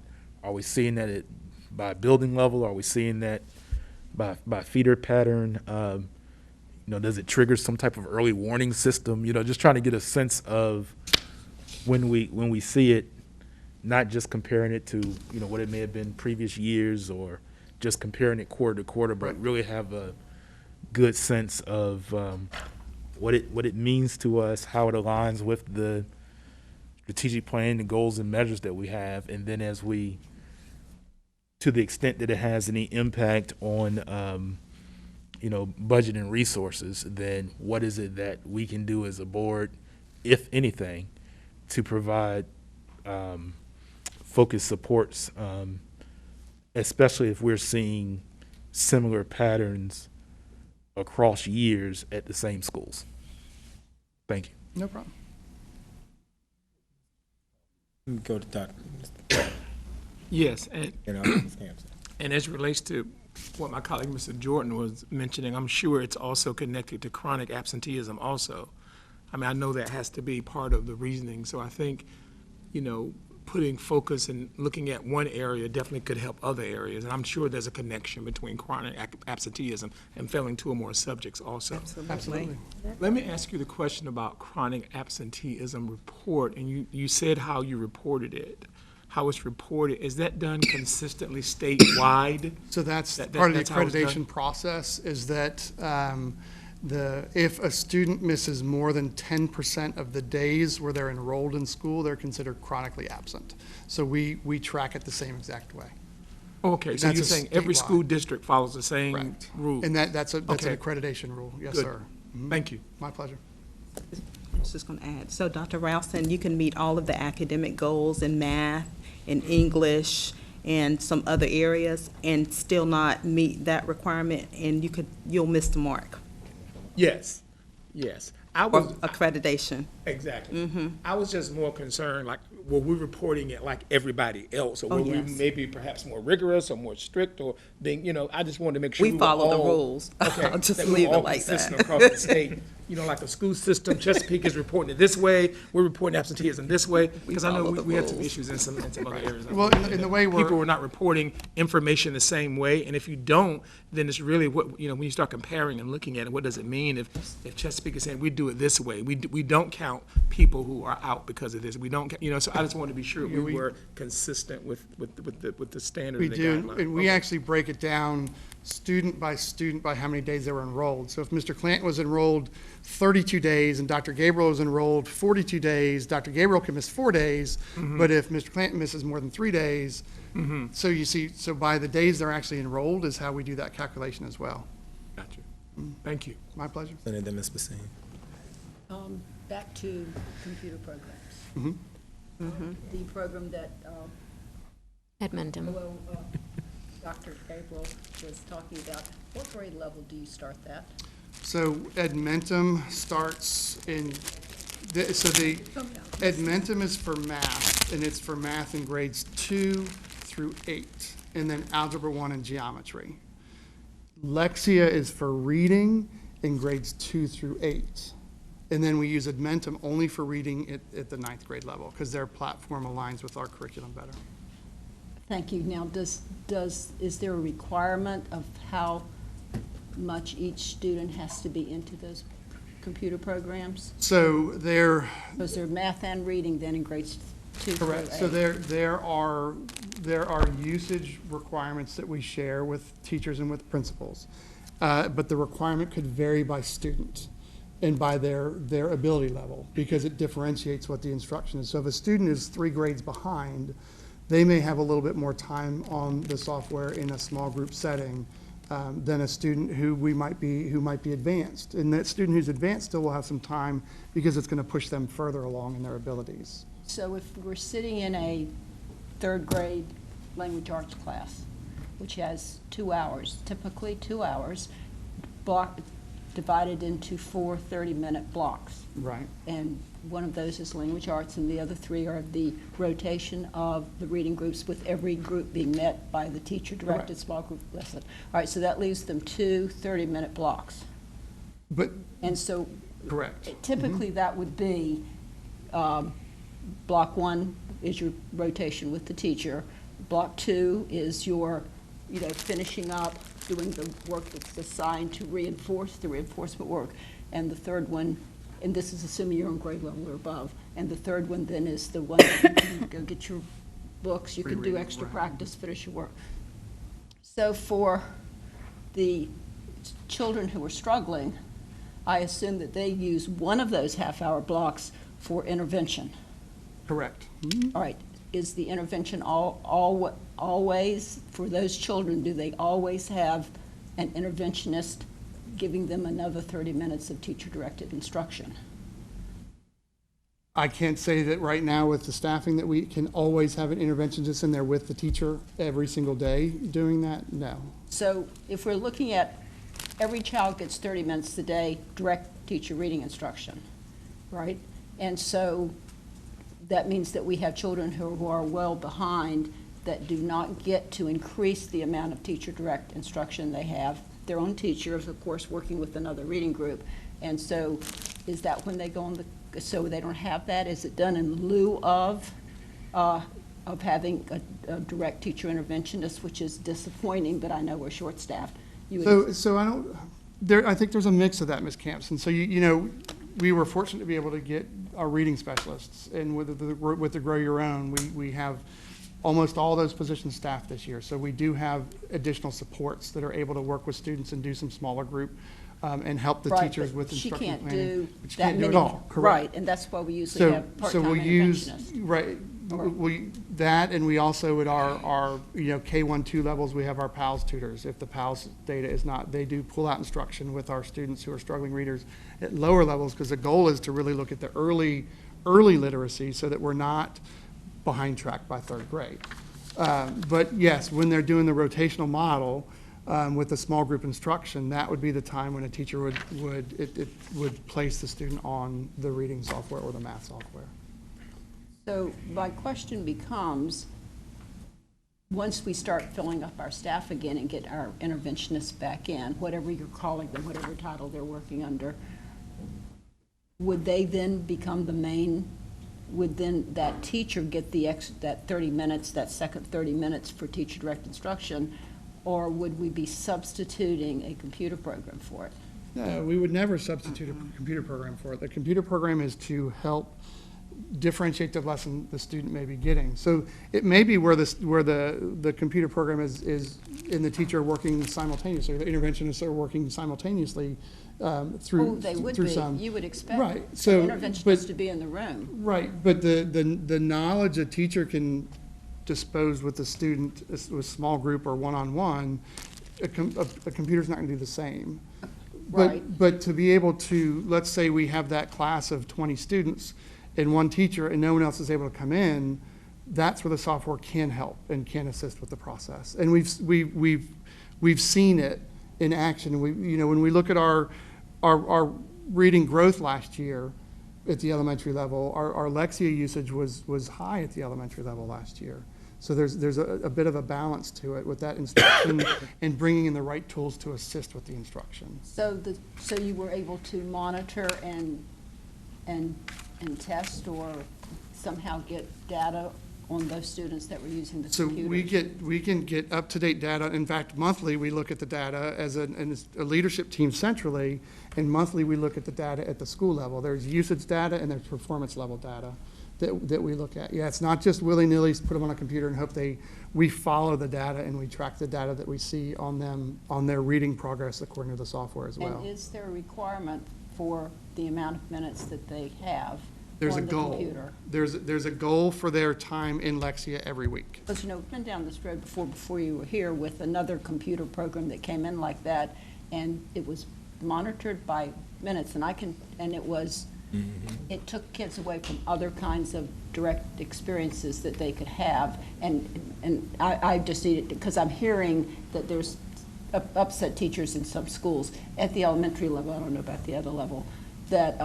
Are we seeing that by building level? Are we seeing that by feeder pattern? Does it trigger some type of early warning system? Just trying to get a sense of when we see it, not just comparing it to, what it may have been previous years or just comparing it quarter to quarter, but really have a good sense of what it means to us, how it aligns with the strategic plan, the goals and measures that we have, and then as we, to the extent that it has any impact on, budget and resources, then what is it that we can do as a board, if anything, to provide focused supports, especially if we're seeing similar patterns across years at the same schools. Thank you. No problem. Go to Dr. Yes, and, Ms. Hampson. and as it relates to what my colleague, Mr. Jordan, was mentioning, I'm sure it's also connected to chronic absenteeism also. I mean, I know that has to be part of the reasoning, so I think, putting focus and looking at one area definitely could help other areas, and I'm sure there's a connection between chronic absenteeism and failing two or more subjects also. Absolutely. Let me ask you the question about chronic absenteeism report, and you said how you reported it, how it's reported. Is that done consistently statewide? So that's part of the that's how it's done? accreditation process, is that if a student misses more than 10% of the days where they're enrolled in school, they're considered chronically absent. So we track it the same exact way. Okay, so That's you're a saying every statewide. school district follows the same Correct. rule? And that's an Okay. accreditation rule, yes, Good. sir. Mhm. Thank you. My pleasure. I was just going to add, so Dr. Ralston, you can meet all of the academic goals in math, in English, and some other areas, and still not meet that requirement, and you'll miss the mark. Yes, yes. I Or was, accreditation. exactly. I was just more concerned, like, were we reporting it like everybody else? Or were we yes. maybe perhaps more rigorous or more strict, or being, I just wanted to make sure We we were follow the all- rules. Okay, I'll just that we were leave it all like consistent that. across the state. Like a school system, Chesapeake is reporting it this way, we're reporting absenteeism this way, because I know follow the we had some rules. issues in some other areas. Well, in the way People we're, were not reporting information the same way, and if you don't, then it's really what, when you start comparing and looking at it, what does it mean if Chesapeake is saying we do it this way? We don't count people who are out because of this. We don't, so I just wanted to be sure we were consistent with the standard we and the do, guidelines. and we Okay. actually break it down student by how many days they were enrolled. So if Mr. Clanton was enrolled 32 days and Dr. Gabriel was enrolled 42 days, Dr. Gabriel can miss 4 days, but if Mr. Clanton misses more than 3 days, so you see, so by the days they're actually enrolled is how we do that calculation as well. Gotcha. Thank you. My pleasure. Senator Ms. Basine. Back to computer programs. The program that Edmonton. Dr. Gabriel was talking about, what grade level do you start that? So Edmentum starts in, Edmentum is for math, and it's for math in grades 2 through 8, and then Algebra 1 and Geometry. Lexia is for reading in grades 2 through 8. And then we use Edmentum only for reading at the 9th grade level, because their platform aligns with our curriculum better. Thank you. Now, is there a requirement of how much each student has to be into those computer programs? So Was there math and reading then in grades 2 through 8? correct. So there are usage requirements that we share with teachers and with principals. But the requirement could vary by student and by their ability level, because it differentiates what the instruction is. So if a student is 3 grades behind, they may have a little bit more time on the software in a small group setting than a student who might be advanced. And that student who's advanced still will have some time, because it's going to push them further along in their abilities. So if we're sitting in a 3rd grade language arts class, which has 2 hours, typically 2 hours, divided into 4 30-minute blocks. Right. And one of those is language arts, and the other 3 are the rotation of the reading groups, with every group being met by the teacher-directed Correct. small group lesson. All right, so that leaves them 2 30-minute blocks. But, And so correct. typically that would be, block 1 is your rotation with the teacher. Block 2 is your, finishing up, doing the work that's assigned to reinforce the reinforcement work. And the 3rd one, and this is assuming you're on grade level or above, and the 3rd one then is the one that you can go get your books, you can do Rereading, extra right. practice, finish your work. So for the children who are struggling, I assume that they use one of those half-hour blocks for intervention. Correct. All right, is the intervention always, for those children, do they always have an interventionist giving them another 30 minutes of teacher-directed instruction? I can't say that right now with the staffing that we can always have an interventionist in there with the teacher every single day doing that, no. So if we're looking at every child gets 30 minutes a day, direct teacher reading instruction, right? And so that means that we have children who are well behind that do not get to increase the amount of teacher direct instruction they have. Their own teachers, of course, working with another reading group. And so is that when they go on so they don't have that? Is it done in lieu of having a direct teacher interventionist, which is disappointing, but I know we're short-staffed. I think there's a mix of that, Ms. Camps. And so, we were fortunate to be able to get our reading specialists, and with the Grow Your Own, we have almost all those positions staffed this year. So we do have additional supports that are able to work with students and do some smaller group and help the teachers with instruction planning. But she can't do it all, correct. Right, and that's why we usually have part-time interventionists. That, and we also at our K-1-2 levels, we have our PALS tutors. If the PALS data is not, they do pull out instruction with our students who are struggling readers at lower levels, because the goal is to really look at the early literacy so that we're not behind track by third grade. But yes, when they're doing the rotational model with the small group instruction, that would be the time when a teacher would place the student on the reading software or the math software. So my question becomes, once we start filling up our staff again and get our interventionists back in, whatever you're calling them, whatever title they're working under, would they then become the main, would then that teacher get that 30 minutes, that second 30 minutes for teacher direct instruction, or would we be substituting a computer program for it? No, we would never substitute a computer program for it. The computer program is to help differentiate the lesson the student may be getting. So it may be where the computer program is and the teacher working simultaneously, the interventionists are working simultaneously through. Oh, they would through be. some. You would expect right. So, interventionists to be in the room. Right, but the knowledge a teacher can dispose with the student with small group or one-on-one, a computer's not going to do the same. Right. But to be able to, let's say we have that class of 20 students and one teacher and no one else is able to come in, that's where the software can help and can assist with the process. And we've seen it in action. When we look at our reading growth last year at the elementary level, our Lexia usage was high at the elementary level last year. So there's a bit of a balance to it with that instruction and bringing in the right tools to assist with the instruction. So you were able to monitor and test or somehow get data on those students that were using the computers? So we can get up-to-date data. In fact, monthly we look at the data as a leadership team centrally, and monthly we look at the data at the school level. There's usage data and there's performance level data that we look at. Yeah, it's not just willy-nilly put them on a computer and hope we follow the data and we track the data that we see on them, on their reading progress according to the software as well. And is there a requirement for the amount of minutes that they have There's on a the goal. computer? There's a goal for their time in Lexia every week. Because, we've been down this road before you were here with another computer program that came in like that, and it was monitored by minutes, and it was, it took kids away from other kinds of direct experiences that they could have, and I just need it, because I'm hearing that there's upset teachers in some schools at the elementary level, I don't know about the other level, that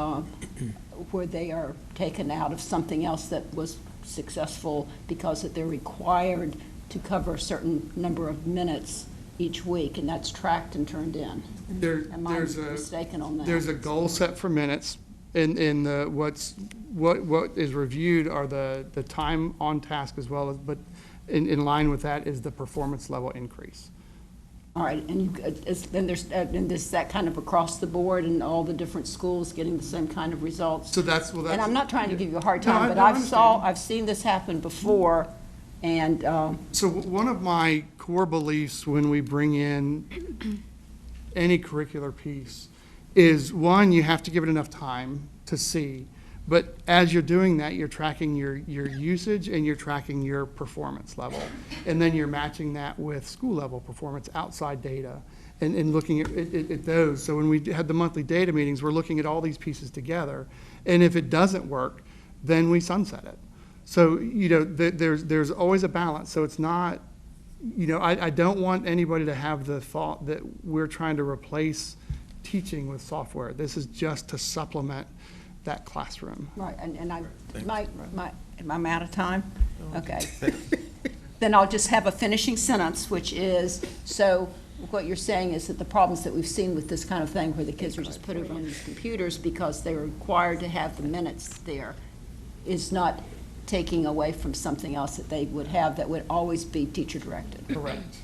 where they are taken out of something else that was successful because that they're required to cover a certain number of minutes each week, and that's tracked and turned in. Am I mistaken on that? There's a goal set for minutes, and what is reviewed are the time on task as well as, but in line with that is the performance level increase. All right, and there's that kind of across the board and all the different schools getting the same kind of results. So that's and I'm not trying to give you a hard No, time, but I've seen this happen before, and So one of my core beliefs when we bring in any curricular piece is, one, you have to give it enough time to see. But as you're doing that, you're tracking your usage and you're tracking your performance level. And then you're matching that with school level performance outside data and looking at those. So when we had the monthly data meetings, we're looking at all these pieces together. And if it doesn't work, then we sunset it. So, there's always a balance. So it's not, I don't want anybody to have the thought that we're trying to replace teaching with software. This is just to supplement that classroom. right, and I'm out of time? Okay. Then I'll just have a finishing sentence, which is, so what you're saying is that the problems that we've seen with this kind of thing where the kids are just put over on these computers because they're required to have the minutes there is not taking away from something else that they would have that would always be teacher-directed. Correct.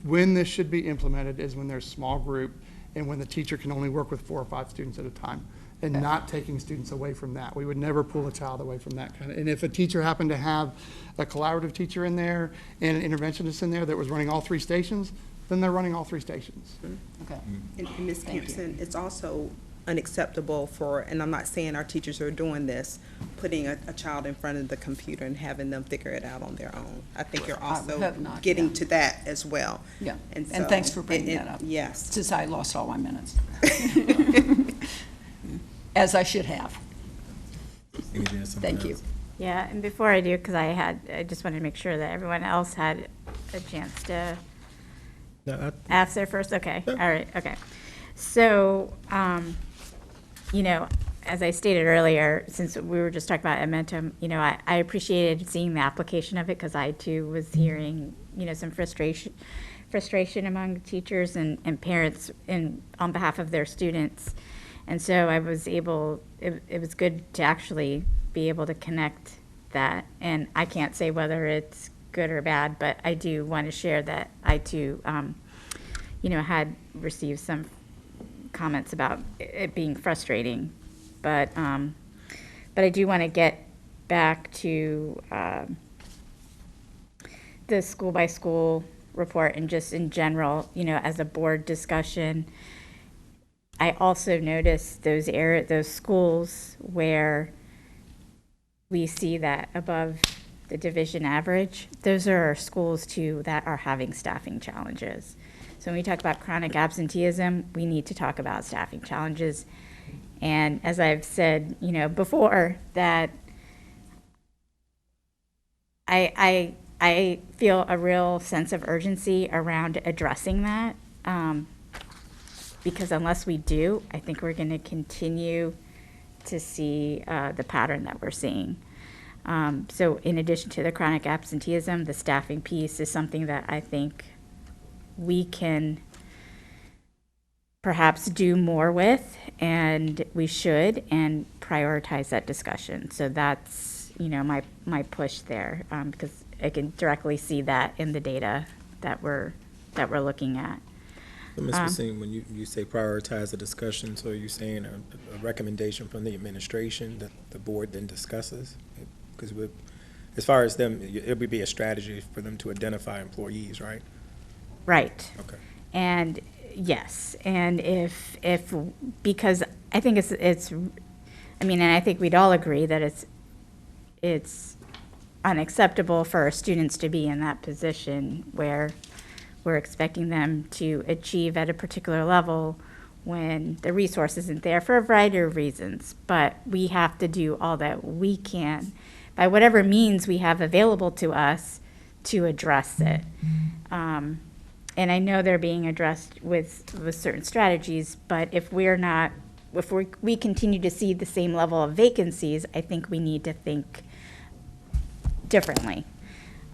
When this should be implemented is when there's small group and when the teacher can only work with 4 or 5 students at a time, and not taking students away from that. We would never pull a child away from that kind of, and if a teacher happened to have a collaborative teacher in there and an interventionist in there that was running all 3 stations, then they're running all 3 stations. Okay. And Ms. Campson, it's also unacceptable for, and I'm not saying our teachers are doing this, putting a child in front of the computer and having them figure it out on their own. I think you're also hope not, getting yeah. to that as well. Yeah, And and so- thanks for bringing and- that up. Yes. Since I lost all my minutes. As I should have. Thank you. Yeah, and before I do, because I just wanted to make sure that everyone else had a chance to ask their first, okay, all right, okay. So, you know, as I stated earlier, since we were just talking about Edmentum, you know, I appreciated seeing the application of it because I too was hearing, you know, some frustration among teachers and parents on behalf of their students. And so I was able, it was good to actually be able to connect that. And I can't say whether it's good or bad, but I do want to share that I too, you know, had received some comments about it being frustrating. But I do want to get back to the school by school report and just in general, you know, as a board discussion. I also noticed those schools where we see that above the division average, those are our schools too that are having staffing challenges. So when we talk about chronic absenteeism, we need to talk about staffing challenges. And as I've said, you know, before, that I feel a real sense of urgency around addressing that. Because unless we do, I think we're going to continue to see the pattern that we're seeing. So in addition to the chronic absenteeism, the staffing piece is something that I think we can perhaps do more with, and we should, and prioritize that discussion. So that's, you know, my push there, because I can directly see that in the data that we're looking at. So, Ms. Basine, when you say prioritize the discussion, so are you saying a recommendation from the administration that the board then discusses? Because as far as them, it would be a strategy for them to identify employees, right? Right. Okay. And yes, and if because I think it's I mean, and I think we'd all agree that it's unacceptable for our students to be in that position where we're expecting them to achieve at a particular level when the resource isn't there for a variety of reasons. But we have to do all that we can by whatever means we have available to us to address it. And I know they're being addressed with certain strategies, but if we continue to see the same level of vacancies, I think we need to think differently.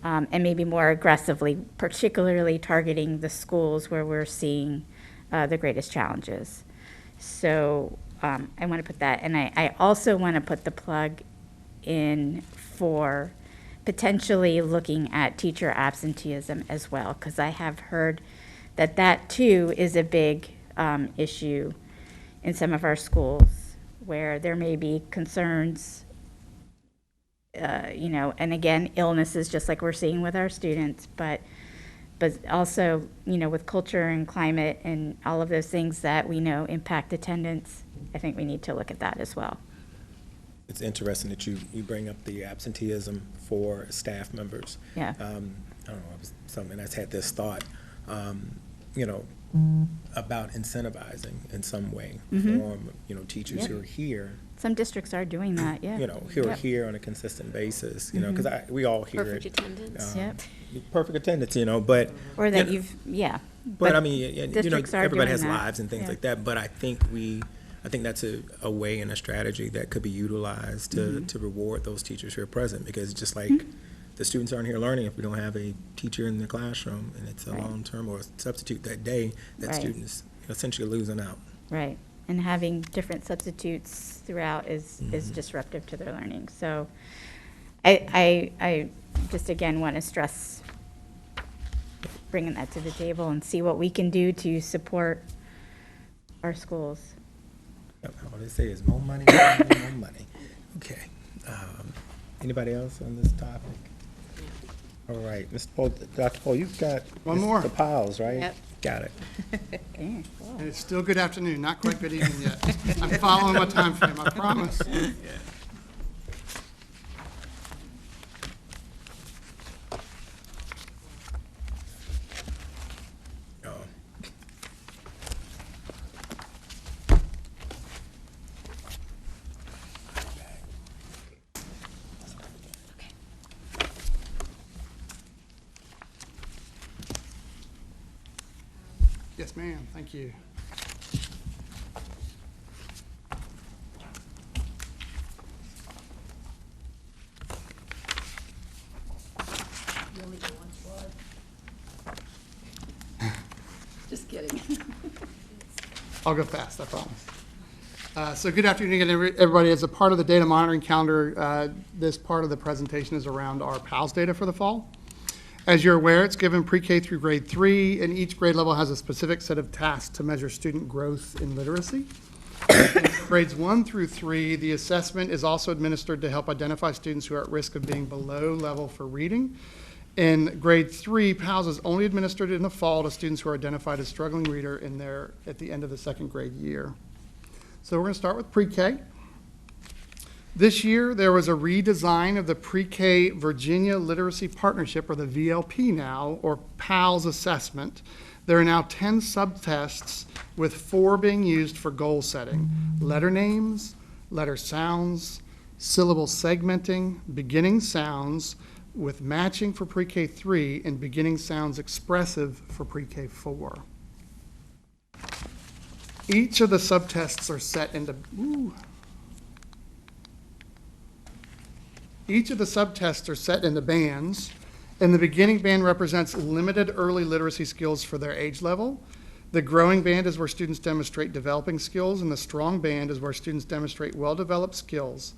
And maybe more aggressively, particularly targeting the schools where we're seeing the greatest challenges. So I want to put that, and I also want to put the plug in for potentially looking at teacher absenteeism as well, because I have heard that too is a big issue in some of our schools where there may be concerns. You know, and again, illnesses, just like we're seeing with our students, but also, you know, with culture and climate and all of those things that we know impact attendance, I think we need to look at that as well. It's interesting that you bring up the absenteeism for staff members. Yeah. I don't know, it was something that's had this thought, you know, about incentivizing in some way, form, you know, teachers who are here. Some districts are doing that, yeah. You know, who are here on a consistent basis, you know, because we all hear Perfect it. attendance. Yep. Perfect attendance, you know, but. Or that you know, yeah. But I mean, you know, districts are everybody doing has that. lives and things Yeah. like that, but I think I think that's a way and a strategy that could be utilized to reward those teachers who are present, because just like the students aren't here learning if we don't have a teacher in the classroom, and it's a long-term or a substitute that day, that students essentially losing out. Right. And having different substitutes throughout is disruptive to their learning. So I just, again, want to stress bringing that to the table and see what we can do to support our schools. All they say is more money, more money, more money. Okay. Anybody else on this topic? All right, Mr. Paul, Dr. Paul, you've got One more. the piles, right? Yep. Got it. Okay, cool. And it's still good afternoon, not quite good evening yet. I'm following my time frame, I promise. Oh. Yes, ma'am, thank you. Just kidding. I'll go fast, I promise. So good afternoon again, everybody. As a part of the data monitoring calendar, this part of the presentation is around our PALS data for the fall. As you're aware, it's given pre-K through grade 3, and each grade level has a specific set of tasks to measure student growth in literacy. Grades 1 through 3, the assessment is also administered to help identify students who are at risk of being below level for reading. In grade 3, PALS is only administered in the fall to students who are identified as struggling reader at the end of the second grade year. So we're going to start with pre-K. This year, there was a redesign of the Pre-K Virginia Literacy Partnership, or the VLP now, or PALS assessment. There are now 10 subtests, with 4 being used for goal setting: letter names, letter sounds, syllable segmenting, beginning sounds, with matching for Pre-K 3, and beginning sounds expressive for Pre-K 4. Each of the subtests are set into, Each of the subtests are set into bands, and the beginning band represents limited early literacy skills for their age level. The growing band is where students demonstrate developing skills, and the strong band is where students demonstrate well-developed skills,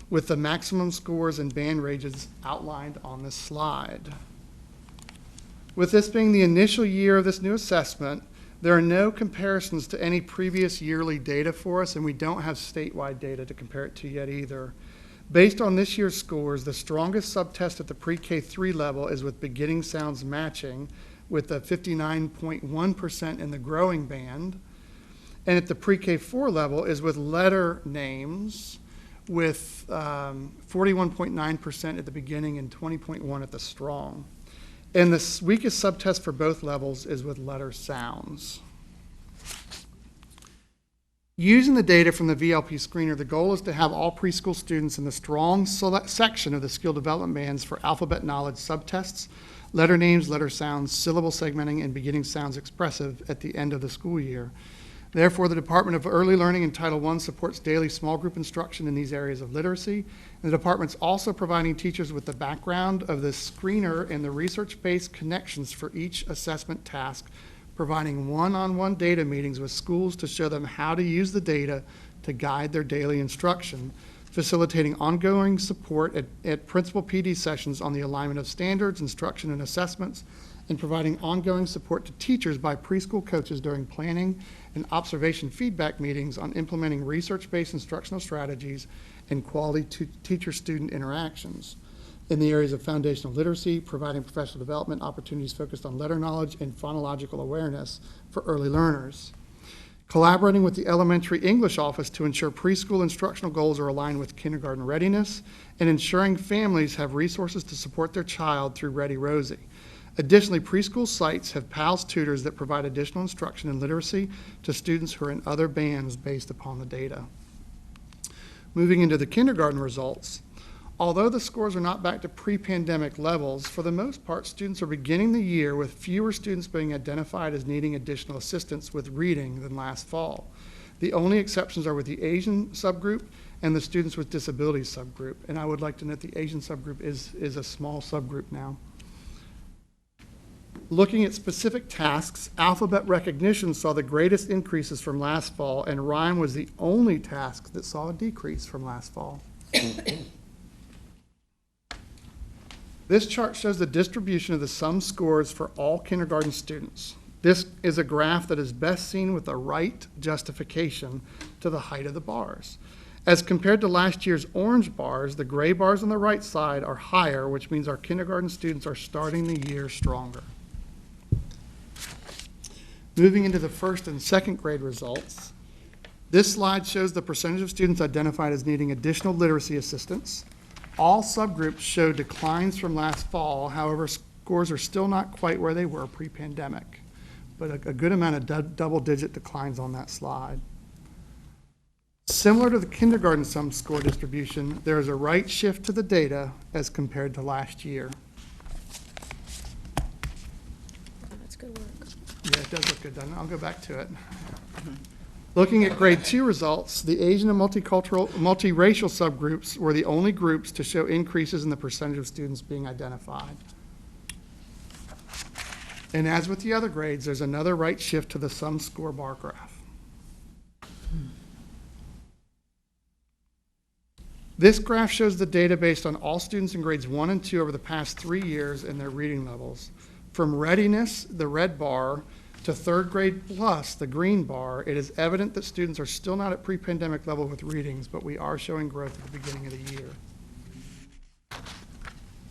with the maximum scores and band ranges outlined on this slide. With this being the initial year of this new assessment, there are no comparisons to any previous yearly data for us, and we don't have statewide data to compare it to yet either. Based on this year's scores, the strongest subtest at the pre-K 3 level is with beginning sounds matching, with a 59.1% in the growing band. And at the pre-K 4 level is with letter names, with 41.9% at the beginning and 20.1% at the strong. And the weakest subtest for both levels is with letter sounds. Using the data from the VLP screener, the goal is to have all preschool students in the strong section of the skill development bands for alphabet knowledge subtests, letter names, letter sounds, syllable segmenting, and beginning sounds expressive at the end of the school year. Therefore, the Department of Early Learning in Title I supports daily small group instruction in these areas of literacy. And the department's also providing teachers with the background of the screener and the research-based connections for each assessment task, providing one-on-one data meetings with schools to show them how to use the data to guide their daily instruction, facilitating ongoing support at principal PD sessions on the alignment of standards, instruction, and assessments, and providing ongoing support to teachers by preschool coaches during planning and observation feedback meetings on implementing research-based instructional strategies and quality teacher-student interactions. In the areas of foundational literacy, providing professional development opportunities focused on letter knowledge and phonological awareness for early learners. Collaborating with the elementary English office to ensure preschool instructional goals are aligned with kindergarten readiness, and ensuring families have resources to support their child through Ready Rosie. Additionally, preschool sites have PALS tutors that provide additional instruction in literacy to students who are in other bands based upon the data. Moving into the kindergarten results, although the scores are not back to pre-pandemic levels, for the most part, students are beginning the year with fewer students being identified as needing additional assistance with reading than last fall. The only exceptions are with the Asian subgroup and the students with disabilities subgroup. And I would like to note the Asian subgroup is a small subgroup now. Looking at specific tasks, alphabet recognition saw the greatest increases from last fall, and rhyme was the only task that saw a decrease from last fall. This chart shows the distribution of the sum scores for all kindergarten students. This is a graph that is best seen with the right justification to the height of the bars. As compared to last year's orange bars, the gray bars on the right side are higher, which means our kindergarten students are starting the year stronger. Moving into the first and second grade results, this slide shows the percentage of students identified as needing additional literacy assistance. All subgroups show declines from last fall. However, scores are still not quite where they were pre-pandemic, but a good amount of double-digit declines on that slide. Similar to the kindergarten sum score distribution, there is a right shift to the data as compared to last year. That's good work. Yeah, it does look good, doesn't it? I'll go back to it. Looking at grade 2 results, the Asian and multiracial subgroups were the only groups to show increases in the percentage of students being identified. And as with the other grades, there's another right shift to the sum score bar graph. This graph shows the data based on all students in grades 1 and 2 over the past 3 years and their reading levels. From readiness, the red bar, to third grade plus, the green bar, it is evident that students are still not at pre-pandemic level with readings, but we are showing growth at the beginning of the year.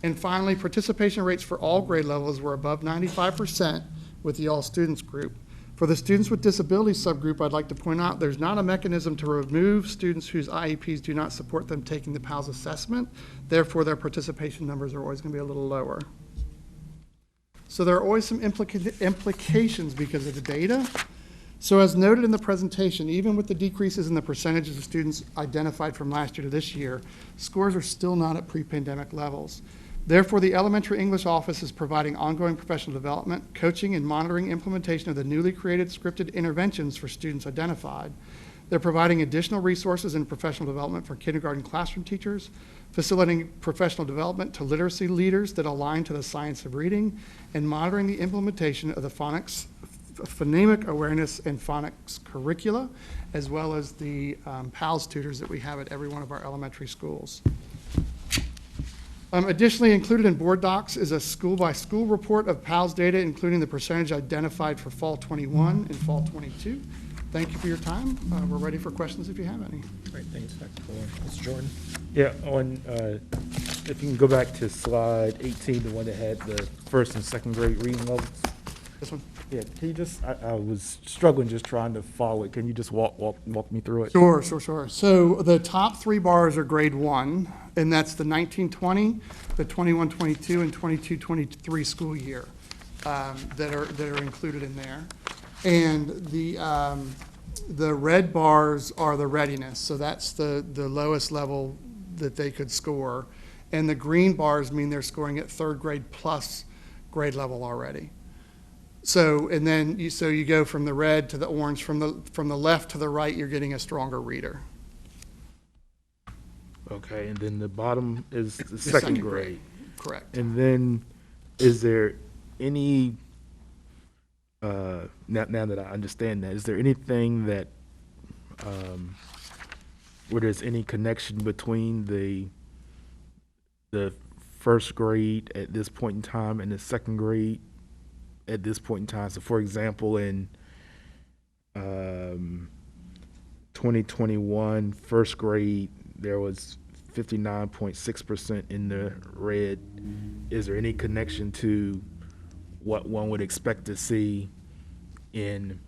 And finally, participation rates for all grade levels were above 95% with the all students group. For the students with disabilities subgroup, I'd like to point out there's not a mechanism to remove students whose IEPs do not support them taking the PALS assessment. Therefore, their participation numbers are always going to be a little lower. So there are always some implications because of the data. So as noted in the presentation, even with the decreases in the percentages of students identified from last year to this year, scores are still not at pre-pandemic levels. Therefore, the Elementary English Office is providing ongoing professional development, coaching, and monitoring implementation of the newly created scripted interventions for students identified. They're providing additional resources in professional development for kindergarten classroom teachers, facilitating professional development to literacy leaders that align to the science of reading, and monitoring the implementation of the phonemic awareness and phonics curricula, as well as the PALS tutors that we have at every one of our elementary schools. Additionally, included in board docs is a school-by-school report of PALS data, including the percentage identified for fall 21 and fall 22. Thank you for your time. We're ready for questions if you have any. Great, thanks, Dr. Fuller. Mr. Jordan? Yeah, if you can go back to slide 18, the one that had the first and second grade reading levels. This one? Yeah, can you just, I was struggling just trying to follow it. Can you just walk me through it? Sure. So the top 3 bars are grade 1, and that's the 19-20, the 21-22, and 22-23 school year that are included in there. And the red bars are the readiness, so that's the lowest level that they could score. And the green bars mean they're scoring at third grade plus grade level already. So, and then you go from the red to the orange, from the left to the right, you're getting a stronger reader. Okay, and then the bottom is the second grade. Correct. And then is there any, now that I understand that, is there anything that, where there's any connection between the first grade at this point in time and the second grade at this point in time? So for example, in 2021 first grade, there was 59.6% in the red. Is there any connection to what one would expect to see in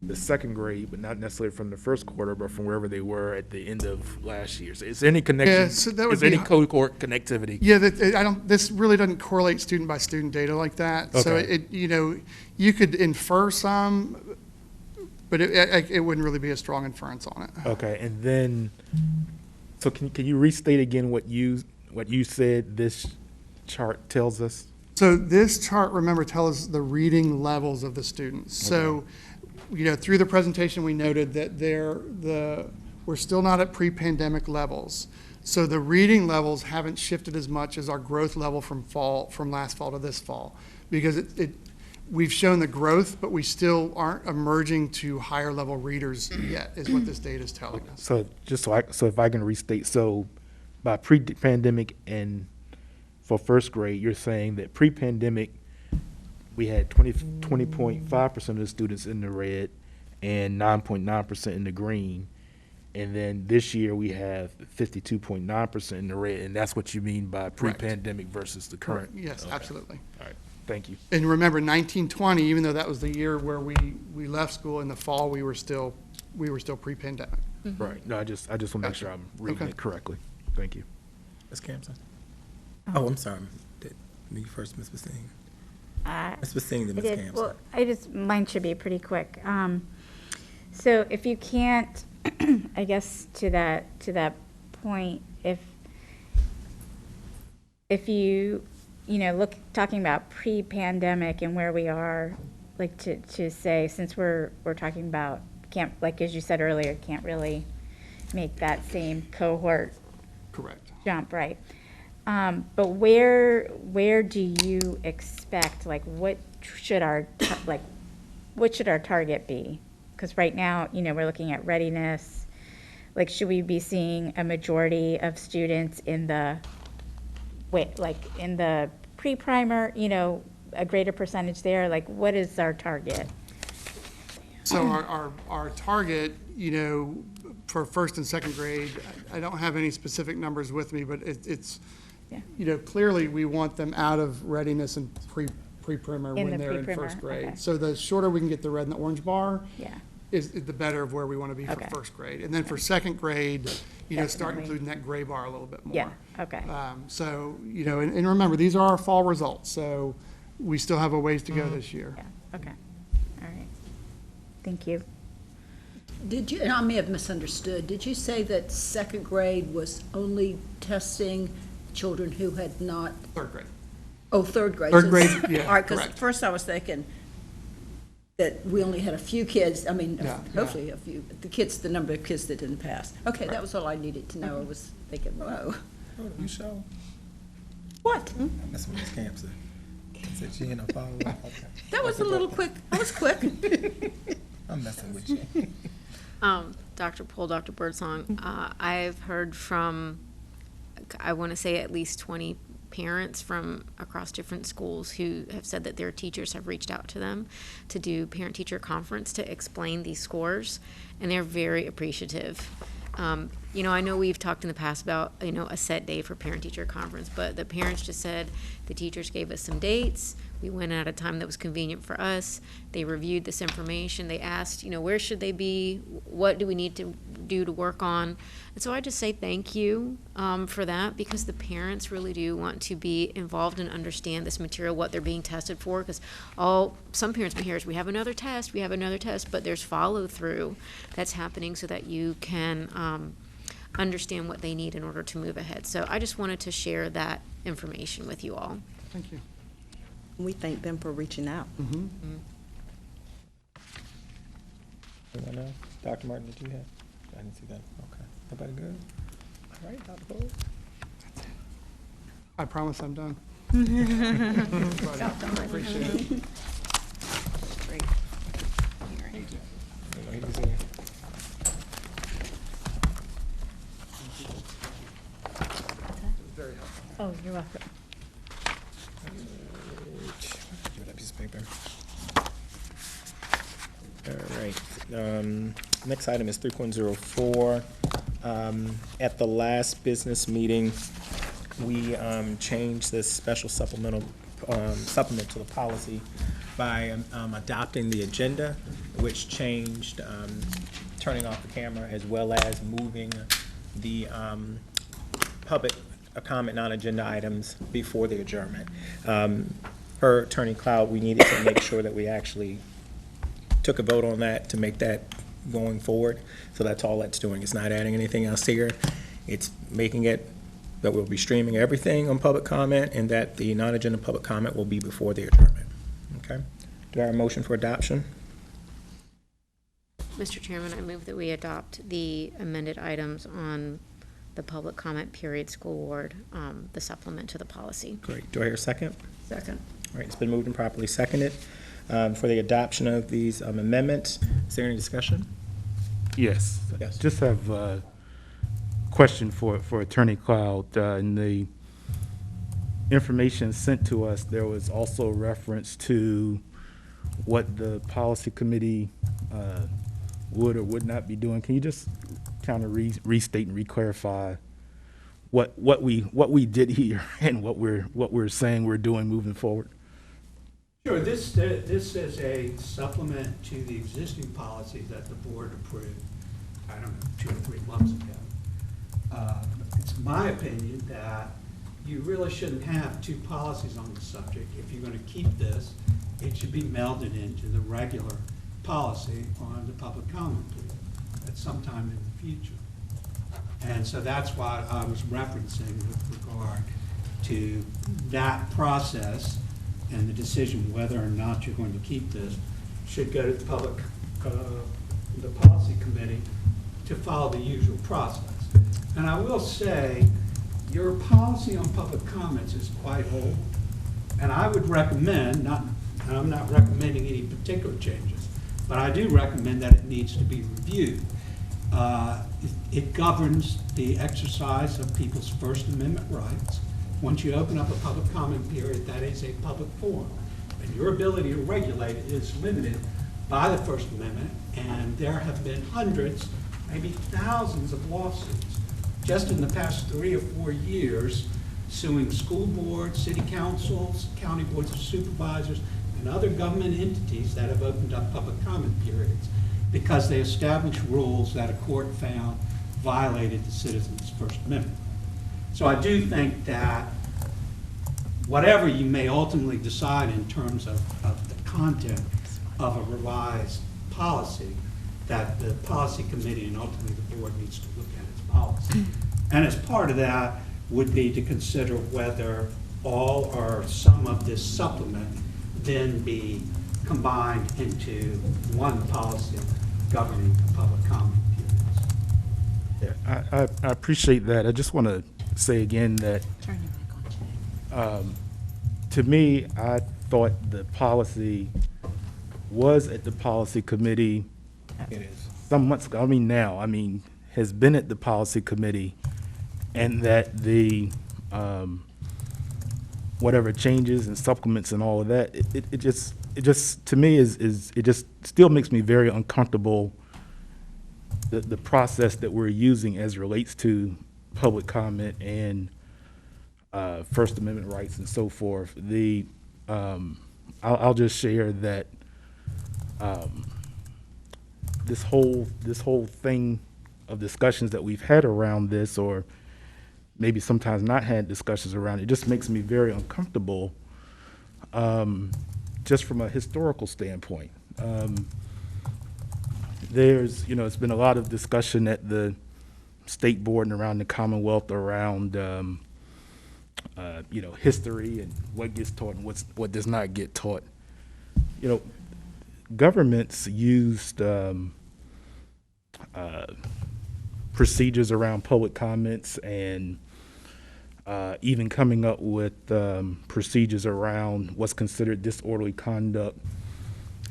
the second grade, but not necessarily from the first quarter, but from wherever they were at the end of last year? So is there any connection? Yeah, so that would is there be any cohort connectivity? Yeah, this really doesn't correlate student by student data like that. Okay. So you could infer some, but it wouldn't really be a strong inference on it. Okay, and then, so can you restate again what you said this chart tells us? So this chart, remember, tells us the reading levels of the students. Okay. So through the presentation, we noted that we're still not at pre-pandemic levels. So the reading levels haven't shifted as much as our growth level from last fall to this fall, because we've shown the growth, but we still aren't emerging to higher level readers yet, is what this data is telling us. So so if I can restate, so by pre-pandemic and for first grade, you're saying that pre-pandemic, we had 20.5% of the students in the red and 9.9% in the green. And then this year we have 52.9% in the red, and that's what you mean by pre-pandemic versus the current? Yes, Okay. absolutely. All right, thank you. And remember, 1920, even though that was the year where we left school, in the fall, we were still pre-pandemic. Right, no, I just want to make sure I'm reading Okay. it correctly. Thank you. Ms. Campson? Oh, I'm sorry. Me first, Ms. Basine. Ms. Basine, then Ms. Campson. Well, mine should be pretty quick. So if you can't, I guess to that point, if you talking about pre-pandemic and where we are, like to say, since we're talking about like as you said earlier, can't really make that same cohort Correct. jump, right? But where do you expect, like, what should our target be? Because right now, we're looking at readiness. Like, should we be seeing a majority of students in the pre-primer, a greater percentage there? Like, what is our target? So our target, for first and second grade, I don't have any specific numbers with me, but it's, clearly we want them out of readiness and pre-primer when they're in first grade. Okay. So the shorter we can get the red and the orange bar is the better of where we want to be for Okay. first grade. And then for second grade, start Definitely. including that gray bar a little bit more. Yeah, okay. So, and remember, these are our fall results, so we still have a ways to go this year. Yeah, okay. All right. Thank you. Did you, and I may have misunderstood, did you say that second grade was only testing children who had not? Third grade. Oh, third grade. Third So grade, it's- yeah, All right, because correct. first I was thinking that we only had a few kids, Yeah, hopefully a few, the number of kids that didn't pass. Okay, that was all I needed to know. I was thinking, whoa. Oh, you show? What? I'm messing with Ms. Campson. Said she ain't no follow-up. Okay. That was a little quick. I was quick. I'm messing with you. Dr. Poole, Dr. Birdsong, I've heard from, I want to say at least 20 parents from across different schools who have said that their teachers have reached out to them to do parent-teacher conference to explain these scores, and they're very appreciative. I know we've talked in the past about, a set day for parent-teacher conference, but the parents just said the teachers gave us some dates. We went at a time that was convenient for us. They reviewed this information. They asked, where should they be? What do we need to do to work on? And so I just say thank you for that, because the parents really do want to be involved and understand this material, what they're being tested for, because some parents may hear is, we have another test, but there's follow-through that's happening so that you can understand what they need in order to move ahead. So I just wanted to share that information with you all. Thank you. We thank them for reaching out. Anyone else? Dr. Martin, did you have? I didn't see that. Okay. Everybody good? All right, Dr. Poole. I promise I'm done. Appreciate it. Great. Ladies here. Oh, you're welcome. Give me that piece of paper. All right. Next item is 3.04. At the last business meeting, we changed this special supplement to the policy by adopting the agenda, which changed turning off the camera as well as moving the public comment non-agenda items before the adjournment. Per Attorney Cloud, we needed to make sure that we actually took a vote on that to make that going forward. So that's all that's doing. It's not adding anything else here. It's making it that we'll be streaming everything on public comment and that the non-agenda public comment will be before the adjournment. Okay? Do I have a motion for adoption? Mr. Chairman, I move that we adopt the amended items on the public comment period school board, the supplement to the policy. Great. Do I hear a second? Second. All right, it's been moved and properly seconded for the adoption of these amendments. Is there any discussion? Yes. Yes. Just have a question for Attorney Cloud. In the information sent to us, there was also reference to what the policy committee would or would not be doing. Can you just kind of restate and reclarify what we did here and what we're saying we're doing moving forward? Sure. This is a supplement to the existing policy that the board approved, I don't know, 2 or 3 months ago. It's my opinion that you really shouldn't have 2 policies on the subject. If you're going to keep this, it should be melded into the regular policy on the public comment period at some time in the future. And so that's why I was referencing with regard to that process, and the decision whether or not you're going to keep this should go to the policy committee to follow the usual process. And I will say, your policy on public comments is quite old, and I would recommend, and I'm not recommending any particular changes, but I do recommend that it needs to be reviewed. It governs the exercise of people's First Amendment rights. Once you open up a public comment period, that is a public forum. And your ability to regulate it is limited by the First Amendment, and there have been hundreds, maybe thousands of lawsuits just in the past 3 or 4 years suing school boards, city councils, county boards of supervisors, and other government entities that have opened up public comment periods because they established rules that a court found violated the citizens' First Amendment. So I do think that whatever you may ultimately decide in terms of the content of a revised policy, that the policy committee and ultimately the board needs to look at its policy. And as part of that would be to consider whether all or some of this supplement then be combined into one policy governing the public comment periods. Yeah, I appreciate that. I just want to say again that to me, I thought the policy was at the policy committee some months ago. Has been at the policy committee, and that the whatever changes and supplements and all of that, it just to me it just still makes me very uncomfortable, the process that we're using as relates to public comment and First Amendment rights and so forth. I'll just share that this whole thing of discussions that we've had around this, or maybe sometimes not had discussions around it, just makes me very uncomfortable, just from a historical standpoint. It's been a lot of discussion at the state board and around the Commonwealth around, history and what gets taught and what does not get taught. Governments used procedures around public comments and even coming up with procedures around what's considered disorderly conduct.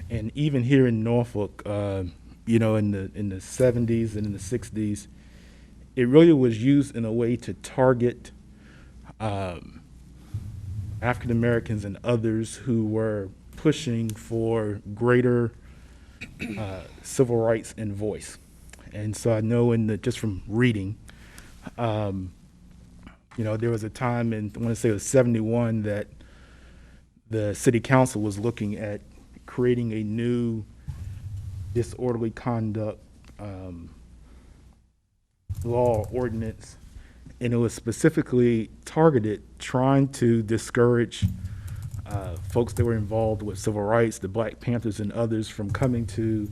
And even here in Norfolk, in the 70s and in the 60s, it really was used in a way to target African Americans and others who were pushing for greater civil rights and voice. And so I know just from reading, there was a time I want to say it was 71 that the city council was looking at creating a new disorderly conduct law or ordinance, and it was specifically targeted trying to discourage folks that were involved with civil rights, the Black Panthers and others, from coming to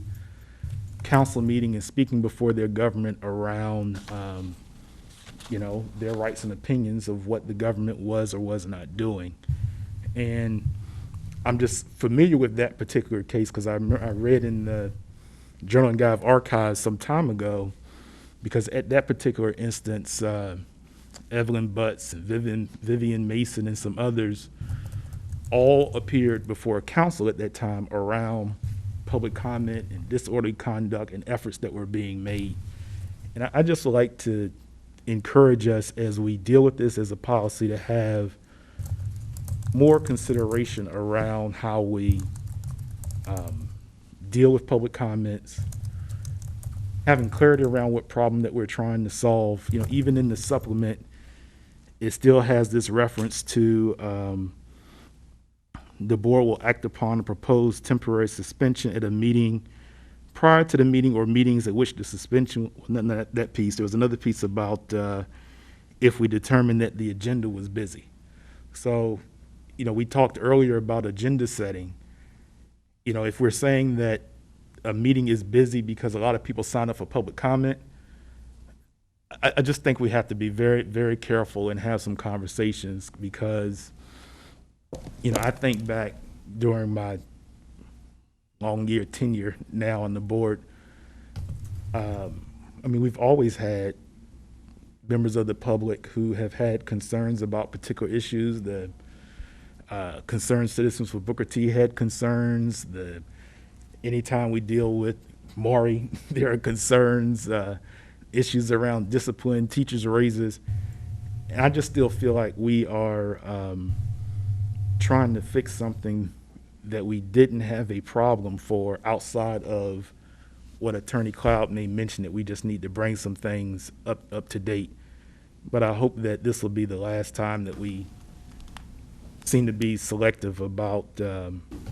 council meeting and speaking before their government around their rights and opinions of what the government was or was not doing. And I'm just familiar with that particular case because I read in the Journal and Guide Archives some time ago, because at that particular instance, Evelyn Butts, Vivian Mason, and some others all appeared before council at that time around public comment and disorderly conduct and efforts that were being made. And I just like to encourage us as we deal with this as a policy to have more consideration around how we deal with public comments, having clarity around what problem that we're trying to solve. You know, even in the supplement, it still has this reference to the board will act upon a proposed temporary suspension at a meeting prior to the meeting or meetings at which the suspension, that piece. There was another piece about if we determined that the agenda was busy. So, you know, we talked earlier about agenda setting. You know, if we're saying that a meeting is busy because a lot of people sign up for public comment, I just think we have to be very, very careful and have some conversations, because, you know, I think back during my long year tenure now on the board, I mean, we've always had members of the public who have had concerns about particular issues. The Concerned Citizens for Booker T had concerns. Anytime we deal with Maury, there are concerns, issues around discipline, teachers' raises. And I just still feel like we are trying to fix something that we didn't have a problem for outside of what Attorney Cloud may mention, that we just need to bring some things up to date. But I hope that this will be the last time that we seem to be selective about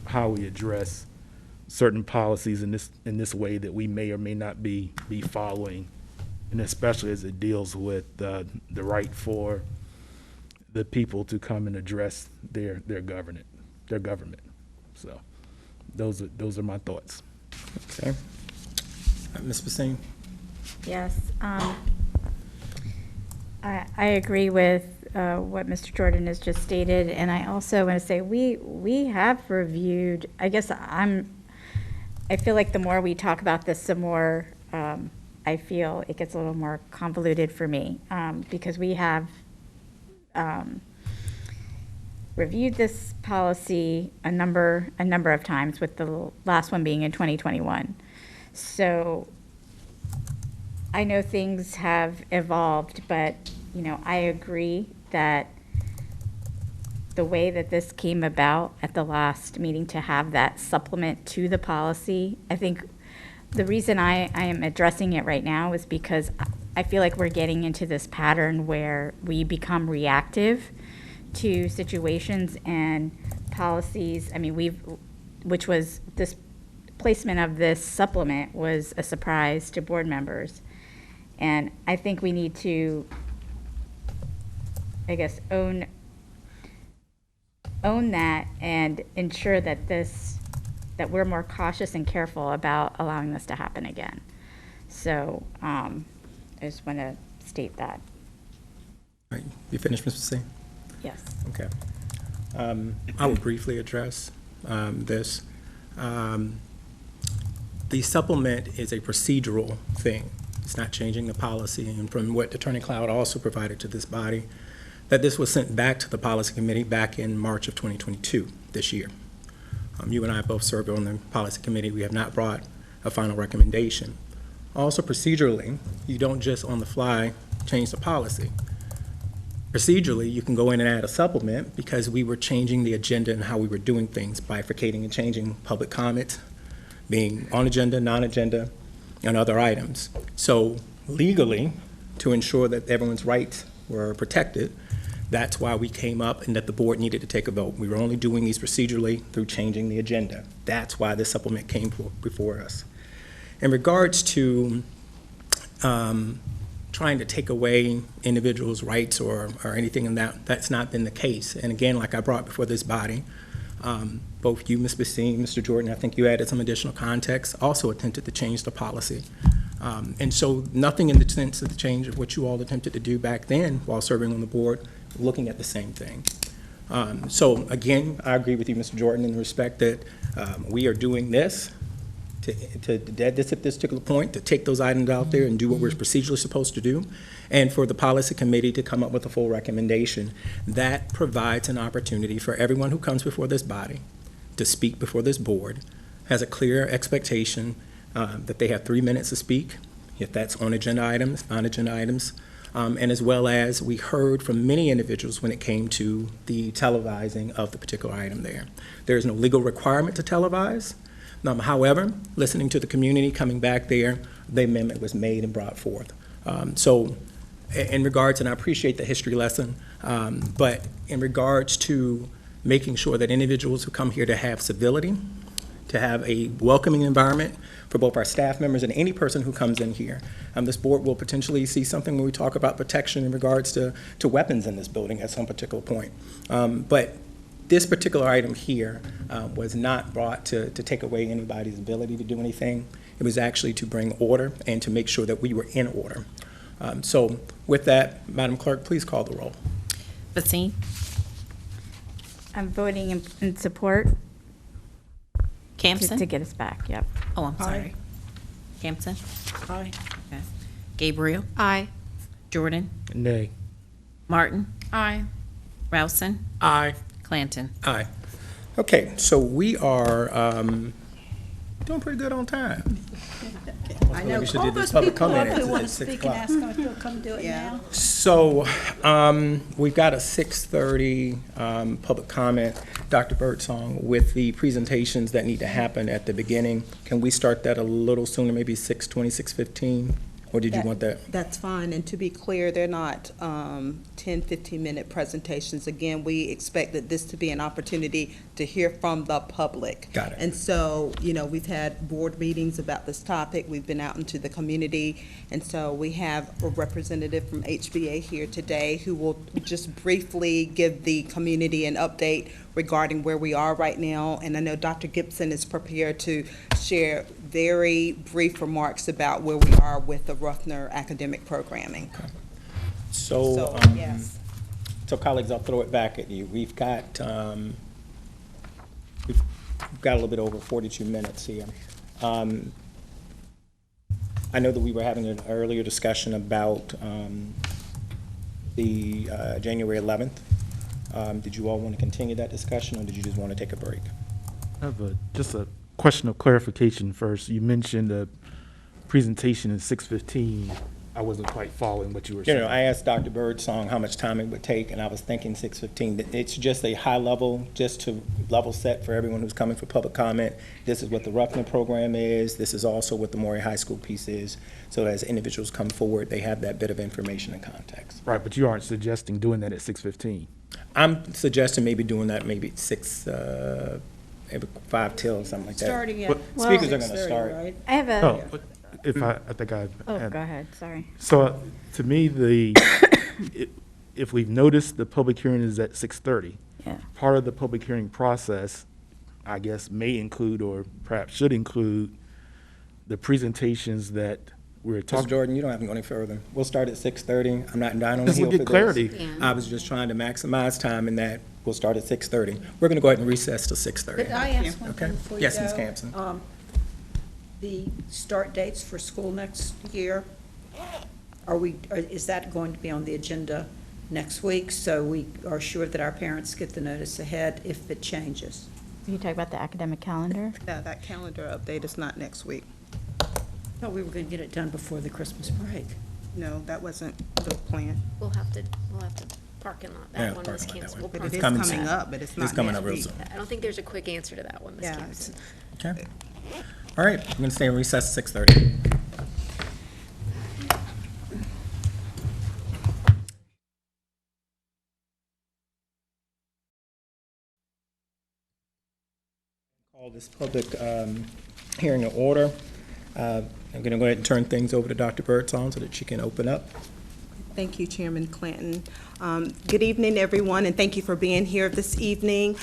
how we address certain policies in this way that we may or may not be following, and especially as it deals with the right for the people to come and address their government. So those are my thoughts. Okay. Ms. Basine? Yes, I agree with what Mr. Jordan has just stated, and I also want to say we have reviewed. I guess I feel like the more we talk about this, the more I feel it gets a little more convoluted for me, because we have reviewed this policy a number of times, with the last one being in 2021. So I know things have evolved, but, you know, I agree that the way that this came about at the last meeting, to have that supplement to the policy, I think the reason I am addressing it right now is because I feel like we're getting into this pattern where we become reactive to situations and policies. I mean, which was this placement of this supplement was a surprise to board members. And I think we need to, I guess, own that and ensure that that we're more cautious and careful about allowing this to happen again. So I just want to state that. All right, you finished, Ms. Basine? Yes. Okay. I will briefly address this. The supplement is a procedural thing. It's not changing the policy. And from what Attorney Cloud also provided to this body, that this was sent back to the policy committee back in March of 2022, this year. You and I both served on the policy committee. We have not brought a final recommendation. Also, procedurally, you don't just on the fly change the policy. Procedurally, you can go in and add a supplement, because we were changing the agenda and how we were doing things, bifurcating and changing public comment, being on agenda, non-agenda, and other items. So legally, to ensure that everyone's rights were protected, that's why we came up and that the board needed to take a vote. We were only doing these procedurally through changing the agenda. That's why this supplement came before us. In regards to trying to take away individuals' rights or anything in that's not been the case. And again, like I brought before this body, both you, Ms. Basine, Mr. Jordan, I think you added some additional context, also attempted to change the policy. And so nothing in the sense of the change of what you all attempted to do back then while serving on the board, looking at the same thing. So again, I agree with you, Mr. Jordan, in the respect that we are doing this at this particular point, to take those items out there and do what we're procedurally supposed to do, and for the policy committee to come up with a full recommendation. That provides an opportunity for everyone who comes before this body to speak before this board, has a clear expectation that they have 3 minutes to speak, if that's on agenda items, non-agenda items, and as well as we heard from many individuals when it came to the televising of the particular item there. There is no legal requirement to televise. However, listening to the community coming back there, the amendment was made and brought forth. So in regards, and I appreciate the history lesson, but in regards to making sure that individuals who come here to have civility, to have a welcoming environment for both our staff members and any person who comes in here. This board will potentially see something when we talk about protection in regards to weapons in this building at some particular point. But this particular item here was not brought to take away anybody's ability to do anything. It was actually to bring order and to make sure that we were in order. So with that, Madam Clerk, please call the roll. Basine? I'm voting in support Campson? to get us back, yep. Oh, I'm sorry. Campson? Aye. Okay. Gabriel? Aye. Jordan? Nay. Martin? Aye. Rousen? Aye. Clanton? Aye. Okay, so we are doing pretty good on time. I know, We should call do this those public people comment up who at want to 6 speak and o'clock. ask them if they'll come do it now. So we've got a 6:30 public comment, Dr. Birdsong, with the presentations that need to happen at the beginning. Can we start that a little sooner, maybe 6:20, 6:15? Or did you want that? That's fine, and to be clear, they're not 10, 15-minute presentations. Again, we expected this to be an opportunity to hear from the public. Got it. And so, you know, we've had board meetings about this topic, we've been out into the community, and so we have a representative from HBA here today who will just briefly give the community an update regarding where we are right now. And I know Dr. Gibson is prepared to share very brief remarks about where we are with the Ruffner academic programming. So, yes. So colleagues, I'll throw it back at you. We've got a little bit over 42 minutes here. I know that we were having an earlier discussion about the January 11th. Did you all want to continue that discussion, or did you just want to take a break? I have just a question of clarification first. You mentioned a presentation at 6:15. I wasn't quite following what you were saying. You know, I asked Dr. Birdsong how much time it would take, and I was thinking 6:15. It's just a high level, just to level set for everyone who's coming for public comment. This is what the Ruffner program is. This is also what the Maury High School piece is. So as individuals come forward, they have that bit of information and context. Right, but you aren't suggesting doing that at 6:15. I'm suggesting maybe doing that maybe 6, maybe 5 till, something like that. Starting at Speakers are going to 6:30, start. right? I have a, Oh, if I think I oh, had. go ahead, sorry. So to me, if we've noticed the public hearing is at 6:30, Yeah. part of the public hearing process, I guess, may include or perhaps should include the presentations that we're Mr. talking. Jordan, you don't have to go any further. We'll start at 6:30. I'm not dying on the Just hill we'll for get this. clarity. Yeah. I was just trying to maximize time in that we'll start at 6:30. We're going to go ahead and recess to 6:30. Could I ask one Okay. thing before you Yes, go? Ms. Campson. The start dates for school next year, is that going to be on the agenda next week? So we are sure that our parents get the notice ahead if it changes? Are you talking about the academic calendar? No, that calendar update is not next week. Thought we were going to get it done before the Christmas break. No, that wasn't the plan. We'll have to parking lot Yeah, that one, Ms. parking lot that Campson. one. We'll But park it is coming coming soon. up, but it's not It's coming up next real week. soon. I don't think there's a quick answer to that one, Ms. Yeah, Campson. Okay. All right, I'm going to stay in recess at 6:30. Call this public hearing to order. I'm going to go ahead and turn things over to Dr. Birdsong so that she can open up. Thank you, Chairman Clanton. Good evening, everyone, and thank you for being here this evening.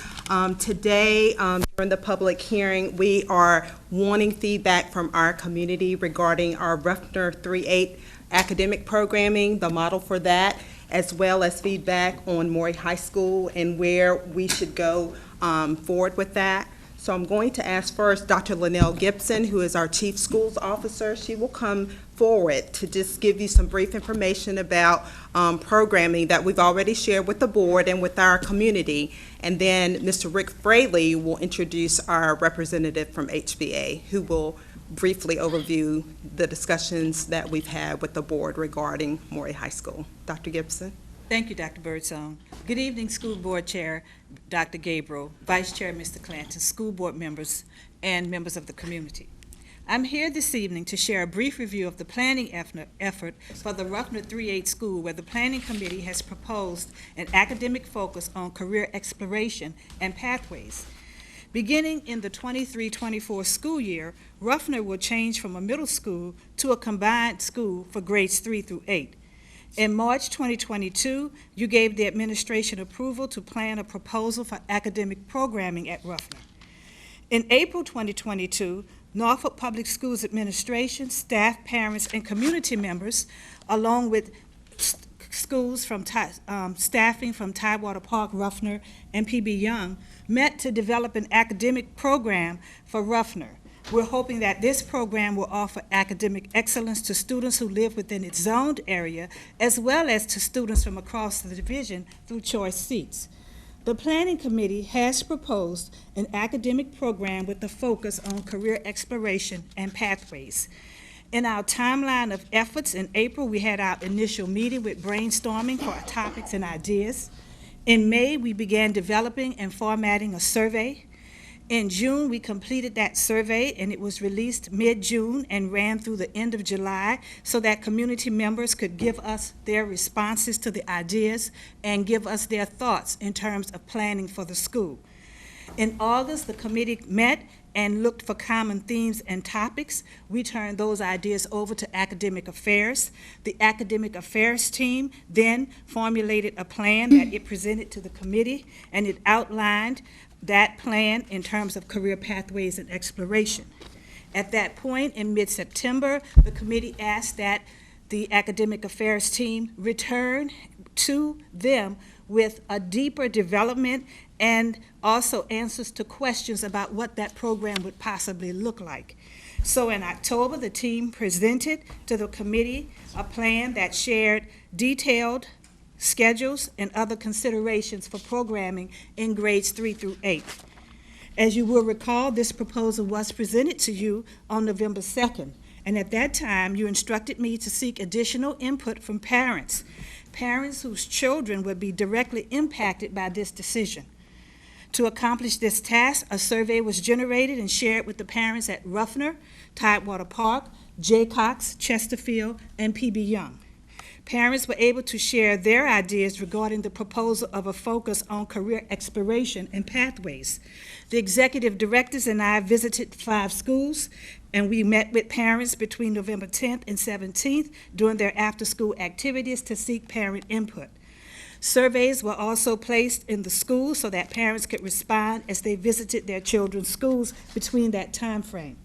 Today, during the public hearing, we are wanting feedback from our community regarding our Ruffner 3-8 academic programming, the model for that, as well as feedback on Maury High School and where we should go forward with that. So I'm going to ask first Dr. Linnell Gibson, who is our Chief Schools Officer. She will come forward to just give you some brief information about programming that we've already shared with the board and with our community. And then Mr. Rick Fraley will introduce our representative from HBA, who will briefly overview the discussions that we've had with the board regarding Maury High School. Dr. Gibson. Thank you, Dr. Birdsong. Good evening, School Board Chair, Dr. Gabriel, Vice Chair, Mr. Clanton, school board members, and members of the community. I'm here this evening to share a brief review of the planning effort for the Ruffner 3-8 school, where the Planning Committee has proposed an academic focus on career exploration and pathways. Beginning in the 23-24 school year, Ruffner will change from a middle school to a combined school for grades 3 through 8. In March 2022, you gave the administration approval to plan a proposal for academic programming at Ruffner. In April 2022, Norfolk Public Schools administration, staff, parents, and community members, along with schools from staffing from Tidewater Park, Ruffner, and PB Young, met to develop an academic program for Ruffner. We're hoping that this program will offer academic excellence to students who live within its zoned area, as well as to students from across the division through choice seats. The Planning Committee has proposed an academic program with a focus on career exploration and pathways. In our timeline of efforts, in April, we had our initial meeting with brainstorming for our topics and ideas. In May, we began developing and formatting a survey. In June, we completed that survey, and it was released mid-June and ran through the end of July so that community members could give us their responses to the ideas and give us their thoughts in terms of planning for the school. In August, the committee met and looked for common themes and topics. We turned those ideas over to academic affairs. The academic affairs team then formulated a plan that it presented to the committee, and it outlined that plan in terms of career pathways and exploration. At that point, in mid-September, the committee asked that the academic affairs team return to them with a deeper development and also answers to questions about what that program would possibly look like. So in October, the team presented to the committee a plan that shared detailed schedules and other considerations for programming in grades 3 through 8. As you will recall, this proposal was presented to you on November 2nd, and at that time, you instructed me to seek additional input from parents whose children would be directly impacted by this decision. To accomplish this task, a survey was generated and shared with the parents at Ruffner, Tidewater Park, Jaycox, Chesterfield, and PB Young. Parents were able to share their ideas regarding the proposal of a focus on career exploration and pathways. The executive directors and I visited 5 schools, and we met with parents between November 10th and 17th during their after-school activities to seek parent input. Surveys were also placed in the schools so that parents could respond as they visited their children's schools between that time frame.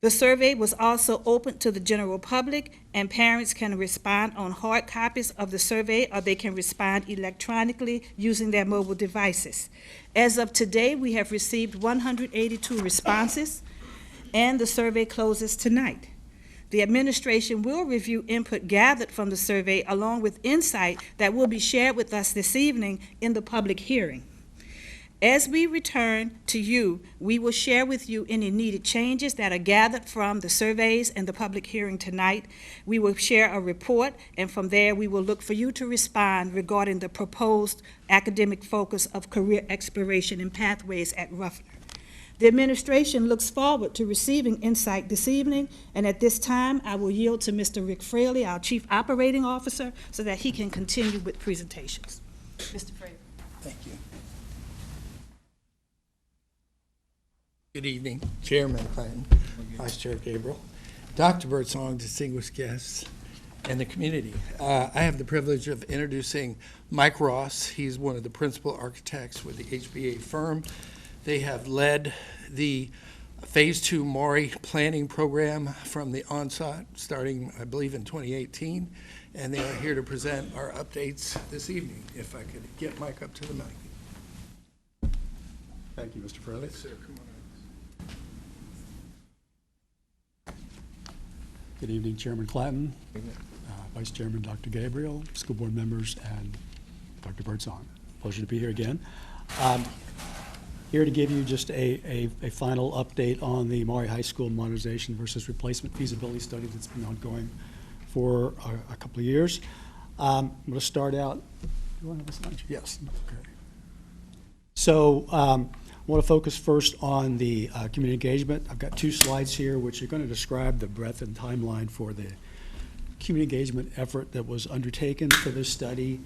The survey was also open to the general public, and parents can respond on hard copies of the survey, or they can respond electronically using their mobile devices. As of today, we have received 182 responses, and the survey closes tonight. The administration will review input gathered from the survey along with insight that will be shared with us this evening in the public hearing. As we return to you, we will share with you any needed changes that are gathered from the surveys and the public hearing tonight. We will share a report, and from there we will look for you to respond regarding the proposed academic focus of career exploration and pathways at Ruffner. The administration looks forward to receiving insight this evening, and at this time I will yield to Mr. Rick Fraley, our Chief Operating Officer, so that he can continue with presentations. Mr. Fraley. Thank you. Good evening, Chairman Clanton, Vice Chair Gabriel, Dr. Birdsong, distinguished guests, and the community. I have the privilege of introducing Mike Ross. He's one of the principal architects with the HBA firm. They have led the Phase 2 Maury planning program from the onset, starting, I believe, in 2018, and they are here to present our updates this evening. If I could get Mike up to the mic. Thank you, Mr. Furley. Sir, come on. Good evening, Chairman Clanton, Vice Chairman Dr. Gabriel, school board members, and Dr. Birdsong. Pleasure to be here again. Here to give you just a final update on the Maury High School modernization versus replacement feasibility study that's been ongoing for a couple of years. I'm going to start out. You want to have a slide? Yes. Okay. So I want to focus first on the community engagement. I've got 2 slides here which are going to describe the breadth and timeline for the community engagement effort that was undertaken for this study.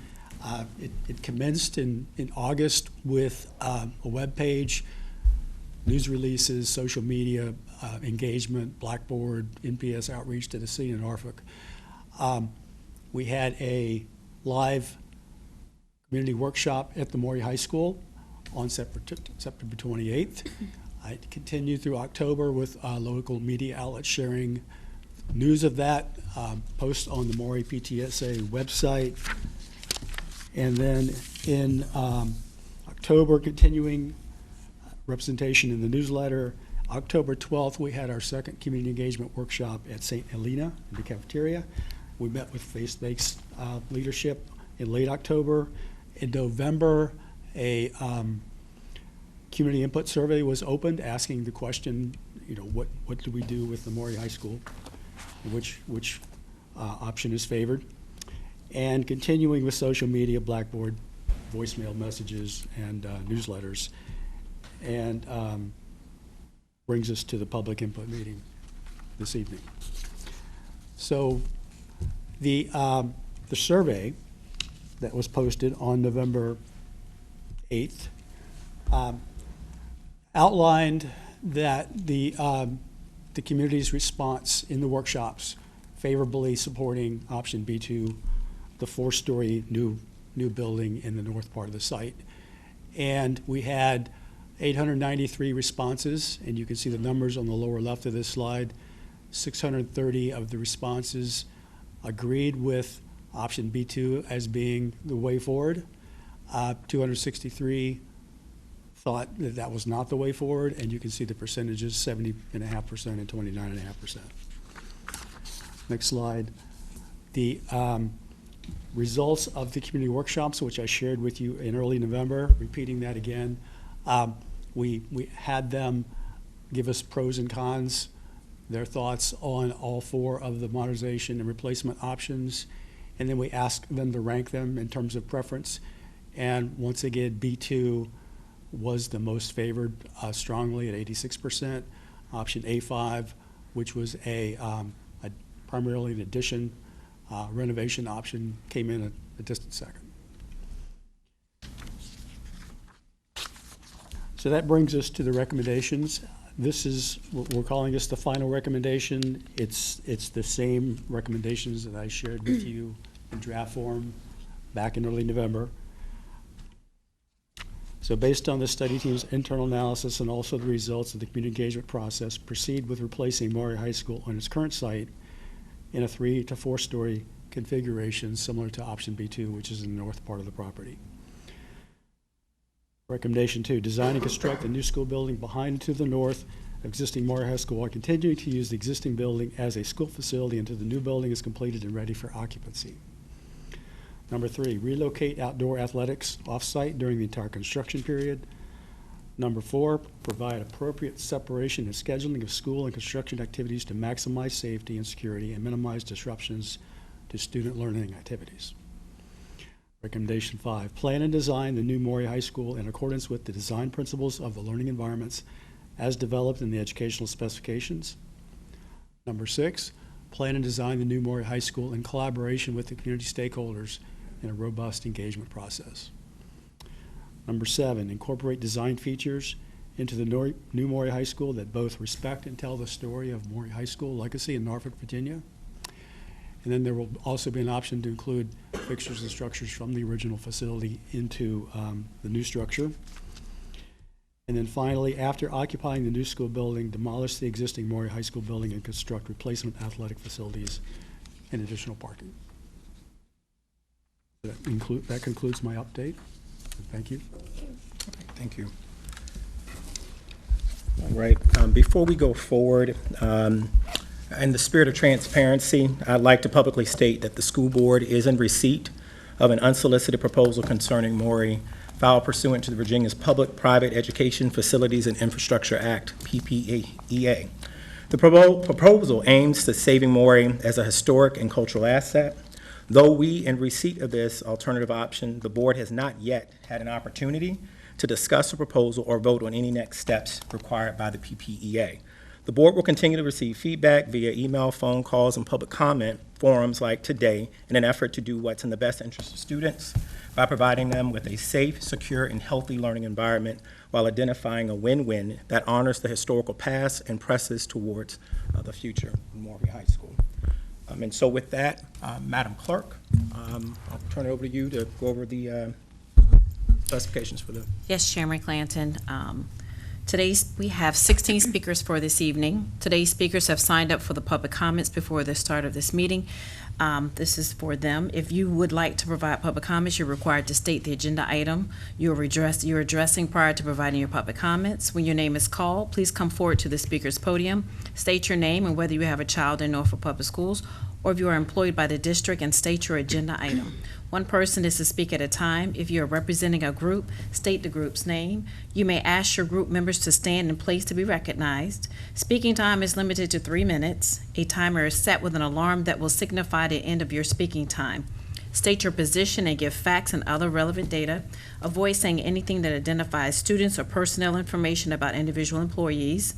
It commenced in August with a web page, news releases, social media engagement, Blackboard, NPS outreach to the city of Norfolk. We had a live community workshop at the Maury High School on September 28th. I continued through October with local media outlets sharing news of that, posts on the Maury PTSA website. And then in October, continuing representation in the newsletter. October 12th, we had our second community engagement workshop at St. Helena in the cafeteria. We met with faith-based leadership in late October. In November, a community input survey was opened asking the question, what do we do with the Maury High School? Which option is favored? And continuing with social media, Blackboard, voicemail messages, and newsletters. And brings us to the public input meeting this evening. So the survey that was posted on November 8th outlined that the community's response in the workshops favorably supporting option B2, the 4-story new building in the north part of the site. And we had 893 responses, and you can see the numbers on the lower left of this slide. 630 of the responses agreed with option B2 as being the way forward. 263 thought that that was not the way forward, and you can see the percentages, 70.5% and 29.5%. Next slide. The results of the community workshops, which I shared with you in early November, repeating that again, we had them give us pros and cons, their thoughts on all 4 of the modernization and replacement options, and then we asked them to rank them in terms of preference. And once again, B2 was the most favored strongly at 86%. Option A5, which was a primarily an addition renovation option, came in a distant second. So that brings us to the recommendations. This is, we're calling this the final recommendation. It's the same recommendations that I shared with you in draft form back in early November. So based on the study team's internal analysis and also the results of the community engagement process, proceed with replacing Maury High School on its current site in a 3 to 4-story configuration similar to option B2, which is in the north part of the property. Recommendation 2, design and construct a new school building behind and to the north of existing Maury High School while continuing to use the existing building as a school facility until the new building is completed and ready for occupancy. Number 3, relocate outdoor athletics off-site during the entire construction period. Number 4, provide appropriate separation and scheduling of school and construction activities to maximize safety and security and minimize disruptions to student learning activities. Recommendation 5, plan and design the new Maury High School in accordance with the design principles of the learning environments as developed in the educational specifications. Number 6, plan and design the new Maury High School in collaboration with the community stakeholders in a robust engagement process. Number 7, incorporate design features into the new Maury High School that both respect and tell the story of Maury High School legacy in Norfolk, Virginia. And then there will also be an option to include fixtures and structures from the original facility into the new structure. And then finally, after occupying the new school building, demolish the existing Maury High School building and construct replacement athletic facilities and additional parking. That concludes my update. Thank you. Thank you. Right. Before we go forward, in the spirit of transparency, I'd like to publicly state that the school board is in receipt of an unsolicited proposal concerning Maury, filed pursuant to the Virginia's Public-Private Education Facilities and Infrastructure Act, PPEA. The proposal aims to saving Maury as a historic and cultural asset. Though we, in receipt of this alternative option, the board has not yet had an opportunity to discuss the proposal or vote on any next steps required by the PPEA. The board will continue to receive feedback via email, phone calls, and public comment forums like today in an effort to do what's in the best interest of students by providing them with a safe, secure, and healthy learning environment while identifying a win-win that honors the historical past and presses towards the future of Maury High School. And so with that, Madam Clerk, I'll turn it over to you to go over the specifications for the... Yes, Chairman Clanton. We have 16 speakers for this evening. Today's speakers have signed up for the public comments before the start of this meeting. This is for them. If you would like to provide public comments, you're required to state the agenda item you're addressing prior to providing your public comments. When your name is called, please come forward to the speaker's podium, state your name and whether you have a child in Norfolk Public Schools or if you are employed by the district, and state your agenda item. One person is to speak at a time. If you are representing a group, state the group's name. You may ask your group members to stand in place to be recognized. Speaking time is limited to 3 minutes. A timer is set with an alarm that will signify the end of your speaking time. State your position and give facts and other relevant data. Avoid saying anything that identifies students or personnel information about individual employees.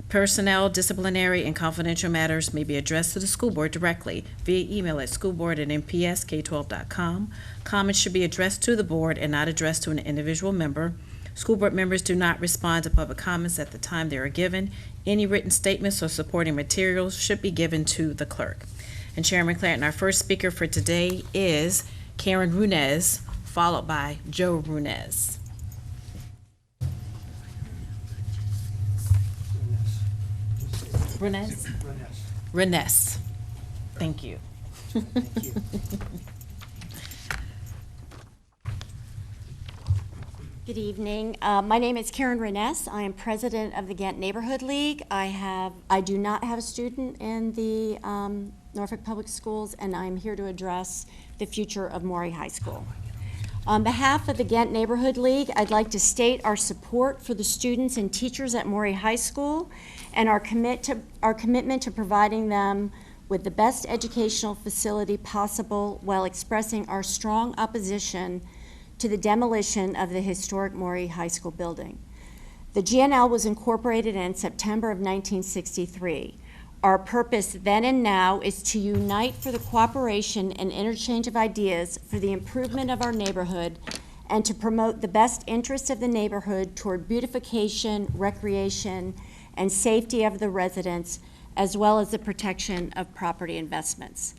Personnel, disciplinary, and confidential matters may be addressed to the school board directly via email at schoolboard@npsk12.com. Comments should be addressed to the board and not addressed to an individual member. School board members do not respond to public comments at the time they are given. Any written statements or supporting materials should be given to the clerk. And Chairman Clanton, our first speaker for today is Karen Runez, followed by Joe Runez. Reness? Reness. Thank you. Thank you. Good evening. My name is Karen Reness. I am president of the Ghent Neighborhood League. I do not have a student in the Norfolk Public Schools, and I'm here to address the future of Maury High School. On behalf of the Ghent Neighborhood League, I'd like to state our support for the students and teachers at Maury High School and our commitment to providing them with the best educational facility possible while expressing our strong opposition to the demolition of the historic Maury High School building. The GNL was incorporated in September of 1963. Our purpose then and now is to unite for the cooperation and interchange of ideas for the improvement of our neighborhood and to promote the best interests of the neighborhood toward beautification, recreation, and safety of the residents, as well as the protection of property investments.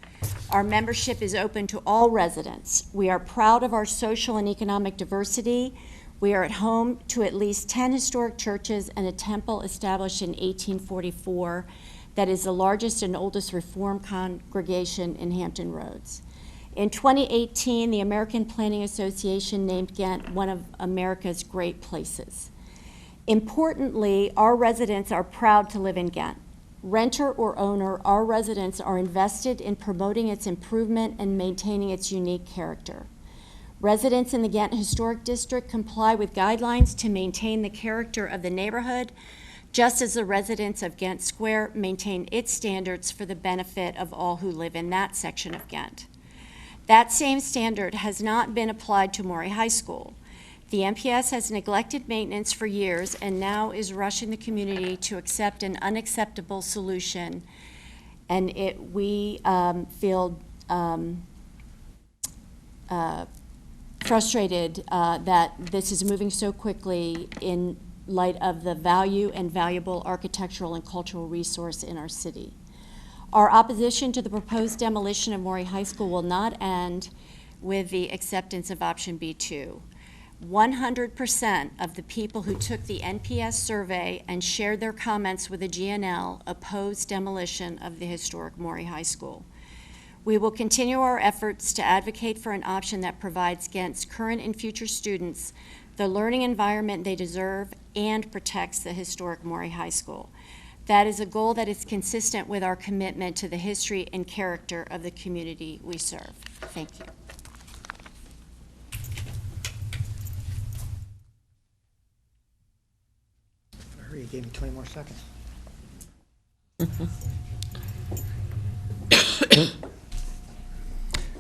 Our membership is open to all residents. We are proud of our social and economic diversity. We are at home to at least 10 historic churches and a temple established in 1844 that is the largest and oldest Reformed congregation in Hampton Roads. In 2018, the American Planning Association named Ghent one of America's great places. Importantly, our residents are proud to live in Ghent. Renter or owner, our residents are invested in promoting its improvement and maintaining its unique character. Residents in the Ghent Historic District comply with guidelines to maintain the character of the neighborhood, just as the residents of Ghent Square maintain its standards for the benefit of all who live in that section of Ghent. That same standard has not been applied to Maury High School. The MPS has neglected maintenance for years and now is rushing the community to accept an unacceptable solution, and we feel frustrated that this is moving so quickly in light of the value and valuable architectural and cultural resource in our city. Our opposition to the proposed demolition of Maury High School will not end with the acceptance of option B2. 100% of the people who took the NPS survey and shared their comments with the GNL opposed demolition of the historic Maury High School. We will continue our efforts to advocate for an option that provides Ghent's current and future students the learning environment they deserve, and protects the historic Maury High School. That is a goal that is consistent with our commitment to the history and character of the community we serve. Thank you. You gave me 20 more seconds.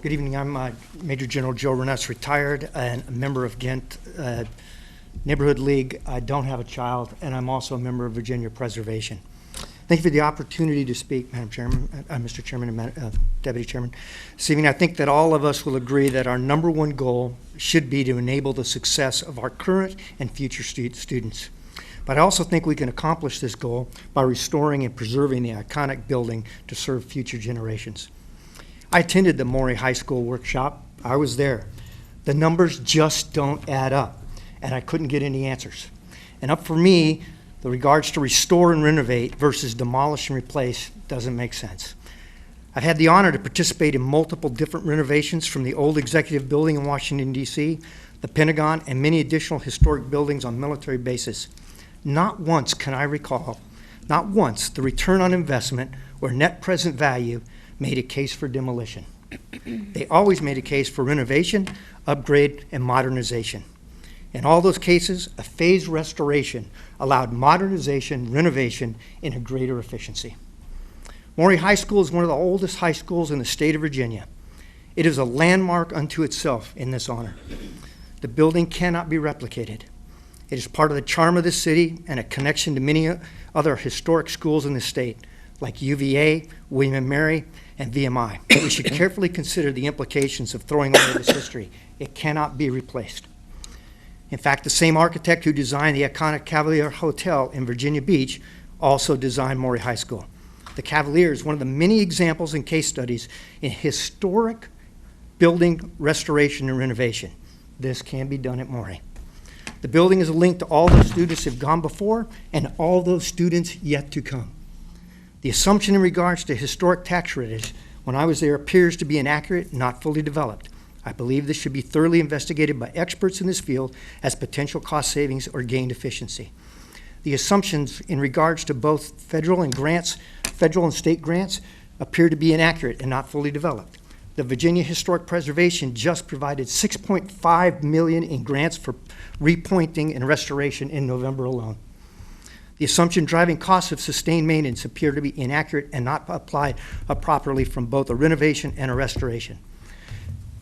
Good evening. I'm Major General Joe Reness, retired and a member of Ghent Neighborhood League. I don't have a child, and I'm also a member of Virginia Preservation. Thank you for the opportunity to speak, Madam Chairman, Mr. Chairman, and Deputy Chairman. This evening, I think that all of us will agree that our number one goal should be to enable the success of our current and future students. But I also think we can accomplish this goal by restoring and preserving the iconic building to serve future generations. I attended the Maury High School workshop. I was there. The numbers just don't add up, and I couldn't get any answers. And up for me, the regards to restore and renovate versus demolish and replace doesn't make sense. I've had the honor to participate in multiple different renovations from the old executive building in Washington, D.C., the Pentagon, and many additional historic buildings on military bases. Not once can I recall, not once, the return on investment or net present value made a case for demolition. They always made a case for renovation, upgrade, and modernization. In all those cases, a phased restoration allowed modernization, renovation, and a greater efficiency. Maury High School is one of the oldest high schools in the state of Virginia. It is a landmark unto itself in this honor. The building cannot be replicated. It is part of the charm of the city and a connection to many other historic schools in the state, like UVA, William & Mary, and VMI. But we should carefully consider the implications of throwing away this history. It cannot be replaced. In fact, the same architect who designed the iconic Cavalier Hotel in Virginia Beach also designed Maury High School. The Cavalier is one of the many examples and case studies in historic building restoration and renovation. This can be done at Maury. The building is a link to all those students who have gone before and all those students yet to come. The assumption in regards to historic tax rates when I was there appears to be inaccurate, not fully developed. I believe this should be thoroughly investigated by experts in this field as potential cost savings or gained efficiency. The assumptions in regards to both federal and state grants appear to be inaccurate and not fully developed. The Virginia Historic Preservation just provided $6.5 million in grants for repointing and restoration in November alone. The assumption driving costs of sustained maintenance appear to be inaccurate and not applied properly from both a renovation and a restoration.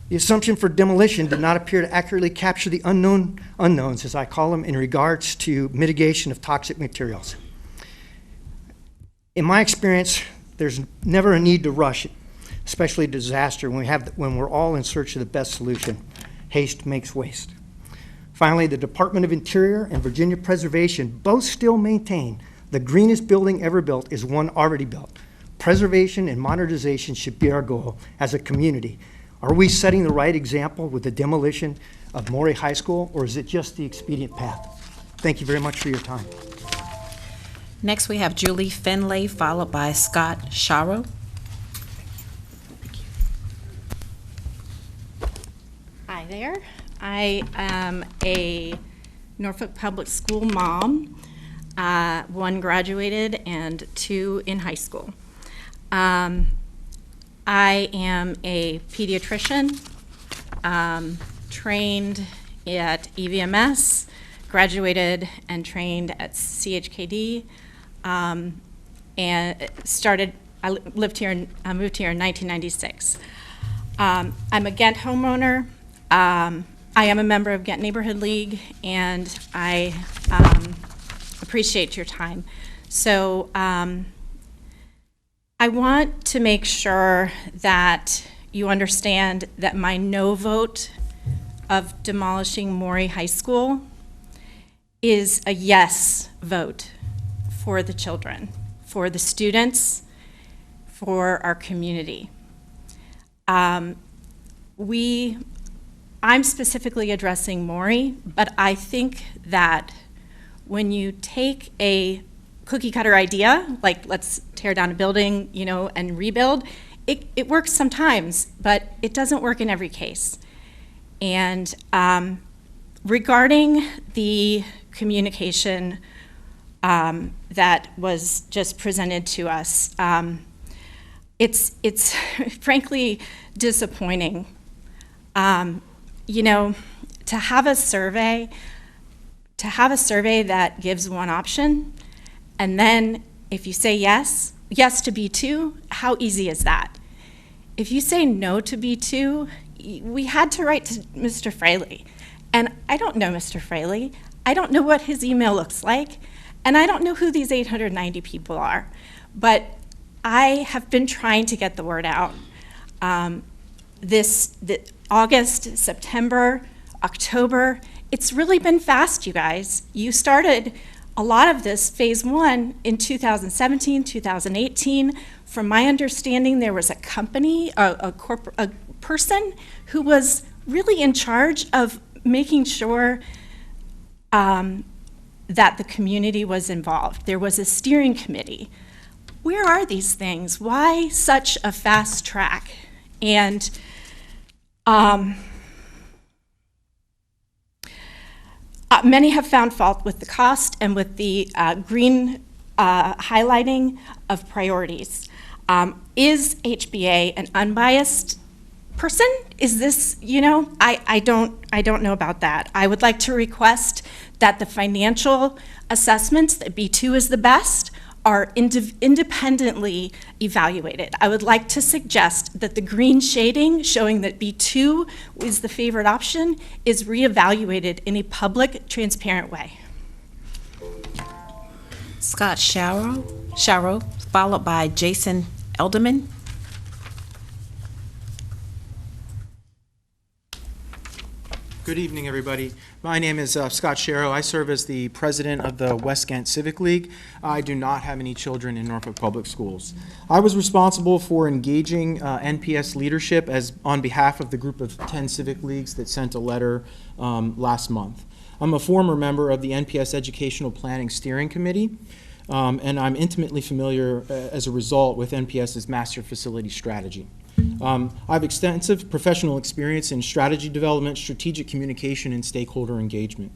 The assumption for demolition did not appear to accurately capture the unknowns, as I call them, in regards to mitigation of toxic materials. In my experience, there's never a need to rush, especially a disaster, when we're all in search of the best solution. Haste makes waste. Finally, the Department of Interior and Virginia Preservation both still maintain the greenest building ever built is one already built. Preservation and modernization should be our goal as a community. Are we setting the right example with the demolition of Maury High School, or is it just the expedient path? Thank you very much for your time. Next, we have Julie Finlay, followed by Scott Sharo. Hi there. I am a Norfolk Public School mom, 1 graduated and 2 in high school. I am a pediatrician, trained at EVMS, graduated and trained at CHKD, and I moved here in 1996. I'm a Ghent homeowner. I am a member of Ghent Neighborhood League, and I appreciate your time. So I want to make sure that you understand that my no vote of demolishing Maury High School is a yes vote for the children, for the students, for our community. I'm specifically addressing Maury, but I think that when you take a cookie cutter idea, like let's tear down a building, and rebuild, it works sometimes, but it doesn't work in every case. And Regarding the communication that was just presented to us, it's frankly disappointing. You know, to have a survey that gives one option, and then if you say yes to B2, how easy is that? If you say no to B2, we had to write to Mr. Fraley. And I don't know Mr. Fraley. I don't know what his email looks like. And I don't know who these 890 people are. But I have been trying to get the word out. August, September, October, it's really been fast, you guys. You started a lot of this phase 1 in 2017, 2018. From my understanding, there was a company, a person who was really in charge of making sure that the community was involved. There was a steering committee. Where are these things? Why such a fast track? And many have found fault with the cost and with the green highlighting of priorities. Is HBA an unbiased person? Is this, you know, I don't know about that. I would like to request that the financial assessments that B2 is the best are independently evaluated. I would like to suggest that the green shading showing that B2 is the favorite option is reevaluated in a public, transparent way. Scott Sharrow, followed by Jason Elderman. Good evening, everybody. My name is Scott Sharrow. I serve as the president of the West Ghent Civic League. I do not have any children in Norfolk Public Schools. I was responsible for engaging NPS leadership on behalf of the group of 10 civic leagues that sent a letter last month. I'm a former member of the NPS Educational Planning Steering Committee, and I'm intimately familiar as a result with NPS's Master Facility Strategy. I have extensive professional experience in strategy development, strategic communication, and stakeholder engagement.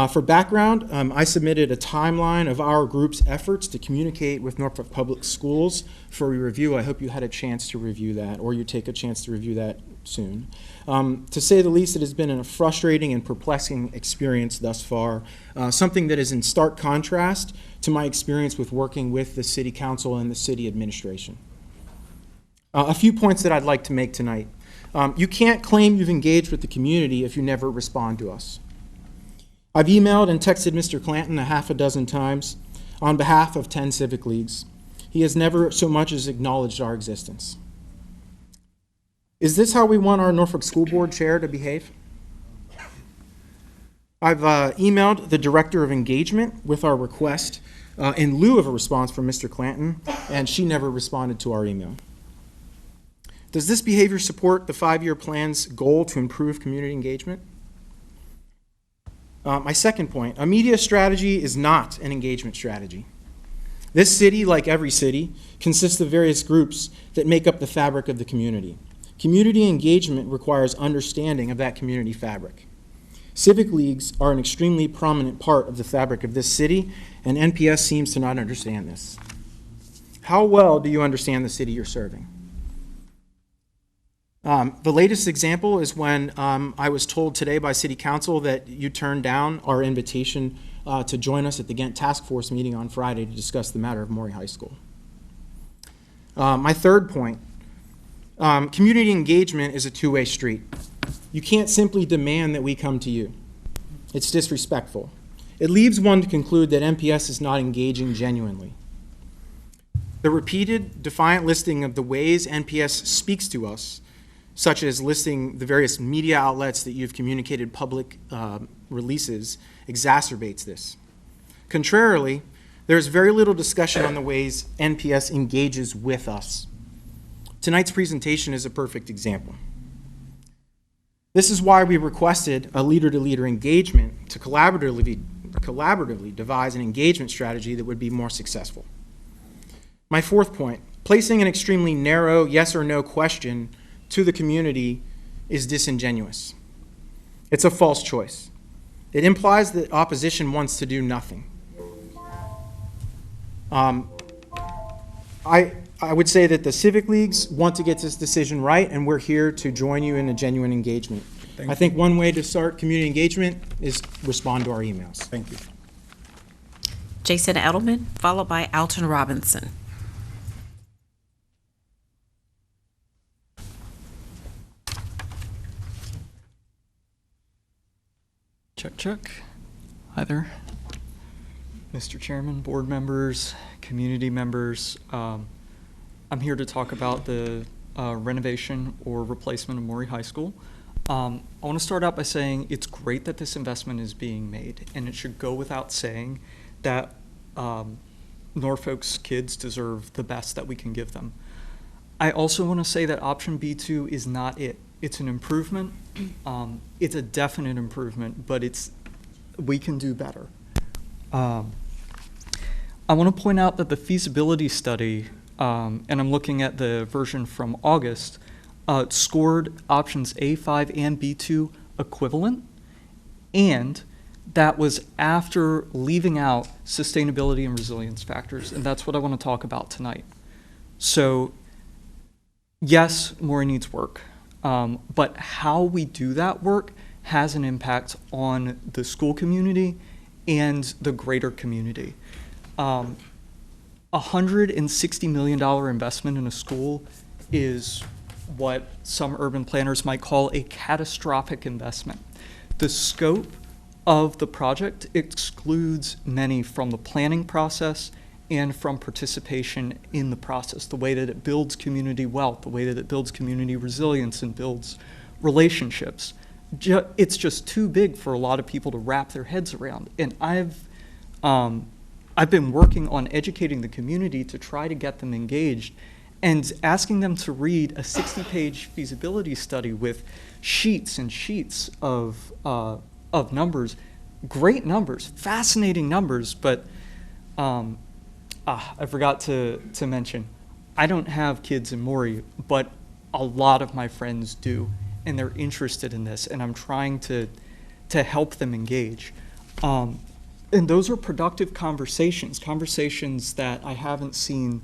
For background, I submitted a timeline of our group's efforts to communicate with Norfolk Public Schools for review. I hope you had a chance to review that, or you take a chance to review that soon. To say the least, it has been a frustrating and perplexing experience thus far, something that is in stark contrast to my experience with working with the City Council and the City Administration. A few points that I'd like to make tonight. You can't claim you've engaged with the community if you never respond to us. I've emailed and texted Mr. Clanton a half a dozen times on behalf of 10 civic leagues. He has never so much as acknowledged our existence. Is this how we want our Norfolk School Board chair to behave? I've emailed the Director of Engagement with our request in lieu of a response from Mr. Clanton, and she never responded to our email. Does this behavior support the 5-year plan's goal to improve community engagement? My second point, a media strategy is not an engagement strategy. This city, like every city, consists of various groups that make up the fabric of the community. Community engagement requires understanding of that community fabric. Civic leagues are an extremely prominent part of the fabric of this city, and NPS seems to not understand this. How well do you understand the city you're serving? The latest example is when I was told today by City Council that you turned down our invitation to join us at the Ghent Task Force meeting on Friday to discuss the matter of Maury High School. My third point, community engagement is a two-way street. You can't simply demand that we come to you. It's disrespectful. It leaves one to conclude that NPS is not engaging genuinely. The repeated, defiant listing of the ways NPS speaks to us, such as listing the various media outlets that you've communicated public releases, exacerbates this. Contrarily, there's very little discussion on the ways NPS engages with us. Tonight's presentation is a perfect example. This is why we requested a leader-to-leader engagement to collaboratively devise an engagement strategy that would be more successful. My fourth point, placing an extremely narrow yes or no question to the community is disingenuous. It's a false choice. It implies that opposition wants to do nothing. I would say that the civic leagues want to get this decision right, and we're here to join you in a genuine engagement. I think one way to start community engagement is respond to our emails. Thank you. Jason Edelman, followed by Alton Robinson. Check, check. Hi there. Mr. Chairman, board members, community members. I'm here to talk about the renovation or replacement of Maury High School. I want to start out by saying it's great that this investment is being made, and it should go without saying that Norfolk's kids deserve the best that we can give them. I also want to say that option B2 is not it. It's an improvement. It's a definite improvement, but we can do better. I want to point out that the feasibility study, and I'm looking at the version from August, scored options A5 and B2 equivalent, and that was after leaving out sustainability and resilience factors, and that's what I want to talk about tonight. So, yes, Maury needs work, but how we do that work has an impact on the school community and the greater community. $160 million investment in a school is what some urban planners might call a catastrophic investment. The scope of the project excludes many from the planning process and from participation in the process, the way that it builds community wealth, the way that it builds community resilience and builds relationships. It's just too big for a lot of people to wrap their heads around. And I've been working on educating the community to try to get them engaged and asking them to read a 60-page feasibility study with sheets and sheets of numbers, great numbers, fascinating numbers, but I forgot to mention, I don't have kids in Maury, but a lot of my friends do, and they're interested in this, and I'm trying to help them engage. And those are productive conversations that I haven't seen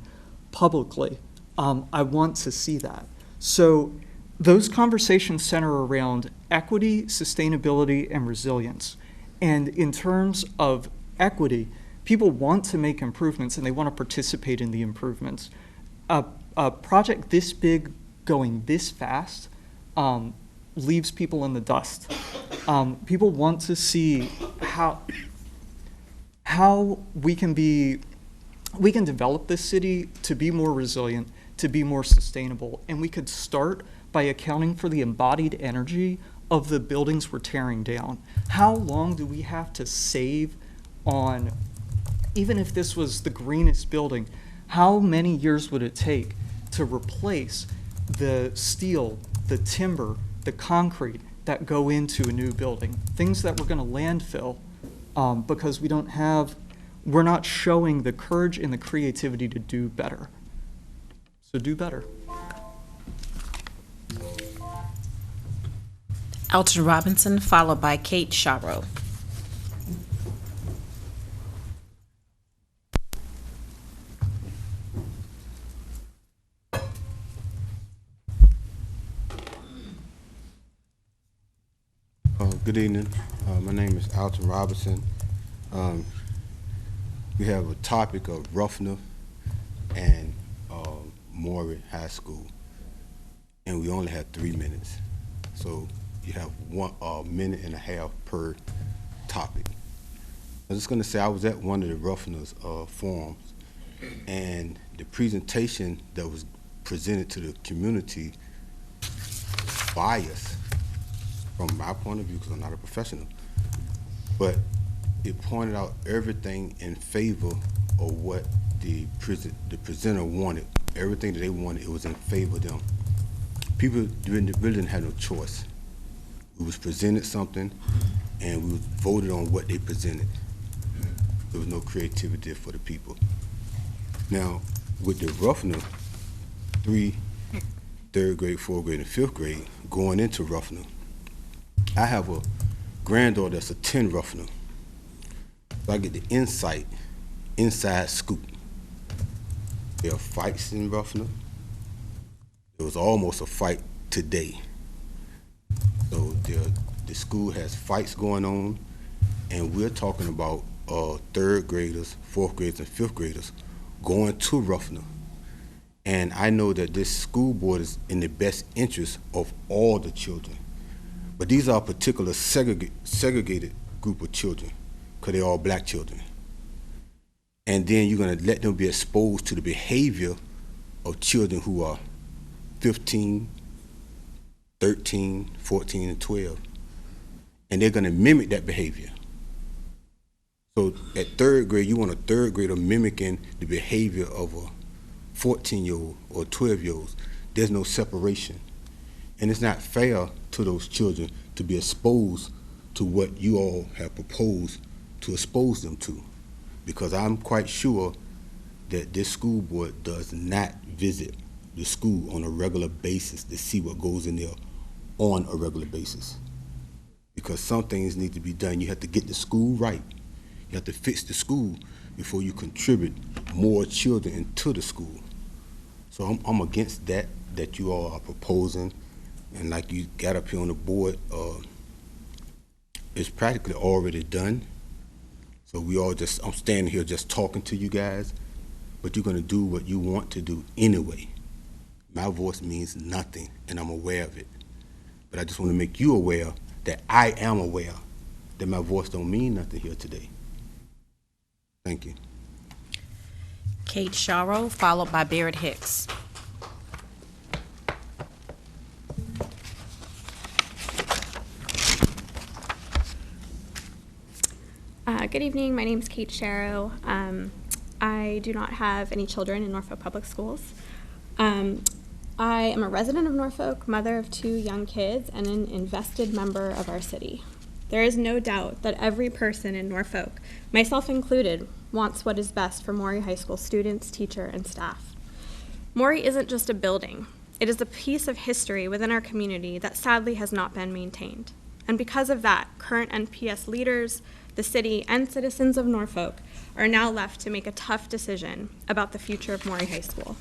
publicly. I want to see that. So those conversations center around equity, sustainability, and resilience. And in terms of equity, people want to make improvements and they want to participate in the improvements. A project this big going this fast leaves people in the dust. People want to see how we can develop this city to be more resilient, to be more sustainable, and we could start by accounting for the embodied energy of the buildings we're tearing down. How long do we have to save on, even if this was the greenest building, how many years would it take to replace the steel, the timber, the concrete that go into a new building? Things that we're going to landfill because we're not showing the courage and the creativity to do better. So do better. Alton Robinson, followed by Kate Sharo. Good evening. My name is Alton Robinson. We have a topic of Ruffner and Maury High School, and we only have 3 minutes. So you have 1 minute and a half per topic. I was just going to say I was at one of the Ruffner's forums, and the presentation that was presented to the community biased from my point of view, because I'm not a professional, but it pointed out everything in favor of what the presenter wanted. Everything that they wanted, it was in favor of them. People really didn't have no choice. We was presented something, and we voted on what they presented. There was no creativity for the people. Now, with the Ruffner, 3rd grade, 4th grade, and 5th grade, going into Ruffner, I have a granddaughter that's a 10 Ruffner. So I get the inside scoop. There are fights in Ruffner. There was almost a fight today. So the school has fights going on, and we're talking about 3rd graders, 4th graders, and 5th graders going to Ruffner. And I know that this school board is in the best interest of all the children. But these are a particular segregated group of children, because they're all black children. And then you're going to let them be exposed to the behavior of children who are 15, 13, 14, and 12. And they're going to mimic that behavior. So at 3rd grade, you want a 3rd grader mimicking the behavior of a 14-year-old or 12-year-old. There's no separation. And it's not fair to those children to be exposed to what you all have proposed to expose them to. Because I'm quite sure that this school board does not visit the school on a regular basis to see what goes in there on a regular basis. Because some things need to be done. You have to get the school right. You have to fix the school before you contribute more children into the school. So I'm against that you all are proposing. And like you got up here on the board, it's practically already done. So I'm standing here just talking to you guys, but you're gonna do what you want to do anyway. My voice means nothing, and I'm aware of it. But I just wanna make you aware that I am aware that my voice don't mean nothing here today. Thank you. Kate Sharrow, followed by Barrett Hicks. Good evening. My name is Kate Sharrow. I do not have any children in Norfolk Public Schools. I am a resident of Norfolk, mother of 2 young kids, and an invested member of our city. There is no doubt that every person in Norfolk, myself included, wants what is best for Maury High School students, teacher, and staff. Maury isn't just a building. It is a piece of history within our community that sadly has not been maintained. And because of that, current NPS leaders, the city, and citizens of Norfolk are now left to make a tough decision about the future of Maury High School.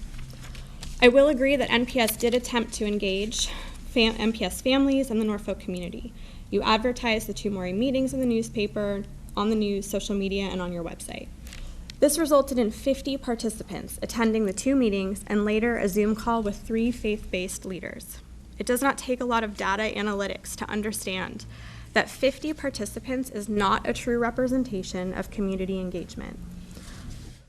I will agree that NPS did attempt to engage NPS families and the Norfolk community. You advertised the 2 Maury meetings in the newspaper, on the news, social media, and on your website. This resulted in 50 participants attending the 2 meetings and later a Zoom call with 3 faith-based leaders. It does not take a lot of data analytics to understand that 50 participants is not a true representation of community engagement.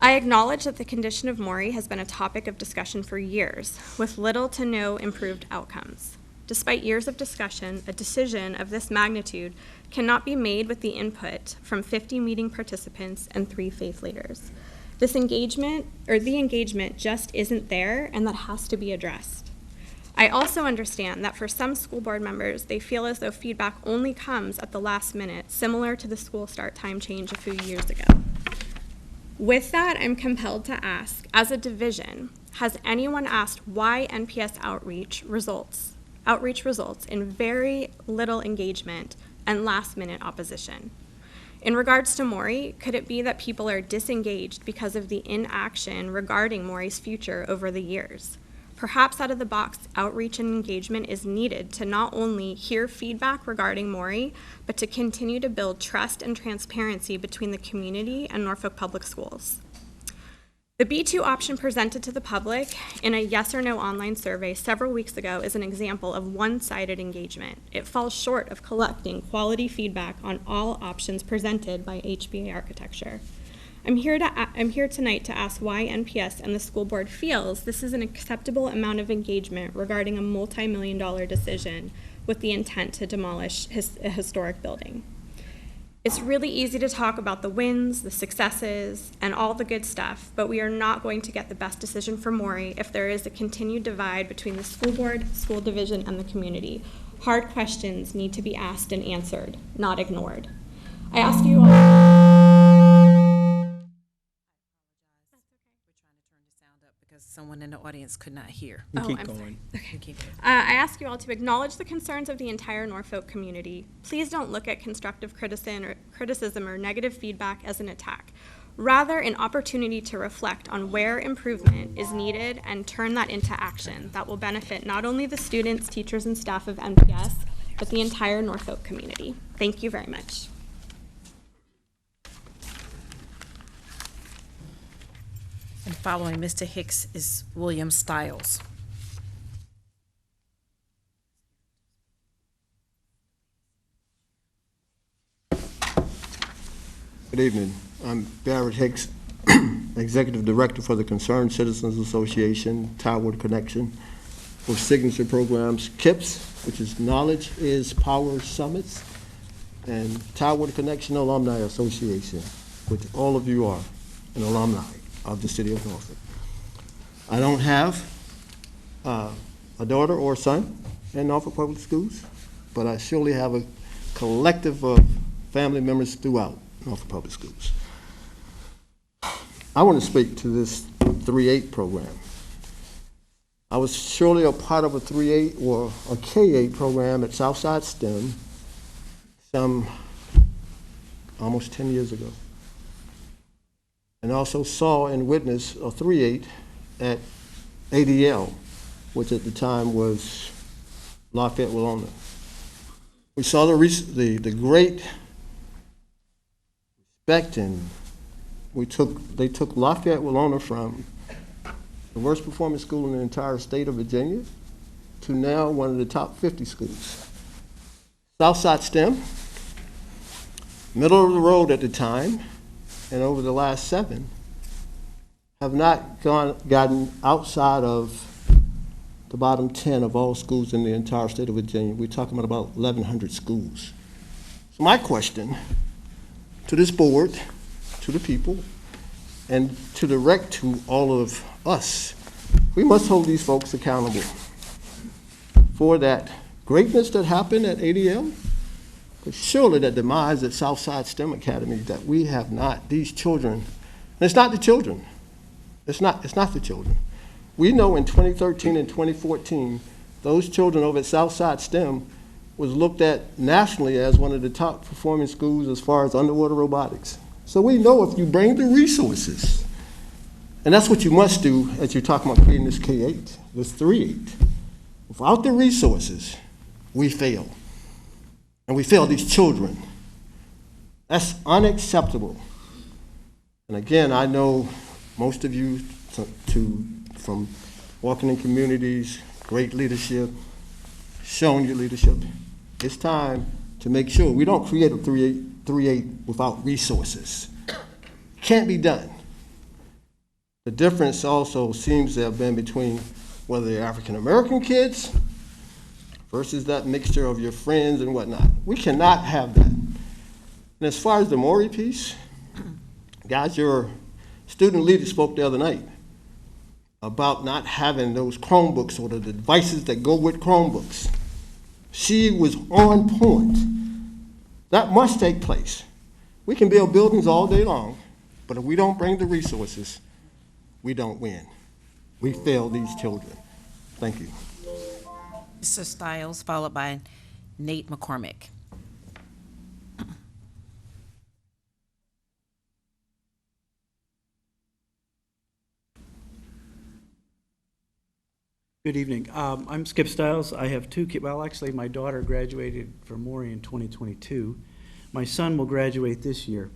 I acknowledge that the condition of Maury has been a topic of discussion for years, with little to no improved outcomes. Despite years of discussion, a decision of this magnitude cannot be made with the input from 50 meeting participants and 3 faith leaders. The engagement just isn't there, and that has to be addressed. I also understand that for some school board members, they feel as though feedback only comes at the last minute, similar to the school start time change a few years ago. With that, I'm compelled to ask, as a division, has anyone asked why NPS outreach results in very little engagement and last-minute opposition? In regards to Maury, could it be that people are disengaged because of the inaction regarding Maury's future over the years? Perhaps out-of-the-box outreach and engagement is needed to not only hear feedback regarding Maury, but to continue to build trust and transparency between the community and Norfolk Public Schools. The B2 option presented to the public in a yes or no online survey several weeks ago is an example of one-sided engagement. It falls short of collecting quality feedback on all options presented by HBA architecture. I'm here tonight to ask why NPS and the school board feels this is an acceptable amount of engagement regarding a multi-million-dollar decision with the intent to demolish a historic building. It's really easy to talk about the wins, the successes, and all the good stuff, but we are not going to get the best decision for Maury if there is a continued divide between the school board, school division, and the community. Hard questions need to be asked and answered, not ignored. I ask you all... because someone in the audience could not hear. You keep I'm going. sorry. You keep going. I ask you all to acknowledge the concerns of the entire Norfolk community. Please don't look at constructive criticism or negative feedback as an attack. Rather, an opportunity to reflect on where improvement is needed and turn that into action that will benefit not only the students, teachers, and staff of NPS, but the entire Norfolk community. Thank you very much. And following Mr. Hicks is William Stiles. Good evening. I'm Barrett Hicks, Executive Director for the Concerned Citizens Association, Toward Connection, with signature programs KIPS, which is Knowledge is Power Summits, and Toward Connection Alumni Association, which all of you are an alumni of the city of Norfolk. I don't have a daughter or son in Norfolk Public Schools, but I surely have a collective of family members throughout Norfolk Public Schools. I want to speak to this 3-8 program. I was surely a part of a 3-8 or a K-8 program at Southside STEM some almost 10 years ago. And also saw and witnessed a 3-8 at ADL, which at the time was Lafayette, Willona. We saw the great respect, and they took Lafayette, Willona from the worst performing school in the entire state of Virginia to now one of the top 50 schools. Southside STEM, middle of the road at the time, and over the last 7, have not gotten outside of the bottom 10 of all schools in the entire state of Virginia. We're talking about 1,100 schools. So my question to this board, to the people, and to all of us, we must hold these folks accountable for that greatness that happened at ADL, but surely that demise at Southside STEM Academy that we have not, these children, and it's not the children, it's not the children. We know in 2013 and 2014, those children over at Southside STEM was looked at nationally as one of the top performing schools as far as underwater robotics. So we know if you bring the resources, and that's what you must do as you're talking about creating this K-8, this 3-8. Without the resources, we fail. And we fail these children. That's unacceptable. And again, I know most of you from walking in communities, great leadership, showing your leadership. It's time to make sure we don't create a 3-8 without resources. Can't be done. The difference also seems to have been between whether they're African-American kids versus that mixture of your friends and whatnot. We cannot have that. And as far as the Maury piece, guys, your student leader spoke the other night about not having those Chromebooks or the devices that go with Chromebooks. She was on point. That must take place. We can build buildings all day long, but if we don't bring the resources, we don't win. We fail these children. Thank you. Mr. Stiles, followed by Nate McCormick. Good evening. I'm Skip Stiles. I have 2 kids. Well, actually, my daughter graduated from Maury in 2022. My son will graduate this year.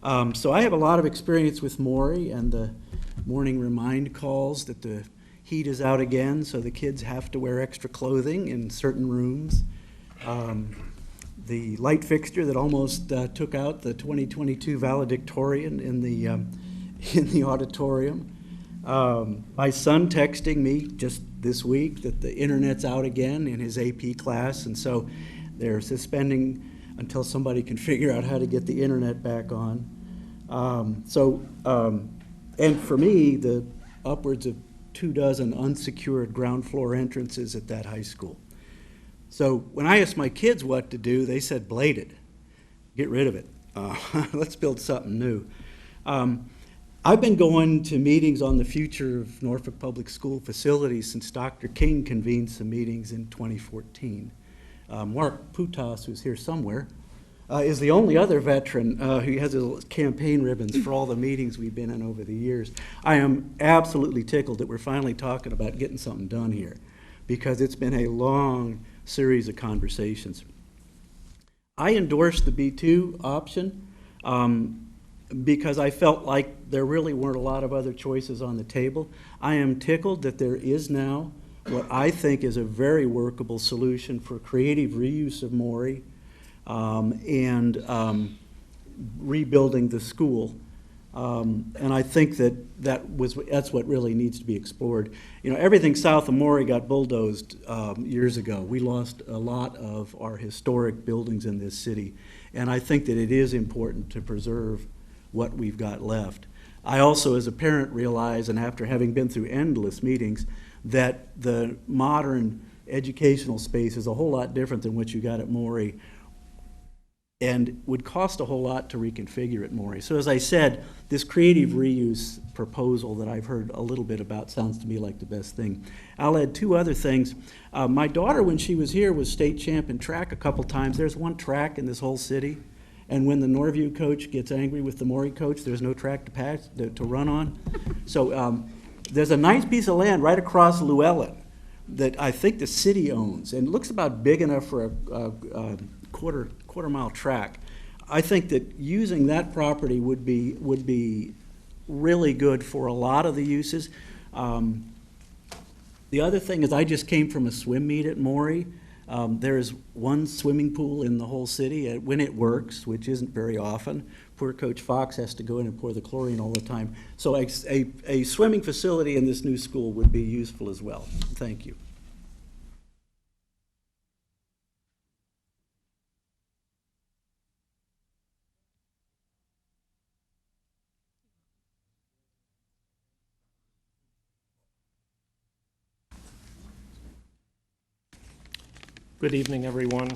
So I have a lot of experience with Maury and the morning remind calls that the heat is out again, so the kids have to wear extra clothing in certain rooms. The light fixture that almost took out the 2022 valedictorian in the auditorium. My son texting me just this week that the internet's out again in his AP class, and so they're suspending until somebody can figure out how to get the internet back on. And for me, the upwards of 24 unsecured ground floor entrances at that high school. So when I asked my kids what to do, they said blade it, get rid of it. Let's build something new. I've been going to meetings on the future of Norfolk Public School facilities since Dr. King convened some meetings in 2014. Mark Putas, who's here somewhere, is the only other veteran who has his campaign ribbons for all the meetings we've been in over the years. I am absolutely tickled that we're finally talking about getting something done here, because it's been a long series of conversations. I endorsed the B2 option because I felt like there really weren't a lot of other choices on the table. I am tickled that there is now what I think is a very workable solution for creative reuse of Maury and rebuilding the school. And I think that's what really needs to be explored. You know, everything south of Maury got bulldozed years ago. We lost a lot of our historic buildings in this city, and I think that it is important to preserve what we've got left. I also, as a parent, realize, and after having been through endless meetings, that the modern educational space is a whole lot different than what you got at Maury, and would cost a whole lot to reconfigure at Maury. So as I said, this creative reuse proposal that I've heard a little bit about sounds to me like the best thing. I'll add two other things. My daughter, when she was here, was state champ in track a couple times. There's one track in this whole city, and when the Norview coach gets angry with the Maury coach, there's no track to run on. So there's a nice piece of land right across Llewellyn that I think the city owns, and it looks about big enough for a quarter mile track. I think that using that property would be really good for a lot of the uses. The other thing is, I just came from a swim meet at Maury. There is one swimming pool in the whole city when it works, which isn't very often. Poor Coach Fox has to go in and pour the chlorine all the time. So a swimming facility in this new school would be useful as well. Thank you. Good evening, everyone.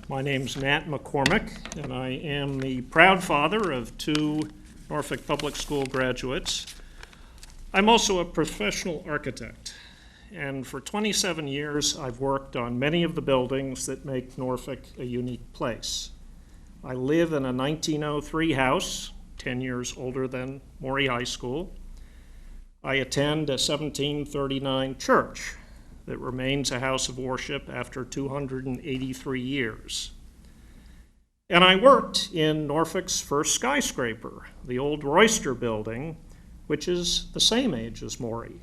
My name's Matt McCormick, and I am the proud father of two Norfolk Public School graduates. I'm also a professional architect, and for 27 years I've worked on many of the buildings that make Norfolk a unique place. I live in a 1903 house, 10 years older than Maury High School. I attend a 1739 church that remains a house of worship after 283 years. And I worked in Norfolk's first skyscraper, the old Royster building, which is the same age as Maury.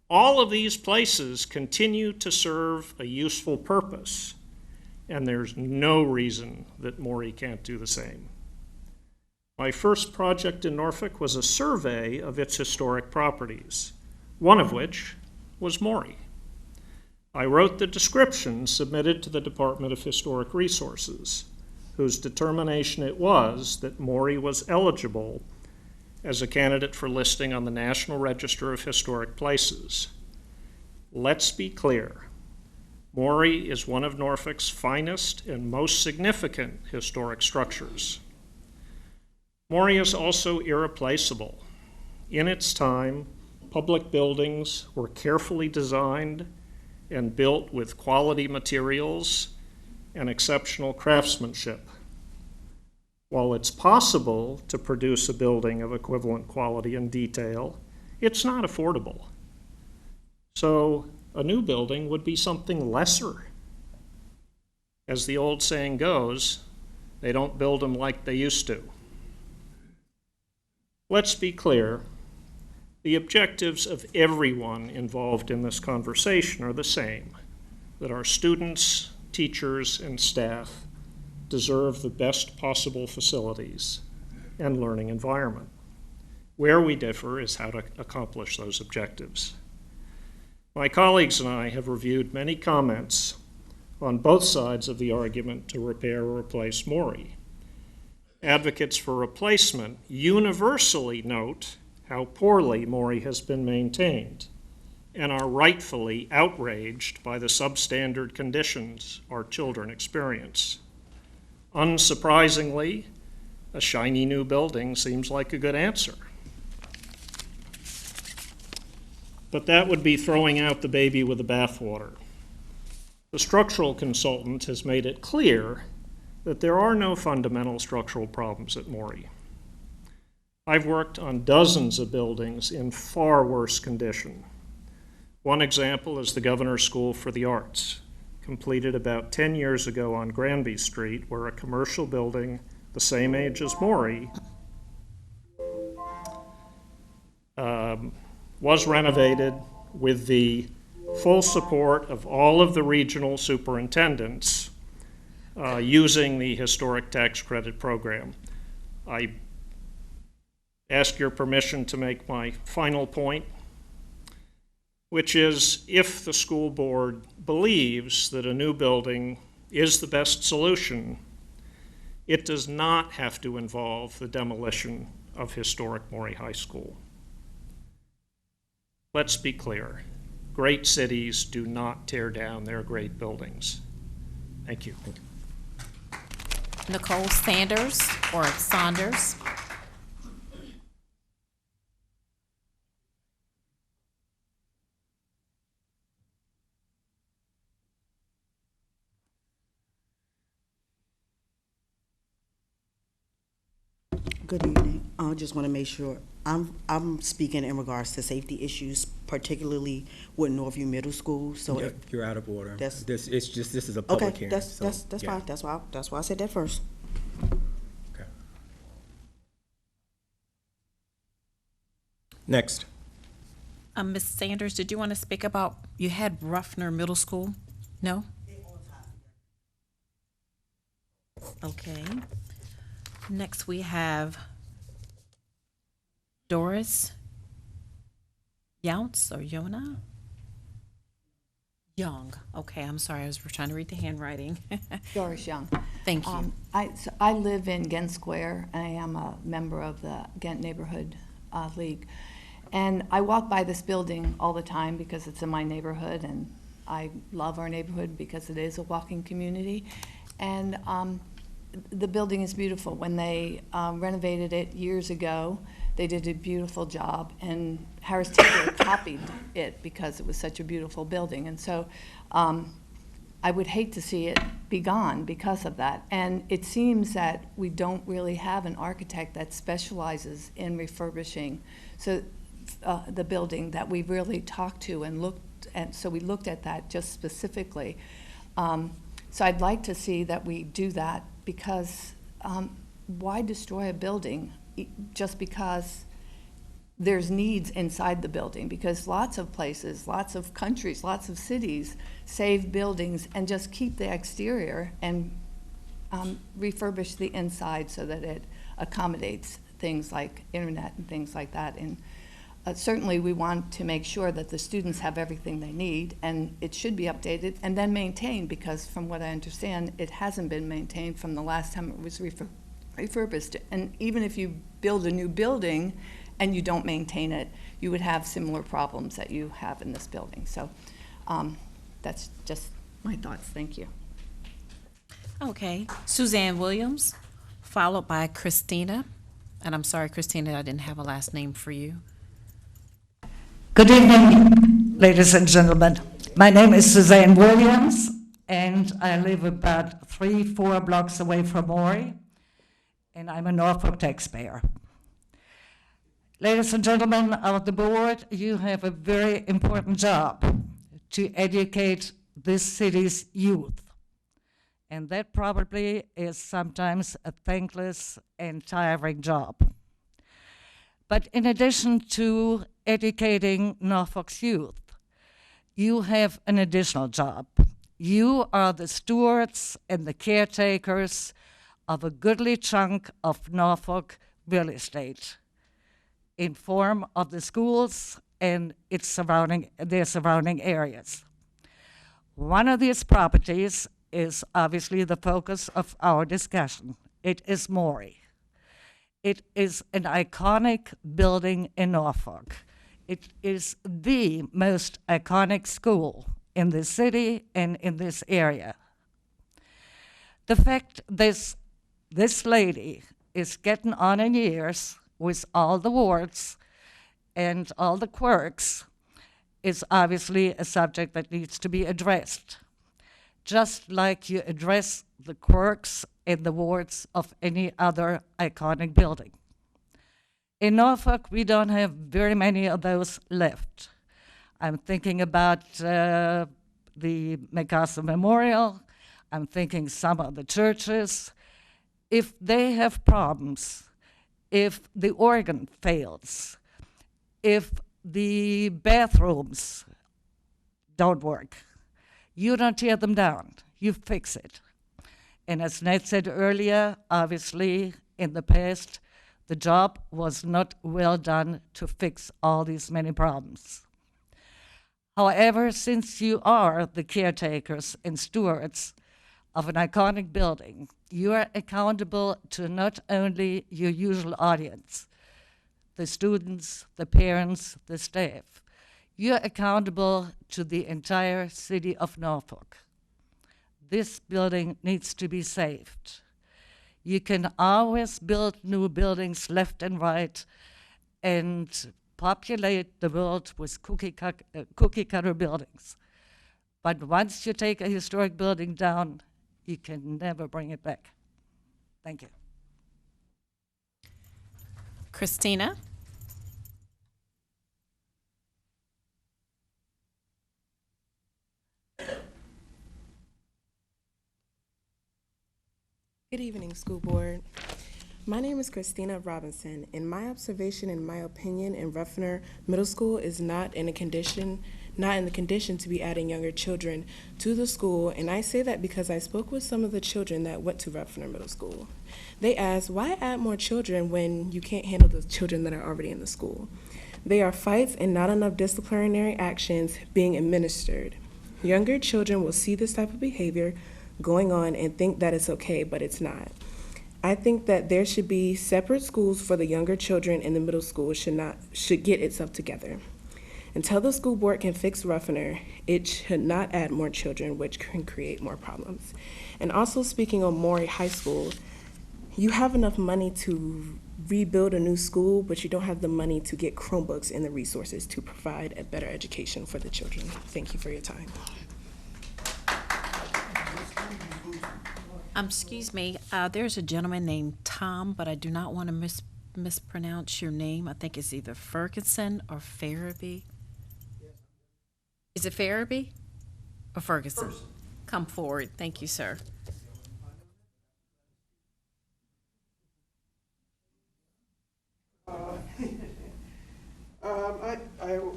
All of these places continue to serve a useful purpose, and there's no reason that Maury can't do the same. My first project in Norfolk was a survey of its historic properties, one of which was Maury. I wrote the description submitted to the Department of Historic Resources, whose determination it was that Maury was eligible as a candidate for listing on the National Register of Historic Places. Let's be clear. Maury is one of Norfolk's finest and most significant historic structures. Maury is also irreplaceable. In its time, public buildings were carefully designed and built with quality materials and exceptional craftsmanship. While it's possible to produce a building of equivalent quality and detail, it's not affordable. So a new building would be something lesser. As the old saying goes, they don't build them like they used to. Let's be clear. The objectives of everyone involved in this conversation are the same, that our students, teachers, and staff deserve the best possible facilities and learning environment. Where we differ is how to accomplish those objectives. My colleagues and I have reviewed many comments on both sides of the argument to repair or replace Maury. Advocates for replacement universally note how poorly Maury has been maintained and are rightfully outraged by the substandard conditions our children experience. Unsurprisingly, a shiny new building seems like a good answer. but that would be throwing out the baby with the bathwater. The structural consultant has made it clear that there are no fundamental structural problems at Maury. I've worked on dozens of buildings in far worse condition. One example is the Governor's School for the Arts, completed about 10 years ago on Granby Street, where a commercial building the same age as Maury was renovated with the full support of all of the regional superintendents using the historic tax credit program. I ask your permission to make my final point, which is if the school board believes that a new building is the best solution, it does not have to involve the demolition of historic Maury High School. Let's be clear. Great cities do not tear down their great buildings. Thank you. Nicole Sanders or Saunders. Good evening. I just want to make sure I'm speaking in regards to safety issues, particularly with Northview Middle School. So You're out of order. This is a public hearing. That's fine. That's why I said that first. Okay. Next. Ms. Sanders, did you want to speak about, you had Ruffner Middle School? No? Okay. Next we have Doris Younts or Yona? Young. Okay, I'm sorry, I was trying to read the handwriting. Doris Young. Thank you. I live in Ghent Square. I am a member of the Ghent Neighborhood League. And I walk by this building all the time because it's in my neighborhood, and I love our neighborhood because it is a walking community. And the building is beautiful. When they renovated it years ago, they did a beautiful job, and Harris Teeter copied it because it was such a beautiful building. And so I would hate to see it be gone because of that. And it seems that we don't really have an architect that specializes in refurbishing the building that we really talked to and looked at. So we looked at that just specifically. So I'd like to see that we do that, because why destroy a building just because there's needs inside the building? Because lots of places, lots of countries, lots of cities save buildings and just keep the exterior and refurbish the inside so that it accommodates things like internet and things like that. And certainly we want to make sure that the students have everything they need, and it should be updated and then maintained, because from what I understand, it hasn't been maintained from the last time it was refurbished. And even if you build a new building and you don't maintain it, you would have similar problems that you have in this building. So that's just my thoughts. Thank you. Okay, Suzanne Williams, followed by Christina. And I'm sorry, Christina, I didn't have a last name for you. Good evening, ladies and gentlemen. My name is Suzanne Williams, and I live about 3-4 blocks away from Maury, and I'm a Norfolk taxpayer. Ladies and gentlemen of the board, you have a very important job to educate this city's youth. And that probably is sometimes a thankless and tiring job. But in addition to educating Norfolk's youth, you have an additional job. You are the stewards and the caretakers of a goodly chunk of Norfolk real estate in form of the schools and their surrounding areas. One of these properties is obviously the focus of our discussion. It is Maury. It is an iconic building in Norfolk. It is the most iconic school in this city and in this area. The fact this lady is getting on in years with all the warts and all the quirks is obviously a subject that needs to be addressed, just like you address the quirks and the warts of any other iconic building. In Norfolk, we don't have very many of those left. I'm thinking about the MacArthur Memorial. I'm thinking some of the churches. If they have problems, if the organ fails, if the bathrooms don't work, you don't tear them down, you fix it. And as Ned said earlier, obviously in the past, the job was not well done to fix all these many problems. However, since you are the caretakers and stewards of an iconic building, you are accountable to not only your usual audience, the students, the parents, the staff. You're accountable to the entire city of Norfolk. This building needs to be saved. You can always build new buildings left and right and populate the world with cookie cutter buildings. But once you take a historic building down, you can never bring it back. Thank you. Christina? Good evening, school board. My name is Christina Robinson, and my observation and my opinion in Ruffner Middle School is not in the condition to be adding younger children to the school, and I say that because I spoke with some of the children that went to Ruffner Middle School. They asked, why add more children when you can't handle the children that are already in the school? There are fights and not enough disciplinary actions being administered. Younger children will see this type of behavior going on and think that it's okay, but it's not. I think that there should be separate schools for the younger children, and the middle school should get itself together. Until the school board can fix Ruffner, it should not add more children, which can create more problems. And also speaking on Maury High School, you have enough money to rebuild a new school, but you don't have the money to get Chromebooks and the resources to provide a better education for the children. Thank you for your time. Excuse me, there's a gentleman named Tom, but I do not want to mispronounce your name. I think it's either Ferguson or Farabee. Is it Farabee or Ferguson? Come forward. Thank you, sir.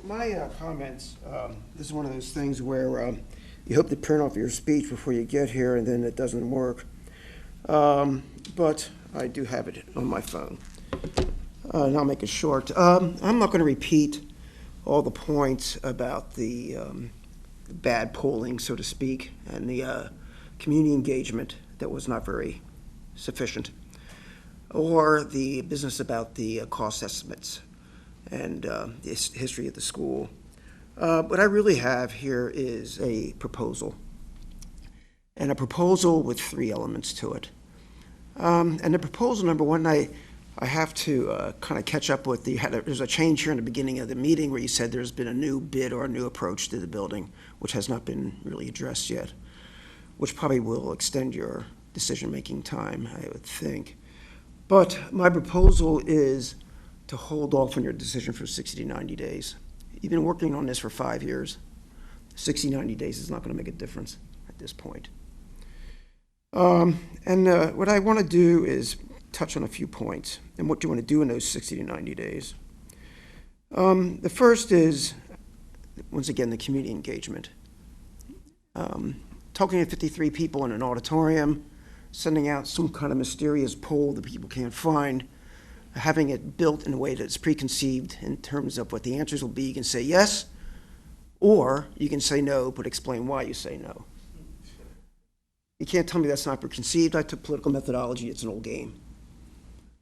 My comments, this is one of those things where you hope to print off your speech before you get here, and then it doesn't work. But I do have it on my phone. And I'll make it short. I'm not going to repeat all the points about the bad polling, so to speak, and the community engagement that was not very sufficient, or the business about the cost estimates and the history of the school. What I really have here is a proposal, and a proposal with 3 elements to it. And the proposal, number one, I have to kind of catch up with there's a change here in the beginning of the meeting where you said there's been a new bid or a new approach to the building, which has not been really addressed yet, which probably will extend your decision-making time, I would think. But my proposal is to hold off on your decision for 60 to 90 days. You've been working on this for 5 years. 60, 90 days is not going to make a difference at this point. What I want to do is touch on a few points and what you want to do in those 60 to 90 days. The first is, once again, the community engagement. Talking to 53 people in an auditorium, sending out some kind of mysterious poll that people can't find, having it built in a way that's preconceived in terms of what the answers will be. You can say yes, or you can say no, but explain why you say no. You can't tell me that's not preconceived. I took political methodology. It's an old game.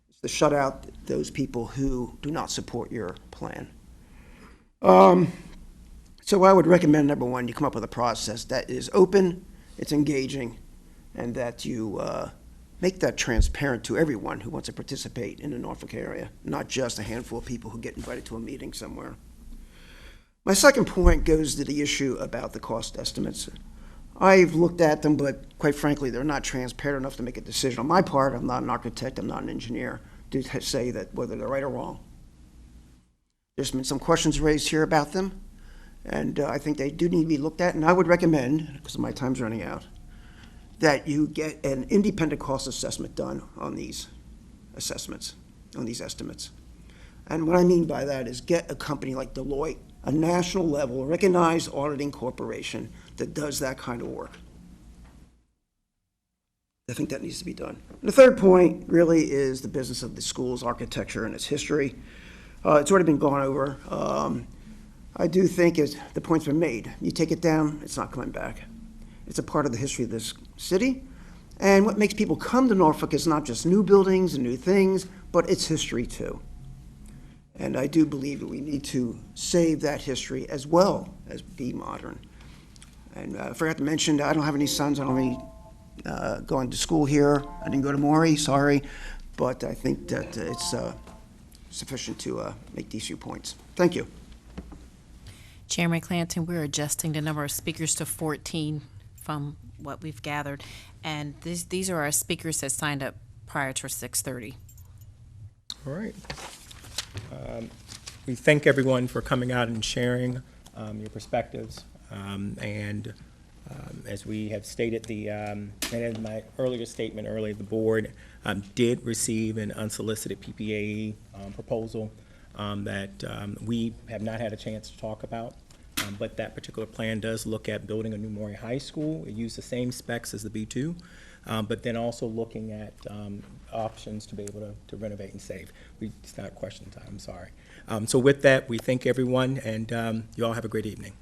It's to shut out those people who do not support your plan. So I would recommend, number one, you come up with a process that is open, it's engaging, and that you make that transparent to everyone who wants to participate in the Norfolk area, not just a handful of people who get invited to a meeting somewhere. My second point goes to the issue about the cost estimates. I've looked at them, but quite frankly, they're not transparent enough to make a decision. On my part, I'm not an architect, I'm not an engineer, to say that whether they're right or wrong. There's been some questions raised here about them, and I think they do need to be looked at, and I would recommend, because my time's running out, that you get an independent cost assessment done on these assessments, on these estimates. And what I mean by that is get a company like Deloitte, a national level recognized auditing corporation that does that kind of work. I think that needs to be done. And the third point really is the business of the school's architecture and its history. It's already been gone over. I do think as the point's been made, you take it down, it's not coming back. It's a part of the history of this city. And what makes people come to Norfolk is not just new buildings and new things, but its history too. And I do believe that we need to save that history as well as be modern. And I forgot to mention, I don't have any sons. I don't have any going to school here. I didn't go to Maury, sorry. But I think that it's sufficient to make these few points. Thank you. Chairman Clanton, we're adjusting the number of speakers to 14 from what we've gathered. And these are our speakers that signed up prior to 6:30. All right. We thank everyone for coming out and sharing your perspectives. As we have stated, and in my earlier statement earlier, the board did receive an unsolicited PPAE proposal that we have not had a chance to talk about. But that particular plan does look at building a new Maury High School. It used the same specs as the B2, but then also looking at options to be able to renovate and save. It's not question time, I'm sorry. So with that, we thank everyone, and you all have a great evening.